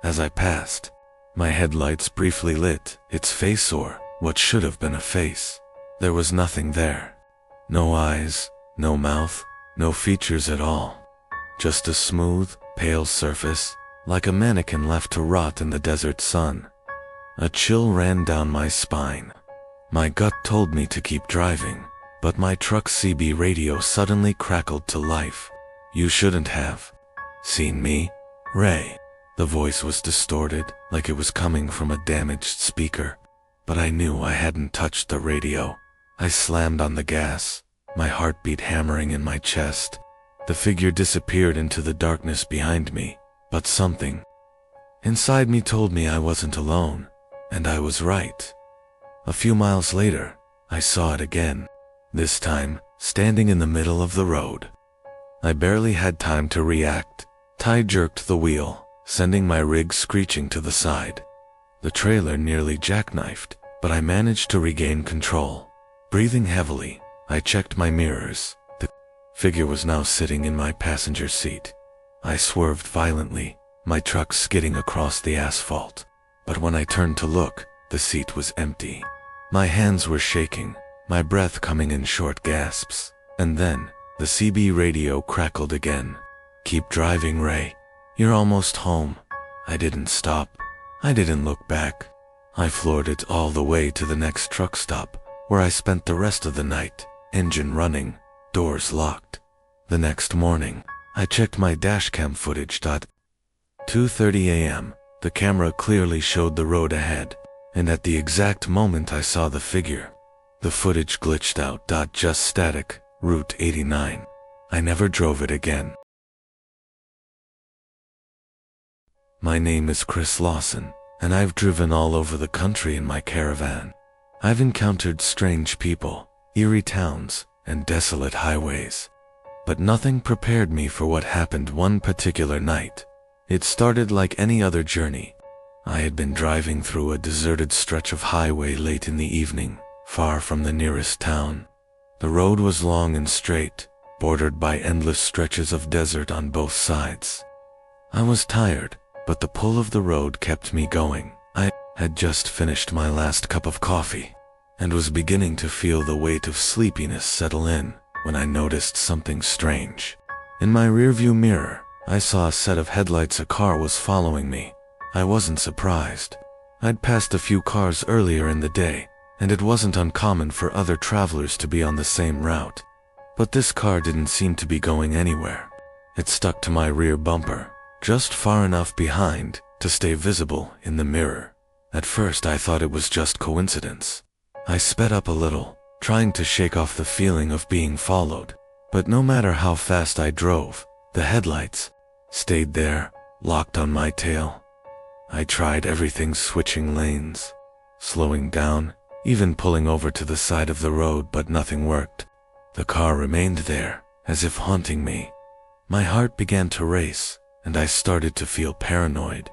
As I passed, my headlights briefly lit its face, or what should have been a face. There was nothing there. No eyes, no mouth, no features at all. Just a smooth, pale surface, like a mannequin left to rot in the desert sun. A chill ran down my spine. My gut told me to keep driving, but my truck's CB radio suddenly crackled to life. "You shouldn't have seen me, Ray." The voice was distorted, like it was coming from a damaged speaker, but I knew I hadn't touched the radio. I slammed on the gas, my heartbeat hammering in my chest. The figure disappeared into the darkness behind me, but something inside me told me I wasn't alone, and I was right. A few miles later, I saw it again, this time standing in the middle of the road. I barely had time to react. Ty jerked the wheel, sending my rig screeching to the side. The trailer nearly jackknifed, but I managed to regain control. Breathing heavily, I checked my mirrors. The figure was now sitting in my passenger seat. I swerved violently, my truck skidding across the asphalt. But when I turned to look, the seat was empty. My hands were shaking, my breath coming in short gasps, and then the CB radio crackled again. "Keep driving, Ray. You're almost home." I didn't stop. I didn't look back. I floored it all the way to the next truck stop, where I spent the rest of the night, engine running, doors locked. The next morning, I checked my dashcam footage. 2:30 a.m., the camera clearly showed the road ahead, and at the exact moment I saw the figure, the footage glitched out. Just static, Route 89. I never drove it again. My name is Chris Lawson, and I've driven all over the country in my caravan. I've encountered strange people, eerie towns, and desolate highways. But nothing prepared me for what happened one particular night. It started like any other journey. I had been driving through a deserted stretch of highway late in the evening, far from the nearest town. The road was long and straight, bordered by endless stretches of desert on both sides. I was tired, but the pull of the road kept me going. I had just finished my last cup of coffee and was beginning to feel the weight of sleepiness settle in when I noticed something strange. In my rearview mirror, I saw a set of headlights. A car was following me. I wasn't surprised. I'd passed a few cars earlier in the day, and it wasn't uncommon for other travelers to be on the same route. But this car didn't seem to be going anywhere. It stuck to my rear bumper, just far enough behind to stay visible in the mirror. At first I thought it was just coincidence. I sped up a little, trying to shake off the feeling of being followed. But no matter how fast I drove, the headlights stayed there, locked on my tail. I tried everything, switching lanes, slowing down, even pulling over to the side of the road, but nothing worked. The car remained there, as if haunting me. My heart began to race, and I started to feel paranoid.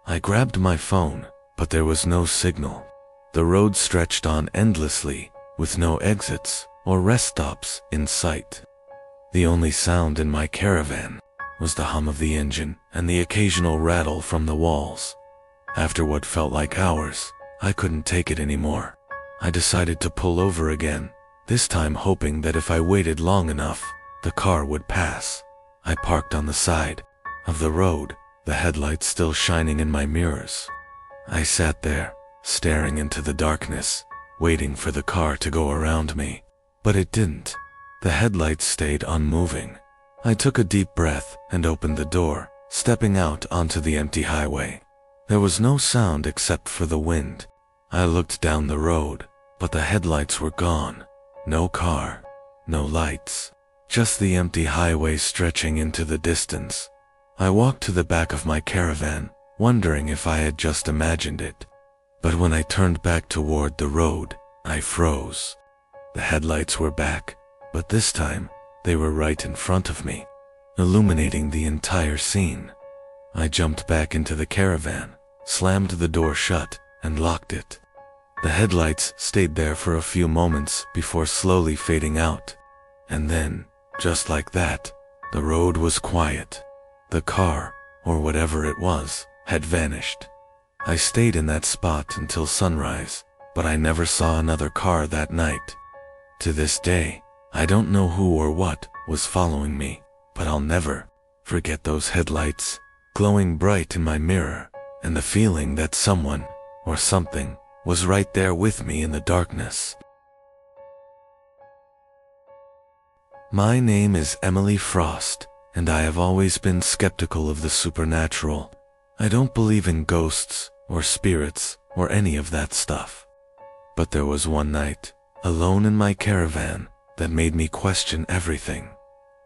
I grabbed my phone, but there was no signal. The road stretched on endlessly, with no exits or rest stops in sight. The only sound in my caravan was the hum of the engine and the occasional rattle from the walls. After what felt like hours, I couldn't take it anymore. I decided to pull over again, this time hoping that if I waited long enough, the car would pass. I parked on the side of the road, the headlights still shining in my mirrors. I sat there, staring into the darkness, waiting for the car to go around me. But it didn't. The headlights stayed unmoving. I took a deep breath and opened the door, stepping out onto the empty highway. There was no sound except for the wind. I looked down the road, but the headlights were gone. No car, no lights, just the empty highway stretching into the distance. I walked to the back of my caravan, wondering if I had just imagined it. But when I turned back toward the road, I froze. The headlights were back, but this time, they were right in front of me, illuminating the entire scene. I jumped back into the caravan, slammed the door shut, and locked it. The headlights stayed there for a few moments before slowly fading out. And then, just like that, the road was quiet. The car, or whatever it was, had vanished. I stayed in that spot until sunrise, but I never saw another car that night. To this day, I don't know who or what was following me, but I'll never forget those headlights, glowing bright in my mirror, and the feeling that someone, or something, was right there with me in the darkness. My name is Emily Frost, and I have always been skeptical of the supernatural. I don't believe in ghosts, or spirits, or any of that stuff. But there was one night, alone in my caravan, that made me question everything.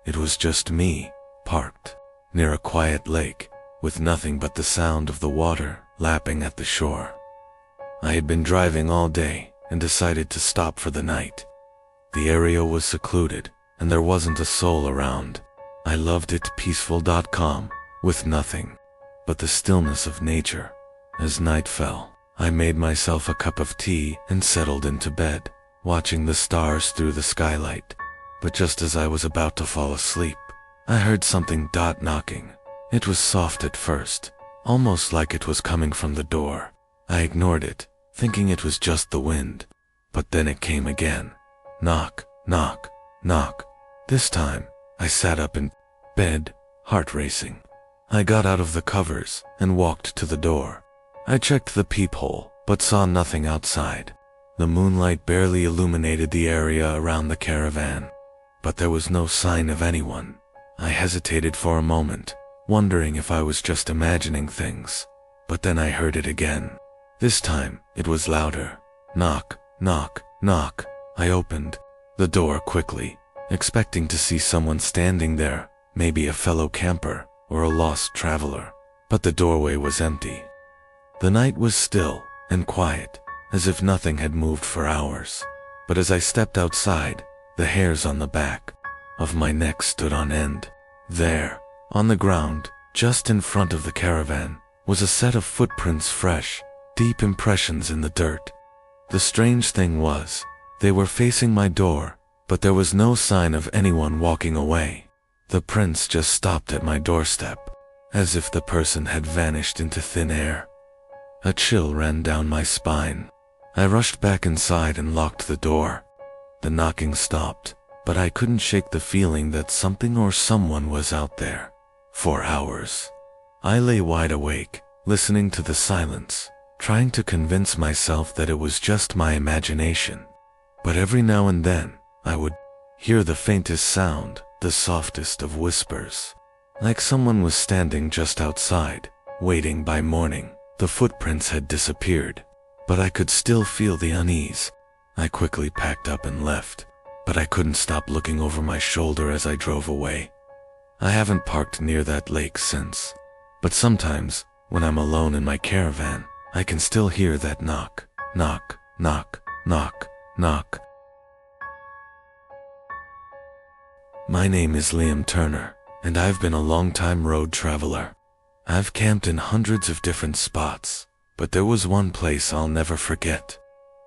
It was just me, parked near a quiet lake, with nothing but the sound of the water lapping at the shore. I had been driving all day and decided to stop for the night. The area was secluded, and there wasn't a soul around. I loved it peaceful.com, with nothing but the stillness of nature. As night fell, I made myself a cup of tea and settled into bed, watching the stars through the skylight. But just as I was about to fall asleep, I heard something knocking. It was soft at first, almost like it was coming from the door. I ignored it, thinking it was just the wind. But then it came again. Knock, knock, knock. This time, I sat up in bed, heart racing. I got out of the covers and walked to the door. I checked the peephole, but saw nothing outside. The moonlight barely illuminated the area around the caravan, but there was no sign of anyone. I hesitated for a moment, wondering if I was just imagining things. But then I heard it again. This time, it was louder. Knock, knock, knock. I opened the door quickly, expecting to see someone standing there, maybe a fellow camper or a lost traveler. But the doorway was empty. The night was still and quiet, as if nothing had moved for hours. But as I stepped outside, the hairs on the back of my neck stood on end. There, on the ground, just in front of the caravan, was a set of footprints, fresh, deep impressions in the dirt. The strange thing was, they were facing my door, but there was no sign of anyone walking away. The prints just stopped at my doorstep, as if the person had vanished into thin air. A chill ran down my spine. I rushed back inside and locked the door. The knocking stopped, but I couldn't shake the feeling that something or someone was out there. For hours, I lay wide awake, listening to the silence, trying to convince myself that it was just my imagination. But every now and then, I would hear the faintest sound, the softest of whispers. Like someone was standing just outside, waiting. By morning. The footprints had disappeared, but I could still feel the unease. I quickly packed up and left, but I couldn't stop looking over my shoulder as I drove away. I haven't parked near that lake since, but sometimes, when I'm alone in my caravan, I can still hear that knock, knock, knock, knock, knock. My name is Liam Turner, and I've been a long-time road traveler. I've camped in hundreds of different spots, but there was one place I'll never forget.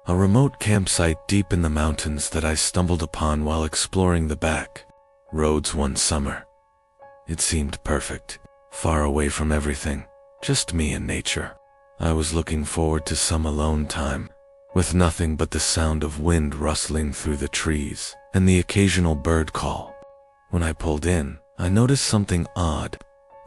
A remote campsite deep in the mountains that I stumbled upon while exploring the back roads one summer. It seemed perfect, far away from everything, just me and nature. I was looking forward to some alone time, with nothing but the sound of wind rustling through the trees and the occasional bird call. When I pulled in, I noticed something odd.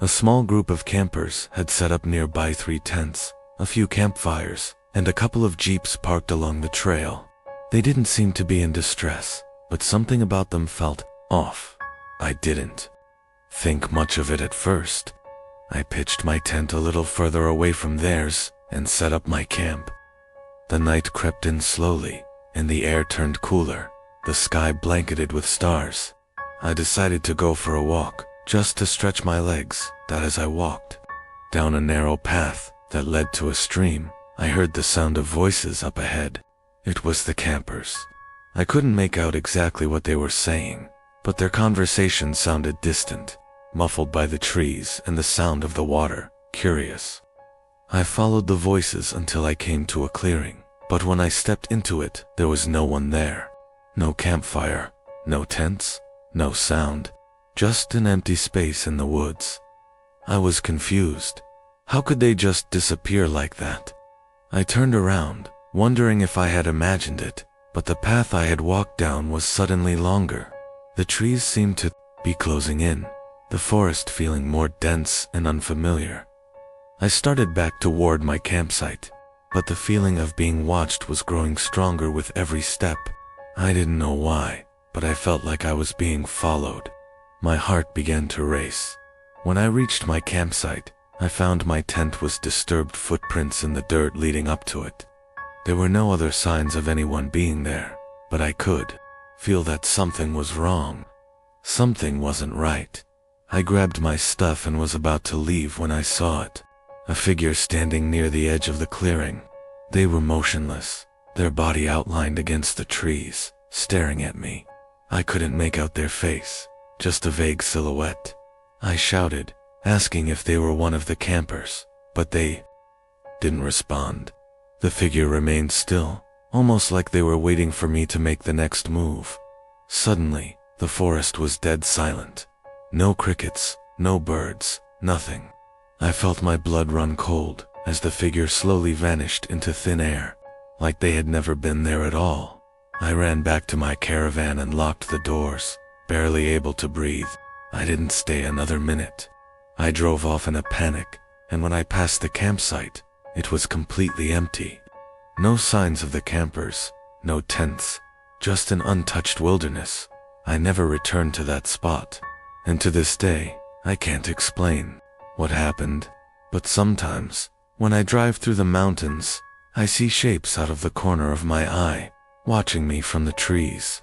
A small group of campers had set up nearby 3 tents, a few campfires, and a couple of jeeps parked along the trail. They didn't seem to be in distress, but something about them felt off. I didn't think much of it at first. I pitched my tent a little further away from theirs and set up my camp. The night crept in slowly, and the air turned cooler, the sky blanketed with stars. I decided to go for a walk, just to stretch my legs. That as I walked down a narrow path that led to a stream, I heard the sound of voices up ahead. It was the campers. I couldn't make out exactly what they were saying, but their conversation sounded distant, muffled by the trees and the sound of the water. Curious, I followed the voices until I came to a clearing, but when I stepped into it, there was no one there. No campfire, no tents, no sound. Just an empty space in the woods. I was confused. How could they just disappear like that? I turned around, wondering if I had imagined it, but the path I had walked down was suddenly longer. The trees seemed to be closing in, the forest feeling more dense and unfamiliar. I started back toward my campsite, but the feeling of being watched was growing stronger with every step. I didn't know why, but I felt like I was being followed. My heart began to race. When I reached my campsite, I found my tent was disturbed footprints in the dirt leading up to it. There were no other signs of anyone being there, but I could feel that something was wrong. Something wasn't right. I grabbed my stuff and was about to leave when I saw it. A figure standing near the edge of the clearing. They were motionless, their body outlined against the trees, staring at me. I couldn't make out their face. Just a vague silhouette. I shouted, asking if they were one of the campers, but they didn't respond. The figure remained still, almost like they were waiting for me to make the next move. Suddenly, the forest was dead silent. No crickets, no birds, nothing. I felt my blood run cold as the figure slowly vanished into thin air, like they had never been there at all. I ran back to my caravan and locked the doors. Barely able to breathe, I didn't stay another minute. I drove off in a panic, and when I passed the campsite, it was completely empty. No signs of the campers, no tents, just an untouched wilderness. I never returned to that spot, and to this day, I can't explain what happened. But sometimes, when I drive through the mountains, I see shapes out of the corner of my eye, watching me from the trees.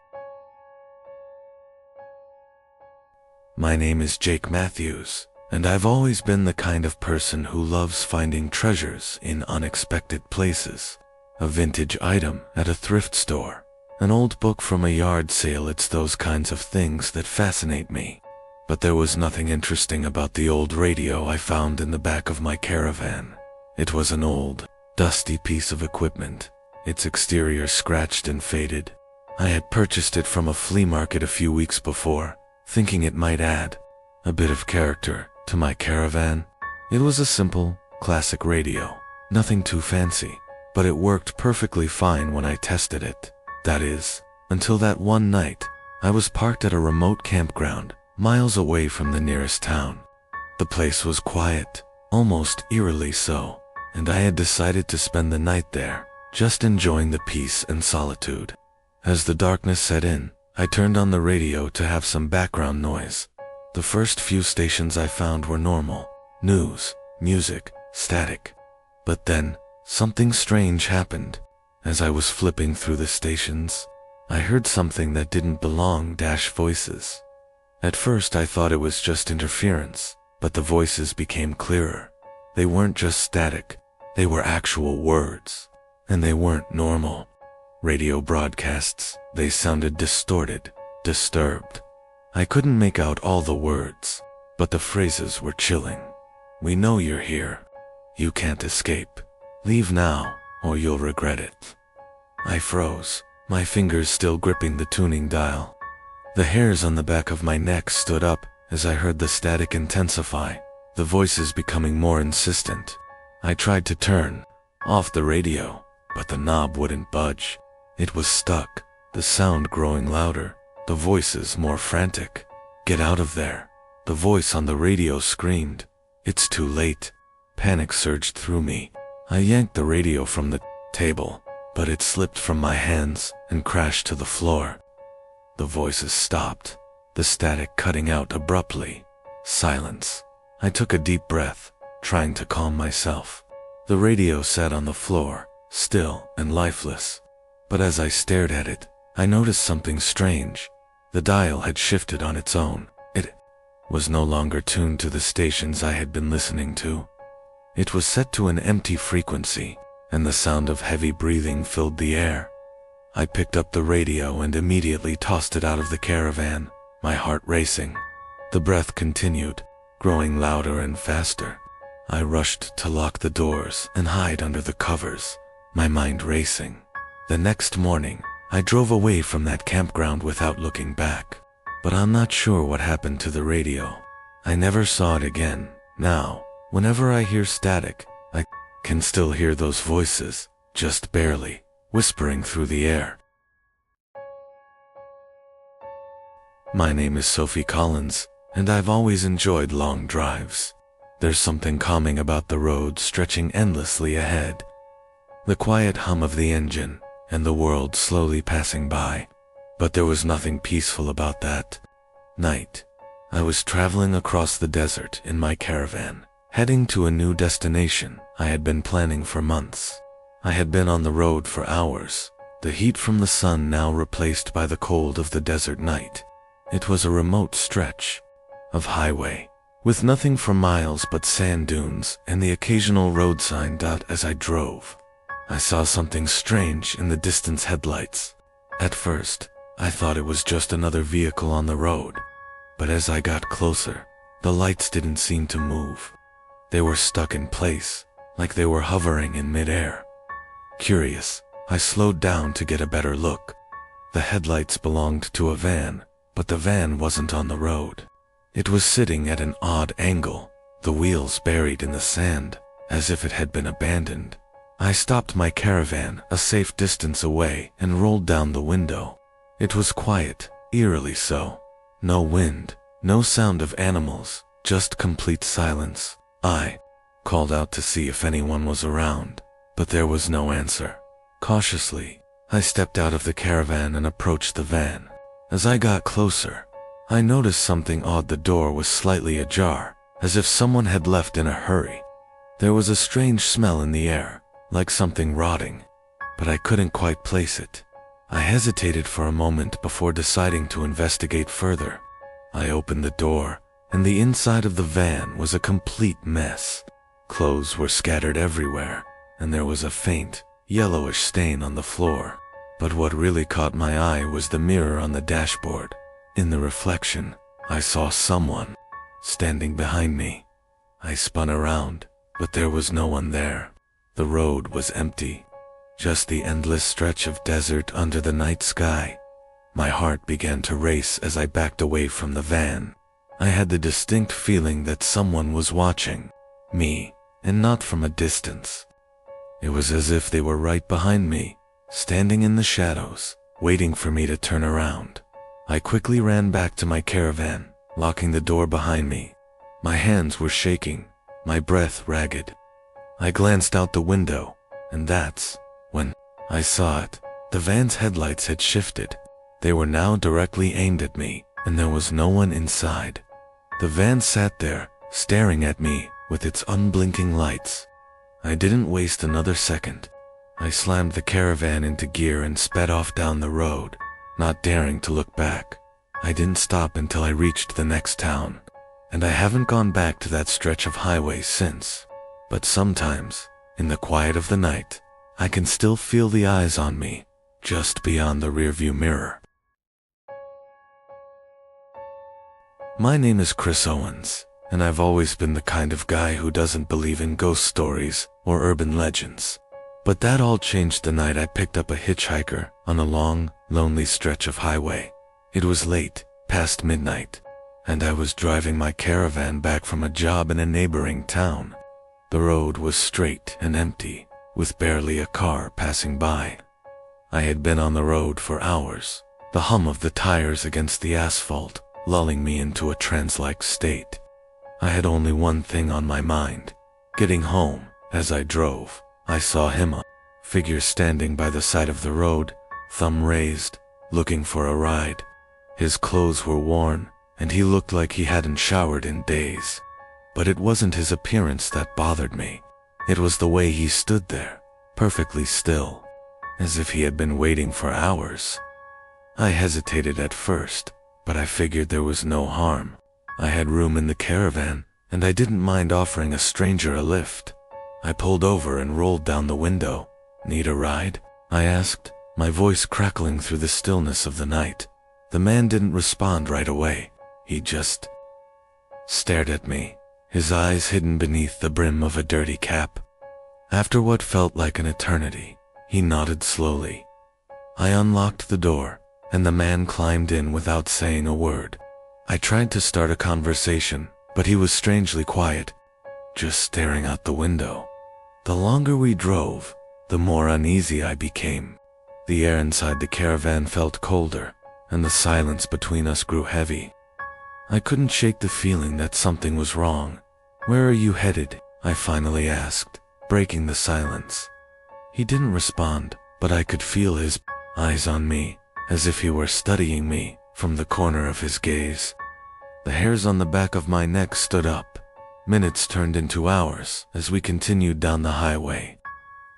My name is Jake Matthews, and I've always been the kind of person who loves finding treasures in unexpected places. A vintage item at a thrift store, an old book from a yard sale, it's those kinds of things that fascinate me. But there was nothing interesting about the old radio I found in the back of my caravan. It was an old, dusty piece of equipment, its exterior scratched and faded. I had purchased it from a flea market a few weeks before, thinking it might add a bit of character to my caravan. It was a simple, classic radio, nothing too fancy, but it worked perfectly fine when I tested it. That is, until that one night, I was parked at a remote campground, miles away from the nearest town. The place was quiet, almost eerily so, and I had decided to spend the night there, just enjoying the peace and solitude. As the darkness set in, I turned on the radio to have some background noise. The first few stations I found were normal: news, music, static. But then, something strange happened. As I was flipping through the stations, I heard something that didn't belong. Voices. At first I thought it was just interference, but the voices became clearer. They weren't just static, they were actual words. And they weren't normal radio broadcasts. They sounded distorted, disturbed. I couldn't make out all the words, but the phrases were chilling. "We know you're here. You can't escape. Leave now, or you'll regret it." I froze, my fingers still gripping the tuning dial. The hairs on the back of my neck stood up as I heard the static intensify, the voices becoming more insistent. I tried to turn off the radio, but the knob wouldn't budge. It was stuck, the sound growing louder, the voices more frantic. "Get out of there," the voice on the radio screamed. "It's too late." Panic surged through me. I yanked the radio from the table, but it slipped from my hands and crashed to the floor. The voices stopped, the static cutting out abruptly. Silence. I took a deep breath, trying to calm myself. The radio sat on the floor, still and lifeless. But as I stared at it, I noticed something strange. The dial had shifted on its own. It was no longer tuned to the stations I had been listening to. It was set to an empty frequency, and the sound of heavy breathing filled the air. I picked up the radio and immediately tossed it out of the caravan, my heart racing. The breath continued, growing louder and faster. I rushed to lock the doors and hide under the covers, my mind racing. The next morning, I drove away from that campground without looking back. But I'm not sure what happened to the radio. I never saw it again. Now, whenever I hear static, I can still hear those voices, just barely, whispering through the air. My name is Sophie Collins, and I've always enjoyed long drives. There's something calming about the road stretching endlessly ahead. The quiet hum of the engine, and the world slowly passing by. But there was nothing peaceful about that night. I was traveling across the desert in my caravan, heading to a new destination I had been planning for months. I had been on the road for hours, the heat from the sun now replaced by the cold of the desert night. It was a remote stretch of highway, with nothing for miles but sand dunes and the occasional road sign. As I drove, I saw something strange in the distance headlights. At first, I thought it was just another vehicle on the road, but as I got closer, the lights didn't seem to move. They were stuck in place, like they were hovering in midair. Curious, I slowed down to get a better look. The headlights belonged to a van, but the van wasn't on the road. It was sitting at an odd angle, the wheels buried in the sand, as if it had been abandoned. I stopped my caravan a safe distance away and rolled down the window. It was quiet, eerily so. No wind, no sound of animals, just complete silence. I called out to see if anyone was around, but there was no answer. Cautiously, I stepped out of the caravan and approached the van. As I got closer, I noticed something odd. The door was slightly ajar, as if someone had left in a hurry. There was a strange smell in the air, like something rotting, but I couldn't quite place it. I hesitated for a moment before deciding to investigate further. I opened the door, and the inside of the van was a complete mess. Clothes were scattered everywhere, and there was a faint, yellowish stain on the floor. But what really caught my eye was the mirror on the dashboard. In the reflection, I saw someone standing behind me. I spun around, but there was no one there. The road was empty, just the endless stretch of desert under the night sky. My heart began to race as I backed away from the van. I had the distinct feeling that someone was watching me, and not from a distance. It was as if they were right behind me, standing in the shadows, waiting for me to turn around. I quickly ran back to my caravan, locking the door behind me. My hands were shaking, my breath ragged. I glanced out the window, and that's when I saw it. The van's headlights had shifted. They were now directly aimed at me, and there was no one inside. The van sat there, staring at me with its unblinking lights. I didn't waste another second. I slammed the caravan into gear and sped off down the road, not daring to look back. I didn't stop until I reached the next town, and I haven't gone back to that stretch of highway since. But sometimes, in the quiet of the night, I can still feel the eyes on me, just beyond the rearview mirror. My name is Chris Owens, and I've always been the kind of guy who doesn't believe in ghost stories or urban legends. But that all changed the night I picked up a hitchhiker on a long, lonely stretch of highway. It was late, past midnight, and I was driving my caravan back from a job in a neighboring town. The road was straight and empty, with barely a car passing by. I had been on the road for hours, the hum of the tires against the asphalt lulling me into a trance-like state. I had only one thing on my mind: getting home. As I drove, I saw him, a figure standing by the side of the road, thumb raised, looking for a ride. His clothes were worn, and he looked like he hadn't showered in days. But it wasn't his appearance that bothered me. It was the way he stood there, perfectly still, as if he had been waiting for hours. I hesitated at first, but I figured there was no harm. I had room in the caravan, and I didn't mind offering a stranger a lift. I pulled over and rolled down the window. "Need a ride?" I asked, my voice crackling through the stillness of the night. The man didn't respond right away. He just stared at me, his eyes hidden beneath the brim of a dirty cap. After what felt like an eternity, he nodded slowly. I unlocked the door, and the man climbed in without saying a word. I tried to start a conversation, but he was strangely quiet, just staring out the window. The longer we drove, the more uneasy I became. The air inside the caravan felt colder, and the silence between us grew heavy. I couldn't shake the feeling that something was wrong. "Where are you headed?" I finally asked, breaking the silence. He didn't respond, but I could feel his eyes on me, as if he were studying me from the corner of his gaze. The hairs on the back of my neck stood up. Minutes turned into hours as we continued down the highway.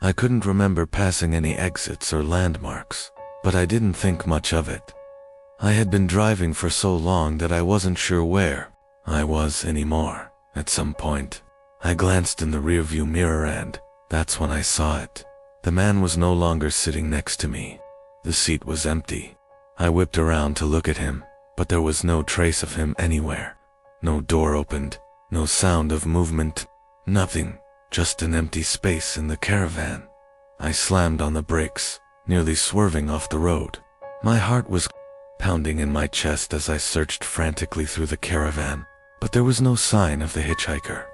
I couldn't remember passing any exits or landmarks, but I didn't think much of it. I had been driving for so long that I wasn't sure where I was anymore. At some point, I glanced in the rearview mirror, and that's when I saw it. The man was no longer sitting next to me. The seat was empty. I whipped around to look at him, but there was no trace of him anywhere. No door opened, no sound of movement, nothing, just an empty space in the caravan. I slammed on the brakes, nearly swerving off the road. My heart was pounding in my chest as I searched frantically through the caravan, but there was no sign of the hitchhiker.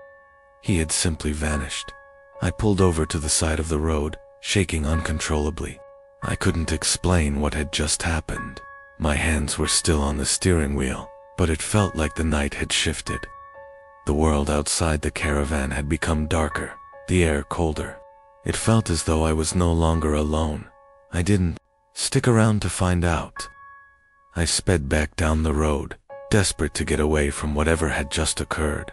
He had simply vanished. I pulled over to the side of the road, shaking uncontrollably. I couldn't explain what had just happened. My hands were still on the steering wheel, but it felt like the night had shifted. The world outside the caravan had become darker, the air colder. It felt as though I was no longer alone. I didn't stick around to find out. I sped back down the road, desperate to get away from whatever had just occurred.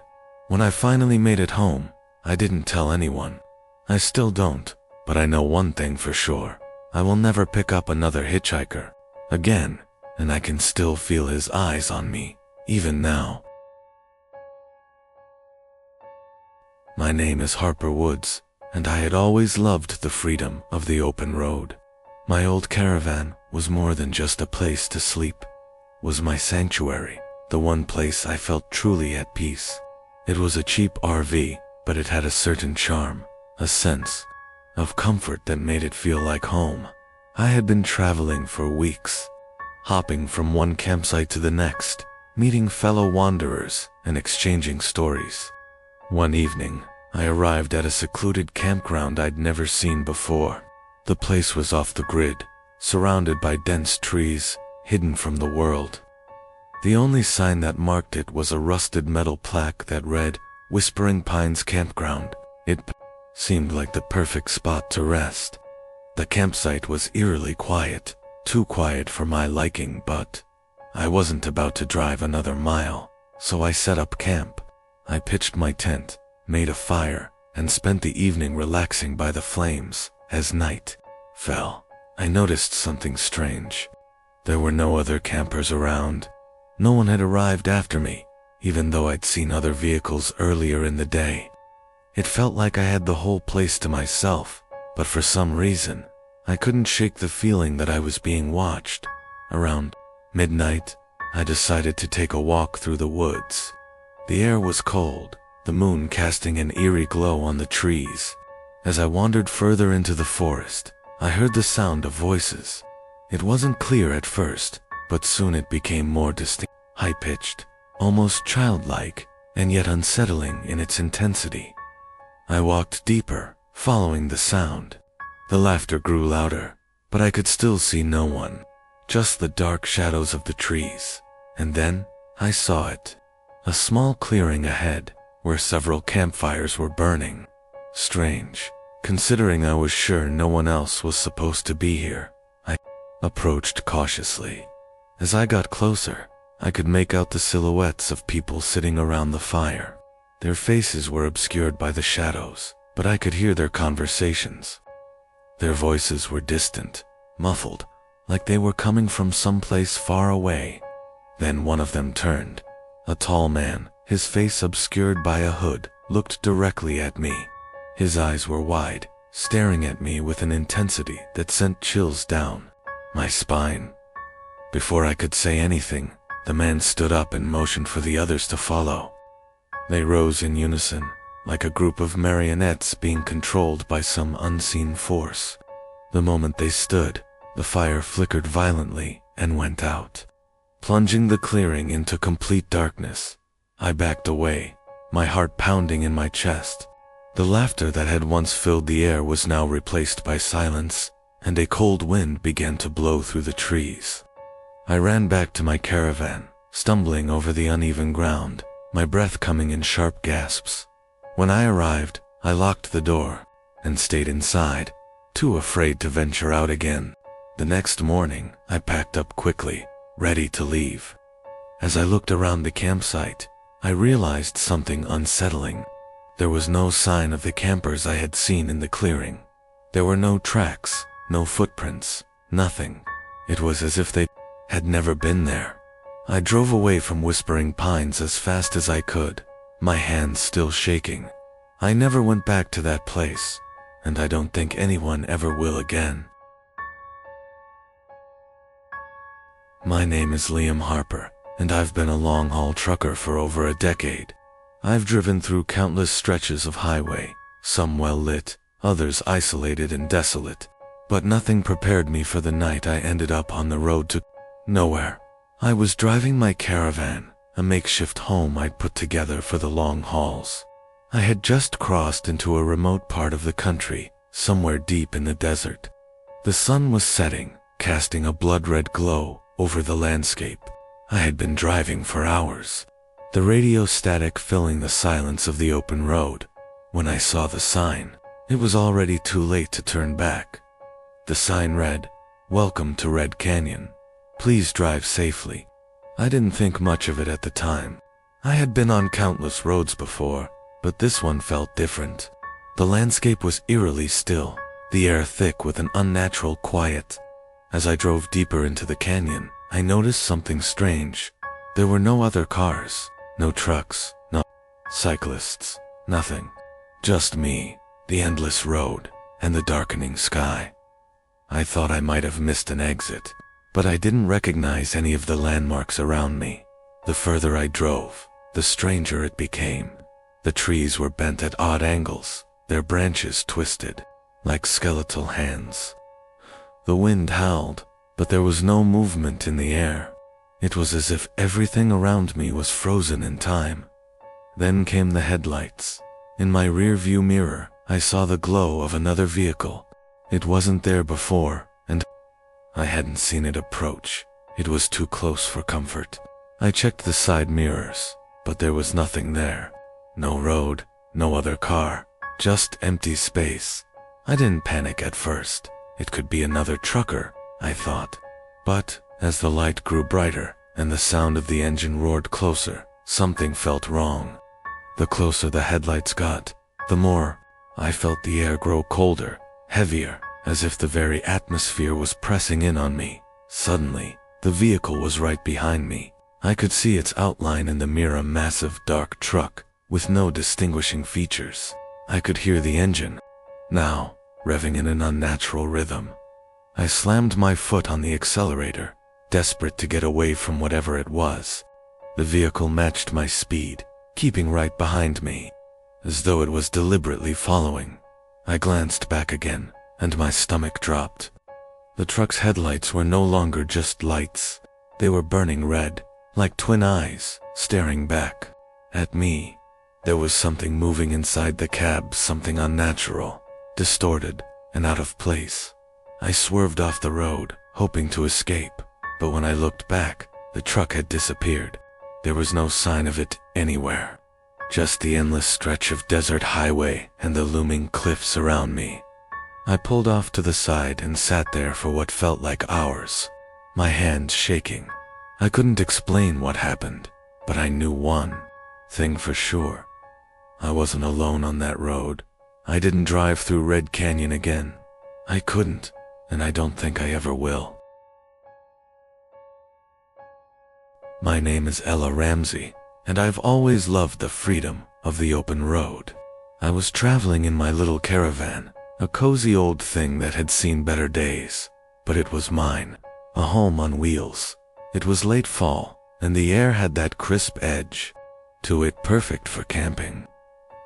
When I finally made it home, I didn't tell anyone. I still don't, but I know one thing for sure. I will never pick up another hitchhiker again, and I can still feel his eyes on me, even now. My name is Harper Woods, and I had always loved the freedom of the open road. My old caravan was more than just a place to sleep. It was my sanctuary, the one place I felt truly at peace. It was a cheap RV, but it had a certain charm, a sense of comfort that made it feel like home. I had been traveling for weeks, hopping from one campsite to the next, meeting fellow wanderers and exchanging stories. One evening, I arrived at a secluded campground I'd never seen before. The place was off the grid, surrounded by dense trees, hidden from the world. The only sign that marked it was a rusted metal plaque that read, "Whispering Pines Campground." It seemed like the perfect spot to rest. The campsite was eerily quiet, too quiet for my liking, but I wasn't about to drive another mile, so I set up camp. I pitched my tent, made a fire, and spent the evening relaxing by the flames. As night fell, I noticed something strange. There were no other campers around. No one had arrived after me, even though I'd seen other vehicles earlier in the day. It felt like I had the whole place to myself, but for some reason, I couldn't shake the feeling that I was being watched. Around midnight, I decided to take a walk through the woods. The air was cold, the moon casting an eerie glow on the trees. As I wandered further into the forest, I heard the sound of voices. It wasn't clear at first, but soon it became more distinct, high-pitched, almost childlike, and yet unsettling in its intensity. I walked deeper, following the sound. The laughter grew louder, but I could still see no one, just the dark shadows of the trees. And then, I saw it. A small clearing ahead, where several campfires were burning. Strange, considering I was sure no one else was supposed to be here. I approached cautiously. As I got closer, I could make out the silhouettes of people sitting around the fire. Their faces were obscured by the shadows, but I could hear their conversations. Their voices were distant, muffled, like they were coming from someplace far away. Then one of them turned. A tall man, his face obscured by a hood, looked directly at me. His eyes were wide, staring at me with an intensity that sent chills down my spine. Before I could say anything, the man stood up and motioned for the others to follow. They rose in unison, like a group of marionettes being controlled by some unseen force. The moment they stood, the fire flickered violently and went out, plunging the clearing into complete darkness. I backed away, my heart pounding in my chest. The laughter that had once filled the air was now replaced by silence, and a cold wind began to blow through the trees. I ran back to my caravan, stumbling over the uneven ground, my breath coming in sharp gasps. When I arrived, I locked the door and stayed inside, too afraid to venture out again. The next morning, I packed up quickly, ready to leave. As I looked around the campsite, I realized something unsettling. There was no sign of the campers I had seen in the clearing. There were no tracks, no footprints, nothing. It was as if they had never been there. I drove away from Whispering Pines as fast as I could, my hands still shaking. I never went back to that place, and I don't think anyone ever will again. My name is Liam Harper, and I've been a long-haul trucker for over a decade. I've driven through countless stretches of highway, some well-lit, others isolated and desolate, but nothing prepared me for the night I ended up on the road to nowhere. I was driving my caravan, a makeshift home I'd put together for the long hauls. I had just crossed into a remote part of the country, somewhere deep in the desert. The sun was setting, casting a blood-red glow over the landscape. I had been driving for hours, the radio static filling the silence of the open road. When I saw the sign, it was already too late to turn back. The sign read, "Welcome to Red Canyon. Please drive safely." I didn't think much of it at the time. I had been on countless roads before, but this one felt different. The landscape was eerily still, the air thick with an unnatural quiet. As I drove deeper into the canyon, I noticed something strange. There were no other cars, no trucks, no cyclists, nothing. Just me, the endless road, and the darkening sky. I thought I might have missed an exit, but I didn't recognize any of the landmarks around me. The further I drove, the stranger it became. The trees were bent at odd angles, their branches twisted, like skeletal hands. The wind howled, but there was no movement in the air. It was as if everything around me was frozen in time. Then came the headlights. In my rear-view mirror, I saw the glow of another vehicle. It wasn't there before, and I hadn't seen it approach. It was too close for comfort. I checked the side mirrors, but there was nothing there. No road, no other car, just empty space. I didn't panic at first. It could be another trucker, I thought. But as the light grew brighter and the sound of the engine roared closer, something felt wrong. The closer the headlights got, the more I felt the air grow colder, heavier, as if the very atmosphere was pressing in on me. Suddenly, the vehicle was right behind me. I could see its outline in the mirror, a massive dark truck with no distinguishing features. I could hear the engine, now, revving in an unnatural rhythm. I slammed my foot on the accelerator, desperate to get away from whatever it was. The vehicle matched my speed, keeping right behind me, as though it was deliberately following. I glanced back again, and my stomach dropped. The truck's headlights were no longer just lights. They were burning red, like twin eyes, staring back at me. There was something moving inside the cab, something unnatural, distorted, and out of place. I swerved off the road, hoping to escape, but when I looked back, the truck had disappeared. There was no sign of it anywhere. Just the endless stretch of desert highway and the looming cliffs around me. I pulled off to the side and sat there for what felt like hours, my hands shaking. I couldn't explain what happened, but I knew one thing for sure. I wasn't alone on that road. I didn't drive through Red Canyon again. I couldn't, and I don't think I ever will. My name is Ella Ramsey, and I've always loved the freedom of the open road. I was traveling in my little caravan, a cozy old thing that had seen better days, but it was mine, a home on wheels. It was late fall, and the air had that crisp edge to it, perfect for camping.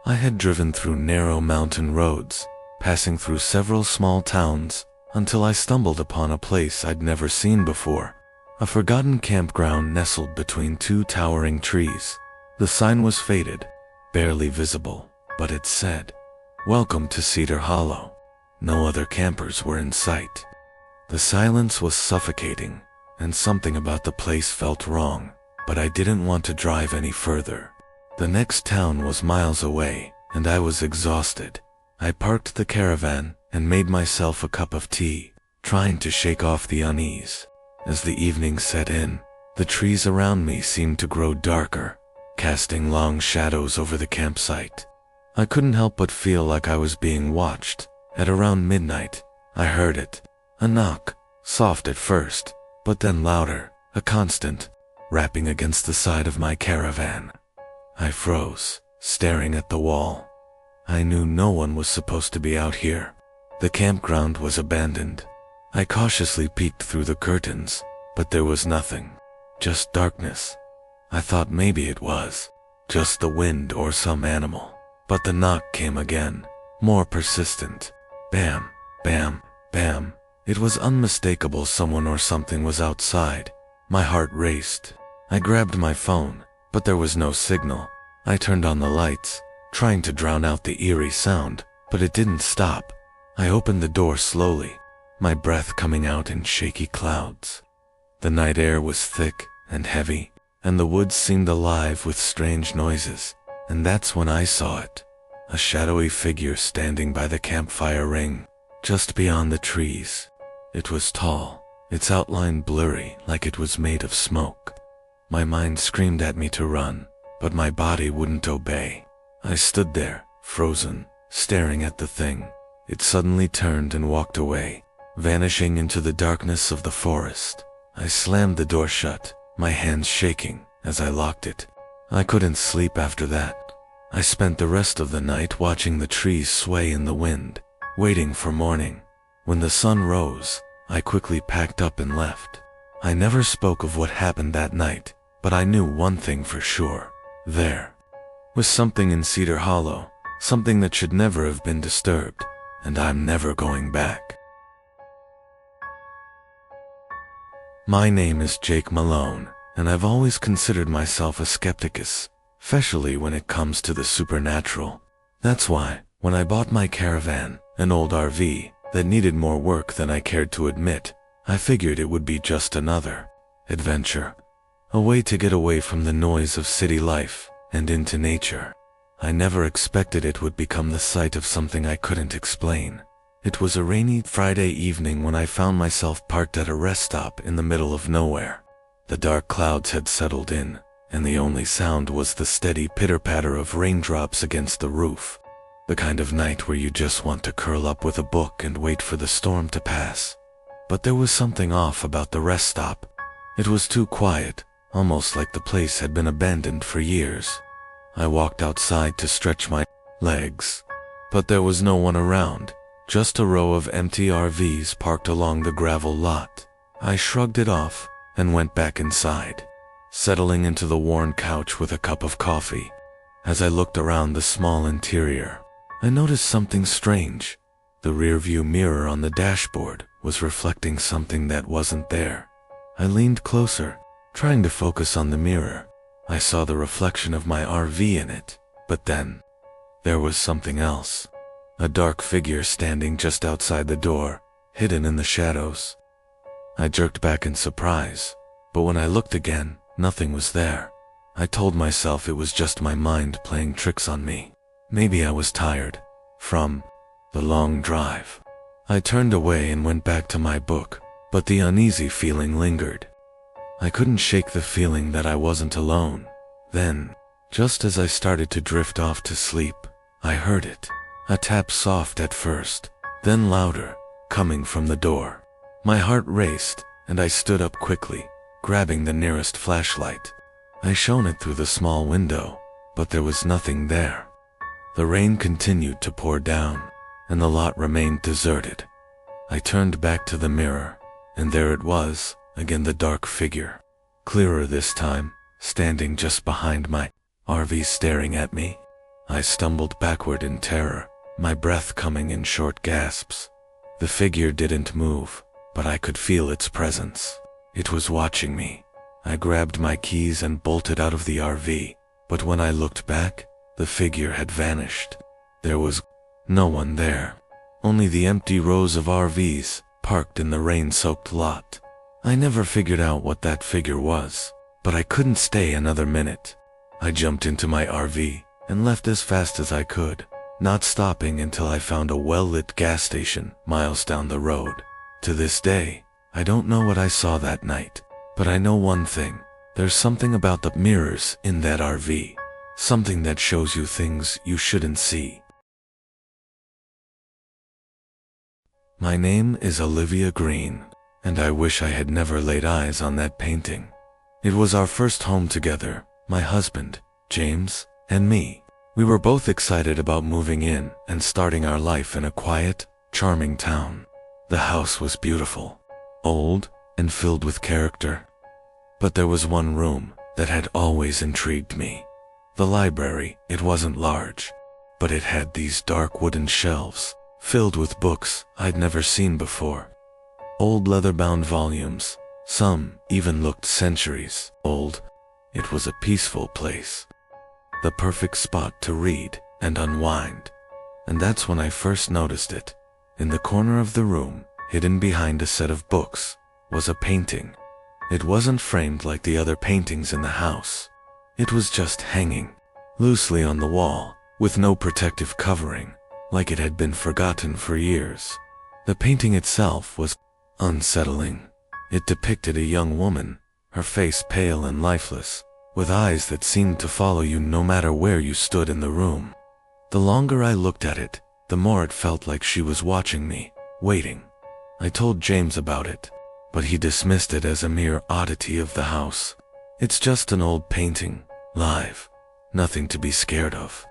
I had driven through narrow mountain roads, passing through several small towns, until I stumbled upon a place I'd never seen before, a forgotten campground nestled between two towering trees. The sign was faded, barely visible, but it said, "Welcome to Cedar Hollow." No other campers were in sight. The silence was suffocating, and something about the place felt wrong, but I didn't want to drive any further. The next town was miles away, and I was exhausted. I parked the caravan and made myself a cup of tea, trying to shake off the unease. As the evening set in, the trees around me seemed to grow darker, casting long shadows over the campsite. I couldn't help but feel like I was being watched. At around midnight, I heard it. A knock, soft at first, but then louder, a constant rapping against the side of my caravan. I froze, staring at the wall. I knew no one was supposed to be out here. The campground was abandoned. I cautiously peeked through the curtains, but there was nothing, just darkness. I thought maybe it was just the wind or some animal. But the knock came again, more persistent. Bam, bam, bam. It was unmistakable. Someone or something was outside. My heart raced. I grabbed my phone, but there was no signal. I turned on the lights, trying to drown out the eerie sound, but it didn't stop. I opened the door slowly, my breath coming out in shaky clouds. The night air was thick and heavy, and the woods seemed alive with strange noises. And that's when I saw it. A shadowy figure standing by the campfire ring, just beyond the trees. It was tall, its outline blurry like it was made of smoke. My mind screamed at me to run, but my body wouldn't obey. I stood there, frozen, staring at the thing. It suddenly turned and walked away, vanishing into the darkness of the forest. I slammed the door shut, my hands shaking as I locked it. I couldn't sleep after that. I spent the rest of the night watching the trees sway in the wind, waiting for morning. When the sun rose, I quickly packed up and left. I never spoke of what happened that night, but I knew one thing for sure. There was something in Cedar Hollow, something that should never have been disturbed, and I'm never going back. My name is Jake Malone, and I've always considered myself a skepticus, especially when it comes to the supernatural. That's why, when I bought my caravan, an old RV that needed more work than I cared to admit, I figured it would be just another adventure, a way to get away from the noise of city life and into nature. I never expected it would become the site of something I couldn't explain. It was a rainy Friday evening when I found myself parked at a rest stop in the middle of nowhere. The dark clouds had settled in, and the only sound was the steady pitter-patter of raindrops against the roof. The kind of night where you just want to curl up with a book and wait for the storm to pass. But there was something off about the rest stop. It was too quiet, almost like the place had been abandoned for years. I walked outside to stretch my legs, but there was no one around, just a row of empty RVs parked along the gravel lot. I shrugged it off and went back inside, settling into the worn couch with a cup of coffee. As I looked around the small interior, I noticed something strange. The rearview mirror on the dashboard was reflecting something that wasn't there. I leaned closer, trying to focus on the mirror. I saw the reflection of my RV in it, but then there was something else. A dark figure standing just outside the door, hidden in the shadows. I jerked back in surprise, but when I looked again, nothing was there. I told myself it was just my mind playing tricks on me. Maybe I was tired from the long drive. I turned away and went back to my book, but the uneasy feeling lingered. I couldn't shake the feeling that I wasn't alone. Then, just as I started to drift off to sleep, I heard it. A tap, soft at first, then louder, coming from the door. My heart raced, and I stood up quickly, grabbing the nearest flashlight. I shone it through the small window, but there was nothing there. The rain continued to pour down, and the lot remained deserted. I turned back to the mirror, and there it was, again, the dark figure. Clearer this time, standing just behind my RV, staring at me. I stumbled backward in terror, my breath coming in short gasps. The figure didn't move, but I could feel its presence. It was watching me. I grabbed my keys and bolted out of the RV, but when I looked back, the figure had vanished. There was no one there, only the empty rows of RVs parked in the rain-soaked lot. I never figured out what that figure was, but I couldn't stay another minute. I jumped into my RV and left as fast as I could, not stopping until I found a well-lit gas station miles down the road. To this day, I don't know what I saw that night, but I know one thing. There's something about the mirrors in that RV, something that shows you things you shouldn't see. My name is Olivia Green, and I wish I had never laid eyes on that painting. It was our first home together, my husband, James, and me. We were both excited about moving in and starting our life in a quiet, charming town. The house was beautiful, old, and filled with character. But there was one room that had always intrigued me. The library. It wasn't large, but it had these dark wooden shelves filled with books I'd never seen before. Old leather-bound volumes, some even looked centuries old. It was a peaceful place, the perfect spot to read and unwind. And that's when I first noticed it. In the corner of the room, hidden behind a set of books, was a painting. It wasn't framed like the other paintings in the house. It was just hanging loosely on the wall, with no protective covering, like it had been forgotten for years. The painting itself was unsettling. It depicted a young woman, her face pale and lifeless, with eyes that seemed to follow you no matter where you stood in the room. The longer I looked at it, the more it felt like she was watching me, waiting. I told James about it, but he dismissed it as a mere oddity of the house. It's just an old painting, live, nothing to be scared of.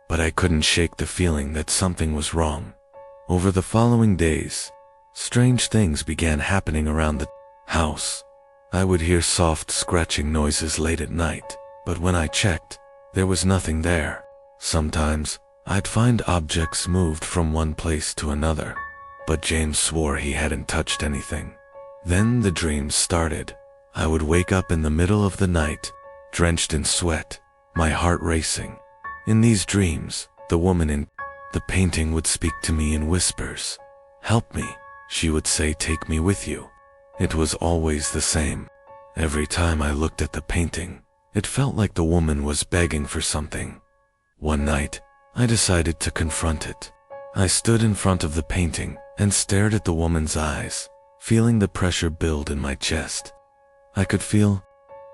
But I couldn't shake the feeling that something was wrong. Over the following days, strange things began happening around the house. I would hear soft scratching noises late at night, but when I checked, there was nothing there. Sometimes, I'd find objects moved from one place to another, but James swore he hadn't touched anything. Then the dreams started. I would wake up in the middle of the night, drenched in sweat, my heart racing. In these dreams, the woman in the painting would speak to me in whispers. "Help me," she would say, "take me with you." It was always the same. Every time I looked at the painting, it felt like the woman was begging for something. One night, I decided to confront it. I stood in front of the painting and stared at the woman's eyes, feeling the pressure build in my chest. I could feel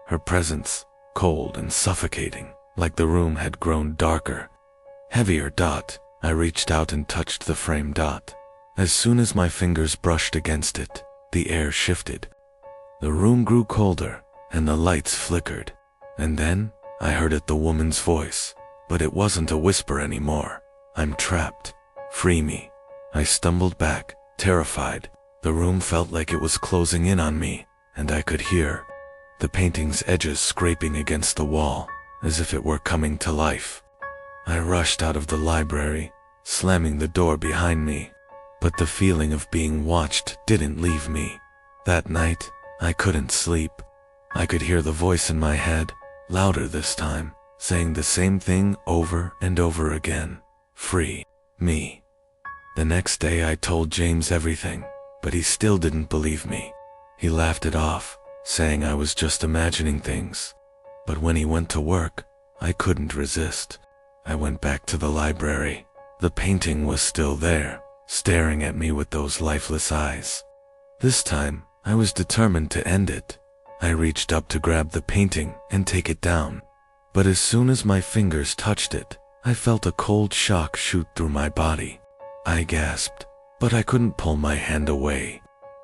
her presence, cold and suffocating, like the room had grown darker, heavier. I reached out and touched the frame. As soon as my fingers brushed against it, the air shifted. The room grew colder, and the lights flickered. And then, I heard the woman's voice, but it wasn't a whisper anymore. "I'm trapped. Free me." I stumbled back, terrified. The room felt like it was closing in on me, and I could hear the painting's edges scraping against the wall, as if it were coming to life. I rushed out of the library, slamming the door behind me. But the feeling of being watched didn't leave me. That night, I couldn't sleep. I could hear the voice in my head, louder this time, saying the same thing over and over again. "Free me." The next day I told James everything, but he still didn't believe me. He laughed it off, saying I was just imagining things. But when he went to work, I couldn't resist. I went back to the library. The painting was still there, staring at me with those lifeless eyes. This time, I was determined to end it. I reached up to grab the painting and take it down. But as soon as my fingers touched it, I felt a cold shock shoot through my body. I gasped, but I couldn't pull my hand away.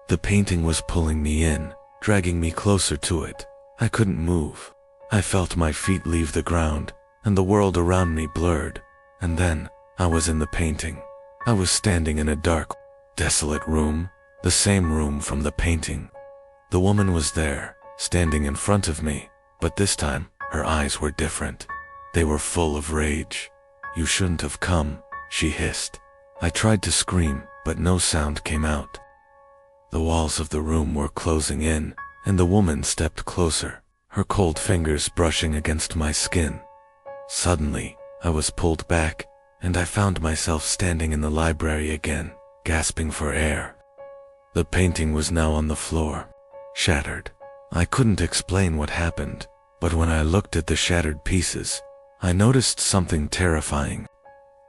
The painting was pulling me in, dragging me closer to it. I couldn't move. I felt my feet leave the ground, and the world around me blurred. And then, I was in the painting. I was standing in a dark, desolate room, the same room from the painting. The woman was there, standing in front of me, but this time, her eyes were different. They were full of rage. "You shouldn't have come," she hissed. I tried to scream, but no sound came out. The walls of the room were closing in, and the woman stepped closer, her cold fingers brushing against my skin. Suddenly, I was pulled back, and I found myself standing in the library again, gasping for air. The painting was now on the floor, shattered. I couldn't explain what happened, but when I looked at the shattered pieces, I noticed something terrifying.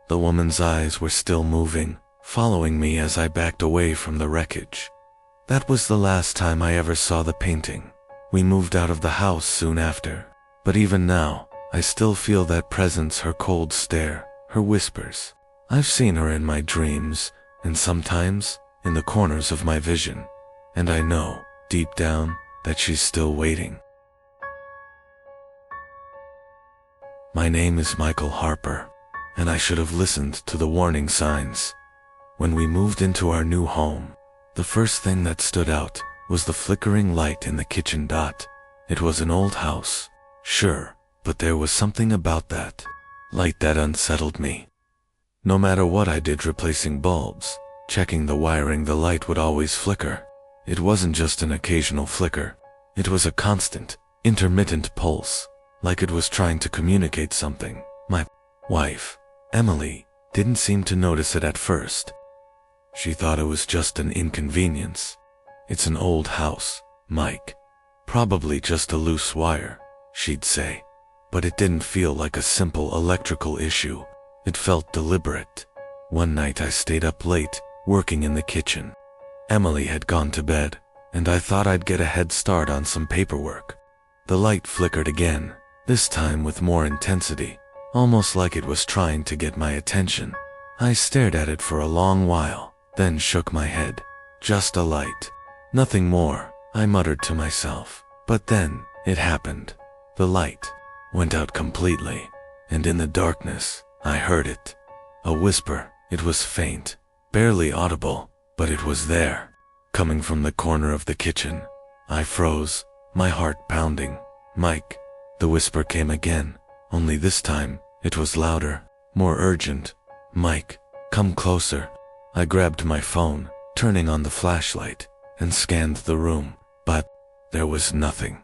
The woman's eyes were still moving, following me as I backed away from the wreckage. That was the last time I ever saw the painting. We moved out of the house soon after, but even now, I still feel that presence, her cold stare, her whispers. I've seen her in my dreams, and sometimes, in the corners of my vision, and I know, deep down, that she's still waiting. My name is Michael Harper, and I should have listened to the warning signs. When we moved into our new home, the first thing that stood out was the flickering light in the kitchen. It was an old house, sure, but there was something about that light that unsettled me. No matter what I did replacing bulbs, checking the wiring, the light would always flicker. It wasn't just an occasional flicker. It was a constant, intermittent pulse, like it was trying to communicate something. My wife, Emily, didn't seem to notice it at first. She thought it was just an inconvenience. "It's an old house, Mike. Probably just a loose wire," she'd say. But it didn't feel like a simple electrical issue. It felt deliberate. One night I stayed up late, working in the kitchen. Emily had gone to bed, and I thought I'd get a head start on some paperwork. The light flickered again, this time with more intensity, almost like it was trying to get my attention. I stared at it for a long while, then shook my head. "Just a light. Nothing more," I muttered to myself. But then, it happened. The light went out completely, and in the darkness, I heard it. A whisper. It was faint, barely audible, but it was there, coming from the corner of the kitchen. I froze, my heart pounding. "Mike." The whisper came again, only this time, it was louder, more urgent. "Mike, come closer." I grabbed my phone, turning on the flashlight, and scanned the room, but There was nothing.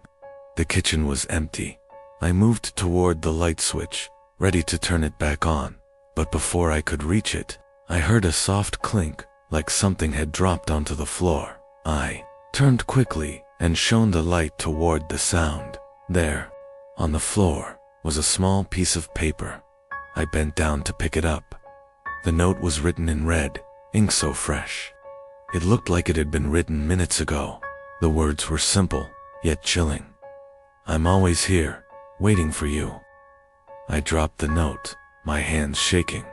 The kitchen was empty. I moved toward the light switch, ready to turn it back on, but before I could reach it, I heard a soft clink, like something had dropped onto the floor. I turned quickly and shone the light toward the sound. There, on the floor, was a small piece of paper. I bent down to pick it up. The note was written in red, ink so fresh. It looked like it had been written minutes ago. The words were simple, yet chilling. I'm always here, waiting for you. I dropped the note, my hands shaking.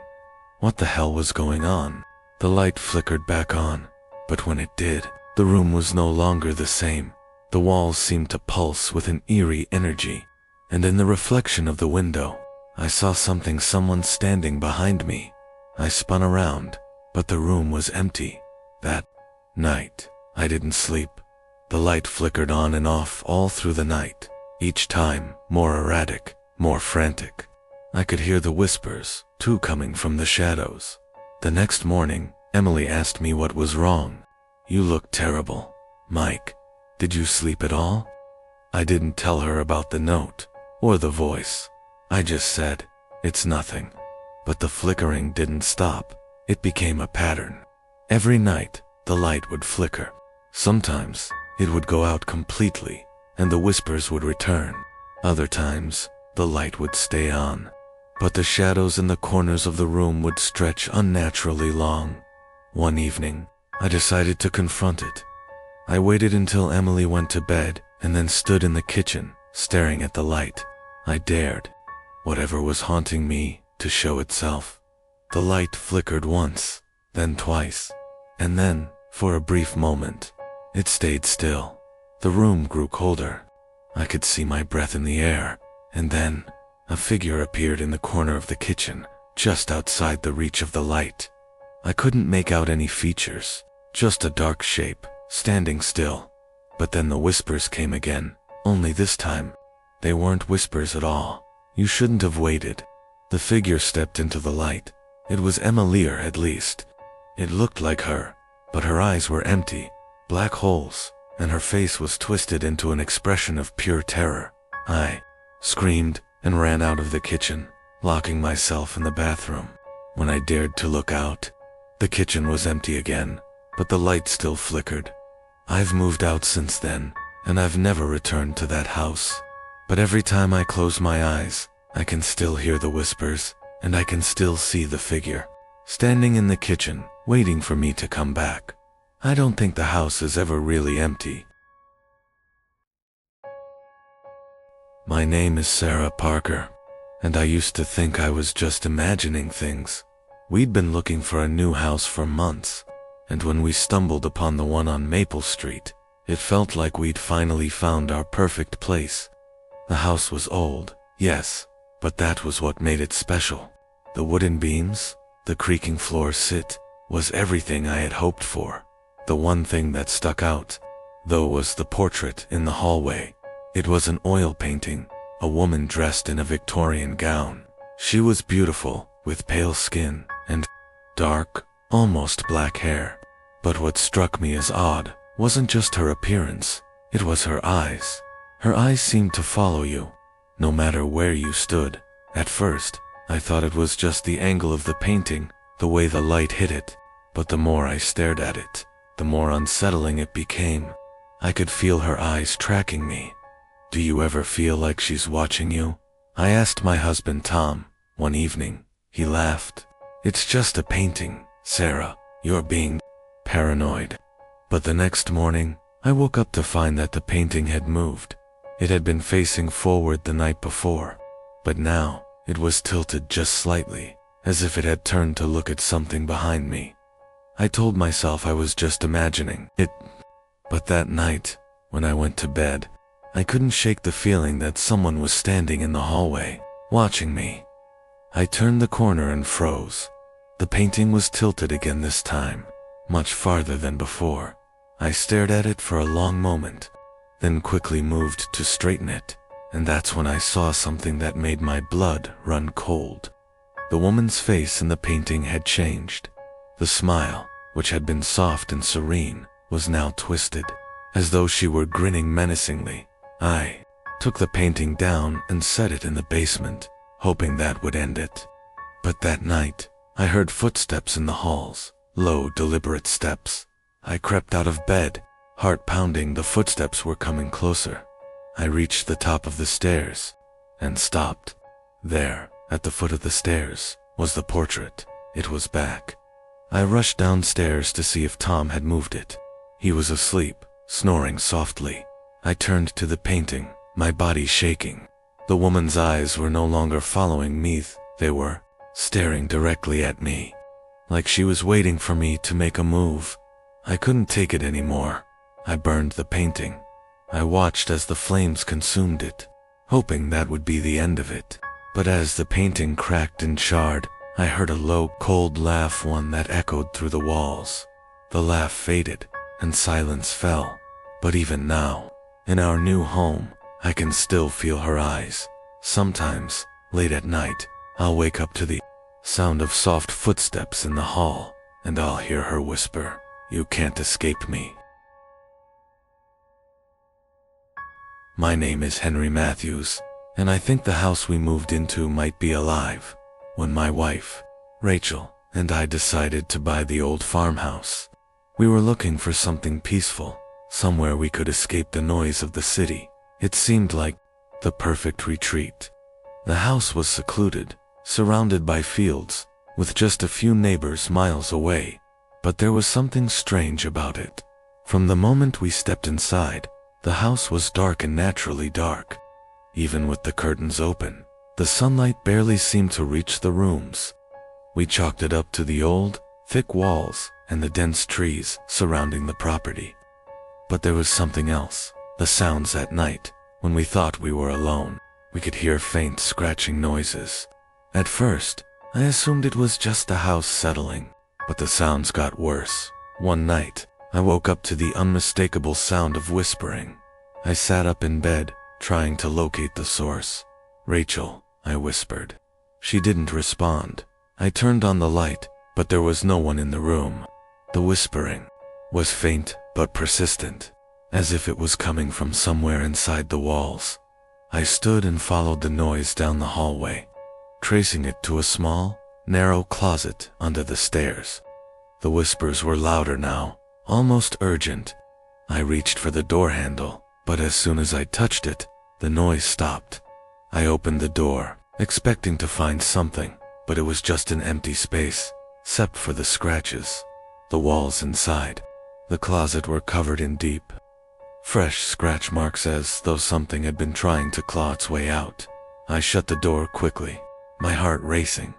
What the hell was going on? The light flickered back on, but when it did, the room was no longer the same. The walls seemed to pulse with an eerie energy, and in the reflection of the window, I saw someone standing behind me. I spun around, but the room was empty. That night, I didn't sleep. The light flickered on and off all through the night, each time more erratic, more frantic. I could hear the whispers, too, coming from the shadows. The next morning, Emily asked me what was wrong. You look terrible, Mike. Did you sleep at all? I didn't tell her about the note, or the voice. I just said, it's nothing. But the flickering didn't stop. It became a pattern. Every night, the light would flicker. Sometimes, it would go out completely, and the whispers would return. Other times, the light would stay on. But the shadows in the corners of the room would stretch unnaturally long. One evening, I decided to confront it. I waited until Emily went to bed and then stood in the kitchen, staring at the light. I dared whatever was haunting me to show itself. The light flickered once, then twice, and then, for a brief moment, it stayed still. The room grew colder. I could see my breath in the air, and then a figure appeared in the corner of the kitchen, just outside the reach of the light. I couldn't make out any features, just a dark shape, standing still. But then the whispers came again, only this time, they weren't whispers at all. You shouldn't have waited. The figure stepped into the light. It was Emma Lear, at least. It looked like her, but her eyes were empty, black holes, and her face was twisted into an expression of pure terror. I screamed and ran out of the kitchen, locking myself in the bathroom. When I dared to look out, the kitchen was empty again, but the light still flickered. I've moved out since then, and I've never returned to that house. But every time I close my eyes, I can still hear the whispers, and I can still see the figure, standing in the kitchen, waiting for me to come back. I don't think the house is ever really empty. My name is Sarah Parker, and I used to think I was just imagining things. We'd been looking for a new house for months, and when we stumbled upon the one on Maple Street, it felt like we'd finally found our perfect place. The house was old, yes, but that was what made it special. The wooden beams, the creaking floor sit, was everything I had hoped for. The one thing that stuck out, though, was the portrait in the hallway. It was an oil painting, a woman dressed in a Victorian gown. She was beautiful, with pale skin and dark, almost black hair. But what struck me as odd wasn't just her appearance, it was her eyes. Her eyes seemed to follow you, no matter where you stood. At first, I thought it was just the angle of the painting, the way the light hit it, but the more I stared at it, the more unsettling it became. I could feel her eyes tracking me. Do you ever feel like she's watching you? I asked my husband Tom one evening. He laughed. It's just a painting, Sarah. You're being paranoid. But the next morning, I woke up to find that the painting had moved. It had been facing forward the night before, but now it was tilted just slightly, as if it had turned to look at something behind me. I told myself I was just imagining it, but that night, when I went to bed, I couldn't shake the feeling that someone was standing in the hallway, watching me. I turned the corner and froze. The painting was tilted again this time, much farther than before. I stared at it for a long moment, then quickly moved to straighten it, and that's when I saw something that made my blood run cold. The woman's face in the painting had changed. The smile, which had been soft and serene, was now twisted, as though she were grinning menacingly. I took the painting down and set it in the basement, hoping that would end it. But that night, I heard footsteps in the halls, low, deliberate steps. I crept out of bed, heart pounding. The footsteps were coming closer. I reached the top of the stairs and stopped. There, at the foot of the stairs, was the portrait. It was back. I rushed downstairs to see if Tom had moved it. He was asleep, snoring softly. I turned to the painting, my body shaking. The woman's eyes were no longer following me, they were staring directly at me, like she was waiting for me to make a move. I couldn't take it anymore. I burned the painting. I watched as the flames consumed it, hoping that would be the end of it. But as the painting cracked and charred, I heard a low, cold laugh, one that echoed through the walls. The laugh faded, and silence fell. But even now, in our new home, I can still feel her eyes. Sometimes, late at night, I'll wake up to the sound of soft footsteps in the hall, and I'll hear her whisper, "You can't escape me." My name is Henry Matthews, and I think the house we moved into might be alive. When my wife, Rachel, and I decided to buy the old farmhouse, we were looking for something peaceful, somewhere we could escape the noise of the city. It seemed like the perfect retreat. The house was secluded, surrounded by fields, with just a few neighbors miles away, but there was something strange about it. From the moment we stepped inside, the house was dark and naturally dark. Even with the curtains open, the sunlight barely seemed to reach the rooms. We chalked it up to the old, thick walls and the dense trees surrounding the property. But there was something else. The sounds at night, when we thought we were alone, we could hear faint scratching noises. At first, I assumed it was just the house settling, but the sounds got worse. One night, I woke up to the unmistakable sound of whispering. I sat up in bed, trying to locate the source. "Rachel," I whispered. She didn't respond. I turned on the light, but there was no one in the room. The whispering was faint but persistent, as if it was coming from somewhere inside the walls. I stood and followed the noise down the hallway, tracing it to a small, narrow closet under the stairs. The whispers were louder now, almost urgent. I reached for the door handle, but as soon as I touched it, the noise stopped. I opened the door, expecting to find something, but it was just an empty space, except for the scratches. The walls inside the closet were covered in deep, fresh scratch marks, as though something had been trying to claw its way out. I shut the door quickly, my heart racing.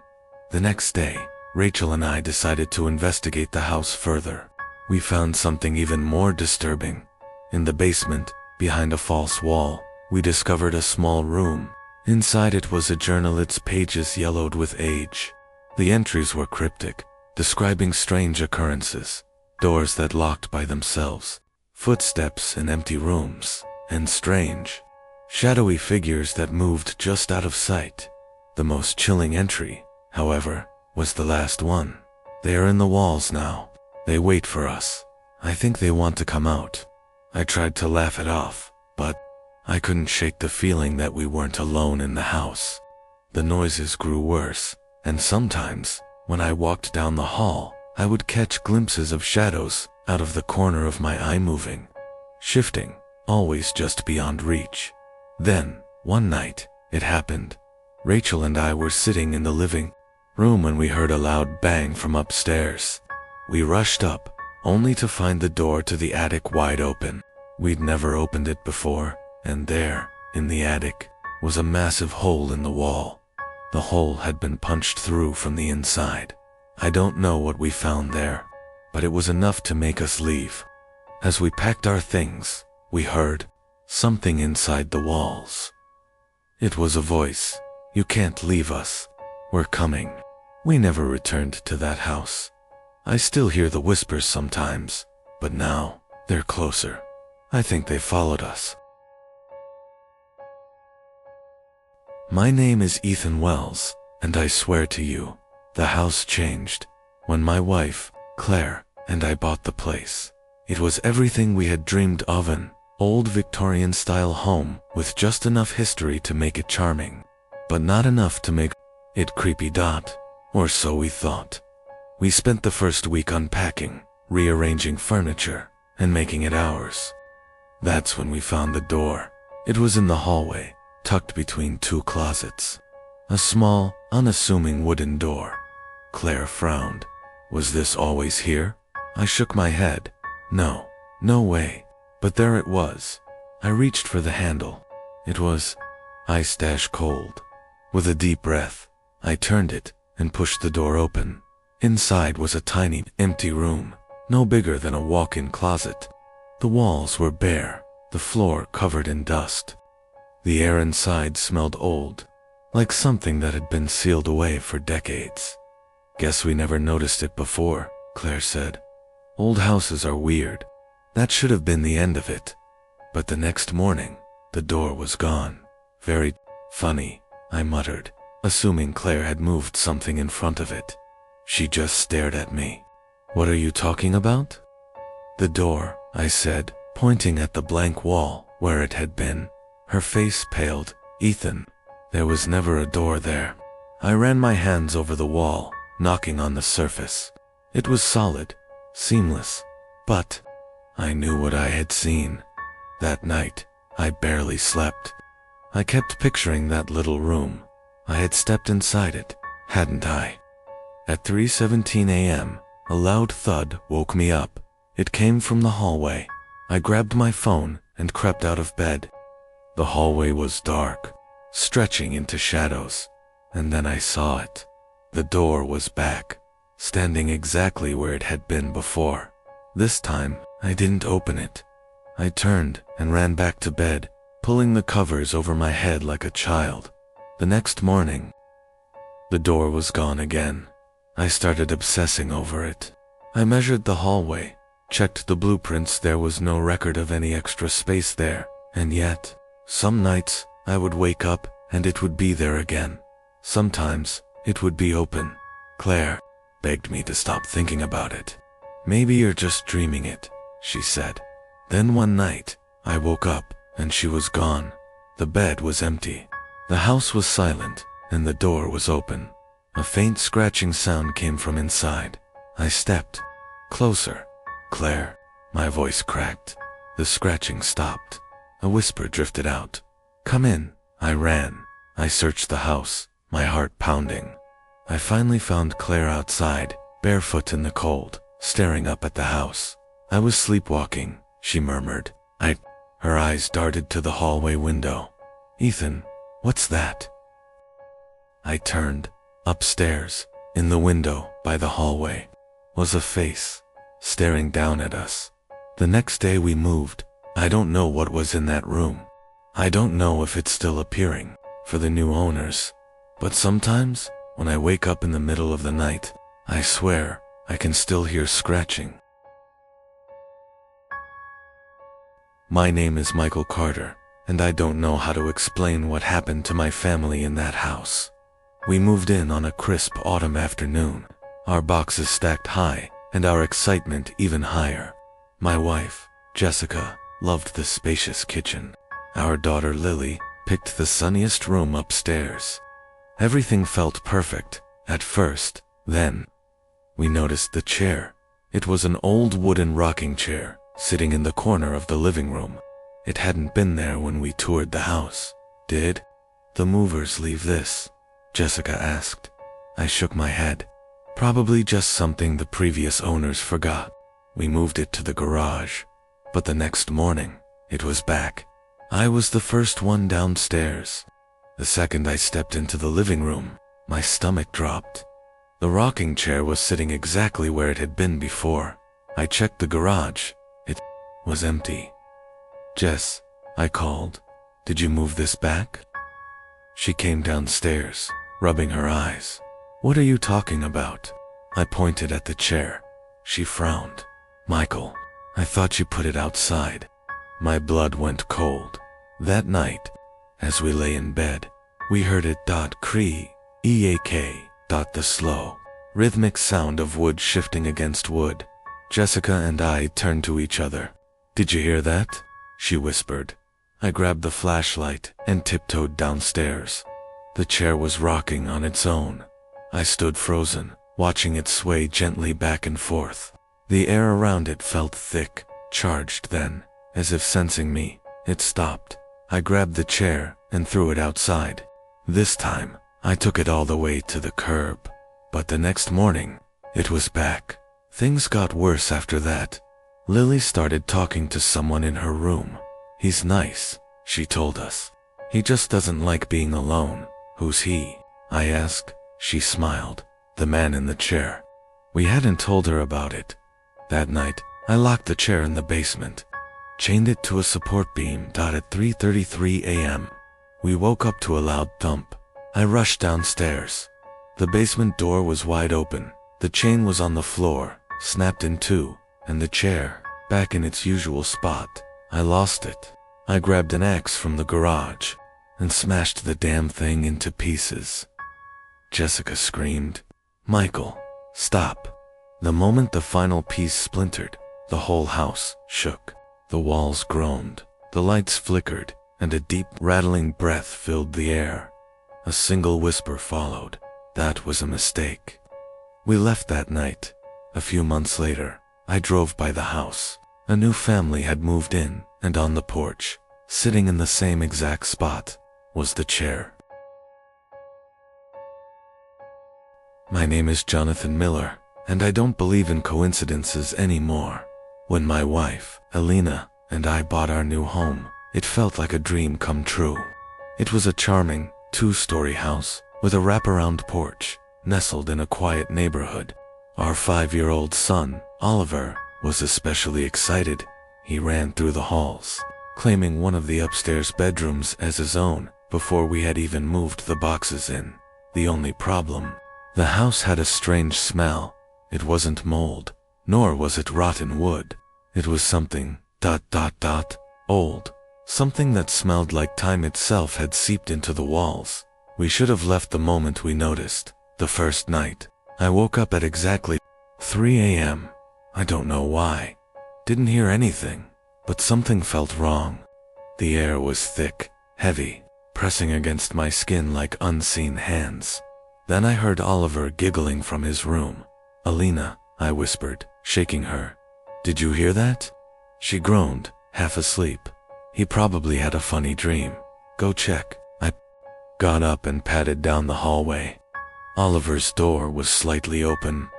The next day, Rachel and I decided to investigate the house further. We found something even more disturbing. In the basement, behind a false wall, we discovered a small room. Inside it was a journal, its pages yellowed with age. The entries were cryptic, describing strange occurrences, doors that locked by themselves, footsteps in empty rooms, and strange, shadowy figures that moved just out of sight. The most chilling entry, however, was the last one. "They are in the walls now. They wait for us. I think they want to come out." I tried to laugh it off, but I couldn't shake the feeling that we weren't alone in the house. The noises grew worse, and sometimes, when I walked down the hall, I would catch glimpses of shadows out of the corner of my eye, moving, shifting, always just beyond reach. Then, one night, it happened. Rachel and I were sitting in the living room when we heard a loud bang from upstairs. We rushed up, only to find the door to the attic wide open. We'd never opened it before, and there, in the attic, was a massive hole in the wall. The hole had been punched through from the inside. I don't know what we found there, but it was enough to make us leave. As we packed our things, we heard something inside the walls. It was a voice. "You can't leave us. We're coming." We never returned to that house. I still hear the whispers sometimes, but now they're closer. I think they followed us. My name is Ethan Wells, and I swear to you, the house changed when my wife, Claire, and I bought the place. It was everything we had dreamed of, an old Victorian-style home with just enough history to make it charming, but not enough to make it creepy. Or so we thought. We spent the first week unpacking, rearranging furniture, and making it ours. That's when we found the door. It was in the hallway, tucked between two closets. A small, unassuming wooden door. Claire frowned. Was this always here? I shook my head. No way. But there it was. I reached for the handle. It was ice-cold. With a deep breath, I turned it and pushed the door open. Inside was a tiny, empty room, no bigger than a walk-in closet. The walls were bare, the floor covered in dust. The air inside smelled old, like something that had been sealed away for decades. Guess we never noticed it before, Claire said. Old houses are weird. That should have been the end of it. But the next morning, the door was gone. Very funny, I muttered, assuming Claire had moved something in front of it. She just stared at me. What are you talking about? The door, I said, pointing at the blank wall where it had been. Her face paled. Ethan, there was never a door there. I ran my hands over the wall, knocking on the surface. It was solid, seamless, but I knew what I had seen. That night, I barely slept. I kept picturing that little room. I had stepped inside it, hadn't I? At 3:17 a.m., a loud thud woke me up. It came from the hallway. I grabbed my phone and crept out of bed. The hallway was dark, stretching into shadows, and then I saw it. The door was back, standing exactly where it had been before. This time, I didn't open it. I turned and ran back to bed, pulling the covers over my head like a child. The next morning, the door was gone again. I started obsessing over it. I measured the hallway, checked the blueprints. There was no record of any extra space there, and yet, some nights, I would wake up and it would be there again. Sometimes, it would be open. Claire begged me to stop thinking about it. Maybe you're just dreaming it, she said. Then one night, I woke up and she was gone. The bed was empty. The house was silent and the door was open. A faint scratching sound came from inside. I stepped closer. Claire, my voice cracked. The scratching stopped. A whisper drifted out. Come in. I ran. I searched the house, my heart pounding. I finally found Claire outside, barefoot in the cold, staring up at the house. I was sleepwalking, she murmured. Her eyes darted to the hallway window. Ethan, what's that? I turned. Upstairs, in the window by the hallway, was a face, staring down at us. The next day we moved. I don't know what was in that room. I don't know if it's still appearing for the new owners. But sometimes, when I wake up in the middle of the night, I swear I can still hear scratching. My name is Michael Carter, and I don't know how to explain what happened to my family in that house. We moved in on a crisp autumn afternoon, our boxes stacked high, and our excitement even higher. My wife, Jessica, loved the spacious kitchen. Our daughter Lily picked the sunniest room upstairs. Everything felt perfect, at first. Then, we noticed the chair. It was an old wooden rocking chair, sitting in the corner of the living room. It hadn't been there when we toured the house. Did the movers leave this? Jessica asked. I shook my head. Probably just something the previous owners forgot. We moved it to the garage. But the next morning, it was back. I was the first one downstairs. The second I stepped into the living room, my stomach dropped. The rocking chair was sitting exactly where it had been before. I checked the garage. It was empty. Jess, I called. Did you move this back? She came downstairs, rubbing her eyes. What are you talking about? I pointed at the chair. She frowned. Michael, I thought you put it outside. My blood went cold. That night, as we lay in bed, we heard it creak, the slow, rhythmic sound of wood shifting against wood. Jessica and I turned to each other. "Did you hear that?" she whispered. I grabbed the flashlight and tiptoed downstairs. The chair was rocking on its own. I stood frozen, watching it sway gently back and forth. The air around it felt thick, charged then, as if sensing me. It stopped. I grabbed the chair and threw it outside. This time, I took it all the way to the curb. But the next morning, it was back. Things got worse after that. Lily started talking to someone in her room. "He's nice," she told us. "He just doesn't like being alone." "Who's he?" I asked. She smiled. "The man in the chair." We hadn't told her about it. That night, I locked the chair in the basement, chained it to a support beam. At 3:33 a.m., we woke up to a loud thump. I rushed downstairs. The basement door was wide open. The chain was on the floor, snapped in two, and the chair, back in its usual spot. I lost it. I grabbed an axe from the garage and smashed the damn thing into pieces. Jessica screamed, "Michael, stop." The moment the final piece splintered, the whole house shook. The walls groaned, the lights flickered, and a deep, rattling breath filled the air. A single whisper followed. That was a mistake. We left that night. A few months later, I drove by the house. A new family had moved in, and on the porch, sitting in the same exact spot, was the chair. My name is Jonathan Miller, and I don't believe in coincidences anymore. When my wife, Alina, and I bought our new home, it felt like a dream come true. It was a charming, two-story house with a wraparound porch, nestled in a quiet neighborhood. Our 5-year-old son, Oliver, was especially excited. He ran through the halls, claiming one of the upstairs bedrooms as his own before we had even moved the boxes in. The only problem: the house had a strange smell. It wasn't mold, nor was it rotten wood. It was something, old. Something that smelled like time itself had seeped into the walls. We should have left the moment we noticed. The first night, I woke up at exactly 3 a.m. I don't know why. Didn't hear anything, but something felt wrong. The air was thick, heavy, pressing against my skin like unseen hands. Then I heard Oliver giggling from his room. "Alina," I whispered, shaking her. "Did you hear that?" She groaned, half asleep. "He probably had a funny dream. Go check." I got up and padded down the hallway. Oliver's door was slightly open.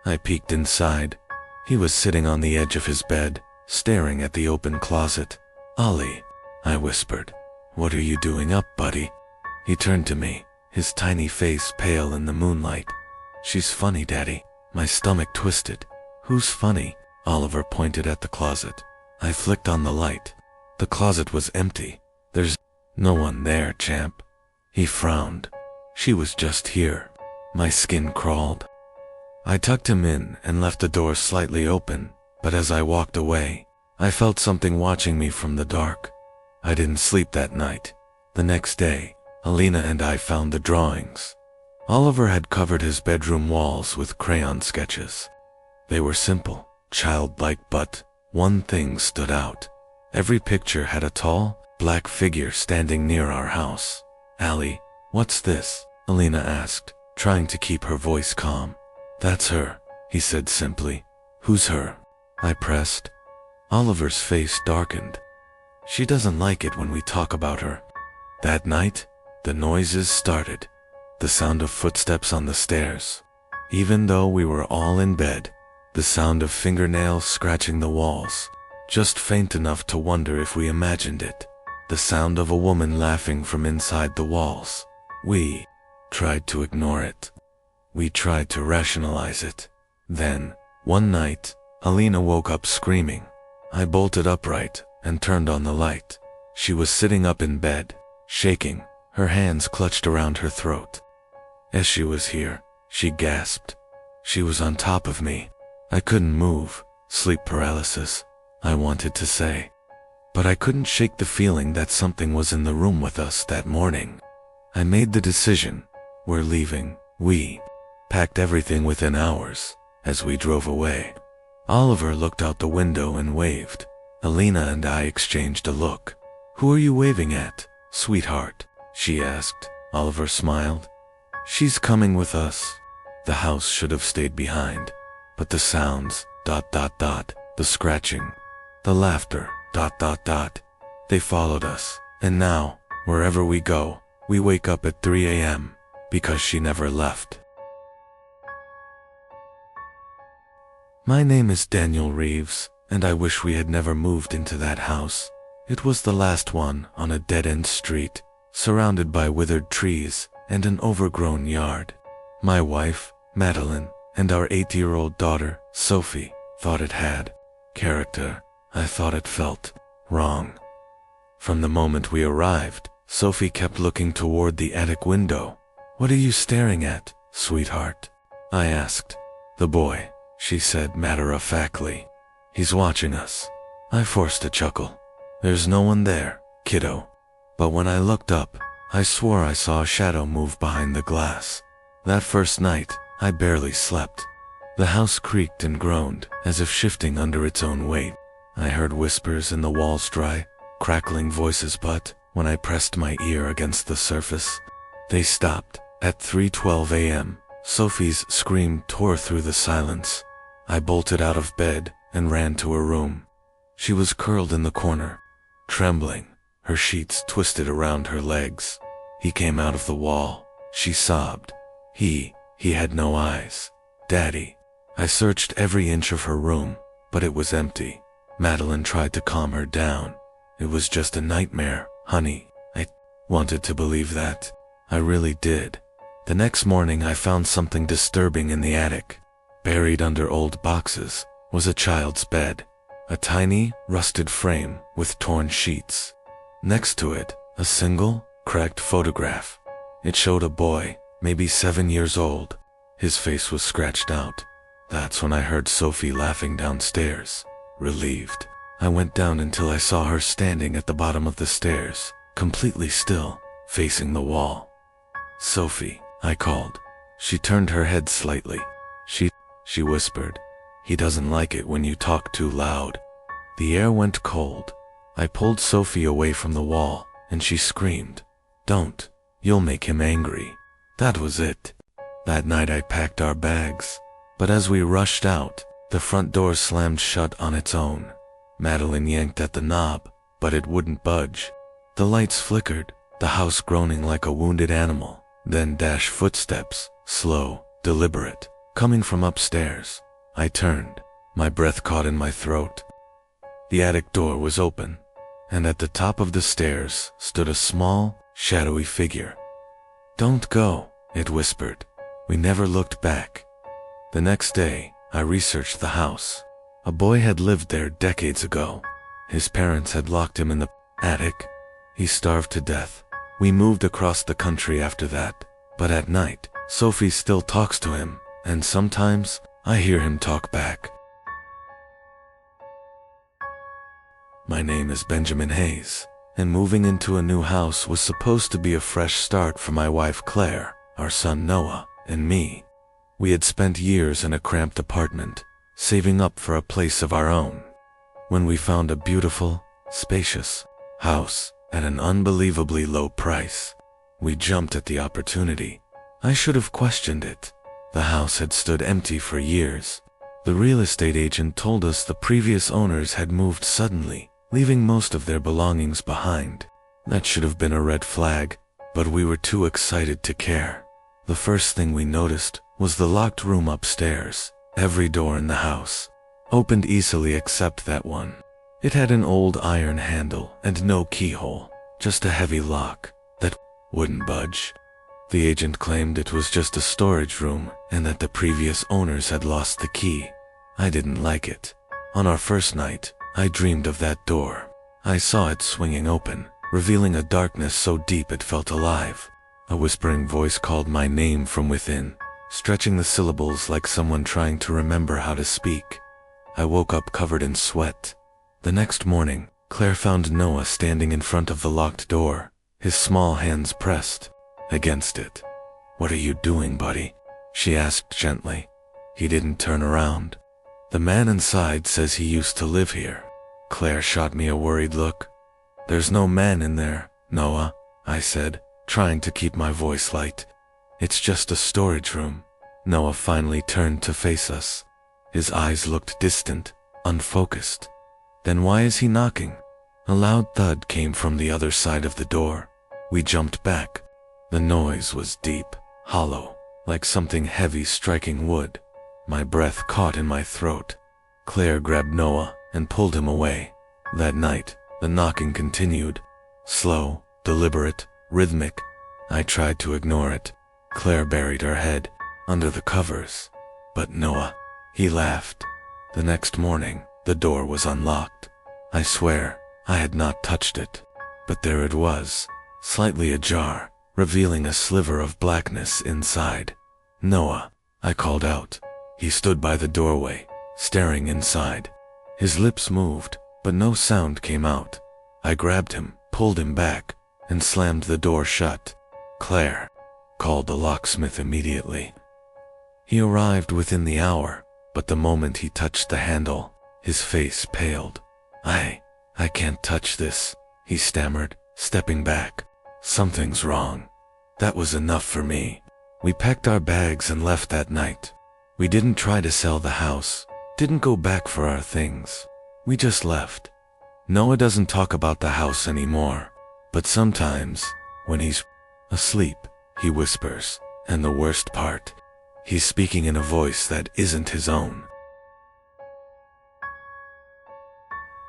I peeked inside. He was sitting on the edge of his bed, staring at the open closet. "Ollie," I whispered, "what are you doing up, buddy?" He turned to me, his tiny face pale in the moonlight. "She's funny, Daddy." My stomach twisted. "Who's funny?" Oliver pointed at the closet. I flicked on the light. The closet was empty. "There's no one there, champ." He frowned. "She was just here." My skin crawled. I tucked him in and left the door slightly open, but as I walked away, I felt something watching me from the dark. I didn't sleep that night. The next day, Alina and I found the drawings. Oliver had covered his bedroom walls with crayon sketches. They were simple, childlike, but one thing stood out. Every picture had a tall, black figure standing near our house. "Allie, what's this?" Alina asked, trying to keep her voice calm. "That's her," he said simply. "Who's her?" I pressed. Oliver's face darkened. "She doesn't like it when we talk about her." That night, the noises started. The sound of footsteps on the stairs. Even though we were all in bed, the sound of fingernails scratching the walls, just faint enough to wonder if we imagined it. The sound of a woman laughing from inside the walls. We tried to ignore it. We tried to rationalize it. Then, one night, Alina woke up screaming. I bolted upright and turned on the light. She was sitting up in bed, shaking, her hands clutched around her throat. As she was here, she gasped. She was on top of me. I couldn't move. Sleep paralysis, I wanted to say. But I couldn't shake the feeling that something was in the room with us that morning. I made the decision. We're leaving. We packed everything within hours as we drove away. Oliver looked out the window and waved. Alina and I exchanged a look. "Who are you waving at, sweetheart?" she asked. Oliver smiled. "She's coming with us." The house should have stayed behind, but the sounds, ... the scratching, the laughter, ... they followed us, and now, wherever we go, we wake up at 3 a.m. because she never left. My name is Daniel Reeves, and I wish we had never moved into that house. It was the last one on a dead-end street, surrounded by withered trees and an overgrown yard. My wife, Madeline, and our 8-year-old daughter, Sophie, thought it had character. I thought it felt wrong. From the moment we arrived, Sophie kept looking toward the attic window. "What are you staring at, sweetheart?" I asked. "The boy," she said matter-of-factly. "He's watching us." I forced a chuckle. "There's no one there, kiddo." But when I looked up, I swore I saw a shadow move behind the glass. That first night, I barely slept. The house creaked and groaned, as if shifting under its own weight. I heard whispers in the walls, dry, crackling voices, but when I pressed my ear against the surface, they stopped. At 3:12 a.m., Sophie's scream tore through the silence. I bolted out of bed and ran to her room. She was curled in the corner, trembling, her sheets twisted around her legs. "He came out of the wall," she sobbed. He had no eyes. "Daddy." I searched every inch of her room, but it was empty. Madeline tried to calm her down. "It was just a nightmare, honey." I wanted to believe that. I really did. The next morning I found something disturbing in the attic. Buried under old boxes was a child's bed, a tiny, rusted frame with torn sheets. Next to it, a single, cracked photograph. It showed a boy, maybe 7 years old. His face was scratched out. That's when I heard Sophie laughing downstairs. Relieved, I went down until I saw her standing at the bottom of the stairs, completely still, facing the wall. "Sophie," I called. She turned her head slightly. She whispered, "He doesn't like it when you talk too loud." The air went cold. I pulled Sophie away from the wall, and she screamed, "Don't, you'll make him angry." That was it. That night I packed our bags, but as we rushed out, the front door slammed shut on its own. Madeline yanked at the knob, but it wouldn't budge. The lights flickered, the house groaning like a wounded animal. Then footsteps, slow, deliberate, coming from upstairs. I turned, my breath caught in my throat. The attic door was open, and at the top of the stairs stood a small, shadowy figure. "Don't go," it whispered. We never looked back. The next day, I researched the house. A boy had lived there decades ago. His parents had locked him in the attic. He starved to death. We moved across the country after that, but at night, Sophie still talks to him, and sometimes I hear him talk back. My name is Benjamin Hayes, and moving into a new house was supposed to be a fresh start for my wife Claire, our son Noah, and me. We had spent years in a cramped apartment, saving up for a place of our own. When we found a beautiful, spacious house at an unbelievably low price, we jumped at the opportunity. I should have questioned it. The house had stood empty for years. The real estate agent told us the previous owners had moved suddenly, leaving most of their belongings behind. That should have been a red flag, but we were too excited to care. The first thing we noticed was the locked room upstairs. Every door in the house opened easily except that one. It had an old iron handle and no keyhole, just a heavy lock that wouldn't budge. The agent claimed it was just a storage room and that the previous owners had lost the key. I didn't like it. On our first night, I dreamed of that door. I saw it swinging open, revealing a darkness so deep it felt alive. A whispering voice called my name from within, stretching the syllables like someone trying to remember how to speak. I woke up covered in sweat. The next morning, Claire found Noah standing in front of the locked door, his small hands pressed against it. "What are you doing, buddy?" she asked gently. He didn't turn around. The man inside says he used to live here. Claire shot me a worried look. There's no man in there, Noah, I said, trying to keep my voice light. It's just a storage room. Noah finally turned to face us. His eyes looked distant, unfocused. Then why is he knocking? A loud thud came from the other side of the door. We jumped back. The noise was deep, hollow, like something heavy striking wood. My breath caught in my throat. Claire grabbed Noah and pulled him away. That night, the knocking continued. Slow, deliberate, rhythmic. I tried to ignore it. Claire buried her head under the covers. But Noah, he laughed. The next morning, the door was unlocked. I swear, I had not touched it. But there it was, slightly ajar, revealing a sliver of blackness inside. Noah, I called out. He stood by the doorway, staring inside. His lips moved, but no sound came out. I grabbed him, pulled him back, and slammed the door shut. Claire called the locksmith immediately. He arrived within the hour, but the moment he touched the handle, his face paled. I can't touch this, he stammered, stepping back. Something's wrong. That was enough for me. We packed our bags and left that night. We didn't try to sell the house, didn't go back for our things. We just left. Noah doesn't talk about the house anymore, but sometimes, when he's asleep, he whispers, and the worst part, he's speaking in a voice that isn't his own.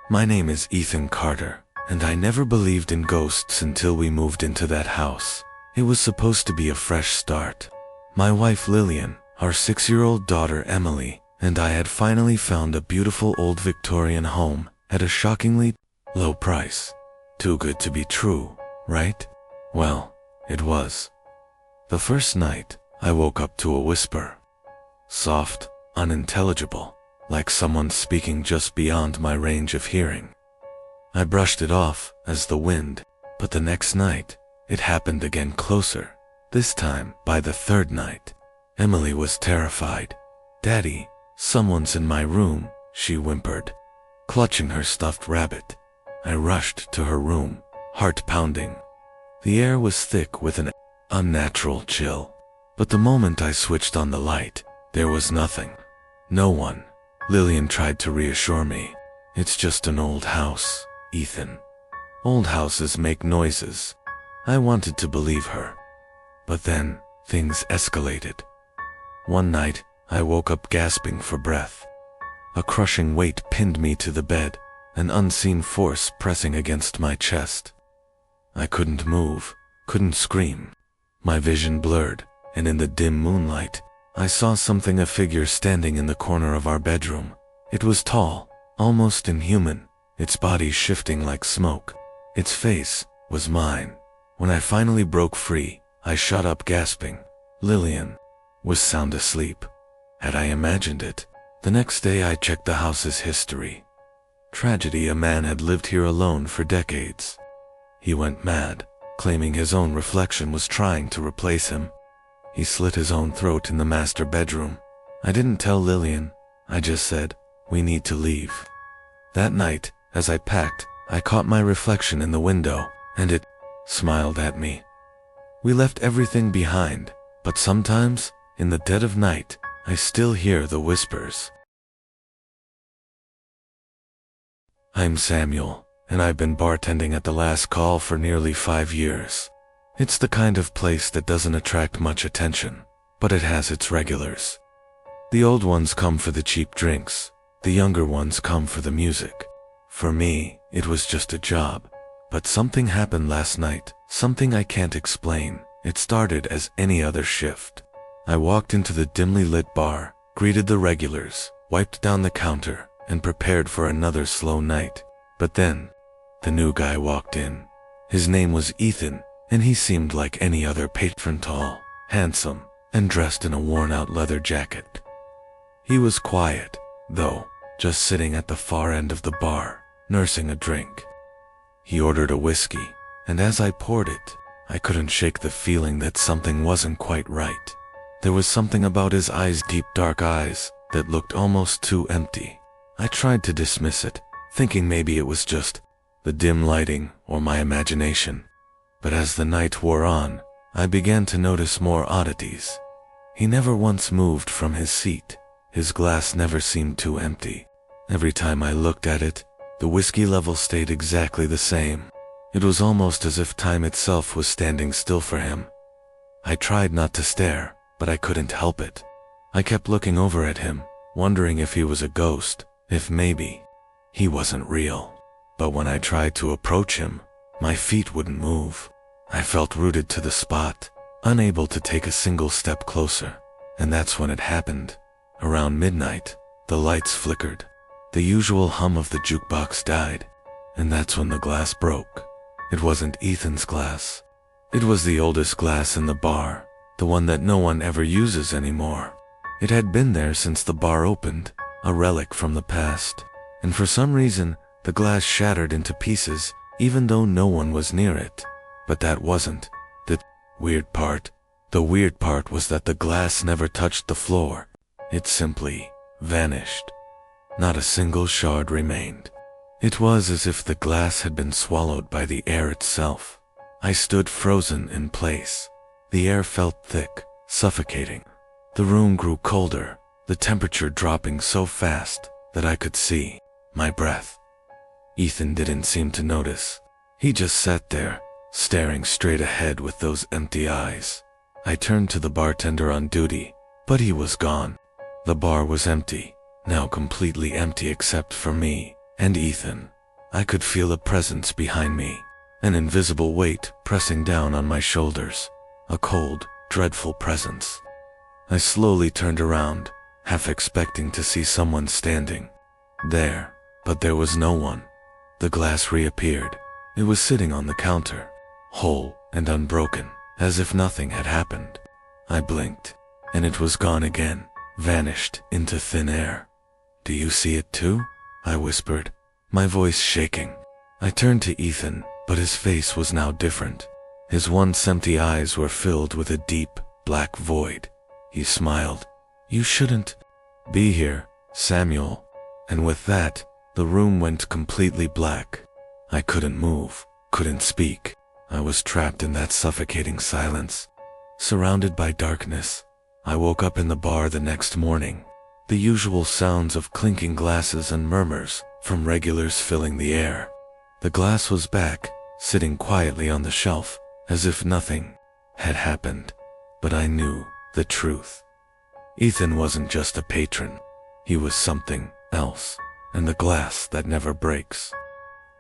My name is Ethan Carter, and I never believed in ghosts until we moved into that house. It was supposed to be a fresh start. My wife Lillian, our 6-year-old daughter Emily, and I had finally found a beautiful old Victorian home at a shockingly low price. Too good to be true, right? Well, it was. The first night, I woke up to a whisper. Soft, unintelligible, like someone speaking just beyond my range of hearing. I brushed it off as the wind, but the next night, it happened again closer. This time, by the third night, Emily was terrified. Daddy, someone's in my room, she whimpered, clutching her stuffed rabbit. I rushed to her room, heart pounding. The air was thick with an unnatural chill. But the moment I switched on the light, there was nothing. No one. Lillian tried to reassure me. It's just an old house, Ethan. Old houses make noises. I wanted to believe her. But then, things escalated. One night, I woke up gasping for breath. A crushing weight pinned me to the bed, an unseen force pressing against my chest. I couldn't move, couldn't scream. My vision blurred, and in the dim moonlight, I saw something, a figure standing in the corner of our bedroom. It was tall, almost inhuman, its body shifting like smoke. Its face was mine. When I finally broke free, I shot up gasping. Lillian was sound asleep. Had I imagined it? The next day I checked the house's history. Tragedy: a man had lived here alone for decades. He went mad, claiming his own reflection was trying to replace him. He slit his own throat in the master bedroom. I didn't tell Lillian. I just said, we need to leave. That night, as I packed, I caught my reflection in the window, and it smiled at me. We left everything behind, but sometimes, in the dead of night, I still hear the whispers. I'm Samuel, and I've been bartending at the Last Call for nearly 5 years. It's the kind of place that doesn't attract much attention, but it has its regulars. The old ones come for the cheap drinks, the younger ones come for the music. For me, it was just a job. But something happened last night, something I can't explain. It started as any other shift. I walked into the dimly lit bar, greeted the regulars, wiped down the counter, and prepared for another slow night. But then, the new guy walked in. His name was Ethan, and he seemed like any other patron, tall, handsome, and dressed in a worn-out leather jacket. He was quiet, though, just sitting at the far end of the bar, nursing a drink. He ordered a whiskey, and as I poured it, I couldn't shake the feeling that something wasn't quite right. There was something about his eyes, deep dark eyes, that looked almost too empty. I tried to dismiss it, thinking maybe it was just the dim lighting or my imagination. But as the night wore on, I began to notice more oddities. He never once moved from his seat. His glass never seemed too empty. Every time I looked at it, the whiskey level stayed exactly the same. It was almost as if time itself was standing still for him. I tried not to stare, but I couldn't help it. I kept looking over at him, wondering if he was a ghost, if maybe he wasn't real. But when I tried to approach him, my feet wouldn't move. I felt rooted to the spot, unable to take a single step closer. And that's when it happened. Around midnight, the lights flickered. The usual hum of the jukebox died. And that's when the glass broke. It wasn't Ethan's glass. It was the oldest glass in the bar, the one that no one ever uses anymore. It had been there since the bar opened, a relic from the past. And for some reason, the glass shattered into pieces, even though no one was near it. But that wasn't the weird part. The weird part was that the glass never touched the floor. It simply vanished. Not a single shard remained. It was as if the glass had been swallowed by the air itself. I stood frozen in place. The air felt thick, suffocating. The room grew colder, the temperature dropping so fast that I could see my breath. Ethan didn't seem to notice. He just sat there, staring straight ahead with those empty eyes. I turned to the bartender on duty, but he was gone. The bar was empty, now completely empty except for me and Ethan. I could feel a presence behind me, an invisible weight pressing down on my shoulders, a cold, dreadful presence. I slowly turned around, half expecting to see someone standing there, but there was no one. The glass reappeared. It was sitting on the counter, whole and unbroken, as if nothing had happened. I blinked, and it was gone again, vanished into thin air. "Do you see it too?" I whispered, my voice shaking. I turned to Ethan, but his face was now different. His once empty eyes were filled with a deep, black void. He smiled. "You shouldn't be here, Samuel." And with that, the room went completely black. I couldn't move, couldn't speak. I was trapped in that suffocating silence, surrounded by darkness. I woke up in the bar the next morning. The usual sounds of clinking glasses and murmurs from regulars filling the air. The glass was back, sitting quietly on the shelf, as if nothing had happened. But I knew the truth. Ethan wasn't just a patron. He was something else, and the glass that never breaks.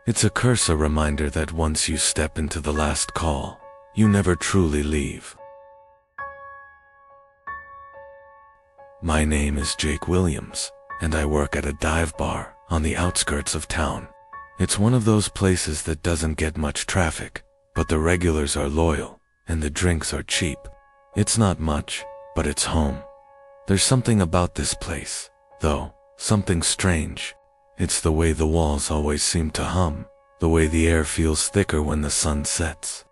It's a curse, a reminder that once you step into the last call, you never truly leave. My name is Jake Williams, and I work at a dive bar on the outskirts of town. It's one of those places that doesn't get much traffic, but the regulars are loyal, and the drinks are cheap. It's not much, but it's home. There's something about this place, though, something strange. It's the way the walls always seem to hum, the way the air feels thicker when the sun sets.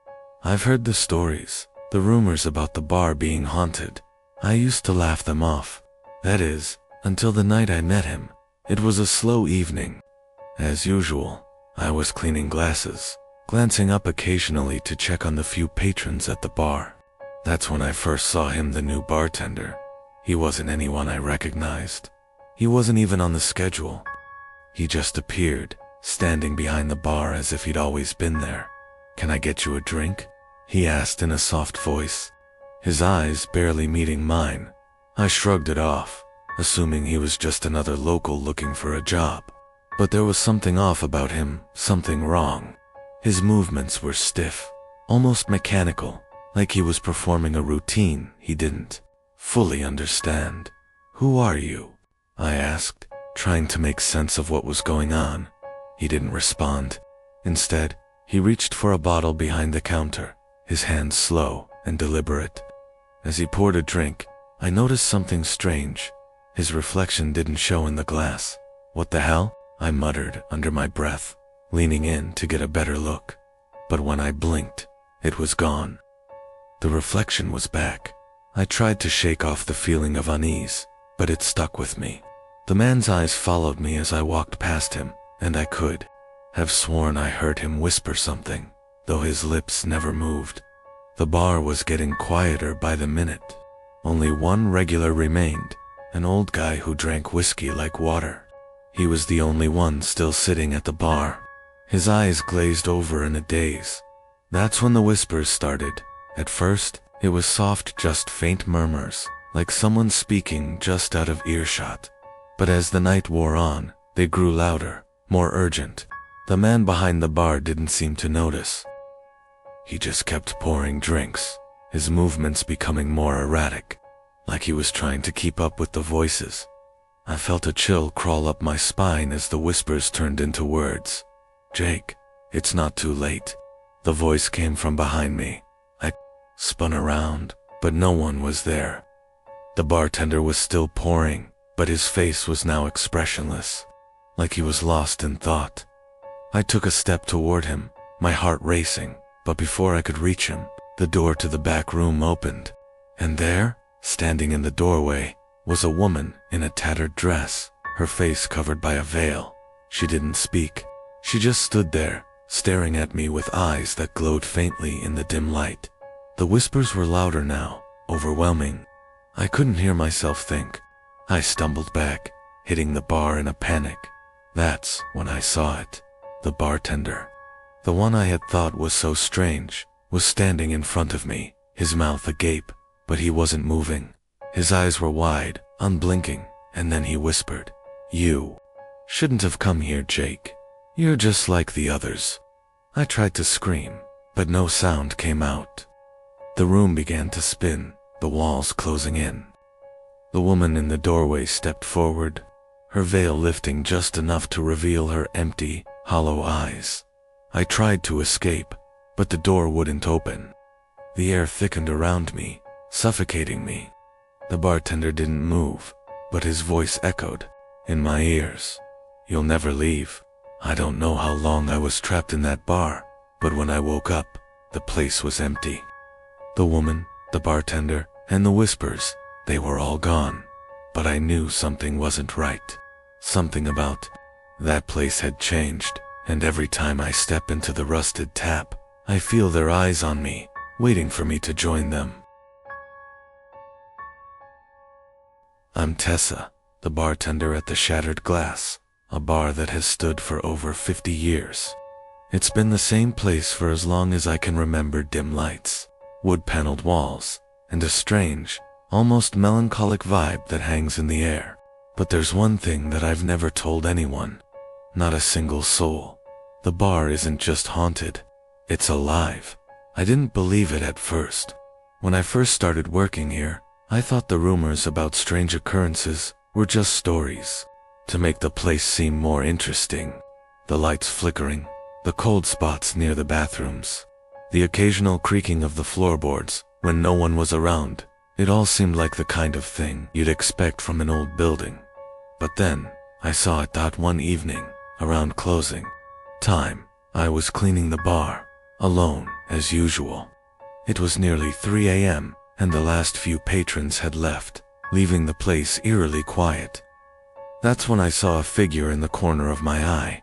I've heard the stories, the rumors about the bar being haunted. I used to laugh them off. That is, until the night I met him. It was a slow evening. As usual, I was cleaning glasses, glancing up occasionally to check on the few patrons at the bar. That's when I first saw him, the new bartender. He wasn't anyone I recognized. He wasn't even on the schedule. He just appeared, standing behind the bar as if he'd always been there. "Can I get you a drink?" he asked in a soft voice, his eyes barely meeting mine. I shrugged it off, assuming he was just another local looking for a job. But there was something off about him, something wrong. His movements were stiff, almost mechanical, like he was performing a routine he didn't fully understand. "Who are you?" I asked, trying to make sense of what was going on. He didn't respond. Instead, he reached for a bottle behind the counter, his hands slow and deliberate. As he poured a drink, I noticed something strange. His reflection didn't show in the glass. "What the hell?" I muttered under my breath, leaning in to get a better look. But when I blinked, it was gone. The reflection was back. I tried to shake off the feeling of unease, but it stuck with me. The man's eyes followed me as I walked past him, and I could have sworn I heard him whisper something, though his lips never moved. The bar was getting quieter by the minute. Only one regular remained, an old guy who drank whiskey like water. He was the only one still sitting at the bar. His eyes glazed over in a daze. That's when the whispers started. At first, it was soft, just faint murmurs, like someone speaking just out of earshot. But as the night wore on, they grew louder, more urgent. The man behind the bar didn't seem to notice. He just kept pouring drinks, his movements becoming more erratic, like he was trying to keep up with the voices. I felt a chill crawl up my spine as the whispers turned into words. "Jake, it's not too late." The voice came from behind me. I spun around, but no one was there. The bartender was still pouring, but his face was now expressionless, like he was lost in thought. I took a step toward him, my heart racing, but before I could reach him, the door to the back room opened. And there, standing in the doorway, was a woman in a tattered dress, her face covered by a veil. She didn't speak. She just stood there, staring at me with eyes that glowed faintly in the dim light. The whispers were louder now, overwhelming. I couldn't hear myself think. I stumbled back, hitting the bar in a panic. That's when I saw it. The bartender, the one I had thought was so strange, was standing in front of me, his mouth agape, but he wasn't moving. His eyes were wide, unblinking, and then he whispered, "You shouldn't have come here, Jake. You're just like the others." I tried to scream, but no sound came out. The room began to spin, the walls closing in. The woman in the doorway stepped forward, her veil lifting just enough to reveal her empty, hollow eyes. I tried to escape, but the door wouldn't open. The air thickened around me, suffocating me. The bartender didn't move, but his voice echoed in my ears. "You'll never leave." I don't know how long I was trapped in that bar, but when I woke up, the place was empty. The woman, the bartender, and the whispers, they were all gone. But I knew something wasn't right. Something about that place had changed, and every time I step into the rusted tap, I feel their eyes on me, waiting for me to join them. I'm Tessa, the bartender at the Shattered Glass, a bar that has stood for over 50 years. It's been the same place for as long as I can remember. Dim lights, wood-paneled walls, and a strange, almost melancholic vibe that hangs in the air. But there's one thing that I've never told anyone. Not a single soul. The bar isn't just haunted, it's alive. I didn't believe it at first. When I first started working here, I thought the rumors about strange occurrences were just stories, to make the place seem more interesting. The lights flickering, the cold spots near the bathrooms, the occasional creaking of the floorboards when no one was around. It all seemed like the kind of thing you'd expect from an old building. But then, I saw it that one evening, around closing time. I was cleaning the bar, alone, as usual. It was nearly 3 a.m., and the last few patrons had left, leaving the place eerily quiet. That's when I saw a figure in the corner of my eye.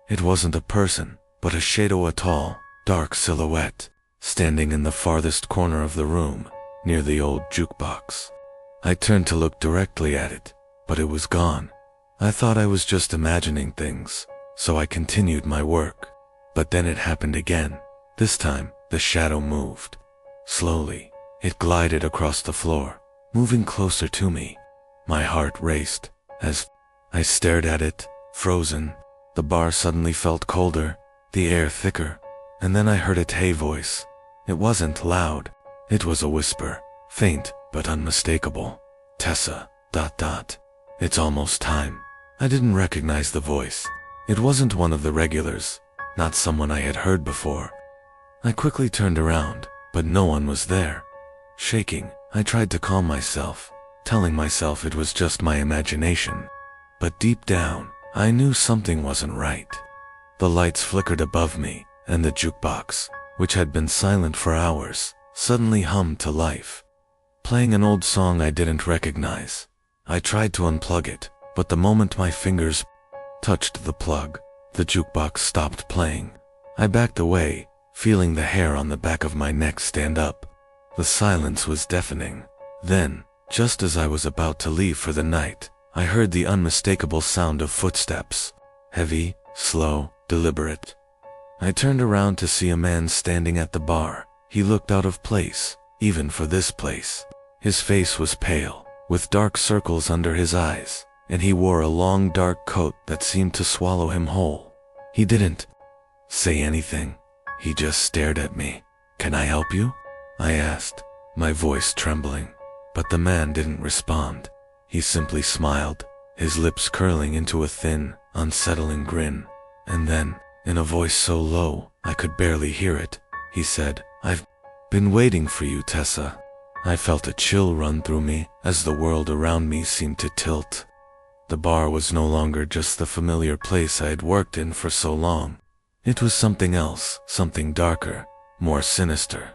It wasn't a person, but a shadow, a tall, dark silhouette, standing in the farthest corner of the room, near the old jukebox. I turned to look directly at it, but it was gone. I thought I was just imagining things, so I continued my work. But then it happened again. This time, the shadow moved. Slowly, it glided across the floor, moving closer to me. My heart raced as I stared at it, frozen. The bar suddenly felt colder, the air thicker, and then I heard a Tay voice. It wasn't loud. It was a whisper, faint but unmistakable. "Tessa, ... It's almost time." I didn't recognize the voice. It wasn't one of the regulars, not someone I had heard before. I quickly turned around, but no one was there. Shaking, I tried to calm myself, telling myself it was just my imagination. But deep down, I knew something wasn't right. The lights flickered above me, and the jukebox, which had been silent for hours, suddenly hummed to life, playing an old song I didn't recognize. I tried to unplug it, but the moment my fingers touched the plug, the jukebox stopped playing. I backed away, feeling the hair on the back of my neck stand up. The silence was deafening. Then, just as I was about to leave for the night, I heard the unmistakable sound of footsteps. Heavy, slow, deliberate. I turned around to see a man standing at the bar. He looked out of place, even for this place. His face was pale, with dark circles under his eyes, and he wore a long dark coat that seemed to swallow him whole. He didn't say anything. He just stared at me. "Can I help you?" I asked, my voice trembling. But the man didn't respond. He simply smiled, his lips curling into a thin, unsettling grin. And then, in a voice so low I could barely hear it, he said, "I've been waiting for you, Tessa." I felt a chill run through me as the world around me seemed to tilt. The bar was no longer just the familiar place I had worked in for so long. It was something else, something darker, more sinister.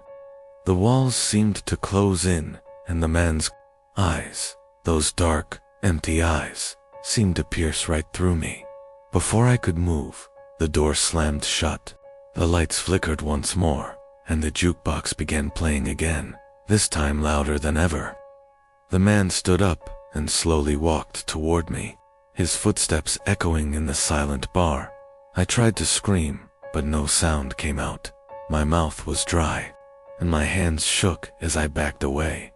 The walls seemed to close in, and the man's eyes, those dark, empty eyes, seemed to pierce right through me. Before I could move, the door slammed shut. The lights flickered once more, and the jukebox began playing again, this time louder than ever. The man stood up and slowly walked toward me, his footsteps echoing in the silent bar. I tried to scream, but no sound came out. My mouth was dry, and my hands shook as I backed away.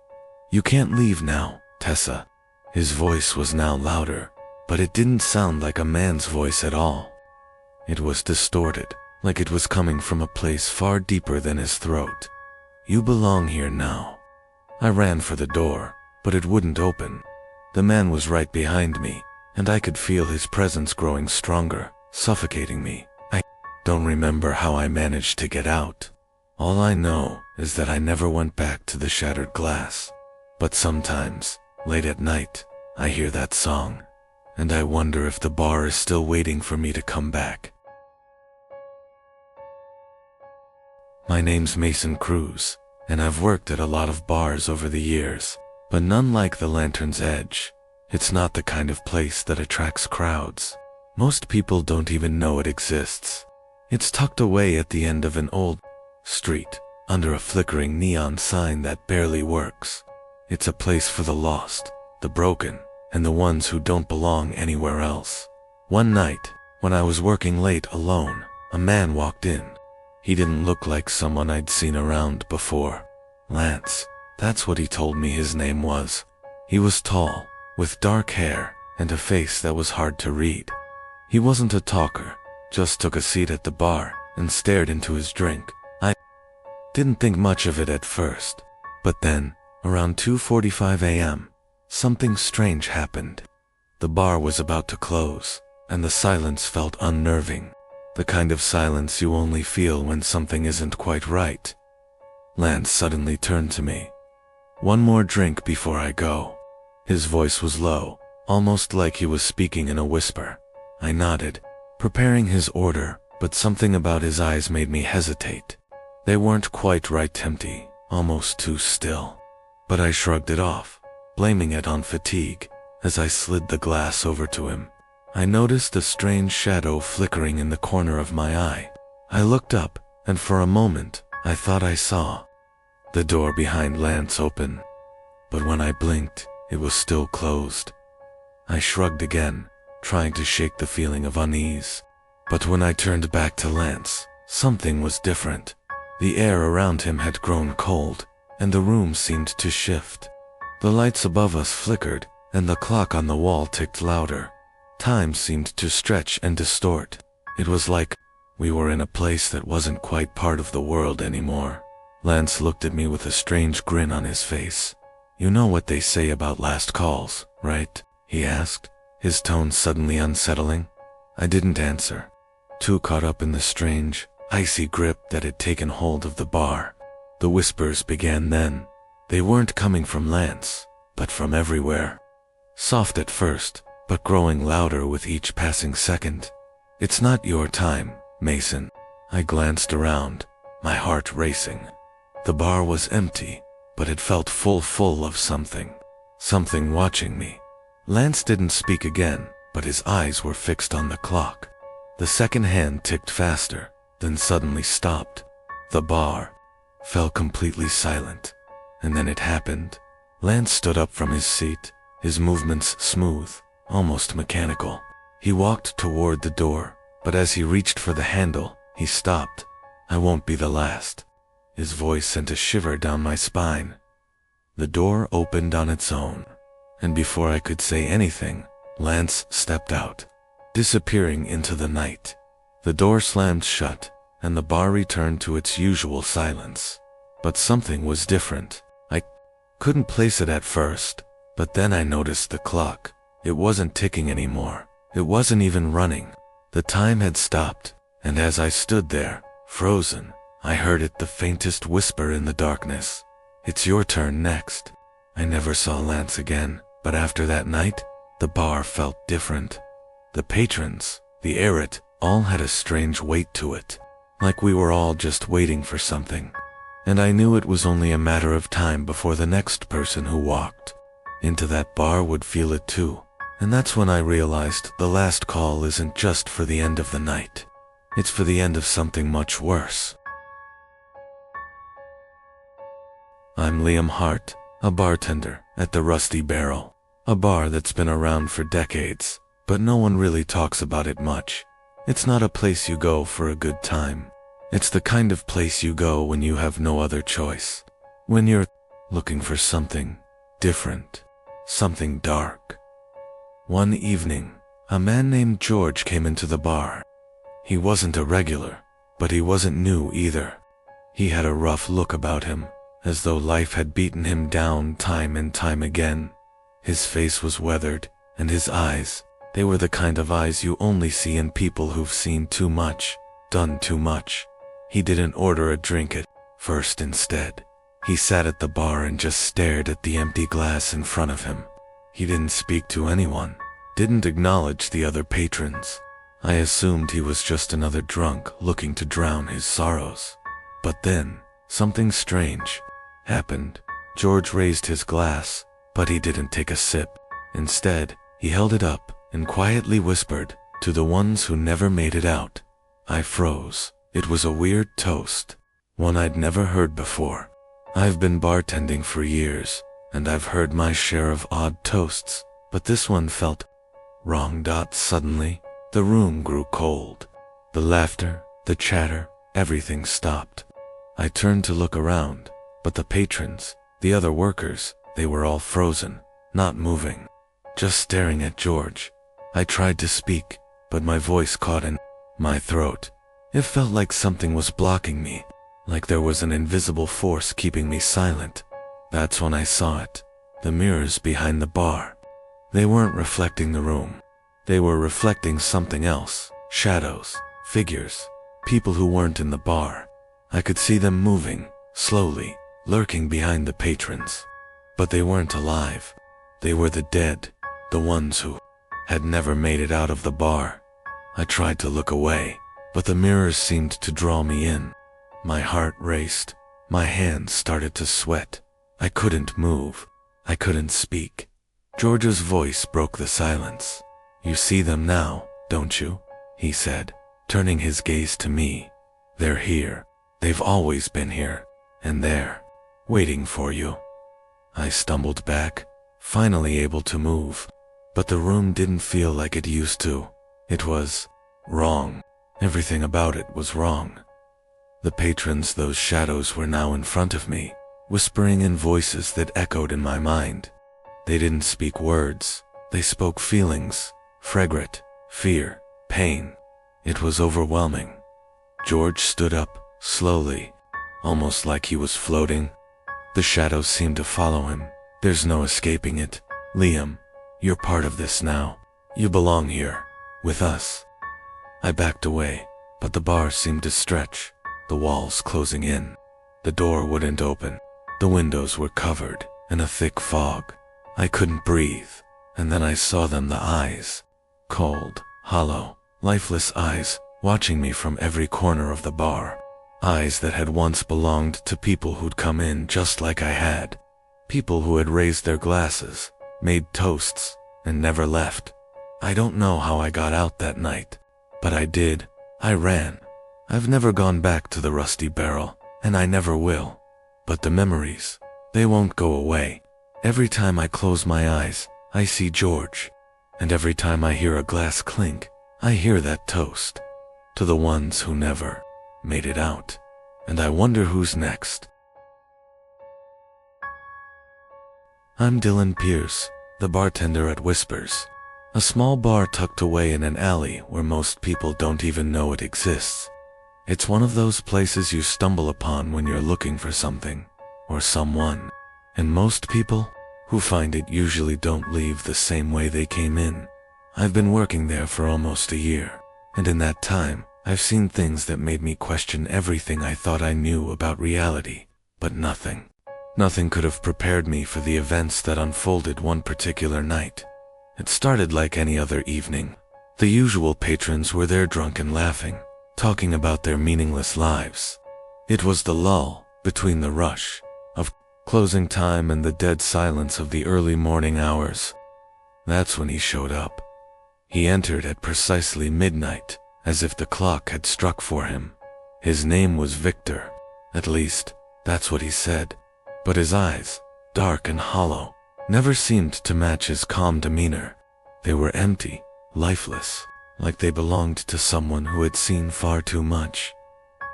"You can't leave now, Tessa." His voice was now louder, but it didn't sound like a man's voice at all. It was distorted, like it was coming from a place far deeper than his throat. "You belong here now." I ran for the door, but it wouldn't open. The man was right behind me, and I could feel his presence growing stronger, suffocating me. I don't remember how I managed to get out. All I know is that I never went back to the shattered glass. But sometimes, late at night, I hear that song, and I wonder if the bar is still waiting for me to come back. My name's Mason Cruz, and I've worked at a lot of bars over the years, but none like the Lantern's Edge. It's not the kind of place that attracts crowds. Most people don't even know it exists. It's tucked away at the end of an old street, under a flickering neon sign that barely works. It's a place for the lost, the broken, and the ones who don't belong anywhere else. One night, when I was working late alone, a man walked in. He didn't look like someone I'd seen around before. Lance, that's what he told me his name was. He was tall, with dark hair, and a face that was hard to read. He wasn't a talker, just took a seat at the bar and stared into his drink. I didn't think much of it at first, but then, around 2:45 a.m., something strange happened. The bar was about to close, and the silence felt unnerving. The kind of silence you only feel when something isn't quite right. Lance suddenly turned to me. "One more drink before I go." His voice was low, almost like he was speaking in a whisper. I nodded, preparing his order, but something about his eyes made me hesitate. They weren't quite right empty, almost too still. But I shrugged it off, blaming it on fatigue, as I slid the glass over to him. I noticed a strange shadow flickering in the corner of my eye. I looked up, and for a moment, I thought I saw the door behind Lance open. But when I blinked, it was still closed. I shrugged again, trying to shake the feeling of unease. But when I turned back to Lance, something was different. The air around him had grown cold, and the room seemed to shift. The lights above us flickered, and the clock on the wall ticked louder. Time seemed to stretch and distort. It was like we were in a place that wasn't quite part of the world anymore. Lance looked at me with a strange grin on his face. "You know what they say about last calls, right?" he asked, his tone suddenly unsettling. I didn't answer, too caught up in the strange, icy grip that had taken hold of the bar. The whispers began then. They weren't coming from Lance, but from everywhere. Soft at first, but growing louder with each passing second. "It's not your time, Mason." I glanced around, my heart racing. The bar was empty, but it felt full of something. Something watching me. Lance didn't speak again, but his eyes were fixed on the clock. The second hand ticked faster, then suddenly stopped. The bar fell completely silent. And then it happened. Lance stood up from his seat, his movements smooth, almost mechanical. He walked toward the door, but as he reached for the handle, he stopped. "I won't be the last." His voice sent a shiver down my spine. The door opened on its own, and before I could say anything, Lance stepped out, disappearing into the night. The door slammed shut, and the bar returned to its usual silence. But something was different. I couldn't place it at first, but then I noticed the clock. It wasn't ticking anymore. It wasn't even running. The time had stopped, and as I stood there, frozen, I heard it the faintest whisper in the darkness. "It's your turn next." I never saw Lance again, but after that night, the bar felt different. The patrons, the eerie, all had a strange weight to it, like we were all just waiting for something. And I knew it was only a matter of time before the next person who walked into that bar would feel it too. And that's when I realized the last call isn't just for the end of the night. It's for the end of something much worse. I'm Liam Hart, a bartender at the Rusty Barrel, a bar that's been around for decades, but no one really talks about it much. It's not a place you go for a good time. It's the kind of place you go when you have no other choice, when you're looking for something different, something dark. One evening, a man named George came into the bar. He wasn't a regular, but he wasn't new either. He had a rough look about him, as though life had beaten him down time and time again. His face was weathered, and his eyes, they were the kind of eyes you only see in people who've seen too much, done too much. He didn't order a drink at first instead. He sat at the bar and just stared at the empty glass in front of him. He didn't speak to anyone, didn't acknowledge the other patrons. I assumed he was just another drunk looking to drown his sorrows. But then, something strange happened. George raised his glass, but he didn't take a sip. Instead, he held it up and quietly whispered, "To the ones who never made it out." I froze. It was a weird toast, one I'd never heard before. I've been bartending for years, and I've heard my share of odd toasts, but this one felt wrong. Suddenly, the room grew cold. The laughter, the chatter, everything stopped. I turned to look around, but the patrons, the other workers, they were all frozen, not moving, just staring at George. I tried to speak, but my voice caught in my throat. It felt like something was blocking me, like there was an invisible force keeping me silent. That's when I saw it. The mirrors behind the bar. They weren't reflecting the room. They were reflecting something else. Shadows, figures, people who weren't in the bar. I could see them moving, slowly, lurking behind the patrons. But they weren't alive. They were the dead, the ones who had never made it out of the bar. I tried to look away, but the mirrors seemed to draw me in. My heart raced. My hands started to sweat. I couldn't move. I couldn't speak. George's voice broke the silence. "You see them now, don't you?" he said, turning his gaze to me. "They're here. They've always been here. And they're waiting for you." I stumbled back, finally able to move. But the room didn't feel like it used to. It was wrong. Everything about it was wrong. The patrons, those shadows, were now in front of me, whispering in voices that echoed in my mind. They didn't speak words. They spoke feelings, fragrant, fear, pain. It was overwhelming. George stood up, slowly, almost like he was floating. The shadows seemed to follow him. "There's no escaping it. Liam, you're part of this now. You belong here, with us." I backed away, but the bar seemed to stretch, the walls closing in. The door wouldn't open. The windows were covered in a thick fog. I couldn't breathe. And then I saw them, the eyes. Cold, hollow, lifeless eyes, watching me from every corner of the bar. Eyes that had once belonged to people who'd come in just like I had. People who had raised their glasses, made toasts, and never left. I don't know how I got out that night, but I did. I ran. I've never gone back to the Rusty Barrel, and I never will. But the memories, they won't go away. Every time I close my eyes, I see George. And every time I hear a glass clink, I hear that toast to the ones who never made it out. And I wonder who's next. I'm Dylan Pierce, the bartender at Whispers, a small bar tucked away in an alley where most people don't even know it exists. It's one of those places you stumble upon when you're looking for something or someone, and most people who find it usually don't leave the same way they came in. I've been working there for almost a year, and in that time, I've seen things that made me question everything I thought I knew about reality, but nothing. Nothing could have prepared me for the events that unfolded one particular night. It started like any other evening. The usual patrons were there drunk and laughing, talking about their meaningless lives. It was the lull between the rush of closing time and the dead silence of the early morning hours. That's when he showed up. He entered at precisely midnight, as if the clock had struck for him. His name was Victor. At least, that's what he said. But his eyes, dark and hollow, never seemed to match his calm demeanor. They were empty, lifeless, like they belonged to someone who had seen far too much.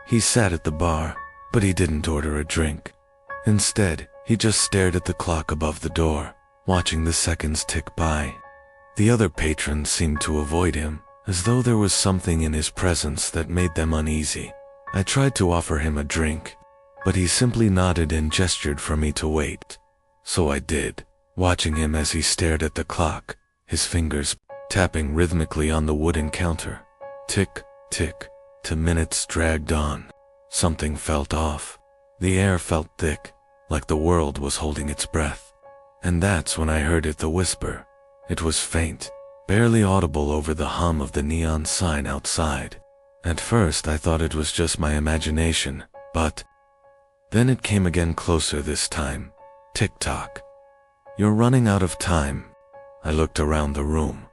He sat at the bar, but he didn't order a drink. Instead, he just stared at the clock above the door, watching the seconds tick by. The other patrons seemed to avoid him, as though there was something in his presence that made them uneasy. I tried to offer him a drink, but he simply nodded and gestured for me to wait. So I did, watching him as he stared at the clock, his fingers tapping rhythmically on the wooden counter. Tick, tick, till minutes dragged on. Something felt off. The air felt thick, like the world was holding its breath. And that's when I heard it, the whisper. It was faint, barely audible over the hum of the neon sign outside. At first I thought it was just my imagination, but then it came again, closer this time. Tick-tock. You're running out of time. I looked around the room.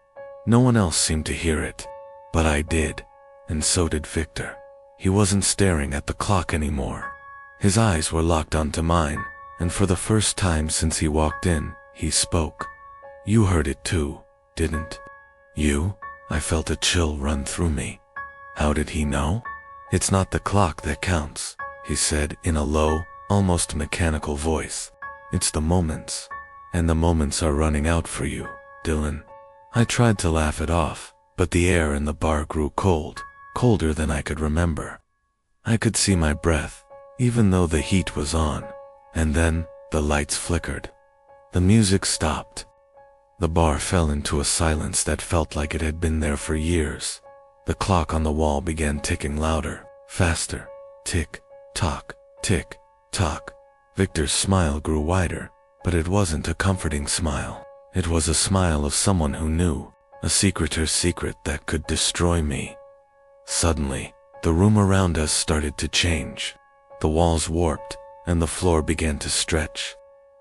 No one else seemed to hear it, but I did, and so did Victor. He wasn't staring at the clock anymore. His eyes were locked onto mine, and for the first time since he walked in, he spoke. You heard it too, didn't you? I felt a chill run through me. How did he know? It's not the clock that counts, he said in a low, almost mechanical voice. It's the moments. And the moments are running out for you, Dylan. I tried to laugh it off, but the air in the bar grew cold, colder than I could remember. I could see my breath, even though the heat was on. And then, the lights flickered. The music stopped. The bar fell into a silence that felt like it had been there for years. The clock on the wall began ticking louder, faster. Tick, tock, tick, tock. Victor's smile grew wider, but it wasn't a comforting smile. It was a smile of someone who knew, a secreter's secret that could destroy me. Suddenly, the room around us started to change. The walls warped, and the floor began to stretch.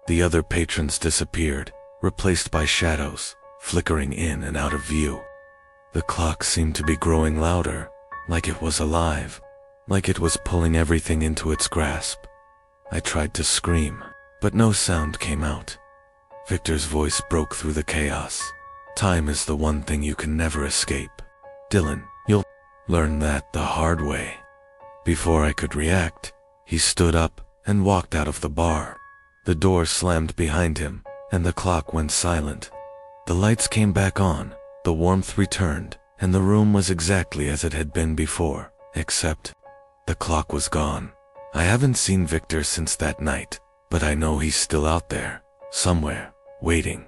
The other patrons disappeared, replaced by shadows, flickering in and out of view. The clock seemed to be growing louder, like it was alive, like it was pulling everything into its grasp. I tried to scream, but no sound came out. Victor's voice broke through the chaos. Time is the one thing you can never escape. Dylan, you'll learn that the hard way. Before I could react, he stood up and walked out of the bar. The door slammed behind him, and the clock went silent. The lights came back on, the warmth returned, and the room was exactly as it had been before, except the clock was gone. I haven't seen Victor since that night, but I know he's still out there, somewhere, waiting.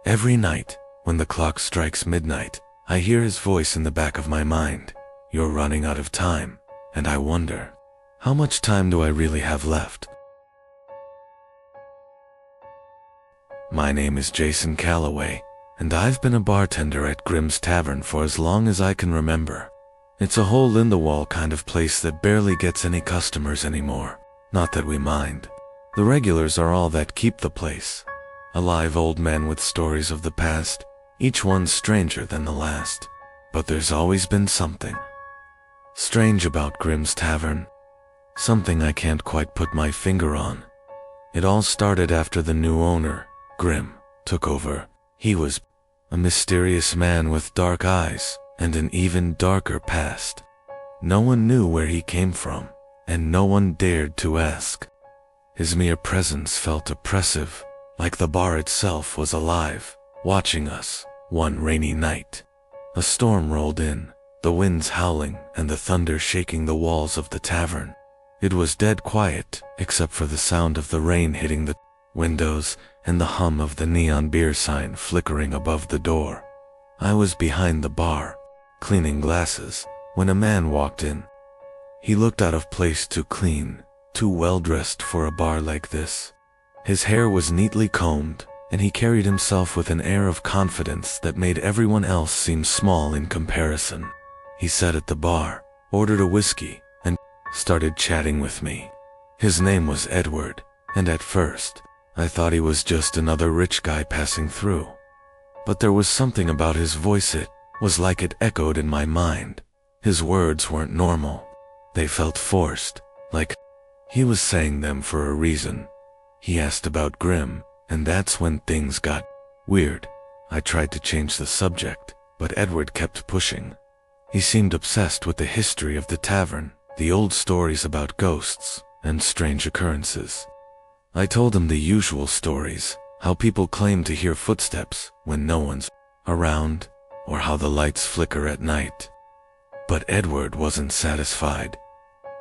Every night, when the clock strikes midnight, I hear his voice in the back of my mind. You're running out of time, and I wonder, how much time do I really have left? My name is Jason Calloway, and I've been a bartender at Grimm's Tavern for as long as I can remember. It's a hole-in-the-wall kind of place that barely gets any customers anymore. Not that we mind. The regulars are all that keep the place. Alive old men with stories of the past, each one stranger than the last. But there's always been something strange about Grimm's Tavern, something I can't quite put my finger on. It all started after the new owner, Grimm, took over. He was a mysterious man with dark eyes and an even darker past. No one knew where he came from, and no one dared to ask. His mere presence felt oppressive, like the bar itself was alive, watching us. One rainy night, a storm rolled in, the winds howling and the thunder shaking the walls of the tavern. It was dead quiet, except for the sound of the rain hitting the windows and the hum of the neon beer sign flickering above the door. I was behind the bar, cleaning glasses, when a man walked in. He looked out of place, too clean, too well-dressed for a bar like this. His hair was neatly combed, and he carried himself with an air of confidence that made everyone else seem small in comparison. He sat at the bar, ordered a whiskey, and started chatting with me. His name was Edward, and at first, I thought he was just another rich guy passing through. But there was something about his voice, it was like it echoed in my mind. His words weren't normal. They felt forced, like he was saying them for a reason. He asked about Grimm, and that's when things got weird. I tried to change the subject, but Edward kept pushing. He seemed obsessed with the history of the tavern, the old stories about ghosts and strange occurrences. I told him the usual stories, how people claim to hear footsteps when no one's around, or how the lights flicker at night. But Edward wasn't satisfied.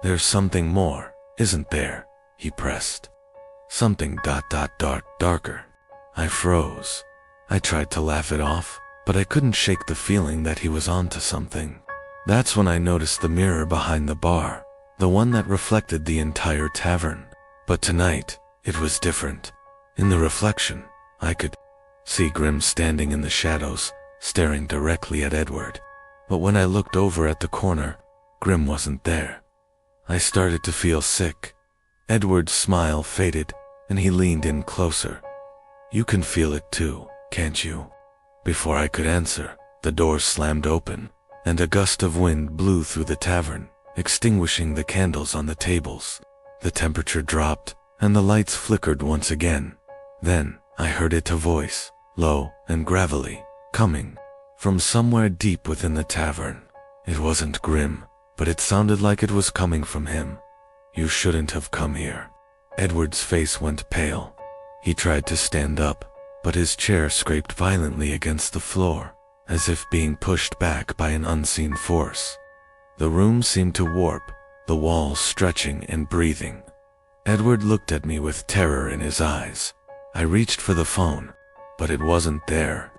"There's something more, isn't there?" he pressed. "Something darker." I froze. I tried to laugh it off, but I couldn't shake the feeling that he was onto something. That's when I noticed the mirror behind the bar, the one that reflected the entire tavern. But tonight, it was different. In the reflection, I could see Grimm standing in the shadows, staring directly at Edward. But when I looked over at the corner, Grimm wasn't there. I started to feel sick. Edward's smile faded, and he leaned in closer. "You can feel it too, can't you?" Before I could answer, the door slammed open, and a gust of wind blew through the tavern, extinguishing the candles on the tables. The temperature dropped, and the lights flickered once again. Then, I heard a voice, low and gravelly, coming from somewhere deep within the tavern. It wasn't Grimm, but it sounded like it was coming from him. "You shouldn't have come here." Edward's face went pale. He tried to stand up, but his chair scraped violently against the floor, as if being pushed back by an unseen force. The room seemed to warp, the walls stretching and breathing. Edward looked at me with terror in his eyes. I reached for the phone, but it wasn't there.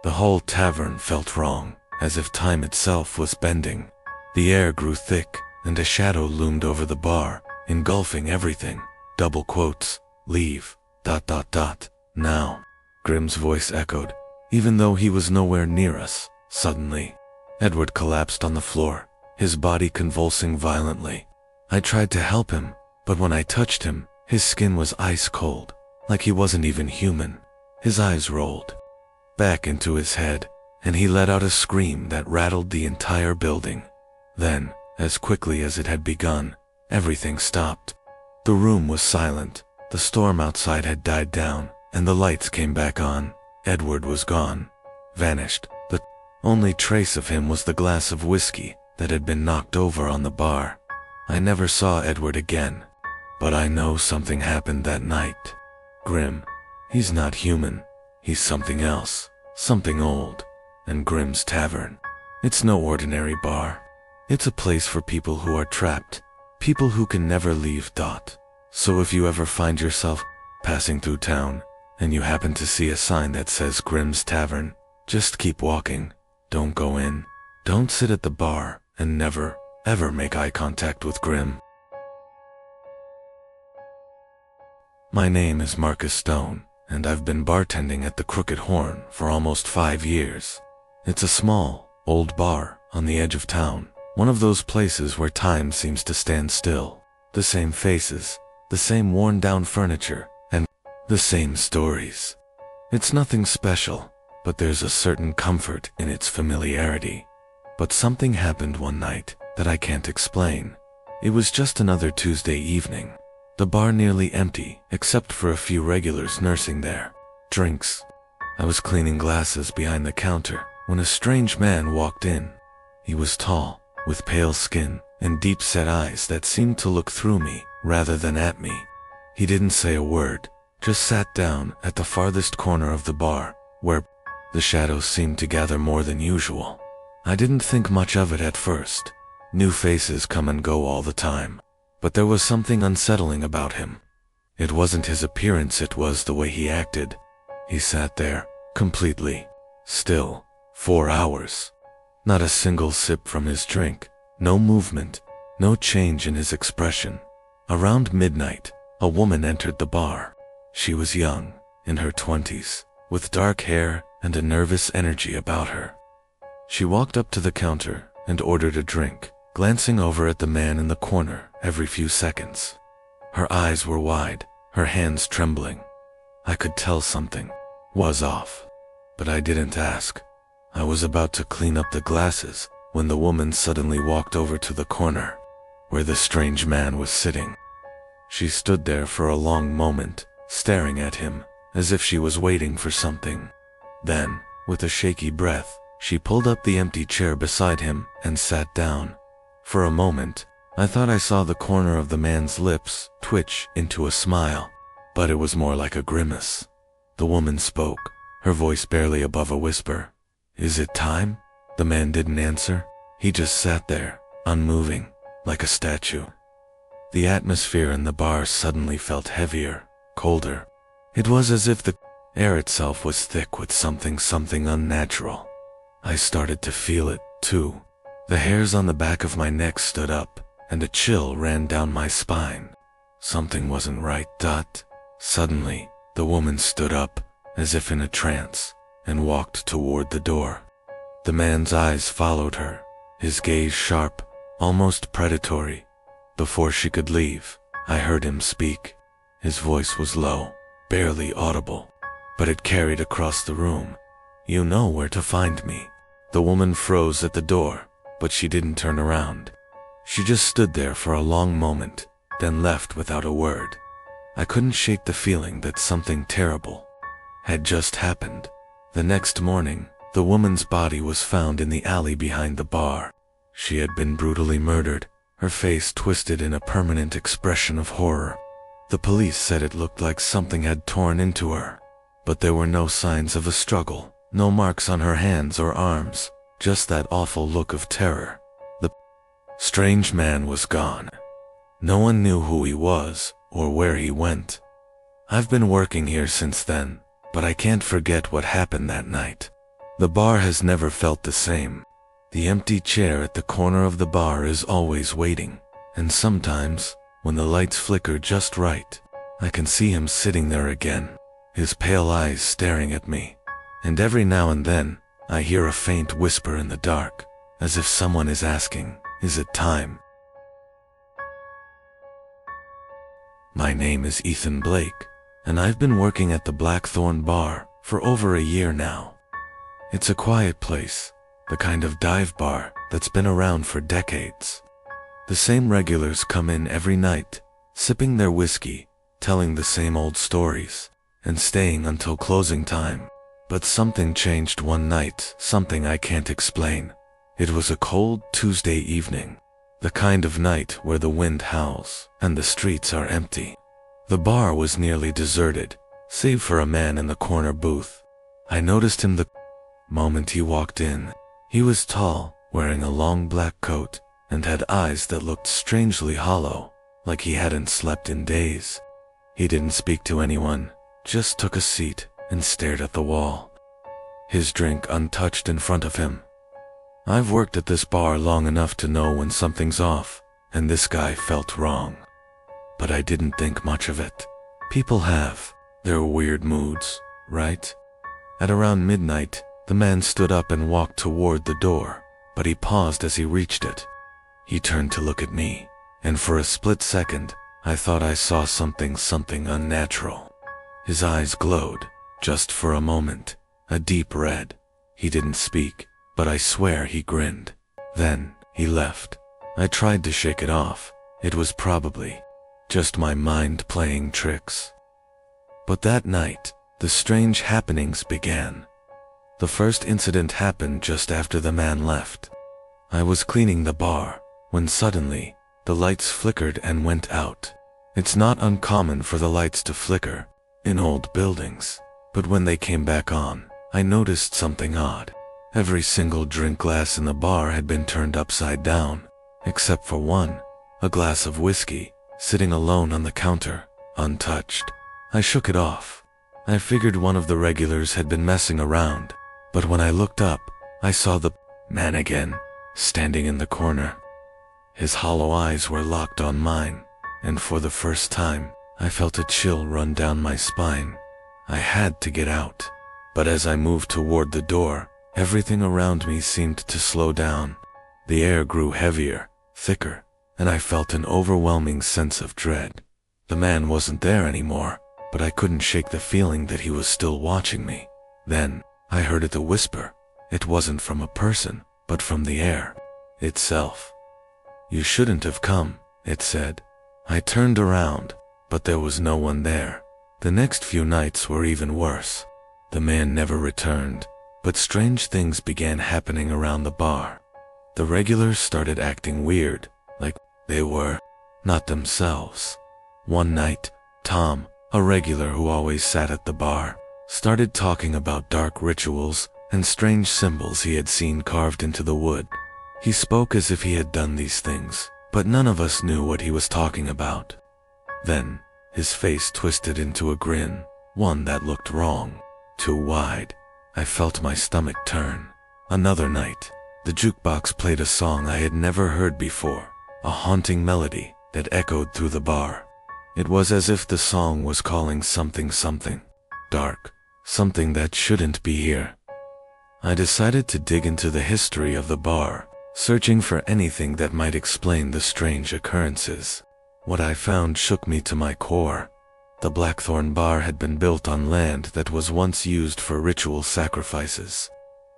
The whole tavern felt wrong, as if time itself was bending. The air grew thick, and a shadow loomed over the bar, engulfing everything. Double quotes, "Leave, ... now." Grimm's voice echoed, even though he was nowhere near us. Suddenly, Edward collapsed on the floor, his body convulsing violently. I tried to help him, but when I touched him, his skin was ice cold, like he wasn't even human. His eyes rolled back into his head, and he let out a scream that rattled the entire building. Then, as quickly as it had begun, everything stopped. The room was silent, the storm outside had died down, and the lights came back on. Edward was gone, vanished. The only trace of him was the glass of whiskey that had been knocked over on the bar. I never saw Edward again, but I know something happened that night. Grimm, he's not human. He's something else, something old. And Grimm's Tavern, it's no ordinary bar. It's a place for people who are trapped, people who can never leave. So if you ever find yourself passing through town, and you happen to see a sign that says Grimm's Tavern, just keep walking. Don't go in. Don't sit at the bar, and never, ever make eye contact with Grimm. My name is Marcus Stone, and I've been bartending at the Crooked Horn for almost 5 years. It's a small, old bar on the edge of town, one of those places where time seems to stand still. The same faces, the same worn-down furniture, and the same stories. It's nothing special, but there's a certain comfort in its familiarity. But something happened one night that I can't explain. It was just another Tuesday evening. The bar nearly empty, except for a few regulars nursing their drinks. I was cleaning glasses behind the counter when a strange man walked in. He was tall, with pale skin and deep-set eyes that seemed to look through me rather than at me. He didn't say a word, just sat down at the farthest corner of the bar, where the shadows seemed to gather more than usual. I didn't think much of it at first. New faces come and go all the time. But there was something unsettling about him. It wasn't his appearance, it was the way he acted. He sat there, completely still, 4 hours. Not a single sip from his drink, no movement, no change in his expression. Around midnight, a woman entered the bar. She was young, in her 20s, with dark hair and a nervous energy about her. She walked up to the counter and ordered a drink, glancing over at the man in the corner every few seconds. Her eyes were wide, her hands trembling. I could tell something was off, but I didn't ask. I was about to clean up the glasses when the woman suddenly walked over to the corner, where the strange man was sitting. She stood there for a long moment, staring at him, as if she was waiting for something. Then, with a shaky breath, she pulled up the empty chair beside him and sat down. For a moment, I thought I saw the corner of the man's lips twitch into a smile, but it was more like a grimace. The woman spoke, her voice barely above a whisper. "Is it time?" The man didn't answer. He just sat there, unmoving, like a statue. The atmosphere in the bar suddenly felt heavier, colder. It was as if the air itself was thick with something unnatural. I started to feel it, too. The hairs on the back of my neck stood up, and a chill ran down my spine. Something wasn't right. Suddenly, the woman stood up, as if in a trance, and walked toward the door. The man's eyes followed her, his gaze sharp, almost predatory. Before she could leave, I heard him speak. His voice was low, barely audible, but it carried across the room. "You know where to find me." The woman froze at the door, but she didn't turn around. She just stood there for a long moment, then left without a word. I couldn't shake the feeling that something terrible had just happened. The next morning, the woman's body was found in the alley behind the bar. She had been brutally murdered, her face twisted in a permanent expression of horror. The police said it looked like something had torn into her, but there were no signs of a struggle, no marks on her hands or arms, just that awful look of terror. The strange man was gone. No one knew who he was or where he went. I've been working here since then, but I can't forget what happened that night. The bar has never felt the same. The empty chair at the corner of the bar is always waiting, and sometimes, when the lights flicker just right, I can see him sitting there again, his pale eyes staring at me. And every now and then, I hear a faint whisper in the dark, as if someone is asking, "Is it time?" My name is Ethan Blake, and I've been working at the Blackthorn Bar for over a year now. It's a quiet place, the kind of dive bar that's been around for decades. The same regulars come in every night, sipping their whiskey, telling the same old stories, and staying until closing time. But something changed one night, something I can't explain. It was a cold Tuesday evening, the kind of night where the wind howls and the streets are empty. The bar was nearly deserted, save for a man in the corner booth. I noticed him the moment he walked in. He was tall, wearing a long black coat, and had eyes that looked strangely hollow, like he hadn't slept in days. He didn't speak to anyone, just took a seat and stared at the wall, his drink untouched in front of him. I've worked at this bar long enough to know when something's off, and this guy felt wrong. But I didn't think much of it. People have their weird moods, right? At around midnight, the man stood up and walked toward the door, but he paused as he reached it. He turned to look at me, and for a split second, I thought I saw something unnatural. His eyes glowed, just for a moment, a deep red. He didn't speak, but I swear he grinned. Then, he left. I tried to shake it off. It was probably just my mind playing tricks. But that night, the strange happenings began. The first incident happened just after the man left. I was cleaning the bar, when suddenly, the lights flickered and went out. It's not uncommon for the lights to flicker in old buildings, but when they came back on, I noticed something odd. Every single drink glass in the bar had been turned upside down, except for one, a glass of whiskey, sitting alone on the counter, untouched. I shook it off. I figured one of the regulars had been messing around, but when I looked up, I saw the man again, standing in the corner. His hollow eyes were locked on mine, and for the first time, I felt a chill run down my spine. I had to get out, but as I moved toward the door, everything around me seemed to slow down. The air grew heavier, thicker, and I felt an overwhelming sense of dread. The man wasn't there anymore, but I couldn't shake the feeling that he was still watching me. Then, I heard it a whisper. It wasn't from a person, but from the air itself. "You shouldn't have come," it said. I turned around, but there was no one there. The next few nights were even worse. The man never returned, but strange things began happening around the bar. The regulars started acting weird, like they were not themselves. One night, Tom, a regular who always sat at the bar, started talking about dark rituals and strange symbols he had seen carved into the wood. He spoke as if he had done these things, but none of us knew what he was talking about. Then, his face twisted into a grin, one that looked wrong, too wide. I felt my stomach turn. Another night, the jukebox played a song I had never heard before, a haunting melody that echoed through the bar. It was as if the song was calling something dark, something that shouldn't be here. I decided to dig into the history of the bar, searching for anything that might explain the strange occurrences. What I found shook me to my core. The Blackthorn Bar had been built on land that was once used for ritual sacrifices.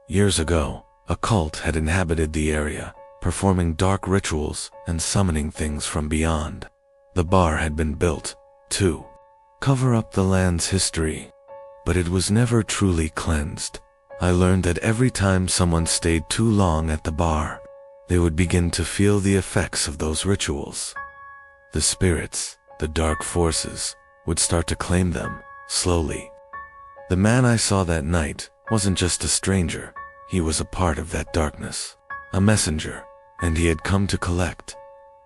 Years ago, a cult had inhabited the area, performing dark rituals and summoning things from beyond. The bar had been built to cover up the land's history, but it was never truly cleansed. I learned that every time someone stayed too long at the bar, they would begin to feel the effects of those rituals. The spirits, the dark forces, would start to claim them, slowly. The man I saw that night wasn't just a stranger, he was a part of that darkness, a messenger, and he had come to collect.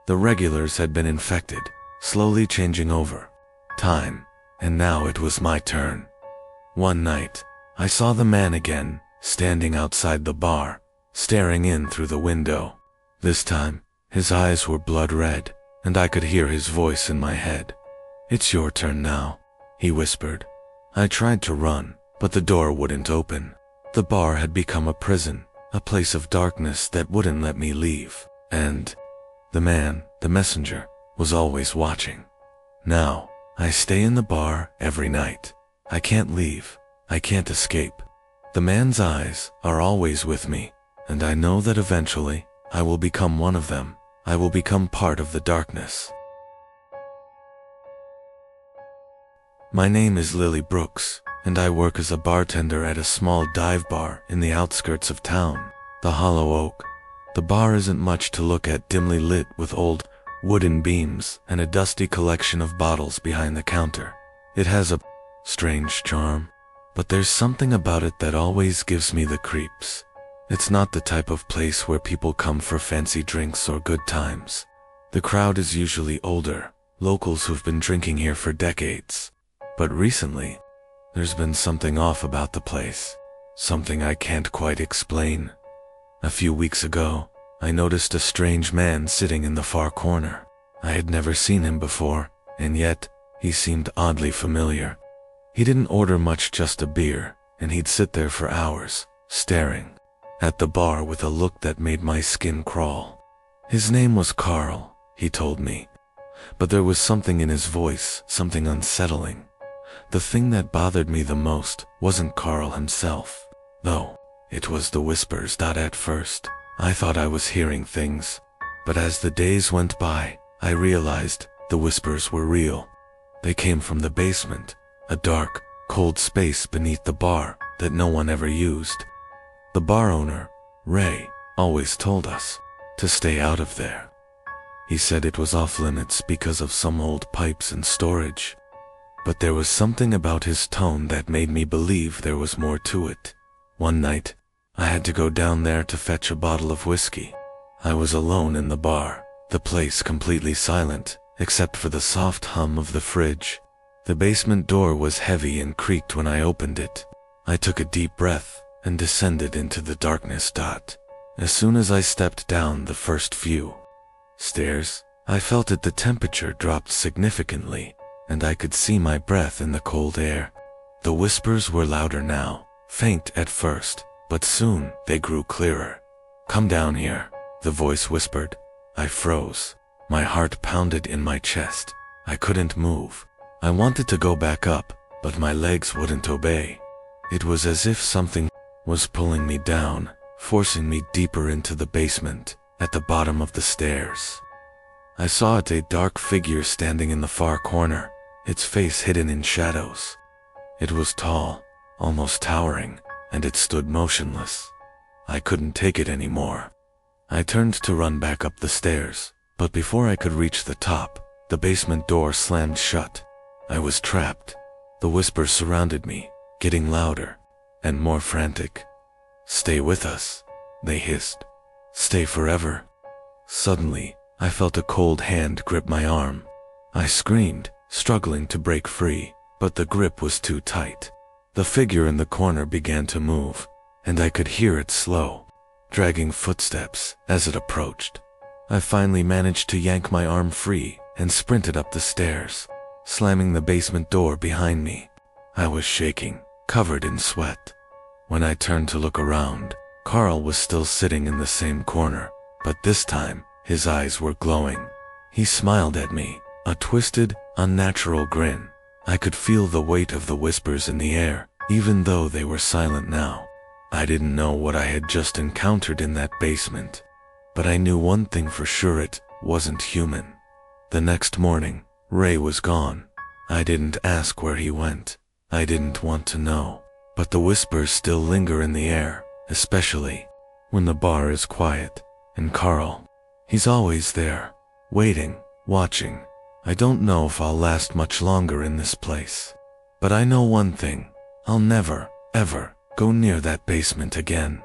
The regulars had been infected, slowly changing over time, and now it was my turn. One night, I saw the man again, standing outside the bar, staring in through the window. This time, his eyes were blood red, and I could hear his voice in my head. "It's your turn now," he whispered. I tried to run, but the door wouldn't open. The bar had become a prison, a place of darkness that wouldn't let me leave. And the man, the messenger, was always watching. Now, I stay in the bar every night. I can't leave. I can't escape. The man's eyes are always with me, and I know that eventually, I will become one of them. I will become part of the darkness. My name is Lily Brooks, and I work as a bartender at a small dive bar in the outskirts of town, the Hollow Oak. The bar isn't much to look at, dimly lit with old wooden beams and a dusty collection of bottles behind the counter. It has a strange charm, but there's something about it that always gives me the creeps. It's not the type of place where people come for fancy drinks or good times. The crowd is usually older, locals who've been drinking here for decades. But recently, there's been something off about the place, something I can't quite explain. A few weeks ago, I noticed a strange man sitting in the far corner. I had never seen him before, and yet, he seemed oddly familiar. He didn't order much, just a beer, and he'd sit there for hours, staring at the bar with a look that made my skin crawl. His name was Carl, he told me, but there was something in his voice, something unsettling. The thing that bothered me the most wasn't Carl himself, though. It was the whispers. At first, I thought I was hearing things, but as the days went by, I realized the whispers were real. They came from the basement, a dark, cold space beneath the bar that no one ever used. The bar owner, Ray, always told us to stay out of there. He said it was off limits because of some old pipes and storage. But there was something about his tone that made me believe there was more to it. One night, I had to go down there to fetch a bottle of whiskey. I was alone in the bar, the place completely silent, except for the soft hum of the fridge. The basement door was heavy and creaked when I opened it. I took a deep breath and descended into the darkness. As soon as I stepped down the first few stairs, I felt the temperature dropped significantly, and I could see my breath in the cold air. The whispers were louder now, faint at first, but soon they grew clearer. "Come down here," the voice whispered. I froze. My heart pounded in my chest. I couldn't move. I wanted to go back up, but my legs wouldn't obey. It was as if something was pulling me down, forcing me deeper into the basement, at the bottom of the stairs. I saw a dark figure standing in the far corner, its face hidden in shadows. It was tall, almost towering, and it stood motionless. I couldn't take it anymore. I turned to run back up the stairs, but before I could reach the top, the basement door slammed shut. I was trapped. The whispers surrounded me, getting louder and more frantic. "Stay with us," they hissed. "Stay forever." Suddenly, I felt a cold hand grip my arm. I screamed, struggling to break free, but the grip was too tight. The figure in the corner began to move, and I could hear its slow, dragging footsteps as it approached. I finally managed to yank my arm free and sprinted up the stairs, slamming the basement door behind me. I was shaking, covered in sweat. When I turned to look around, Carl was still sitting in the same corner, but this time, his eyes were glowing. He smiled at me, a twisted, unnatural grin. I could feel the weight of the whispers in the air, even though they were silent now. I didn't know what I had just encountered in that basement, but I knew one thing for sure: it wasn't human. The next morning, Ray was gone. I didn't ask where he went. I didn't want to know. But the whispers still linger in the air, especially when the bar is quiet. And Carl, he's always there, waiting, watching. I don't know if I'll last much longer in this place, but I know one thing: I'll never, ever go near that basement again.